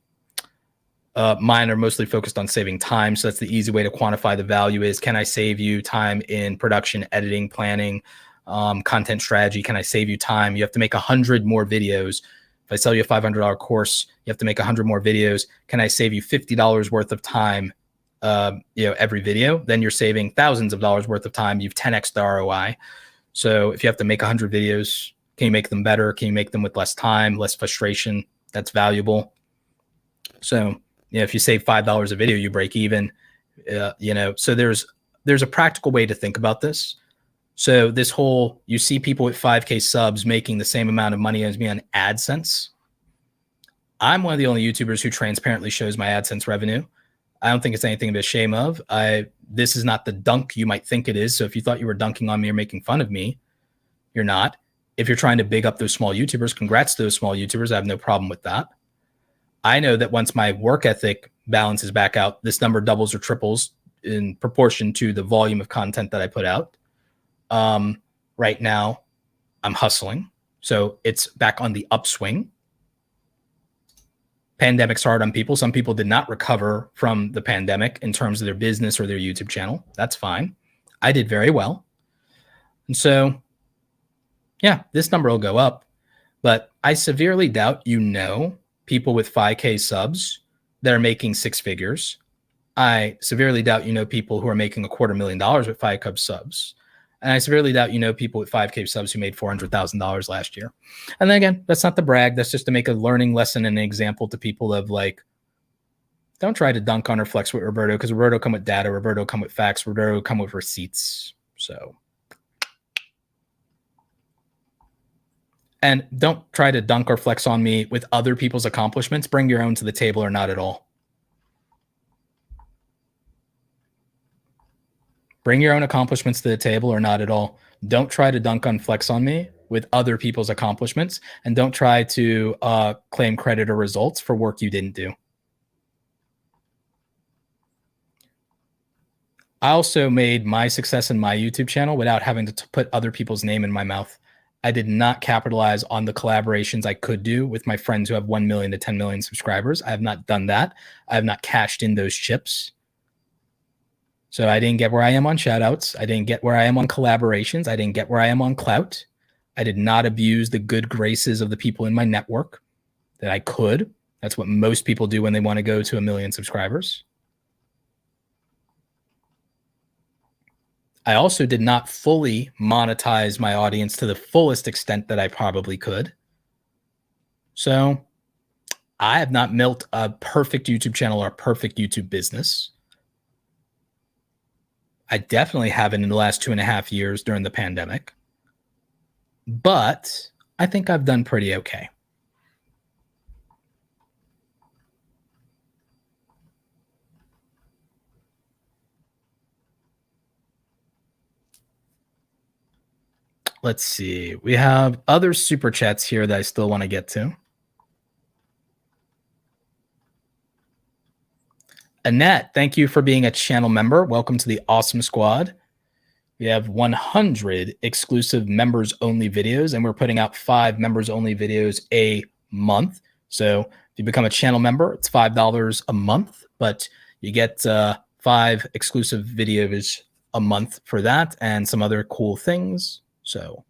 Mine are mostly focused on saving time. So that's the easy way to quantify the value is, can I save you time in production, editing, planning, content strategy? Can I save you time? You have to make 100 more videos. If I sell you a $500 course, you have to make 100 more videos. Can I save you $50 worth of time, every video? Then you're saving thousands of dollars worth of time. You've 10x the ROI. So if you have to make 100 videos, can you make them better? Can you make them with less time, less frustration? That's valuable. So, if you save $5 a video, you break even. So there's a practical way to think about this. So this whole, you see people with 5K subs making the same amount of money as me on AdSense. I'm one of the only YouTubers who transparently shows my AdSense revenue. I don't think it's anything to be ashamed of. This is not the dunk you might think it is. So if you thought you were dunking on me or making fun of me, you're not. If you're trying to big up those small YouTubers, congrats to those small YouTubers. I have no problem with that. I know that once my work ethic balances back out, this number doubles or triples in proportion to the volume of content that I put out. Right now, I'm hustling. So it's back on the upswing. Pandemic's hard on people. Some people did not recover from the pandemic in terms of their business or their YouTube channel. That's fine. I did very well. And so, yeah, this number will go up, but I severely doubt people with 5K subs that are making 6 figures. I severely doubt people who are making $250,000 with 5K subs. And I severely doubt people with 5K subs who made $400,000 last year. And then again, that's not to brag. That's just to make a learning lesson and an example to people of like, don't try to dunk on or flex with Roberto, because Roberto come with data, Roberto come with facts, Roberto come with receipts. So, and don't try to dunk or flex on me with other people's accomplishments. Bring your own to the table or not at all. Bring your own accomplishments to the table or not at all. Don't try to dunk on flex on me with other people's accomplishments, and don't try to claim credit or results for work you didn't do. I also made my success in my YouTube channel without having to put other people's name in my mouth. I did not capitalize on the collaborations I could do with my friends who have 1 million to 10 million subscribers. I have not done that. I have not cashed in those chips. So I didn't get where I am on shoutouts. I didn't get where I am on collaborations. I didn't get where I am on clout. I did not abuse the good graces of the people in my network that I could. That's what most people do when they want to go to 1 million subscribers. I also did not fully monetize my audience to the fullest extent that I probably could. So I have not built a perfect YouTube channel or a perfect YouTube business. I definitely haven't in the last 2.5 years during the pandemic, but I think I've done pretty okay. Let's see. We have other super chats here that I still want to get to. Annette, thank you for being a channel member. Welcome to the awesome squad. We have 100 exclusive members only videos, and we're putting out 5 members only videos a month. So if you become a channel member, it's $5 a month, but you get 5 exclusive videos a month for that and some other cool things. So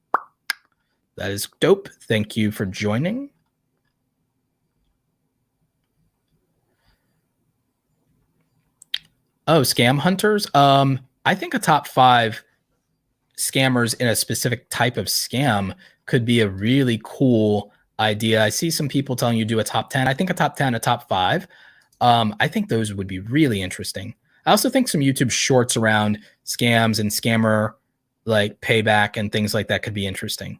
that is dope. Thank you for joining. Oh, scam hunters. I think a top 5 scammers in a specific type of scam could be a really cool idea. I see some people telling you do a top 10. I think a top 10, a top 5. I think those would be really interesting. I also think some YouTube shorts around scams and scammer like payback and things like that could be interesting.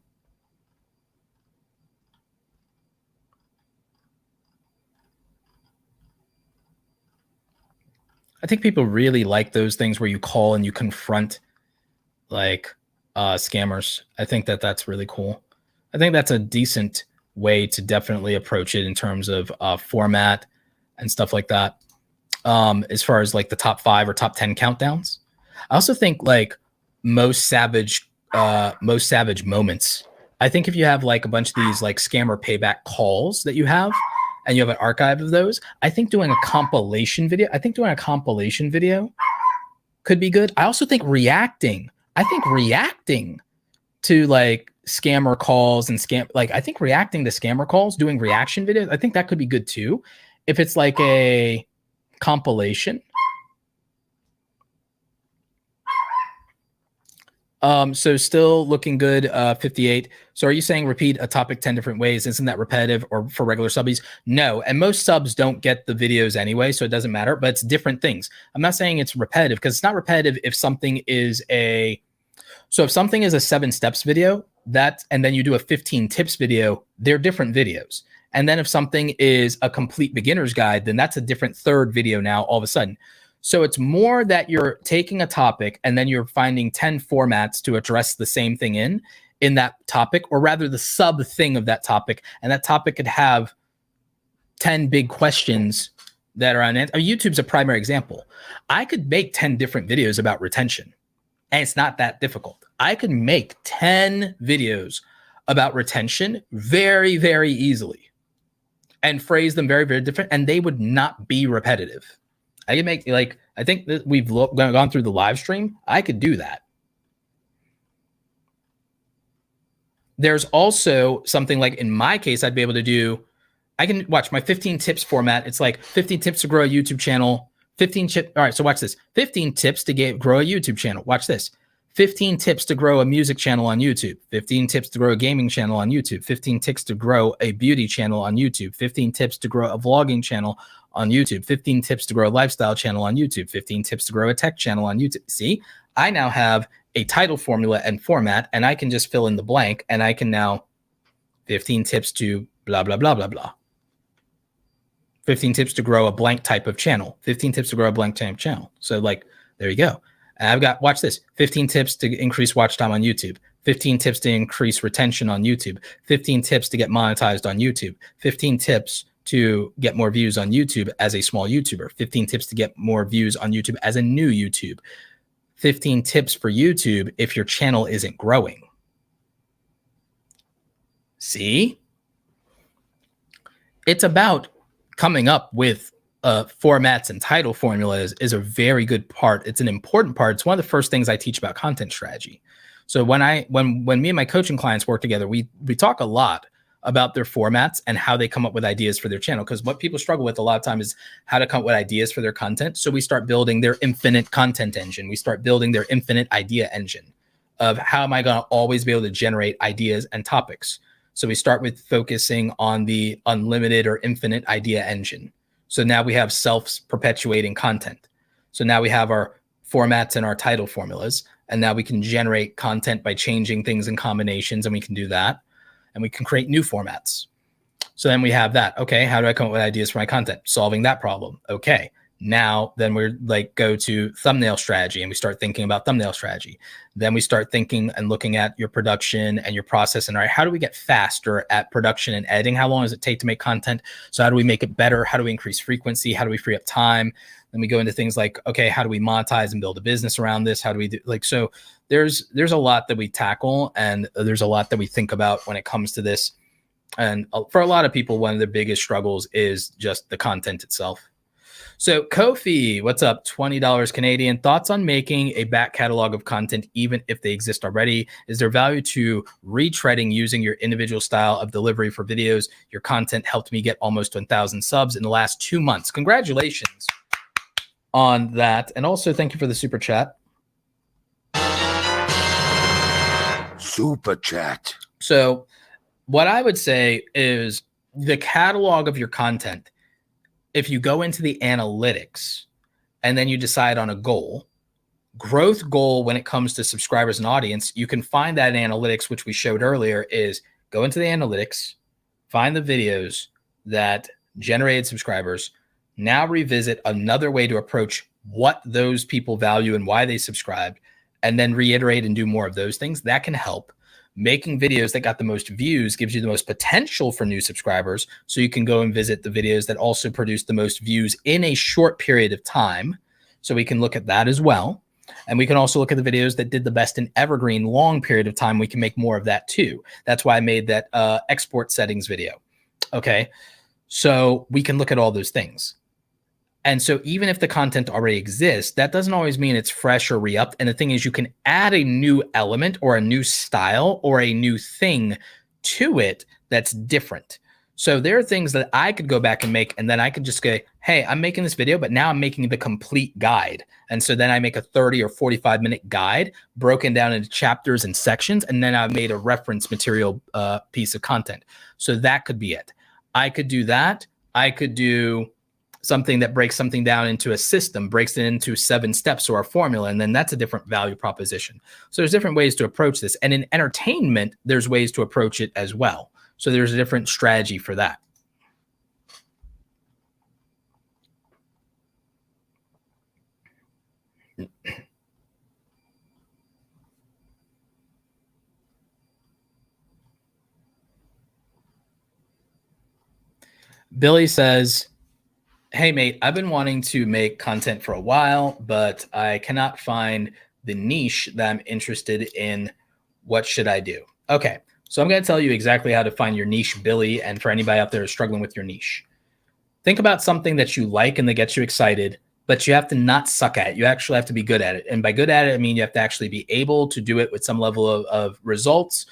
I think people really like those things where you call and you confront like scammers. I think that that's really cool. I think that's a decent way to definitely approach it in terms of format and stuff like that. As far as like the top 5 or top 10 countdowns, I also think like most savage moments. I think if you have like a bunch of these like scammer payback calls that you have, and you have an archive of those, I think doing a compilation video. Could be good. I also think reacting to like scammer calls and I think reacting to scammer calls, doing reaction videos, I think that could be good too. If it's like a compilation. So still looking good, 58. So are you saying repeat a topic 10 different ways? Isn't that repetitive or for regular subbies? No, and most subs don't get the videos anyway, so it doesn't matter, but it's different things. I'm not saying it's repetitive because it's not repetitive if something is if something is a 7 steps video, and then you do a 15 tips video, they're different videos. And then if something is a complete beginner's guide, then that's a different third video now all of a sudden. So it's more that you're taking a topic and then you're finding 10 formats to address the same thing in that topic, or rather the sub thing of that topic. And that topic could have 10 big questions that are on it. YouTube's a primary example. I could make 10 different videos about retention, and it's not that difficult. I could make 10 videos about retention very, very easily and phrase them very, very different, and they would not be repetitive. I can make I think that we've gone through the live stream. I could do that. There's also something like in my case, I'd be able to do, I can watch my 15 tips format. It's like 15 tips to grow a YouTube channel, 15 tips. All right. So watch this. 15 tips to grow a YouTube channel. Watch this. 15 tips to grow a music channel on YouTube, 15 tips to grow a gaming channel on YouTube, 15 tips to grow a beauty channel on YouTube, 15 tips to grow a vlogging channel on YouTube, 15 tips to grow a lifestyle channel on YouTube, 15 tips to grow a tech channel on YouTube. See, I now have a title formula and format, and I can just fill in the blank, and I can now 15 tips to blah, blah, blah, blah, blah. 15 tips to grow a blank type of channel, 15 tips to grow a blank type channel. So there you go. And I've got, watch this, 15 tips to increase watch time on YouTube, 15 tips to increase retention on YouTube, 15 tips to get monetized on YouTube, 15 tips to get more views on YouTube as a small YouTuber, 15 tips to get more views on YouTube as a new YouTube, 15 tips for YouTube if your channel isn't growing. See? It's about coming up with formats and title formulas is a very good part. It's an important part. It's one of the first things I teach about content strategy. So when me and my coaching clients work together, we talk a lot about their formats and how they come up with ideas for their channel. Because what people struggle with a lot of time is how to come up with ideas for their content. So we start building their infinite content engine. We start building their infinite idea engine of how am I going to always be able to generate ideas and topics. So we start with focusing on the unlimited or infinite idea engine. So now we have self-perpetuating content. So now we have our formats and our title formulas, and now we can generate content by changing things in combinations, and we can do that. And we can create new formats. So then we have that. Okay, how do I come up with ideas for my content? Solving that problem. Okay, now then we're like go to thumbnail strategy, and we start thinking about thumbnail strategy. Then we start thinking and looking at your production and your process. And all right, how do we get faster at production and editing? How long does it take to make content? So how do we make it better? How do we increase frequency? How do we free up time? Then we go into things like, okay, how do we monetize and build a business around this? How do we do so there's a lot that we tackle, and there's a lot that we think about when it comes to this. And for a lot of people, one of the biggest struggles is just the content itself. So Kofi, what's up? $20 Canadian. Thoughts on making a back catalog of content, even if they exist already? Is there value to retreading using your individual style of delivery for videos? Your content helped me get almost 1,000 subs in the last 2 months. Congratulations on that. And also thank you for the super chat. Super chat. So what I would say is the catalog of your content, if you go into the analytics and then you decide on a goal, growth goal when it comes to subscribers and audience, you can find that in analytics, which we showed earlier, is go into the analytics, find the videos that generated subscribers, now revisit another way to approach what those people value and why they subscribed, and then reiterate and do more of those things. That can help. Making videos that got the most views gives you the most potential for new subscribers. So you can go and visit the videos that also produce the most views in a short period of time. So we can look at that as well. And we can also look at the videos that did the best in evergreen long period of time. We can make more of that too. That's why I made that export settings video. Okay. So we can look at all those things. And so even if the content already exists, that doesn't always mean it's fresh or re-upped. And the thing is, you can add a new element or a new style or a new thing to it that's different. So there are things that I could go back and make, and then I could just go, hey, I'm making this video, but now I'm making the complete guide. And so then I make a 30 or 45-minute guide broken down into chapters and sections, and then I've made a reference material piece of content. So that could be it. I could do that. I could do something that breaks something down into a system, breaks it into 7 steps or a formula, and then that's a different value proposition. So there's different ways to approach this. And in entertainment, there's ways to approach it as well. So there's a different strategy for that. Billy says, hey, mate, I've been wanting to make content for a while, but I cannot find the niche that I'm interested in. What should I do? Okay, so I'm going to tell you exactly how to find your niche, Billy, and for anybody out there who's struggling with your niche. Think about something that you like and that gets you excited, but you have to not suck at it. You actually have to be good at it. And by good at it, I mean you have to actually be able to do it with some level of results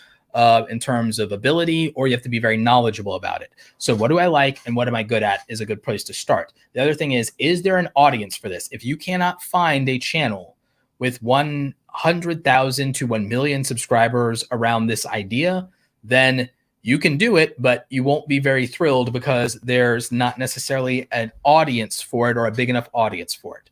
in terms of ability, or you have to be very knowledgeable about it. So what do I like and what am I good at is a good place to start. The other thing is there an audience for this? If you cannot find a channel with 100,000 to 1 million subscribers around this idea, then you can do it, but you won't be very thrilled because there's not necessarily an audience for it or a big enough audience for it.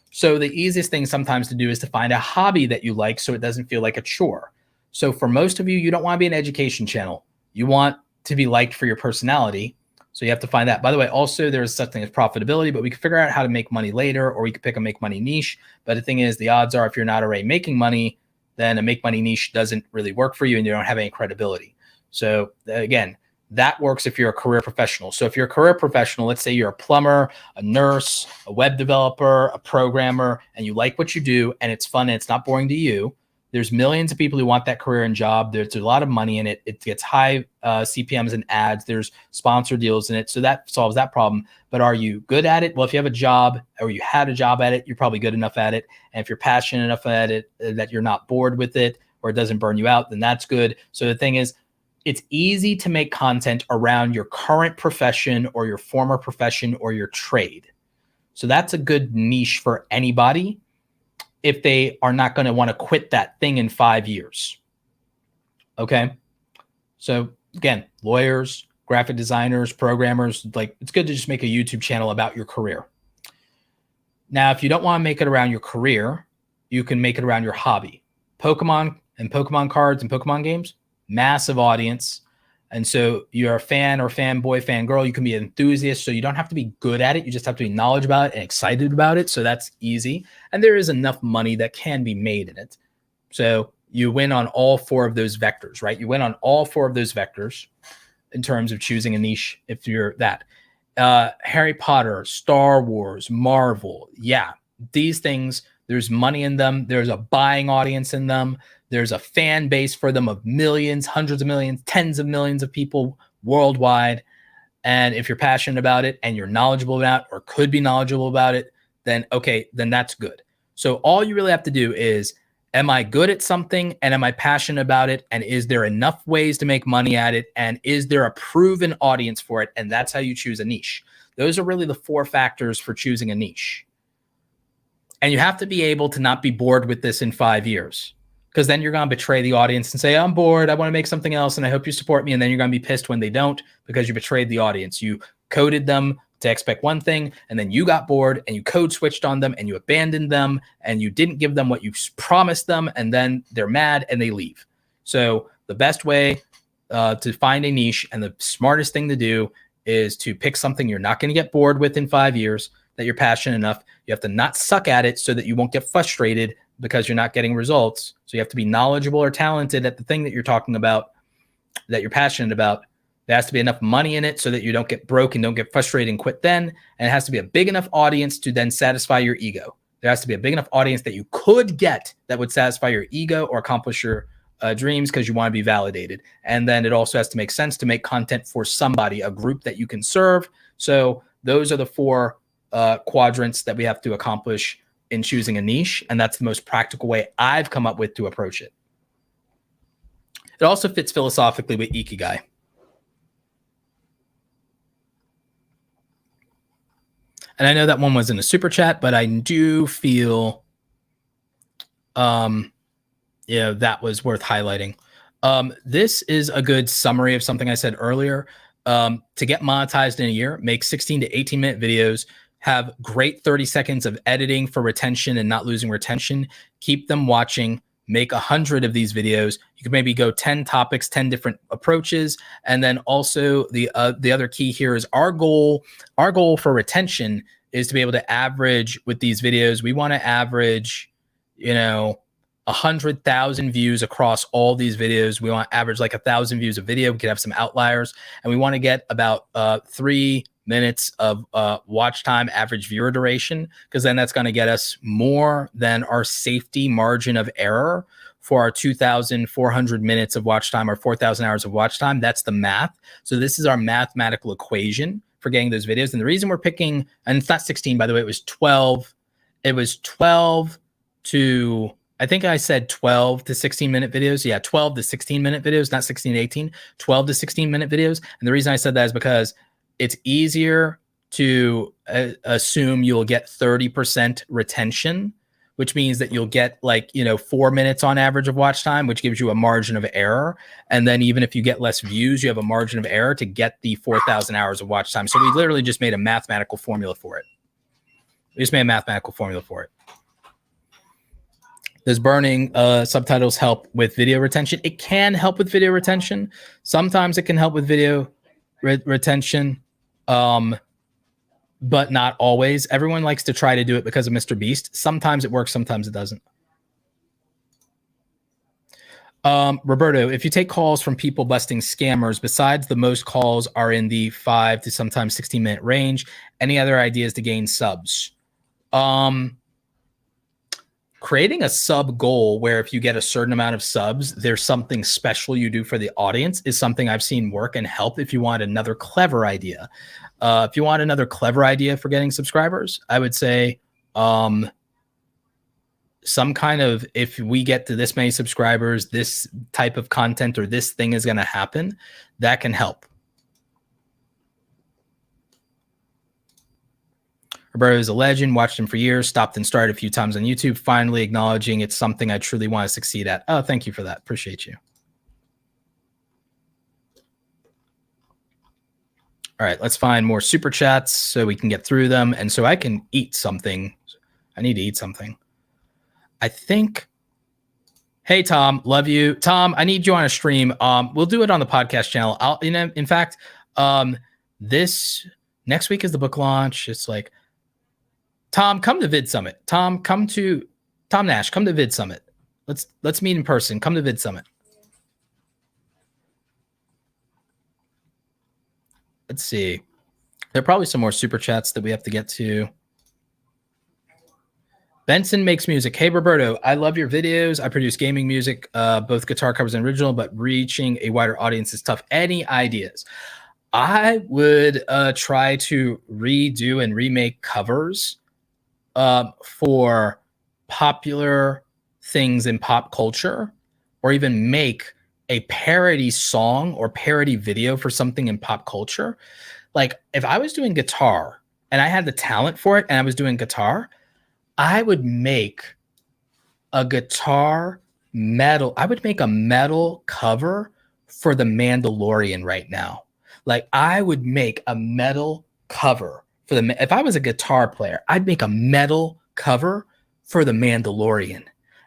So the easiest thing sometimes to do is to find a hobby that you like so it doesn't feel like a chore. So for most of you, you don't want to be an education channel. You want to be liked for your personality. So you have to find that. By the way, also there's such thing as profitability, but we can figure out how to make money later, or we could pick a make money niche. But the thing is, the odds are if you're not already making money, then a make money niche doesn't really work for you and you don't have any credibility. So again, that works if you're a career professional. So if you're a career professional, let's say you're a plumber, a nurse, a web developer, a programmer, and you like what you do and it's fun and it's not boring to you, there's millions of people who want that career and job. There's a lot of money in it. It gets high CPMs and ads. There's sponsor deals in it. So that solves that problem. But are you good at it? Well, if you have a job or you had a job at it, you're probably good enough at it. And if you're passionate enough at it that you're not bored with it or it doesn't burn you out, then that's good. So the thing is, it's easy to make content around your current profession or your former profession or your trade. So that's a good niche for anybody if they are not going to want to quit that thing in 5 years. Okay. So again, lawyers, graphic designers, programmers, like it's good to just make a YouTube channel about your career. Now, if you don't want to make it around your career, you can make it around your hobby. Pokemon and Pokemon cards and Pokemon games, massive audience. And so you're a fan or fanboy, fangirl. You can be an enthusiast. So you don't have to be good at it. You just have to be knowledgeable about it and excited about it. So that's easy. And there is enough money that can be made in it. So you win on all 4 of those vectors, right? You win on all 4 of those vectors in terms of choosing a niche if you're that. Harry Potter, Star Wars, Marvel. Yeah, these things, there's money in them. There's a buying audience in them. There's a fan base for them of millions, hundreds of millions, tens of millions of people worldwide. And if you're passionate about it and you're knowledgeable about it or could be knowledgeable about it, then okay, then that's good. So all you really have to do is, am I good at something and am I passionate about it? And is there enough ways to make money at it? And is there a proven audience for it? And that's how you choose a niche. Those are really the 4 factors for choosing a niche. And you have to be able to not be bored with this in 5 years, because then you're going to betray the audience and say, I'm bored. I want to make something else. And I hope you support me. And then you're going to be pissed when they don't, because you betrayed the audience. You coded them to expect one thing, and then you got bored and you code switched on them and you abandoned them and you didn't give them what you promised them, and then they're mad and they leave. So the best way to find a niche and the smartest thing to do is to pick something you're not going to get bored with in 5 years, that you're passionate enough. You have to not suck at it so that you won't get frustrated because you're not getting results. So you have to be knowledgeable or talented at the thing that you're talking about, that you're passionate about. There has to be enough money in it so that you don't get broke and don't get frustrated and quit then. And it has to be a big enough audience to then satisfy your ego. There has to be a big enough audience that you could get that would satisfy your ego or accomplish your dreams, because you want to be validated. And then it also has to make sense to make content for somebody, a group that you can serve. So those are the 4 quadrants that we have to accomplish in choosing a niche. And that's the most practical way I've come up with to approach it. It also fits philosophically with Ikigai. And I know that one was in a super chat, but I do feel, that was worth highlighting. This is a good summary of something I said earlier. To get monetized in a year, make 16 to 18-minute videos, have great 30 seconds of editing for retention and not losing retention. Keep them watching. Make 100 of these videos. You can maybe go 10 topics, 10 different approaches. And then also the other key here is our goal for retention is to be able to average with these videos. We want to average, 100,000 views across all these videos. We want to average like 1,000 views a video. We could have some outliers, and we want to get about 3 minutes of watch time, average viewer duration, because then that's going to get us more than our safety margin of error for our 2,400 minutes of watch time or 4,000 hours of watch time. That's the math. So this is our mathematical equation for getting those videos. And the reason we're picking, and it's not 16, by the way, it was 12. It was 12 to, I think I said 12 to 16-minute videos. Yeah, 12 to 16-minute videos, not 16 to 18, 12 to 16-minute videos. And the reason I said that is because it's easier to assume you'll get 30% retention, which means that you'll get 4 minutes on average of watch time, which gives you a margin of error. And then even if you get less views, you have a margin of error to get the 4,000 hours of watch time. So we literally just made a mathematical formula for it. Does burning subtitles help with video retention? It can help with video retention. Sometimes it can help with video retention. But not always. Everyone likes to try to do it because of Mr. Beast. Sometimes it works, sometimes it doesn't. Roberto, if you take calls from people busting scammers, besides the most calls are in the 5 to sometimes 16-minute range, any other ideas to gain subs? Creating a sub goal where if you get a certain amount of subs, there's something special you do for the audience is something I've seen work and help if you want another clever idea. If you want another clever idea for getting subscribers, I would say some kind of, if we get to this many subscribers, this type of content or this thing is going to happen, that can help. Roberto is a legend. Watched him for years. Stopped and started a few times on YouTube. Finally acknowledging it's something I truly want to succeed at. Oh, thank you for that. Appreciate you. All right, let's find more super chats so we can get through them. And so I can eat something. I need to eat something. I think. Hey, Tom, love you. Tom, I need you on a stream. We'll do it on the podcast channel. In fact, this next week is the book launch. It's like, Tom, come to Vid Summit. Tom Nash, come to Vid Summit. Let's meet in person. Come to Vid Summit. Let's see. There are probably some more super chats that we have to get to. Benson makes music. Hey, Roberto, I love your videos. I produce gaming music, both guitar covers and original, but reaching a wider audience is tough. Any ideas? I would try to redo and remake covers for popular things in pop culture, or even make a parody song or parody video for something in pop culture. Like if I was doing guitar and I had the talent for it and I was doing guitar, I would make a guitar metal. I would make a metal cover for The Mandalorian right now. Like I would make a metal cover for if I was a guitar player, I'd make a metal cover for The Mandalorian.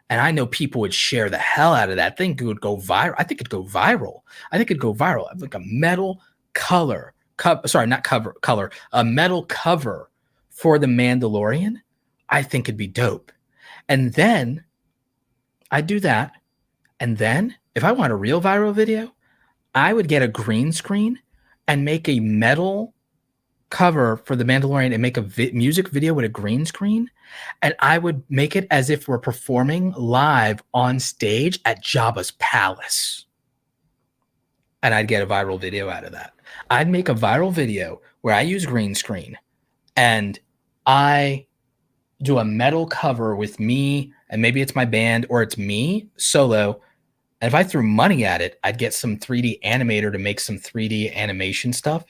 And I know people would share the hell out of that. I think it would go viral. I think it'd go viral. I'd like a metal color, a metal cover for The Mandalorian. I think it'd be dope. And then I'd do that. And then if I want a real viral video, I would get a green screen and make a metal cover for The Mandalorian and make a music video with a green screen. And I would make it as if we're performing live on stage at Jabba's palace. And I'd get a viral video out of that. I'd make a viral video where I use green screen and I do a metal cover with me, and maybe it's my band or it's me solo. And if I threw money at it, I'd get some 3D animator to make some 3D animation stuff,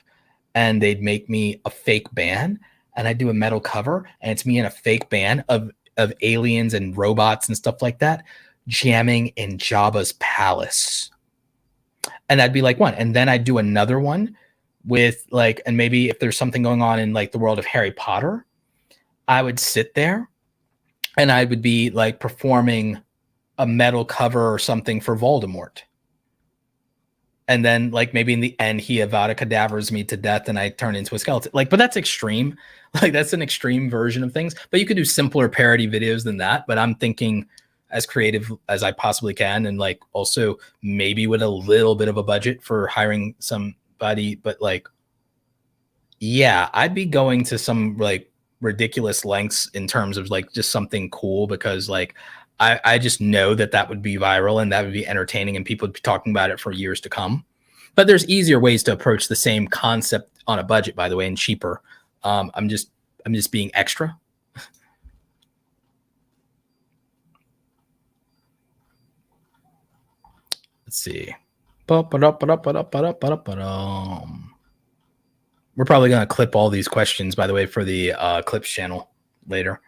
and they'd make me a fake band, and I'd do a metal cover, and it's me in a fake band of aliens and robots and stuff like that, jamming in Jabba's palace. And that'd be like one. And then I'd do another one with like, and maybe if there's something going on in like the world of Harry Potter, I would sit there and I would be like performing a metal cover or something for Voldemort. And then like maybe in the end, he Avada Kedavras me to death and I turn into a skeleton. Like, but that's extreme. Like that's an extreme version of things. But you could do simpler parody videos than that. But I'm thinking as creative as I possibly can. And like also maybe with a little bit of a budget for hiring somebody. But like, yeah, I'd be going to some like ridiculous lengths in terms of like just something cool, because like I just know that would be viral and that would be entertaining and people would be talking about it for years to come. But there's easier ways to approach the same concept on a budget, by the way, and cheaper. I'm just being extra. Let's see. We're probably going to clip all these questions, by the way, for the clips channel later.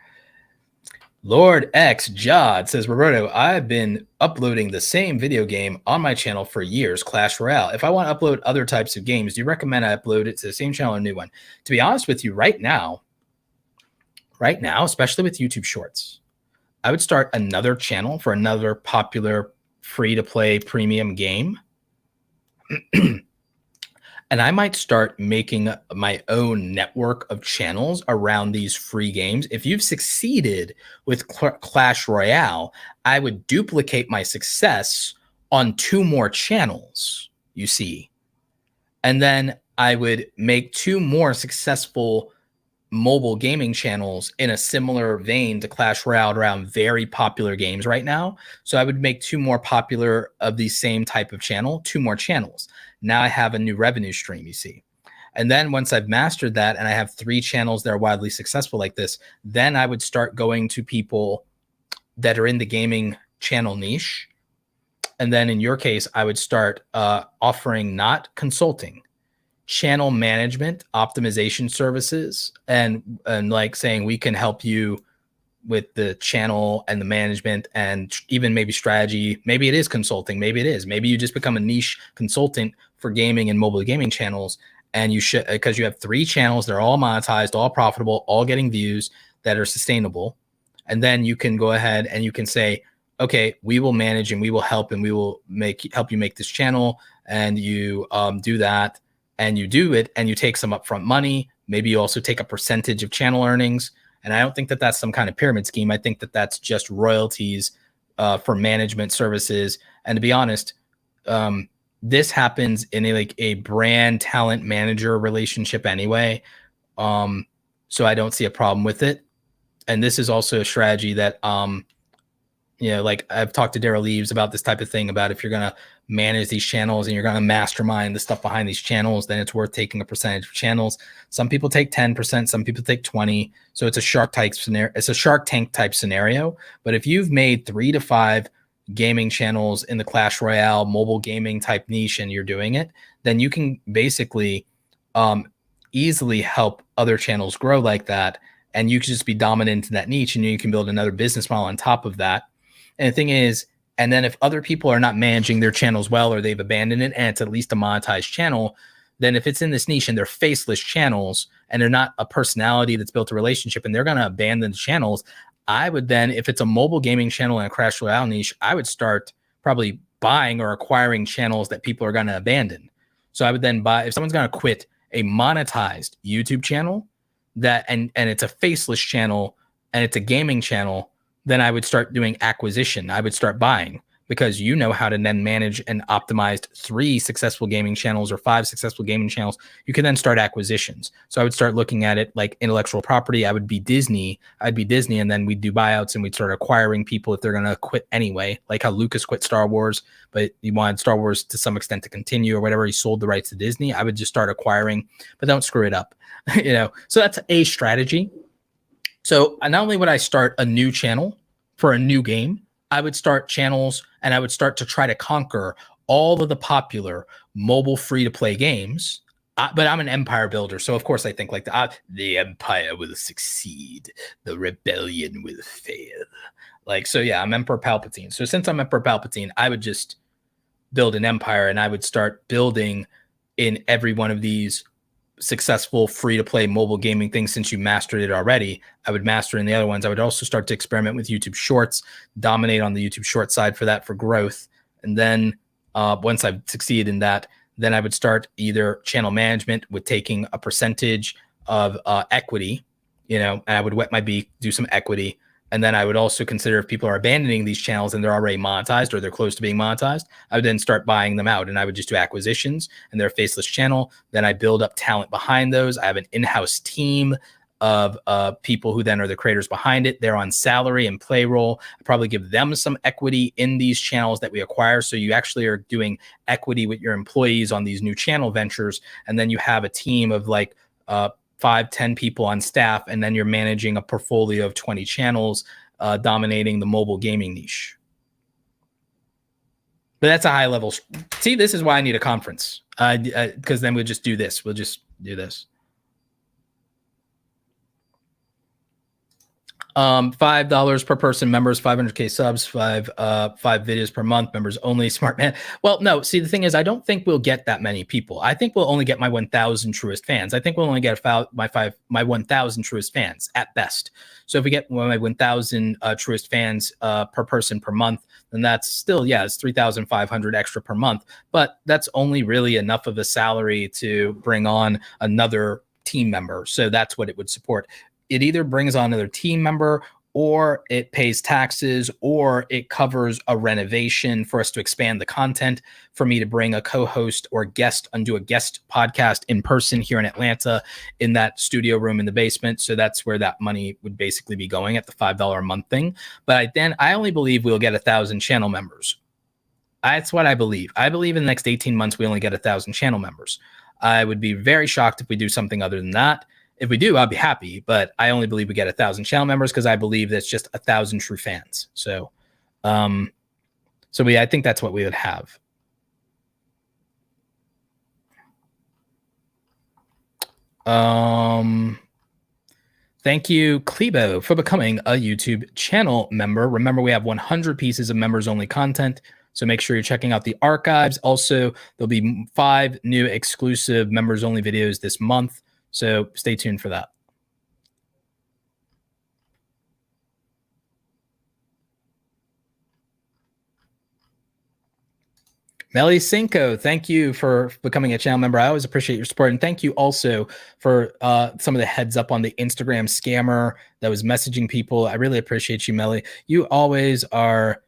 Lord X Jod says, Roberto, I've been uploading the same video game on my channel for years, Clash Royale. If I want to upload other types of games, do you recommend I upload it to the same channel or a new one? To be honest with you, right now, especially with YouTube Shorts, I would start another channel for another popular free-to-play premium game. And I might start making my own network of channels around these free games. If you've succeeded with Clash Royale, I would duplicate my success on 2 more channels, you see. And then I would make 2 more successful mobile gaming channels in a similar vein to Clash Royale around very popular games right now. So I would make 2 more popular of the same type of channel, 2 more channels. Now I have a new revenue stream, you see. And then once I've mastered that and I have 3 channels that are wildly successful like this, then I would start going to people that are in the gaming channel niche. And then in your case, I would start offering not consulting, channel management, optimization services, and like saying we can help you with the channel and the management and even maybe strategy. Maybe it is consulting. Maybe it is. Maybe you just become a niche consultant for gaming and mobile gaming channels. And you should, because you have 3 channels, they're all monetized, all profitable, all getting views that are sustainable. And then you can go ahead and you can say, okay, we will manage and we will help and we will help you make this channel. And you do that and you do it and you take some upfront money. Maybe you also take a percentage of channel earnings. And I don't think that that's some kind of pyramid scheme. I think that that's just royalties for management services. And to be honest, this happens in a brand talent manager relationship anyway. So I don't see a problem with it. And this is also a strategy that, like I've talked to Daryl Leaves about this type of thing, about if you're going to manage these channels and you're going to mastermind the stuff behind these channels, then it's worth taking a percentage of channels. Some people take 10%, some people take 20. So it's a Shark Tank type scenario. But if you've made 3 to 5 gaming channels in the Clash Royale mobile gaming type niche and you're doing it, then you can basically easily help other channels grow like that. And you can just be dominant in that niche and you can build another business model on top of that. And the thing is, and then if other people are not managing their channels well, or they've abandoned it and it's at least a monetized channel, then if it's in this niche and they're faceless channels and they're not a personality that's built a relationship and they're going to abandon the channels, I would then, if it's a mobile gaming channel and a Crash Royale niche, I would start probably buying or acquiring channels that people are going to abandon. So I would then buy, if someone's going to quit a monetized YouTube channel that, and it's a faceless channel and it's a gaming channel, then I would start doing acquisition. I would start buying, because you know how to then manage and optimize 3 successful gaming channels or 5 successful gaming channels. You can then start acquisitions. So I would start looking at it like intellectual property. I'd be Disney, and then we'd do buyouts and we'd start acquiring people if they're going to quit anyway, like how Lucas quit Star Wars, but he wanted Star Wars to some extent to continue or whatever. He sold the rights to Disney. I would just start acquiring, but don't screw it up. So that's a strategy. So not only would I start a new channel for a new game, I would start channels and I would start to try to conquer all of the popular mobile free-to-play games. But I'm an empire builder. So, of course, I think like the empire will succeed. The rebellion will fail. Yeah, I'm Emperor Palpatine. So since I'm Emperor Palpatine, I would just build an empire and I would start building in every one of these successful free-to-play mobile gaming things. Since you mastered it already, I would master in the other ones. I would also start to experiment with YouTube Shorts, dominate on the YouTube Short side for growth. And then once I succeed in that, then I would start either channel management with taking a percentage of equity, and I would wet my beak, do some equity. And then I would also consider, if people are abandoning these channels and they're already monetized or they're close to being monetized, I would then start buying them out and I would just do acquisitions, and they're a faceless channel. Then I build up talent behind those. I have an in-house team of people who then are the creators behind it. They're on salary and payroll. I probably give them some equity in these channels that we acquire. So you actually are doing equity with your employees on these new channel ventures. And then you have a team of 5-10 people on staff, and then you're managing a portfolio of 20 channels, dominating the mobile gaming niche. But that's a high level. See, this is why I need a conference, because then we'll just do this. We'll just do this. $5 per person, members, 500K subs, 5 videos per month, members only, smart man. Well, no, see, the thing is, I don't think we'll get that many people. I think we'll only get my 1,000 truest fans. I think we'll only get my 1,000 truest fans at best. So if we get my 1,000 truest fans per person per month, then that's still, it's 3,500 extra per month. But that's only really enough of a salary to bring on another team member. So that's what it would support. It either brings on another team member, or it pays taxes, or it covers a renovation for us to expand the content, for me to bring a co-host or guest and do a guest podcast in person here in Atlanta in that studio room in the basement. So that's where that money would basically be going at the $5 a month thing. But I only believe we'll get 1,000 channel members. That's what I believe. I believe in the next 18 months, we only get 1,000 channel members. I would be very shocked if we do something other than that. If we do, I'll be happy, but I only believe we get 1,000 channel members because I believe that's just 1,000 true fans. So, I think that's what we would have. Thank you, Klebo, for becoming a YouTube channel member. Remember, we have 100 pieces of members only content. So make sure you're checking out the archives. Also, there'll be 5 new exclusive members only videos this month. So stay tuned for that. Melly Cinco, thank you for becoming a channel member. I always appreciate your support. And thank you also for some of the heads up on the Instagram scammer that was messaging people. I really appreciate you, Melly. You always are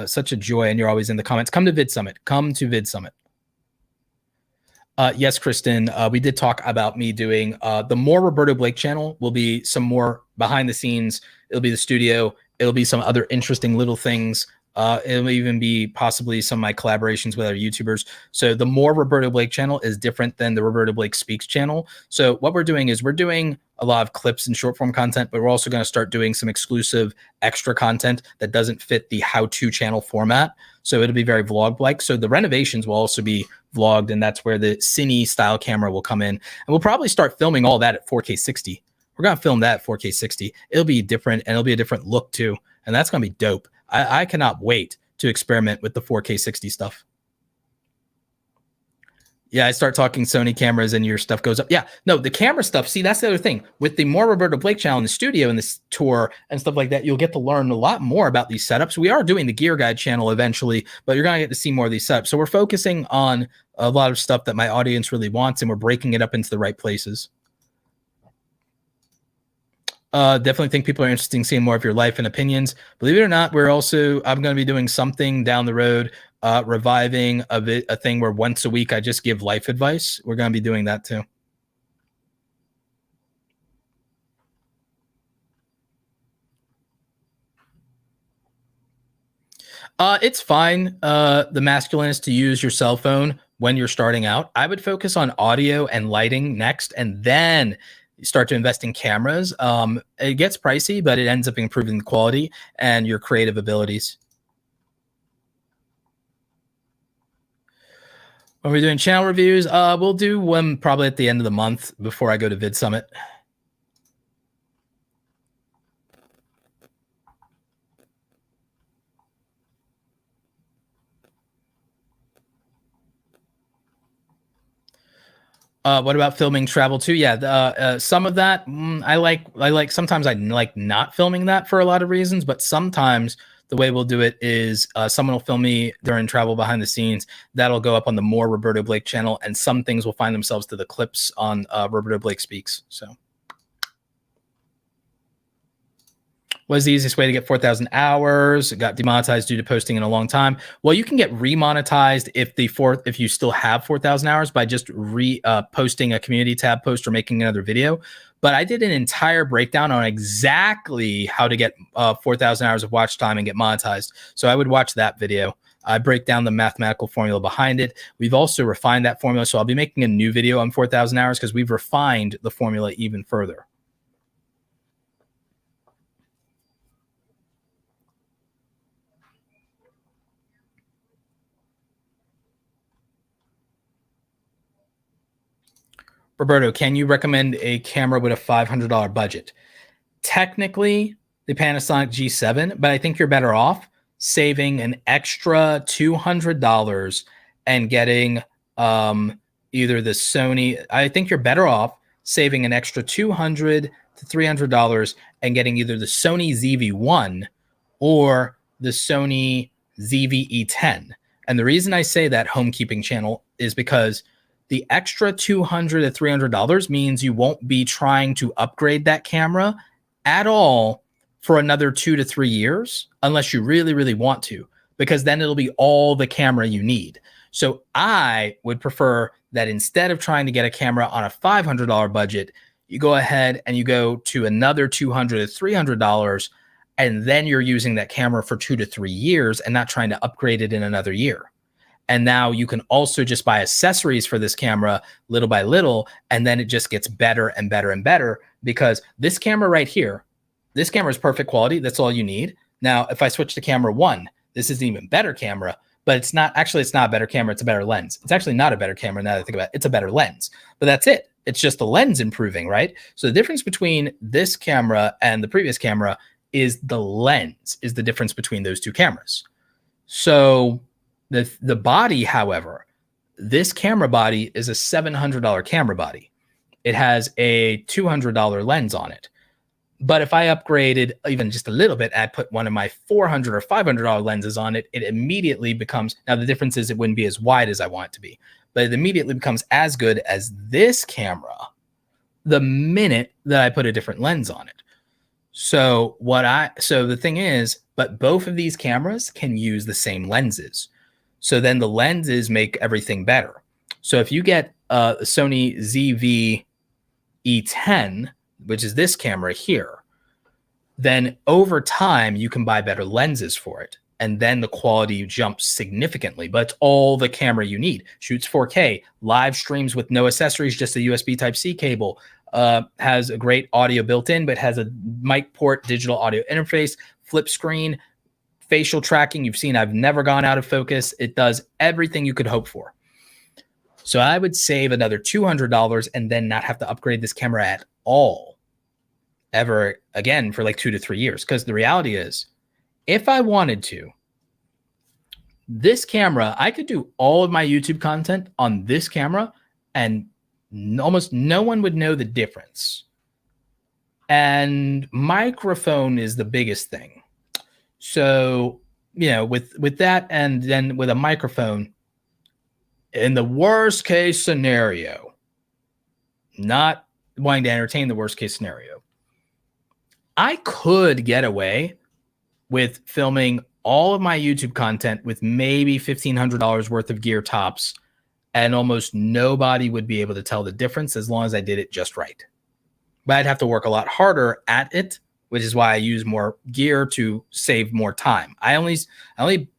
such a joy, and you're always in the comments. Come to VidSummit. Come to VidSummit. Yes, Kristen, we did talk about me doing the more Roberto Blake channel will be some more behind the scenes. It'll be the studio. It'll be some other interesting little things. It'll even be possibly some of my collaborations with other YouTubers. So the more Roberto Blake channel is different than the Roberto Blake Speaks channel. So what we're doing is we're doing a lot of clips and short form content, but we're also going to start doing some exclusive extra content that doesn't fit the how-to channel format. So it'll be very vlog-like. So the renovations will also be vlogged, and that's where the cine style camera will come in. And we'll probably start filming all that at 4K 60. We're going to film that at 4K 60. It'll be different, and it'll be a different look too. And that's going to be dope. I cannot wait to experiment with the 4K 60 stuff. Yeah, I start talking Sony cameras and your stuff goes up. Yeah, no, the camera stuff. See, that's the other thing. With the more Roberto Blake channel in the studio and this tour and stuff like that, you'll get to learn a lot more about these setups. We are doing the Gear Guide channel eventually, but you're going to get to see more of these setups. So we're focusing on a lot of stuff that my audience really wants, and we're breaking it up into the right places. Definitely think people are interested in seeing more of your life and opinions. Believe it or not, I'm going to be doing something down the road, reviving a thing where once a week I just give life advice. We're going to be doing that too. It's fine. The masculine is to use your cell phone when you're starting out. I would focus on audio and lighting next, and then start to invest in cameras. It gets pricey, but it ends up improving the quality and your creative abilities. When we're doing channel reviews, we'll do one probably at the end of the month before I go to VidSummit. What about filming travel too? Yeah, some of that I like. Sometimes I like not filming that for a lot of reasons, but sometimes the way we'll do it is someone will film me during travel behind the scenes. That'll go up on the more Roberto Blake channel, and some things will find themselves to the clips on Roberto Blake Speaks. So, what is the easiest way to get 4,000 hours? It got demonetized due to posting in a long time. Well, you can get remonetized if you still have 4,000 hours by just posting a community tab post or making another video. But I did an entire breakdown on exactly how to get 4,000 hours of watch time and get monetized. So I would watch that video. I break down the mathematical formula behind it. We've also refined that formula. So I'll be making a new video on 4,000 hours because we've refined the formula even further. Roberto, can you recommend a camera with a $500 budget? Technically, the Panasonic G7, but I think you're better off saving an extra $200 and getting either the Sony. I think you're better off saving an extra $200 to $300 and getting either the Sony ZV-1 or the Sony ZV-E10. And the reason I say that homekeeping channel is because the extra $200 to $300 means you won't be trying to upgrade that camera at all for another 2 to 3 years, unless you really, really want to, because then it'll be all the camera you need. So I would prefer that instead of trying to get a camera on a $500 budget, you go ahead and you go to another $200 to $300, and then you're using that camera for 2 to 3 years and not trying to upgrade it in another year. And now you can also just buy accessories for this camera little by little. And then it just gets better and better and better, because this camera right here, this camera is perfect quality. That's all you need. Now, if I switch to camera 1, this is an even better camera, but it's not a better camera. It's a better lens. It's actually not a better camera now that I think about it. It's a better lens, but that's it. It's just the lens improving, right? So the difference between this camera and the previous camera is the lens, is the difference between those two cameras. So the body, however, this camera body is a $700 camera body. It has a $200 lens on it. But if I upgraded even just a little bit, I'd put one of my $400 or $500 lenses on it, it immediately becomes, now the difference is it wouldn't be as wide as I want it to be, but it immediately becomes as good as this camera the minute that I put a different lens on it. So the thing is, but both of these cameras can use the same lenses. So then the lenses make everything better. So if you get a Sony ZV-E10, which is this camera here, then over time you can buy better lenses for it. And then the quality jumps significantly, but it's all the camera you need. Shoots 4K, live streams with no accessories, just a USB Type-C cable, has a great audio built in, but has a mic port, digital audio interface, flip screen, facial tracking. You've seen I've never gone out of focus. It does everything you could hope for. So I would save another $200 and then not have to upgrade this camera at all ever again for like 2 to 3 years. Because the reality is, if I wanted to, this camera, I could do all of my YouTube content on this camera and almost no one would know the difference. And microphone is the biggest thing. So, with that, and then with a microphone, in the worst case scenario, not wanting to entertain the worst case scenario, I could get away with filming all of my YouTube content with maybe $1,500 worth of gear tops, and almost nobody would be able to tell the difference as long as I did it just right. But I'd have to work a lot harder at it, which is why I use more gear to save more time. I only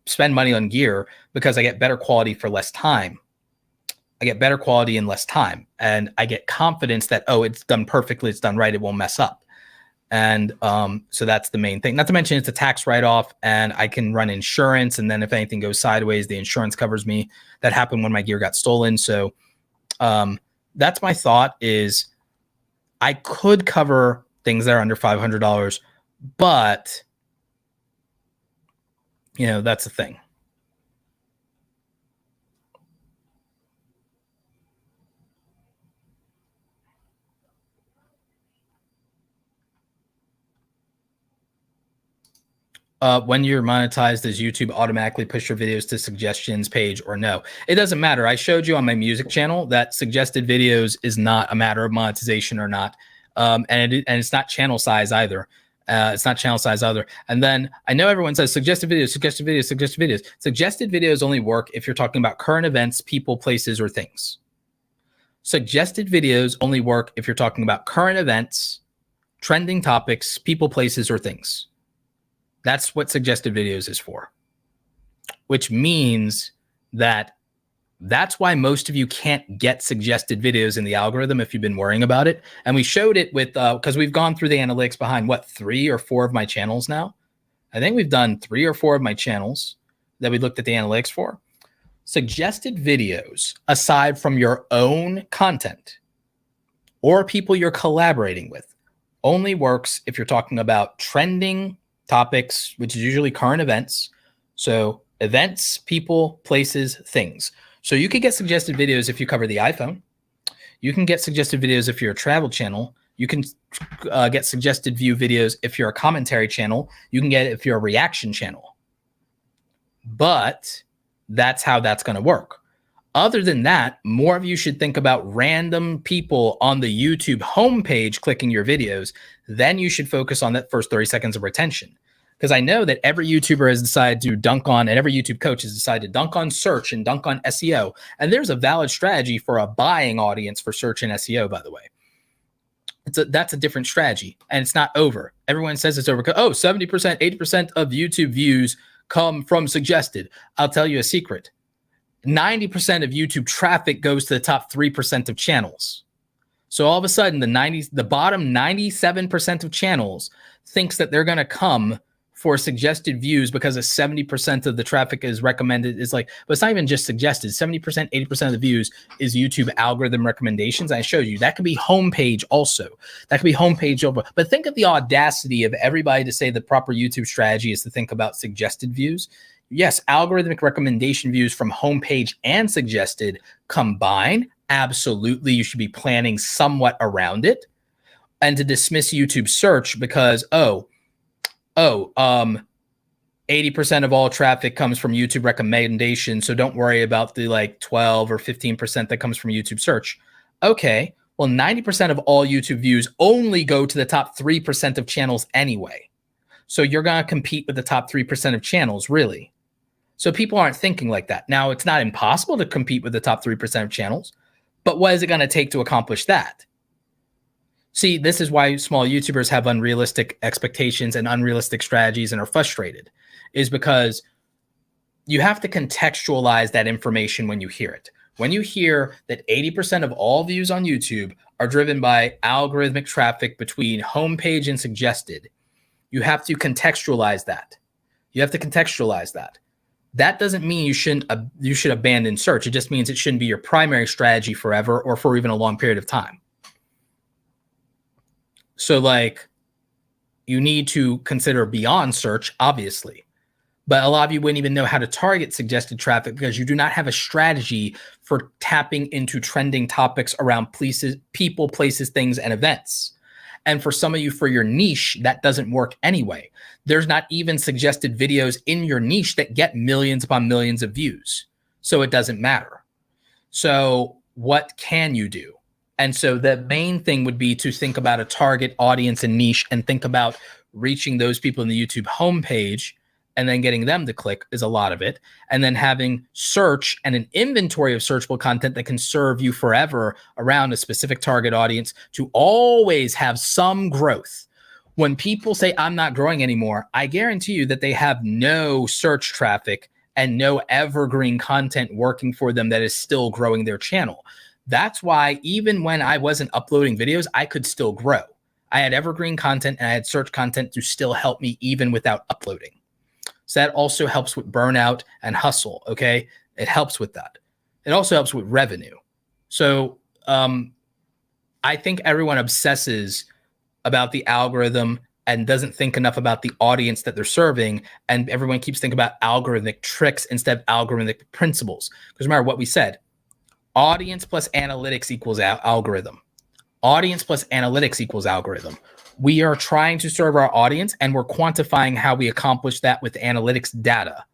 spend money on gear because I get better quality for less time. I get better quality in less time, and I get confidence that, oh, it's done perfectly, it's done right, it won't mess up. And so that's the main thing. Not to mention it's a tax write-off, and I can run insurance, and then if anything goes sideways, the insurance covers me. That happened when my gear got stolen. So that's my thought, is I could cover things that are under $500, but that's the thing. When you're monetized, does YouTube automatically push your videos to suggestions page or no? It doesn't matter. I showed you on my music channel that suggested videos is not a matter of monetization or not. And it's not channel size either. It's not channel size either. And then I know everyone says suggested videos, suggested videos, suggested videos. Suggested videos only work if you're talking about current events, people, places, or things. Suggested videos only work if you're talking about current events, trending topics, people, places, or things. That's what suggested videos is for, which means that's why most of you can't get suggested videos in the algorithm if you've been worrying about it. And we showed it with, because we've gone through the analytics behind 3 or 4 of my channels now. I think we've done 3 or 4 of my channels that we looked at the analytics for. Suggested videos, aside from your own content or people you're collaborating with, only works if you're talking about trending topics, which is usually current events. So events, people, places, things. So you could get suggested videos if you cover the iPhone. You can get suggested videos if you're a travel channel. You can get suggested view videos if you're a commentary channel. You can get it if you're a reaction channel. But that's how that's going to work. Other than that, more of you should think about random people on the YouTube homepage clicking your videos. Then you should focus on that first 30 seconds of retention. Because I know that every YouTuber has decided to dunk on, and every YouTube coach has decided to dunk on search and dunk on SEO. And there's a valid strategy for a buying audience for search and SEO, by the way. That's a different strategy, and it's not over. Everyone says it's over. Oh, 70%, 80% of YouTube views come from suggested. I'll tell you a secret. 90% of YouTube traffic goes to the top 3% of channels. So all of a sudden, the bottom 97% of channels thinks that they're going to come for suggested views because of 70% of the traffic is recommended. Is like, but it's not even just suggested. 70%, 80% of the views is YouTube algorithm recommendations. I showed you that could be homepage also. That could be homepage over. But think of the audacity of everybody to say the proper YouTube strategy is to think about suggested views. Yes, algorithmic recommendation views from homepage and suggested combine. Absolutely, you should be planning somewhat around it. And to dismiss YouTube search because 80% of all traffic comes from YouTube recommendations, so don't worry about the like 12 or 15% that comes from YouTube search. Okay, well, 90% of all YouTube views only go to the top 3% of channels anyway. So you're going to compete with the top 3% of channels, really. So people aren't thinking like that. Now, it's not impossible to compete with the top 3% of channels, but what is it going to take to accomplish that? See, this is why small YouTubers have unrealistic expectations and unrealistic strategies and are frustrated, is because you have to contextualize that information when you hear it. When you hear that 80% of all views on YouTube are driven by algorithmic traffic between homepage and suggested, you have to contextualize that. You have to contextualize that. That doesn't mean you should abandon search. It just means it shouldn't be your primary strategy forever or for even a long period of time. So like you need to consider beyond search, obviously, but a lot of you wouldn't even know how to target suggested traffic because you do not have a strategy for tapping into trending topics around places, people, places, things, and events. And for some of you, for your niche, that doesn't work anyway. There's not even suggested videos in your niche that get millions upon millions of views. So it doesn't matter. So what can you do? And so the main thing would be to think about a target audience and niche and think about reaching those people in the YouTube homepage and then getting them to click is a lot of it. And then having search and an inventory of searchable content that can serve you forever around a specific target audience to always have some growth. When people say, I'm not growing anymore, I guarantee you that they have no search traffic and no evergreen content working for them that is still growing their channel. That's why even when I wasn't uploading videos, I could still grow. I had evergreen content and I had search content to still help me even without uploading. So that also helps with burnout and hustle, okay? It helps with that. It also helps with revenue. So I think everyone obsesses about the algorithm and doesn't think enough about the audience that they're serving. And everyone keeps thinking about algorithmic tricks instead of algorithmic principles. Because remember what we said, audience plus analytics equals algorithm. Audience plus analytics equals algorithm. We are trying to serve our audience and we're quantifying how we accomplish that with analytics data.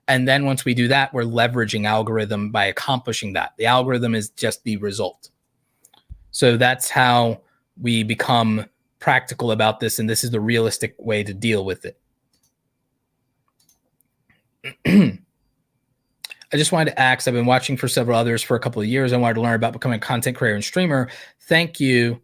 And then once we do that, we're leveraging algorithm by accomplishing that. The algorithm is just the result. So that's how we become practical about this. And this is the realistic way to deal with it. I just wanted to ask, I've been watching for several others for a couple of years. I wanted to learn about becoming a content creator and streamer. Thank you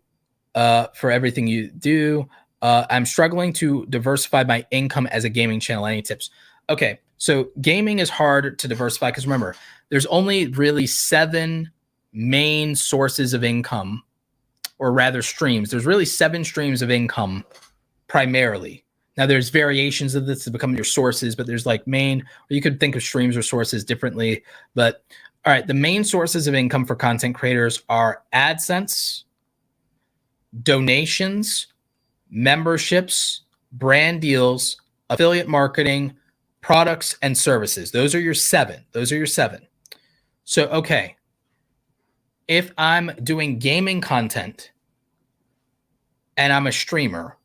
for everything you do. I'm struggling to diversify my income as a gaming channel. Any tips? Okay, so gaming is hard to diversify because remember, there's only really 7 main sources of income, or rather streams. There's really 7 streams of income primarily. Now there's variations of this to become your sources, but there's like main, or you could think of streams or sources differently. But all right, the main sources of income for content creators are AdSense, donations, memberships, brand deals, affiliate marketing, products, and services. Those are your 7. Those are your 7. So, okay, if I'm doing gaming content and I'm a streamer,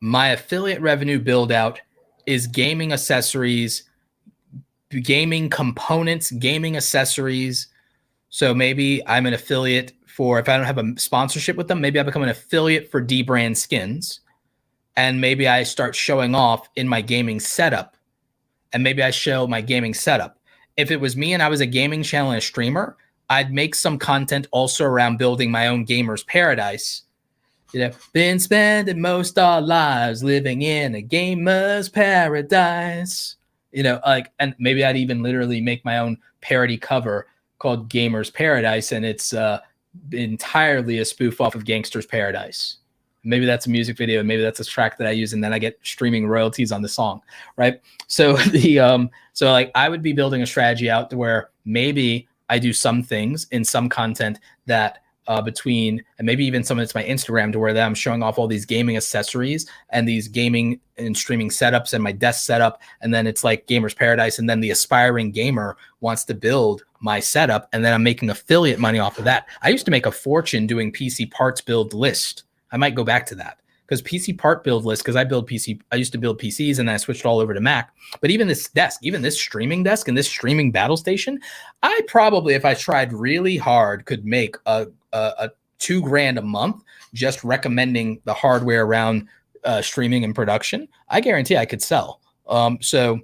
my affiliate revenue build out is gaming accessories, gaming components, gaming accessories. So maybe I'm an affiliate for, if I don't have a sponsorship with them, maybe I become an affiliate for D brand skins. And maybe I start showing off in my gaming setup. And maybe I show my gaming setup. If it was me and I was a gaming channel and a streamer, I'd make some content also around building my own gamer's paradise. You know, been spending most our lives living in a gamer's paradise. like, and maybe I'd even literally make my own parody cover called Gamer's Paradise, and it's entirely a spoof off of Gangster's Paradise. Maybe that's a music video, maybe that's a track that I use, and then I get streaming royalties on the song, right? So so like I would be building a strategy out to where maybe I do some things in some content that between, and maybe even some of it's my Instagram, to where I'm showing off all these gaming accessories and these gaming and streaming setups and my desk setup, and then it's like Gamer's Paradise, and then the aspiring gamer wants to build my setup, and then I'm making affiliate money off of that. I used to make a fortune doing PC parts build list. I might go back to that, because PC part build list, because I used to build PCs and then I switched all over to Mac. But even this desk, even this streaming desk and this streaming battle station, I probably, if I tried really hard, could make a $2,000 a month just recommending the hardware around streaming and production. I guarantee I could sell. So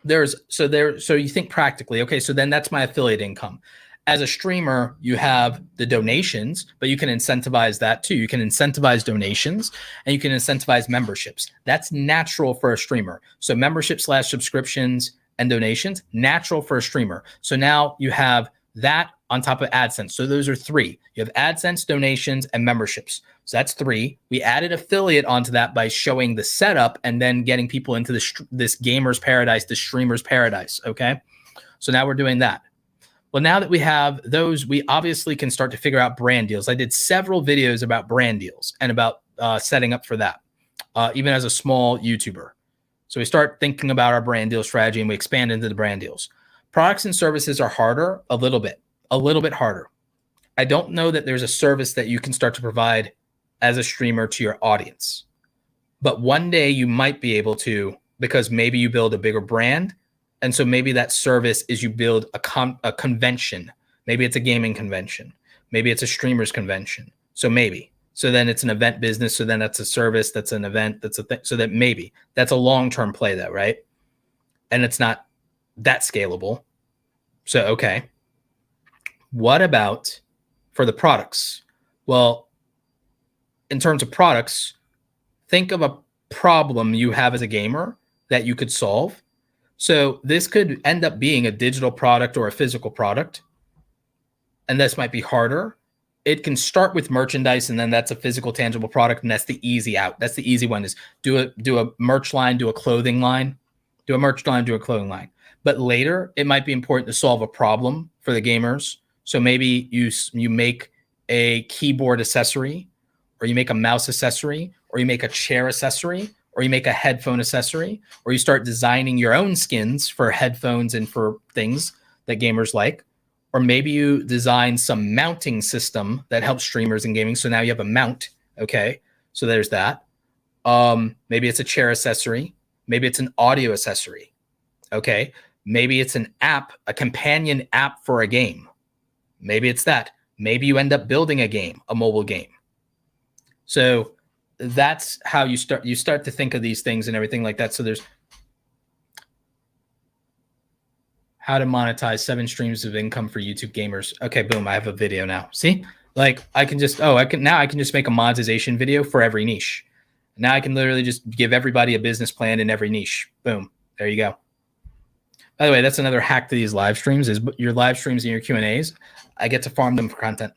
you think practically, okay, so then that's my affiliate income. As a streamer, you have the donations, but you can incentivize that too. You can incentivize donations and you can incentivize memberships. That's natural for a streamer. So membership/subscriptions and donations, natural for a streamer. So now you have that on top of AdSense. So those are three. You have AdSense, donations, and memberships. So that's three. We added affiliate onto that by showing the setup and then getting people into this Gamer's Paradise, the Streamer's Paradise, okay? So now we're doing that. Well, now that we have those, we obviously can start to figure out brand deals. I did several videos about brand deals and about setting up for that, even as a small YouTuber. So we start thinking about our brand deal strategy and we expand into the brand deals. Products and services are harder, a little bit harder. I don't know that there's a service that you can start to provide as a streamer to your audience. But one day you might be able to, because maybe you build a bigger brand. And so maybe that service is you build a convention. Maybe it's a gaming convention. Maybe it's a streamers convention. So maybe. So then it's an event business. So then that's a service. That's an event. That's a thing. So that maybe that's a long-term play though, right? And it's not that scalable. So, okay. What about for the products? Well, in terms of products, think of a problem you have as a gamer that you could solve. So this could end up being a digital product or a physical product. And this might be harder. It can start with merchandise, and then that's a physical, tangible product, and that's the easy out. That's the easy one, is do a merch line, do a clothing line, do a merch line, do a clothing line. But later, it might be important to solve a problem for the gamers. So maybe you make a keyboard accessory, or you make a mouse accessory, or you make a chair accessory, or you make a headphone accessory, or you start designing your own skins for headphones and for things that gamers like. Or maybe you design some mounting system that helps streamers in gaming. So now you have a mount. Okay. So there's that. Maybe it's a chair accessory. Maybe it's an audio accessory. Okay. Maybe it's an app, a companion app for a game. Maybe it's that. Maybe you end up building a game, a mobile game. So that's how you start to think of these things and everything like that. So there's how to monetize 7 streams of income for YouTube gamers. Okay, boom, I have a video now. See, like I can just make a monetization video for every niche. Now I can literally just give everybody a business plan in every niche. Boom, there you go. By the way, that's another hack to these live streams, is your live streams and your Q&As. I get to farm them for content.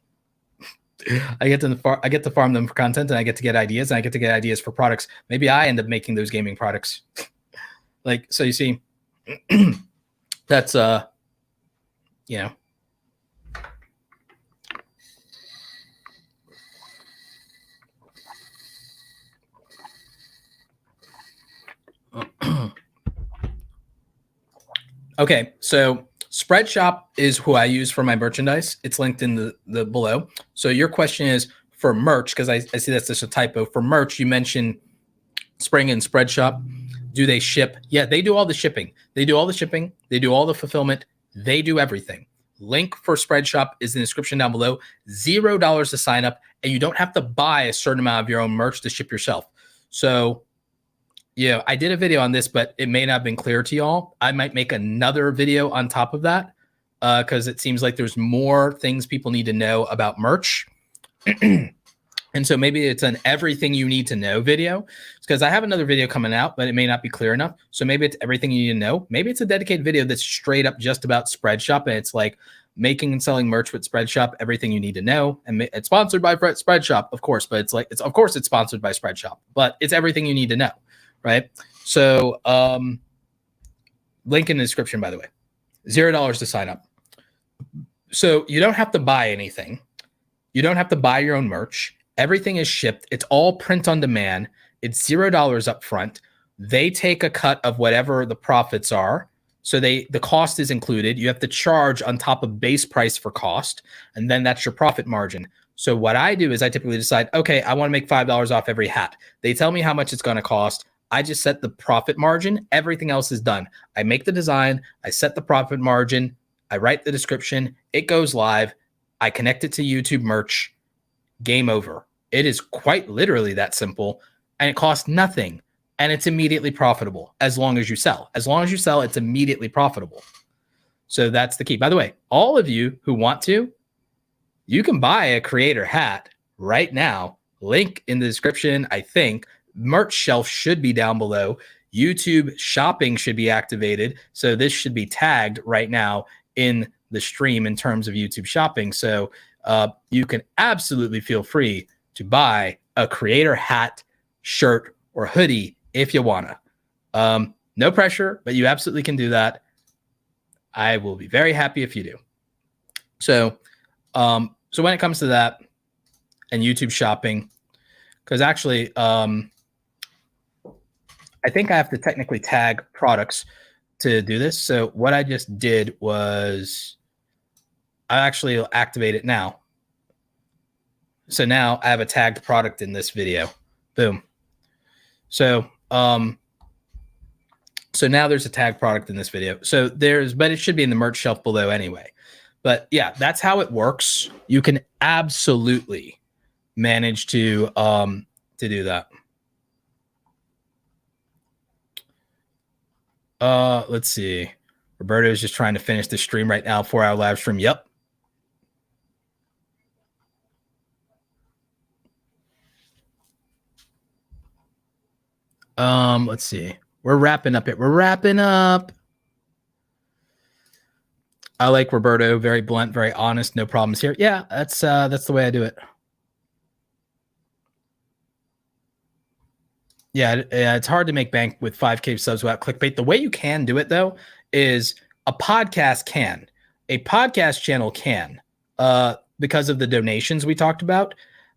I get to farm them for content, and I get to get ideas, and I get to get ideas for products. Maybe I end up making those gaming products. Like, so you see, that's you know. Okay, so Spreadshop is who I use for my merchandise. It's linked in the below. So your question is for merch, because I see that's just a typo. For merch, you mentioned Spring and Spreadshop. Do they ship? Yeah, they do all the shipping. They do all the shipping. They do all the fulfillment. They do everything. Link for Spreadshop is in the description down below. $0 to sign up, and you don't have to buy a certain amount of your own merch to ship yourself. So yeah, I did a video on this, but it may not have been clear to y'all. I might make another video on top of that because it seems like there's more things people need to know about merch. And so maybe it's an everything you need to know video, because I have another video coming out, but it may not be clear enough. So maybe it's everything you need to know. Maybe it's a dedicated video that's straight up just about Spreadshop, and it's like making and selling merch with Spreadshop, everything you need to know. And it's sponsored by Spreadshop, of course, but it's like, of course it's sponsored by Spreadshop, but it's everything you need to know, right? So link in the description, by the way. $0 to sign up. So you don't have to buy anything. You don't have to buy your own merch. Everything is shipped. It's all print on demand. It's $0 up front. They take a cut of whatever the profits are. So the cost is included. You have to charge on top of base price for cost, and then that's your profit margin. So what I do is I typically decide, okay, I want to make $5 off every hat. They tell me how much it's going to cost. I just set the profit margin. Everything else is done. I make the design. I set the profit margin. I write the description. It goes live. I connect it to YouTube merch. Game over. It is quite literally that simple, and it costs nothing, and it's immediately profitable as long as you sell. As long as you sell, it's immediately profitable. So that's the key. By the way, all of you who want to, you can buy a creator hat right now. Link in the description, I think. Merch shelf should be down below. YouTube shopping should be activated. So this should be tagged right now in the stream in terms of YouTube shopping. So you can absolutely feel free to buy a creator hat, shirt, or hoodie if you wanna. No pressure, but you absolutely can do that. I will be very happy if you do. So, so when it comes to that and YouTube shopping, because actually, I think I have to technically tag products to do this. So what I just did was I actually will activate it now. So now I have a tagged product in this video. Boom. So, so now there's a tagged product in this video. So but it should be in the merch shelf below anyway. But yeah, that's how it works. You can absolutely manage to do that. Let's see. Roberto is just trying to finish the stream right now. 4-hour live stream. Yep. Let's see. We're wrapping up it. We're wrapping up. I like Roberto. Very blunt, very honest. No problems here. Yeah, that's the way I do it. Yeah, it's hard to make bank with 5K subs without clickbait. The way you can do it, though, is a podcast can. A podcast channel can, because of the donations we talked about,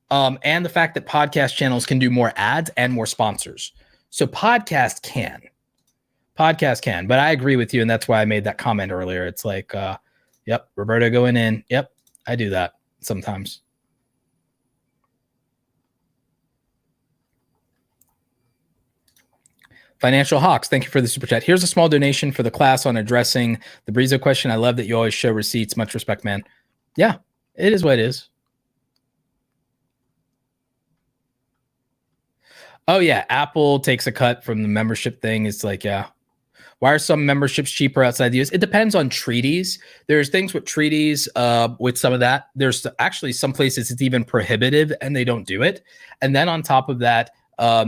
and the fact that podcast channels can do more ads and more sponsors. So podcast can. But I agree with you, and that's why I made that comment earlier. It's like, yep, Roberto going in. Yep, I do that sometimes. Financial Hawks, thank you for the super chat. Here's a small donation for the class on addressing the Brizo question. I love that you always show receipts. Much respect, man. Yeah, it is what it is. Oh, yeah, Apple takes a cut from the membership thing. It's like, yeah. Why are some memberships cheaper outside the US? It depends on treaties. There's things with treaties with some of that. There's actually some places it's even prohibitive and they don't do it. And then on top of that,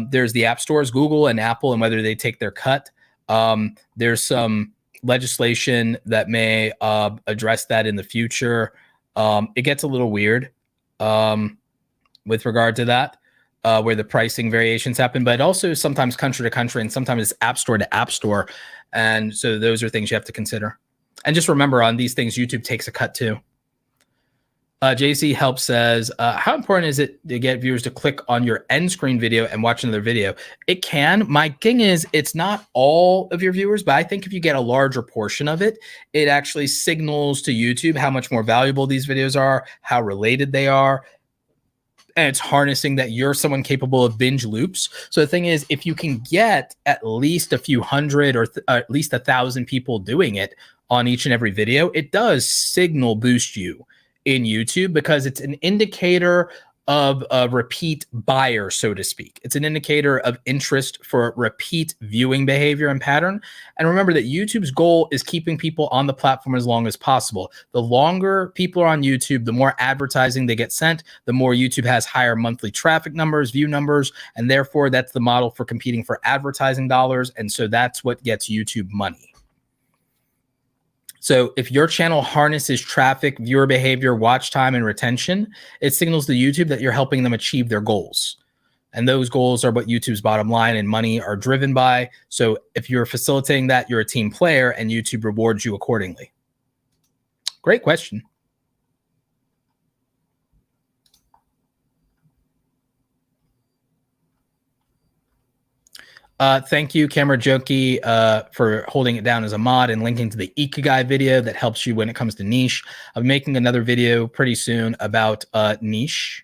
there's the app stores, Google and Apple, and whether they take their cut. There's some legislation that may address that in the future. It gets a little weird with regard to that. Where the pricing variations happen, but also sometimes country to country, and sometimes it's app store to app store. And so those are things you have to consider. And just remember, on these things, YouTube takes a cut too. JC Help says, how important is it to get viewers to click on your end screen video and watch another video? It can. My thing is, it's not all of your viewers, but I think if you get a larger portion of it, it actually signals to YouTube how much more valuable these videos are, how related they are. And it's harnessing that you're someone capable of binge loops. So the thing is, if you can get at least a few hundred or at least 1,000 people doing it on each and every video, it does signal boost you in YouTube, because it's an indicator of a repeat buyer, so to speak. It's an indicator of interest for repeat viewing behavior and pattern. And remember that YouTube's goal is keeping people on the platform as long as possible. The longer people are on YouTube, the more advertising they get sent, the more YouTube has higher monthly traffic numbers, view numbers, and therefore that's the model for competing for advertising dollars. And so that's what gets YouTube money. So if your channel harnesses traffic, viewer behavior, watch time, and retention, it signals to YouTube that you're helping them achieve their goals. And those goals are what YouTube's bottom line and money are driven by. So if you're facilitating that, you're a team player and YouTube rewards you accordingly. Great question. Thank you, Camera Jokey, for holding it down as a mod and linking to the Ikigai video that helps you when it comes to niche. I'm making another video pretty soon about niche.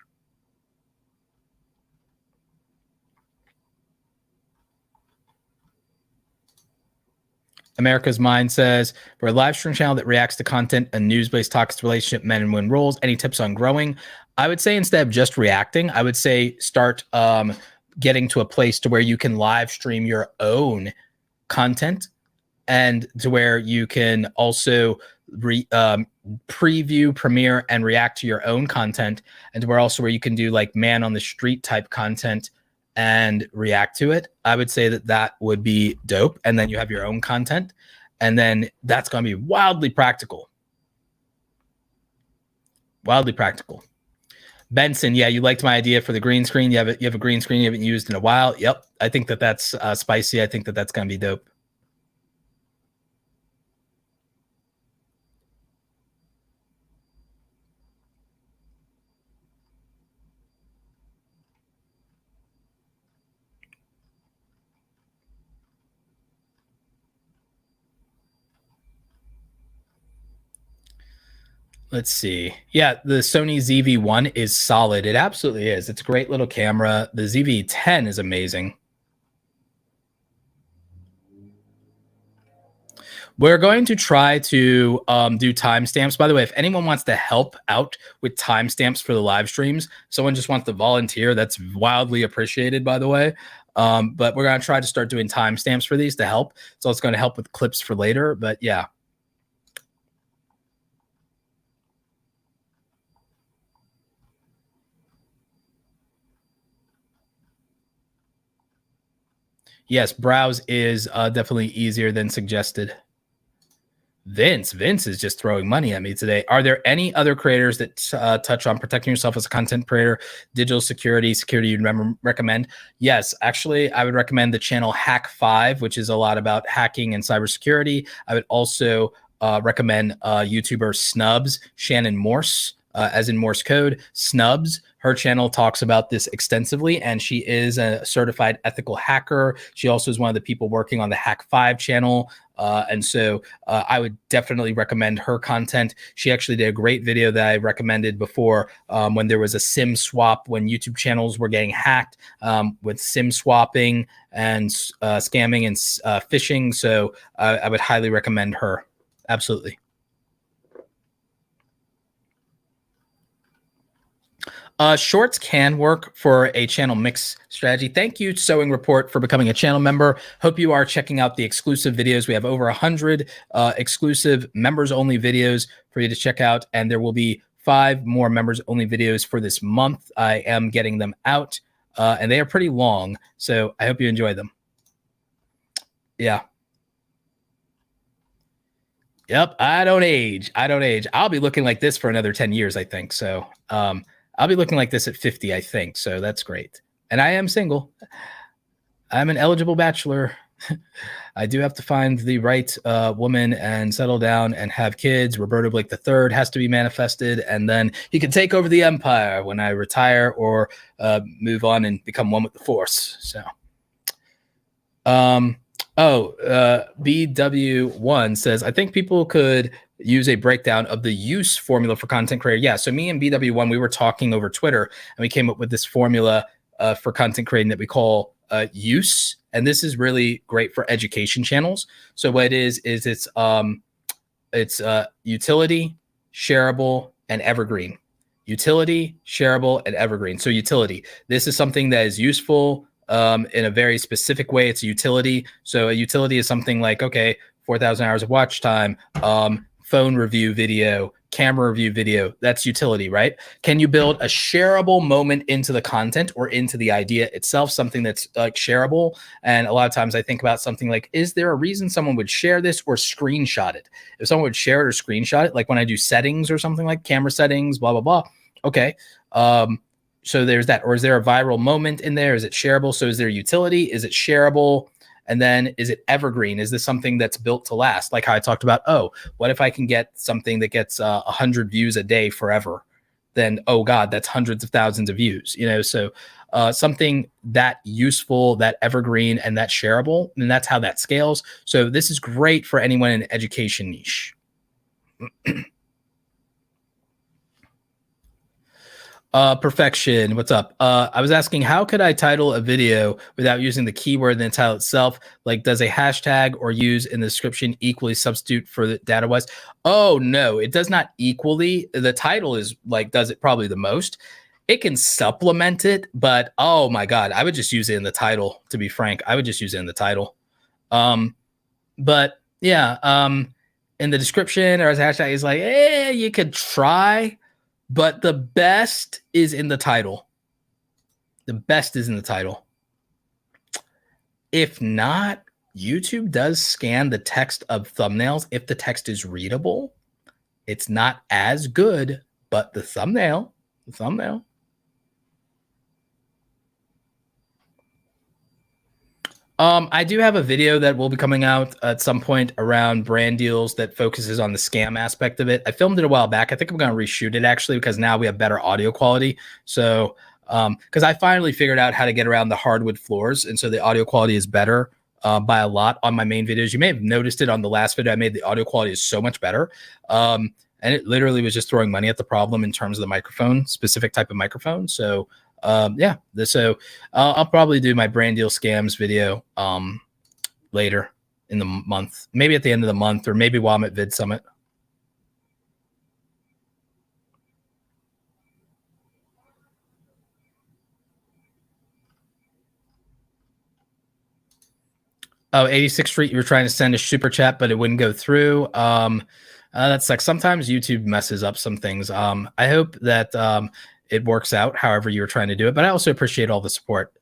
America's Mind says, for a live stream channel that reacts to content, a news-based toxic relationship, men and women roles, any tips on growing? I would say instead of just reacting, I would say start getting to a place to where you can live stream your own content and to where you can also preview, premiere, and react to your own content, and to where also where you can do like man on the street type content and react to it. I would say that that would be dope. And then you have your own content, and then that's going to be wildly practical. Wildly practical. Benson, yeah, you liked my idea for the green screen. You have a green screen you haven't used in a while. Yep, I think that that's spicy. I think that that's going to be dope. Let's see. Yeah, the Sony ZV-1 is solid. It absolutely is. It's a great little camera. The ZV-10 is amazing. We're going to try to do timestamps. By the way, if anyone wants to help out with timestamps for the live streams, someone just wants to volunteer, that's wildly appreciated, by the way. But we're going to try to start doing timestamps for these to help. So it's going to help with clips for later. But yeah. Yes, browse is definitely easier than suggested. Vince is just throwing money at me today. Are there any other creators that touch on protecting yourself as a content creator, digital security you'd recommend? Yes, actually, I would recommend the channel Hack 5, which is a lot about hacking and cybersecurity. I would also recommend YouTuber Snubs, Shannon Morse, as in Morse code, Snubs. Her channel talks about this extensively, and she is a certified ethical hacker. She also is one of the people working on the Hack 5 channel. And so I would definitely recommend her content. She actually did a great video that I recommended before when there was a SIM swap, when YouTube channels were getting hacked with SIM swapping and scamming and phishing. So I would highly recommend her. Absolutely. Shorts can work for a channel mix strategy. Thank you, Sewing Report, for becoming a channel member. Hope you are checking out the exclusive videos. We have over 100 exclusive members-only videos for you to check out, and there will be 5 more members-only videos for this month. I am getting them out, and they are pretty long, so I hope you enjoy them. Yeah. Yep, I don't age. I'll be looking like this for another 10 years, I think. So, I'll be looking like this at 50, I think. So that's great. And I am single. I'm an eligible bachelor. I do have to find the right woman and settle down and have kids. Roberto Blake III has to be manifested, and then he can take over the empire when I retire or move on and become one with the Force. So, BW1 says, I think people could use a breakdown of the use formula for content creator. Yeah, so me and BW1, we were talking over Twitter, and we came up with this formula for content creating that we call use. And this is really great for education channels. So what it is it's utility, shareable, and evergreen. utility, shareable, and evergreen. So utility, this is something that is useful in a very specific way. It's a utility. So a utility is something like, okay, 4,000 hours of watch time, phone review video, camera review video. That's utility, right? Can you build a shareable moment into the content or into the idea itself, something that's like shareable? And a lot of times I think about something like, is there a reason someone would share this or screenshot it? If someone would share it or screenshot it, like when I do settings or something like camera settings, blah, blah, blah. Okay. So there's that. Or is there a viral moment in there? Is it shareable? So is there utility? Is it shareable? And then is it evergreen? Is this something that's built to last? Like how I talked about, oh, what if I can get something that gets 100 views a day forever? Then, oh God, that's hundreds of thousands of views, you know? So something that useful, that evergreen, and that shareable, and that's how that scales. So this is great for anyone in the education niche. Perfection. What's up? I was asking, how could I title a video without using the keyword in the title itself? Like, does a hashtag or use in the description equally substitute for the data wise? Oh, no, it does not equally. The title is like, does it probably the most. It can supplement it, but oh my God, I would just use it in the title. To be frank, I would just use it in the title. But yeah, in the description or as a hashtag is like, you could try. But the best is in the title. The best is in the title. If not, YouTube does scan the text of thumbnails. If the text is readable, it's not as good, but the thumbnail. I do have a video that will be coming out at some point around brand deals that focuses on the scam aspect of it. I filmed it a while back. I think I'm going to reshoot it actually because now we have better audio quality. So, because I finally figured out how to get around the hardwood floors, and so the audio quality is better by a lot on my main videos. You may have noticed it on the last video I made. The audio quality is so much better. And it literally was just throwing money at the problem in terms of the microphone, specific type of microphone. So yeah, so I'll probably do my brand deal scams video later in the month, maybe at the end of the month, or maybe while I'm at Vid Summit. Oh, 86th Street, you were trying to send a super chat, but it wouldn't go through. That's like sometimes YouTube messes up some things. I hope that it works out however you were trying to do it, but I also appreciate all the support.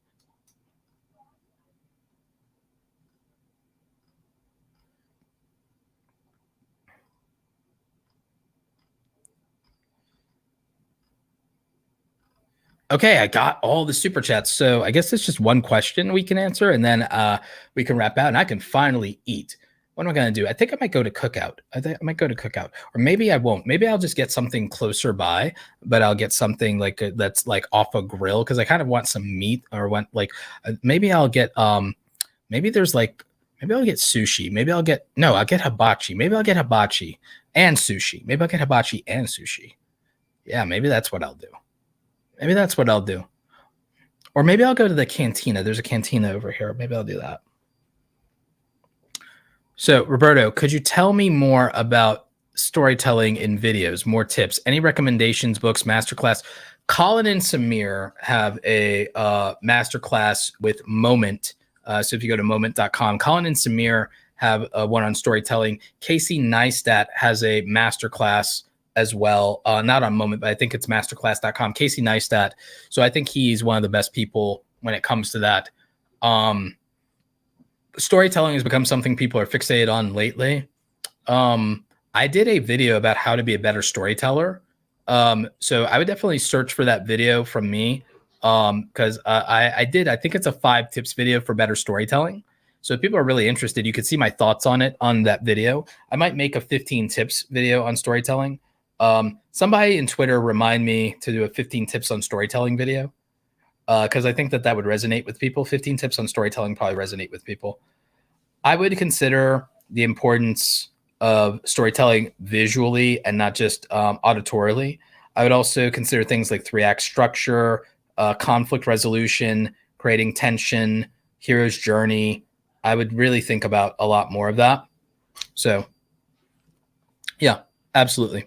Okay, I got all the super chats. So I guess it's just one question we can answer, and then we can wrap out, and I can finally eat. What am I going to do? I think I might go to Cookout. I think I might go to Cookout, or maybe I won't. Maybe I'll just get something closer by, but I'll get something like that's like off a grill because I kind of want some meat, or want like maybe I'll get maybe there's like maybe I'll get sushi. Maybe I'll get I'll get hibachi. Maybe I'll get hibachi and sushi. Maybe I'll get hibachi and sushi. Yeah, maybe that's what I'll do. Maybe that's what I'll do. Or maybe I'll go to the cantina. There's a cantina over here. Maybe I'll do that. So, Roberto, could you tell me more about storytelling in videos, more tips? Any recommendations, books, masterclass? Colin and Samir have a masterclass with Moment. So if you go to moment.com, Colin and Samir have one on storytelling. Casey Neistat has a masterclass as well, not on Moment, but I think it's masterclass.com. Casey Neistat. So I think he's one of the best people when it comes to that. Storytelling has become something people are fixated on lately. I did a video about how to be a better storyteller. So I would definitely search for that video from me because I think it's a 5 tips video for better storytelling. So if people are really interested, you could see my thoughts on it on that video. I might make a 15 tips video on storytelling. Somebody in Twitter remind me to do a 15 tips on storytelling video because I think that would resonate with people. 15 tips on storytelling probably resonate with people. I would consider the importance of storytelling visually and not just auditorily. I would also consider things like 3-act structure, conflict resolution, creating tension, hero's journey. I would really think about a lot more of that. So, yeah, absolutely.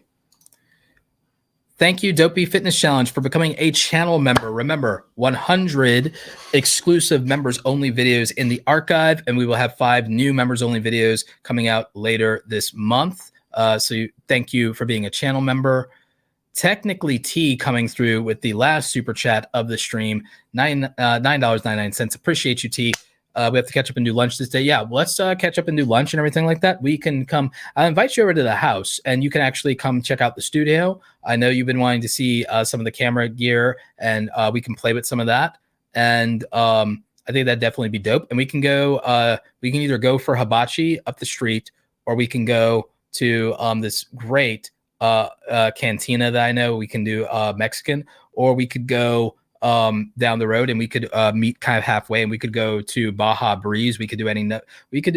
Thank you, Dopey Fitness Challenge, for becoming a channel member. Remember, 100 exclusive members only videos in the archive, and we will have 5 new members only videos coming out later this month. Thank you for being a channel member. Technically T coming through with the last super chat of the stream, $9.99. Appreciate you, T. We have to catch up and do lunch this day. Yeah, let's catch up and do lunch and everything like that. We can come. I'll invite you over to the house, and you can actually come check out the studio. I know you've been wanting to see some of the camera gear, and we can play with some of that. And I think that'd definitely be dope. And we can go. We can either go for hibachi up the street, or we can go to this great cantina that I know. We can do Mexican, or we could go down the road and we could meet kind of halfway, and we could go to Baja Breeze. We could do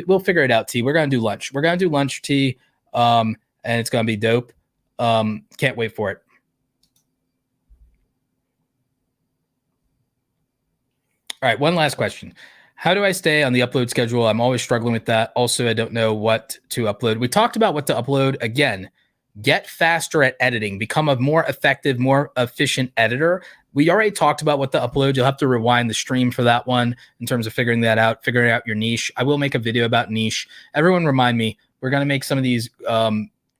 we'll figure it out, T. We're gonna do lunch. We're gonna do lunch, T. And it's gonna be dope. Can't wait for it. All right, one last question. How do I stay on the upload schedule? I'm always struggling with that. Also, I don't know what to upload. We talked about what to upload. Again, get faster at editing. Become a more effective, more efficient editor. We already talked about what to upload. You'll have to rewind the stream for that one in terms of figuring that out, figuring out your niche. I will make a video about niche. Everyone remind me, we're going to make some of these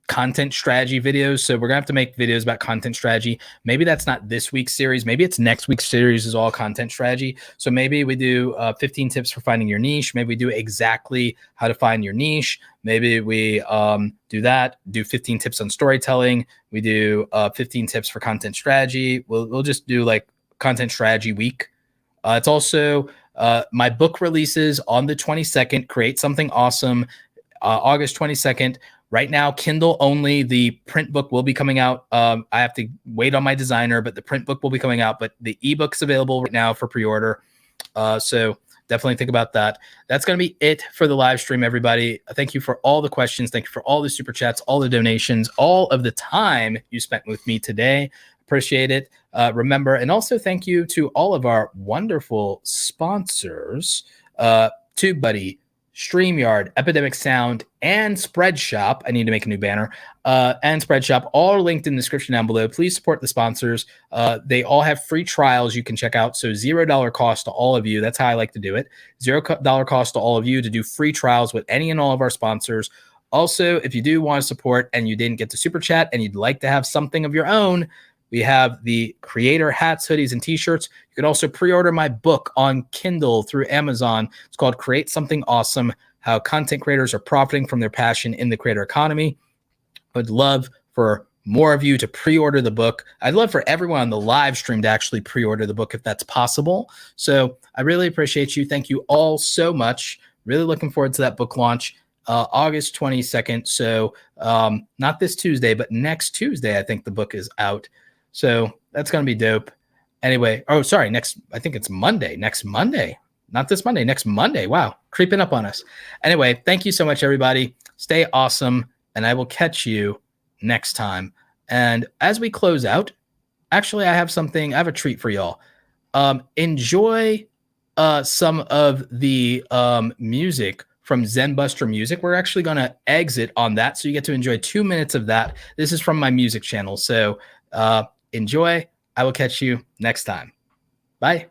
content strategy videos. So we're gonna have to make videos about content strategy. Maybe that's not this week's series. Maybe it's next week's series is all content strategy. So maybe we do 15 tips for finding your niche. Maybe we do exactly how to find your niche. Maybe we do that, do 15 tips on storytelling. We do 15 tips for content strategy. We'll just do like content strategy week. It's also my book releases on the 22nd, Create Something Awesome, August 22nd. Right now, Kindle only. The print book will be coming out. I have to wait on my designer, but the print book will be coming out. But the ebook's available right now for pre-order. So definitely think about that. That's going to be it for the live stream, everybody. Thank you for all the questions. Thank you for all the super chats, all the donations, all of the time you spent with me today. Appreciate it. Remember, and also thank you to all of our wonderful sponsors, TubeBuddy, StreamYard, Epidemic Sound, and Spreadshop. I need to make a new banner. And Spreadshop, all are linked in the description down below. Please support the sponsors. They all have free trials you can check out. So $0 cost to all of you. That's how I like to do it. $0 cost to all of you to do free trials with any and all of our sponsors. Also, if you do want to support and you didn't get to Super Chat and you'd like to have something of your own, we have the creator hats, hoodies, and t-shirts. You can also pre-order my book on Kindle through Amazon. It's called Create Something Awesome, How Content Creators Are Profiting from Their Passion in the Creator Economy. I would love for more of you to pre-order the book. I'd love for everyone on the live stream to actually pre-order the book if that's possible. So I really appreciate you. Thank you all so much. Really looking forward to that book launch. August 22nd. So not this Tuesday, but next Tuesday, I think the book is out. So that's going to be dope. Anyway, I think it's Monday. Next Monday. Not this Monday, next Monday. Wow, creeping up on us. Anyway, thank you so much, everybody. Stay awesome, and I will catch you next time. And as we close out, actually, I have a treat for y'all. Enjoy some of the music from Zenbuster Music. We're actually going to exit on that, so you get to enjoy 2 minutes of that. This is from my music channel, so enjoy. I will catch you next time. Bye.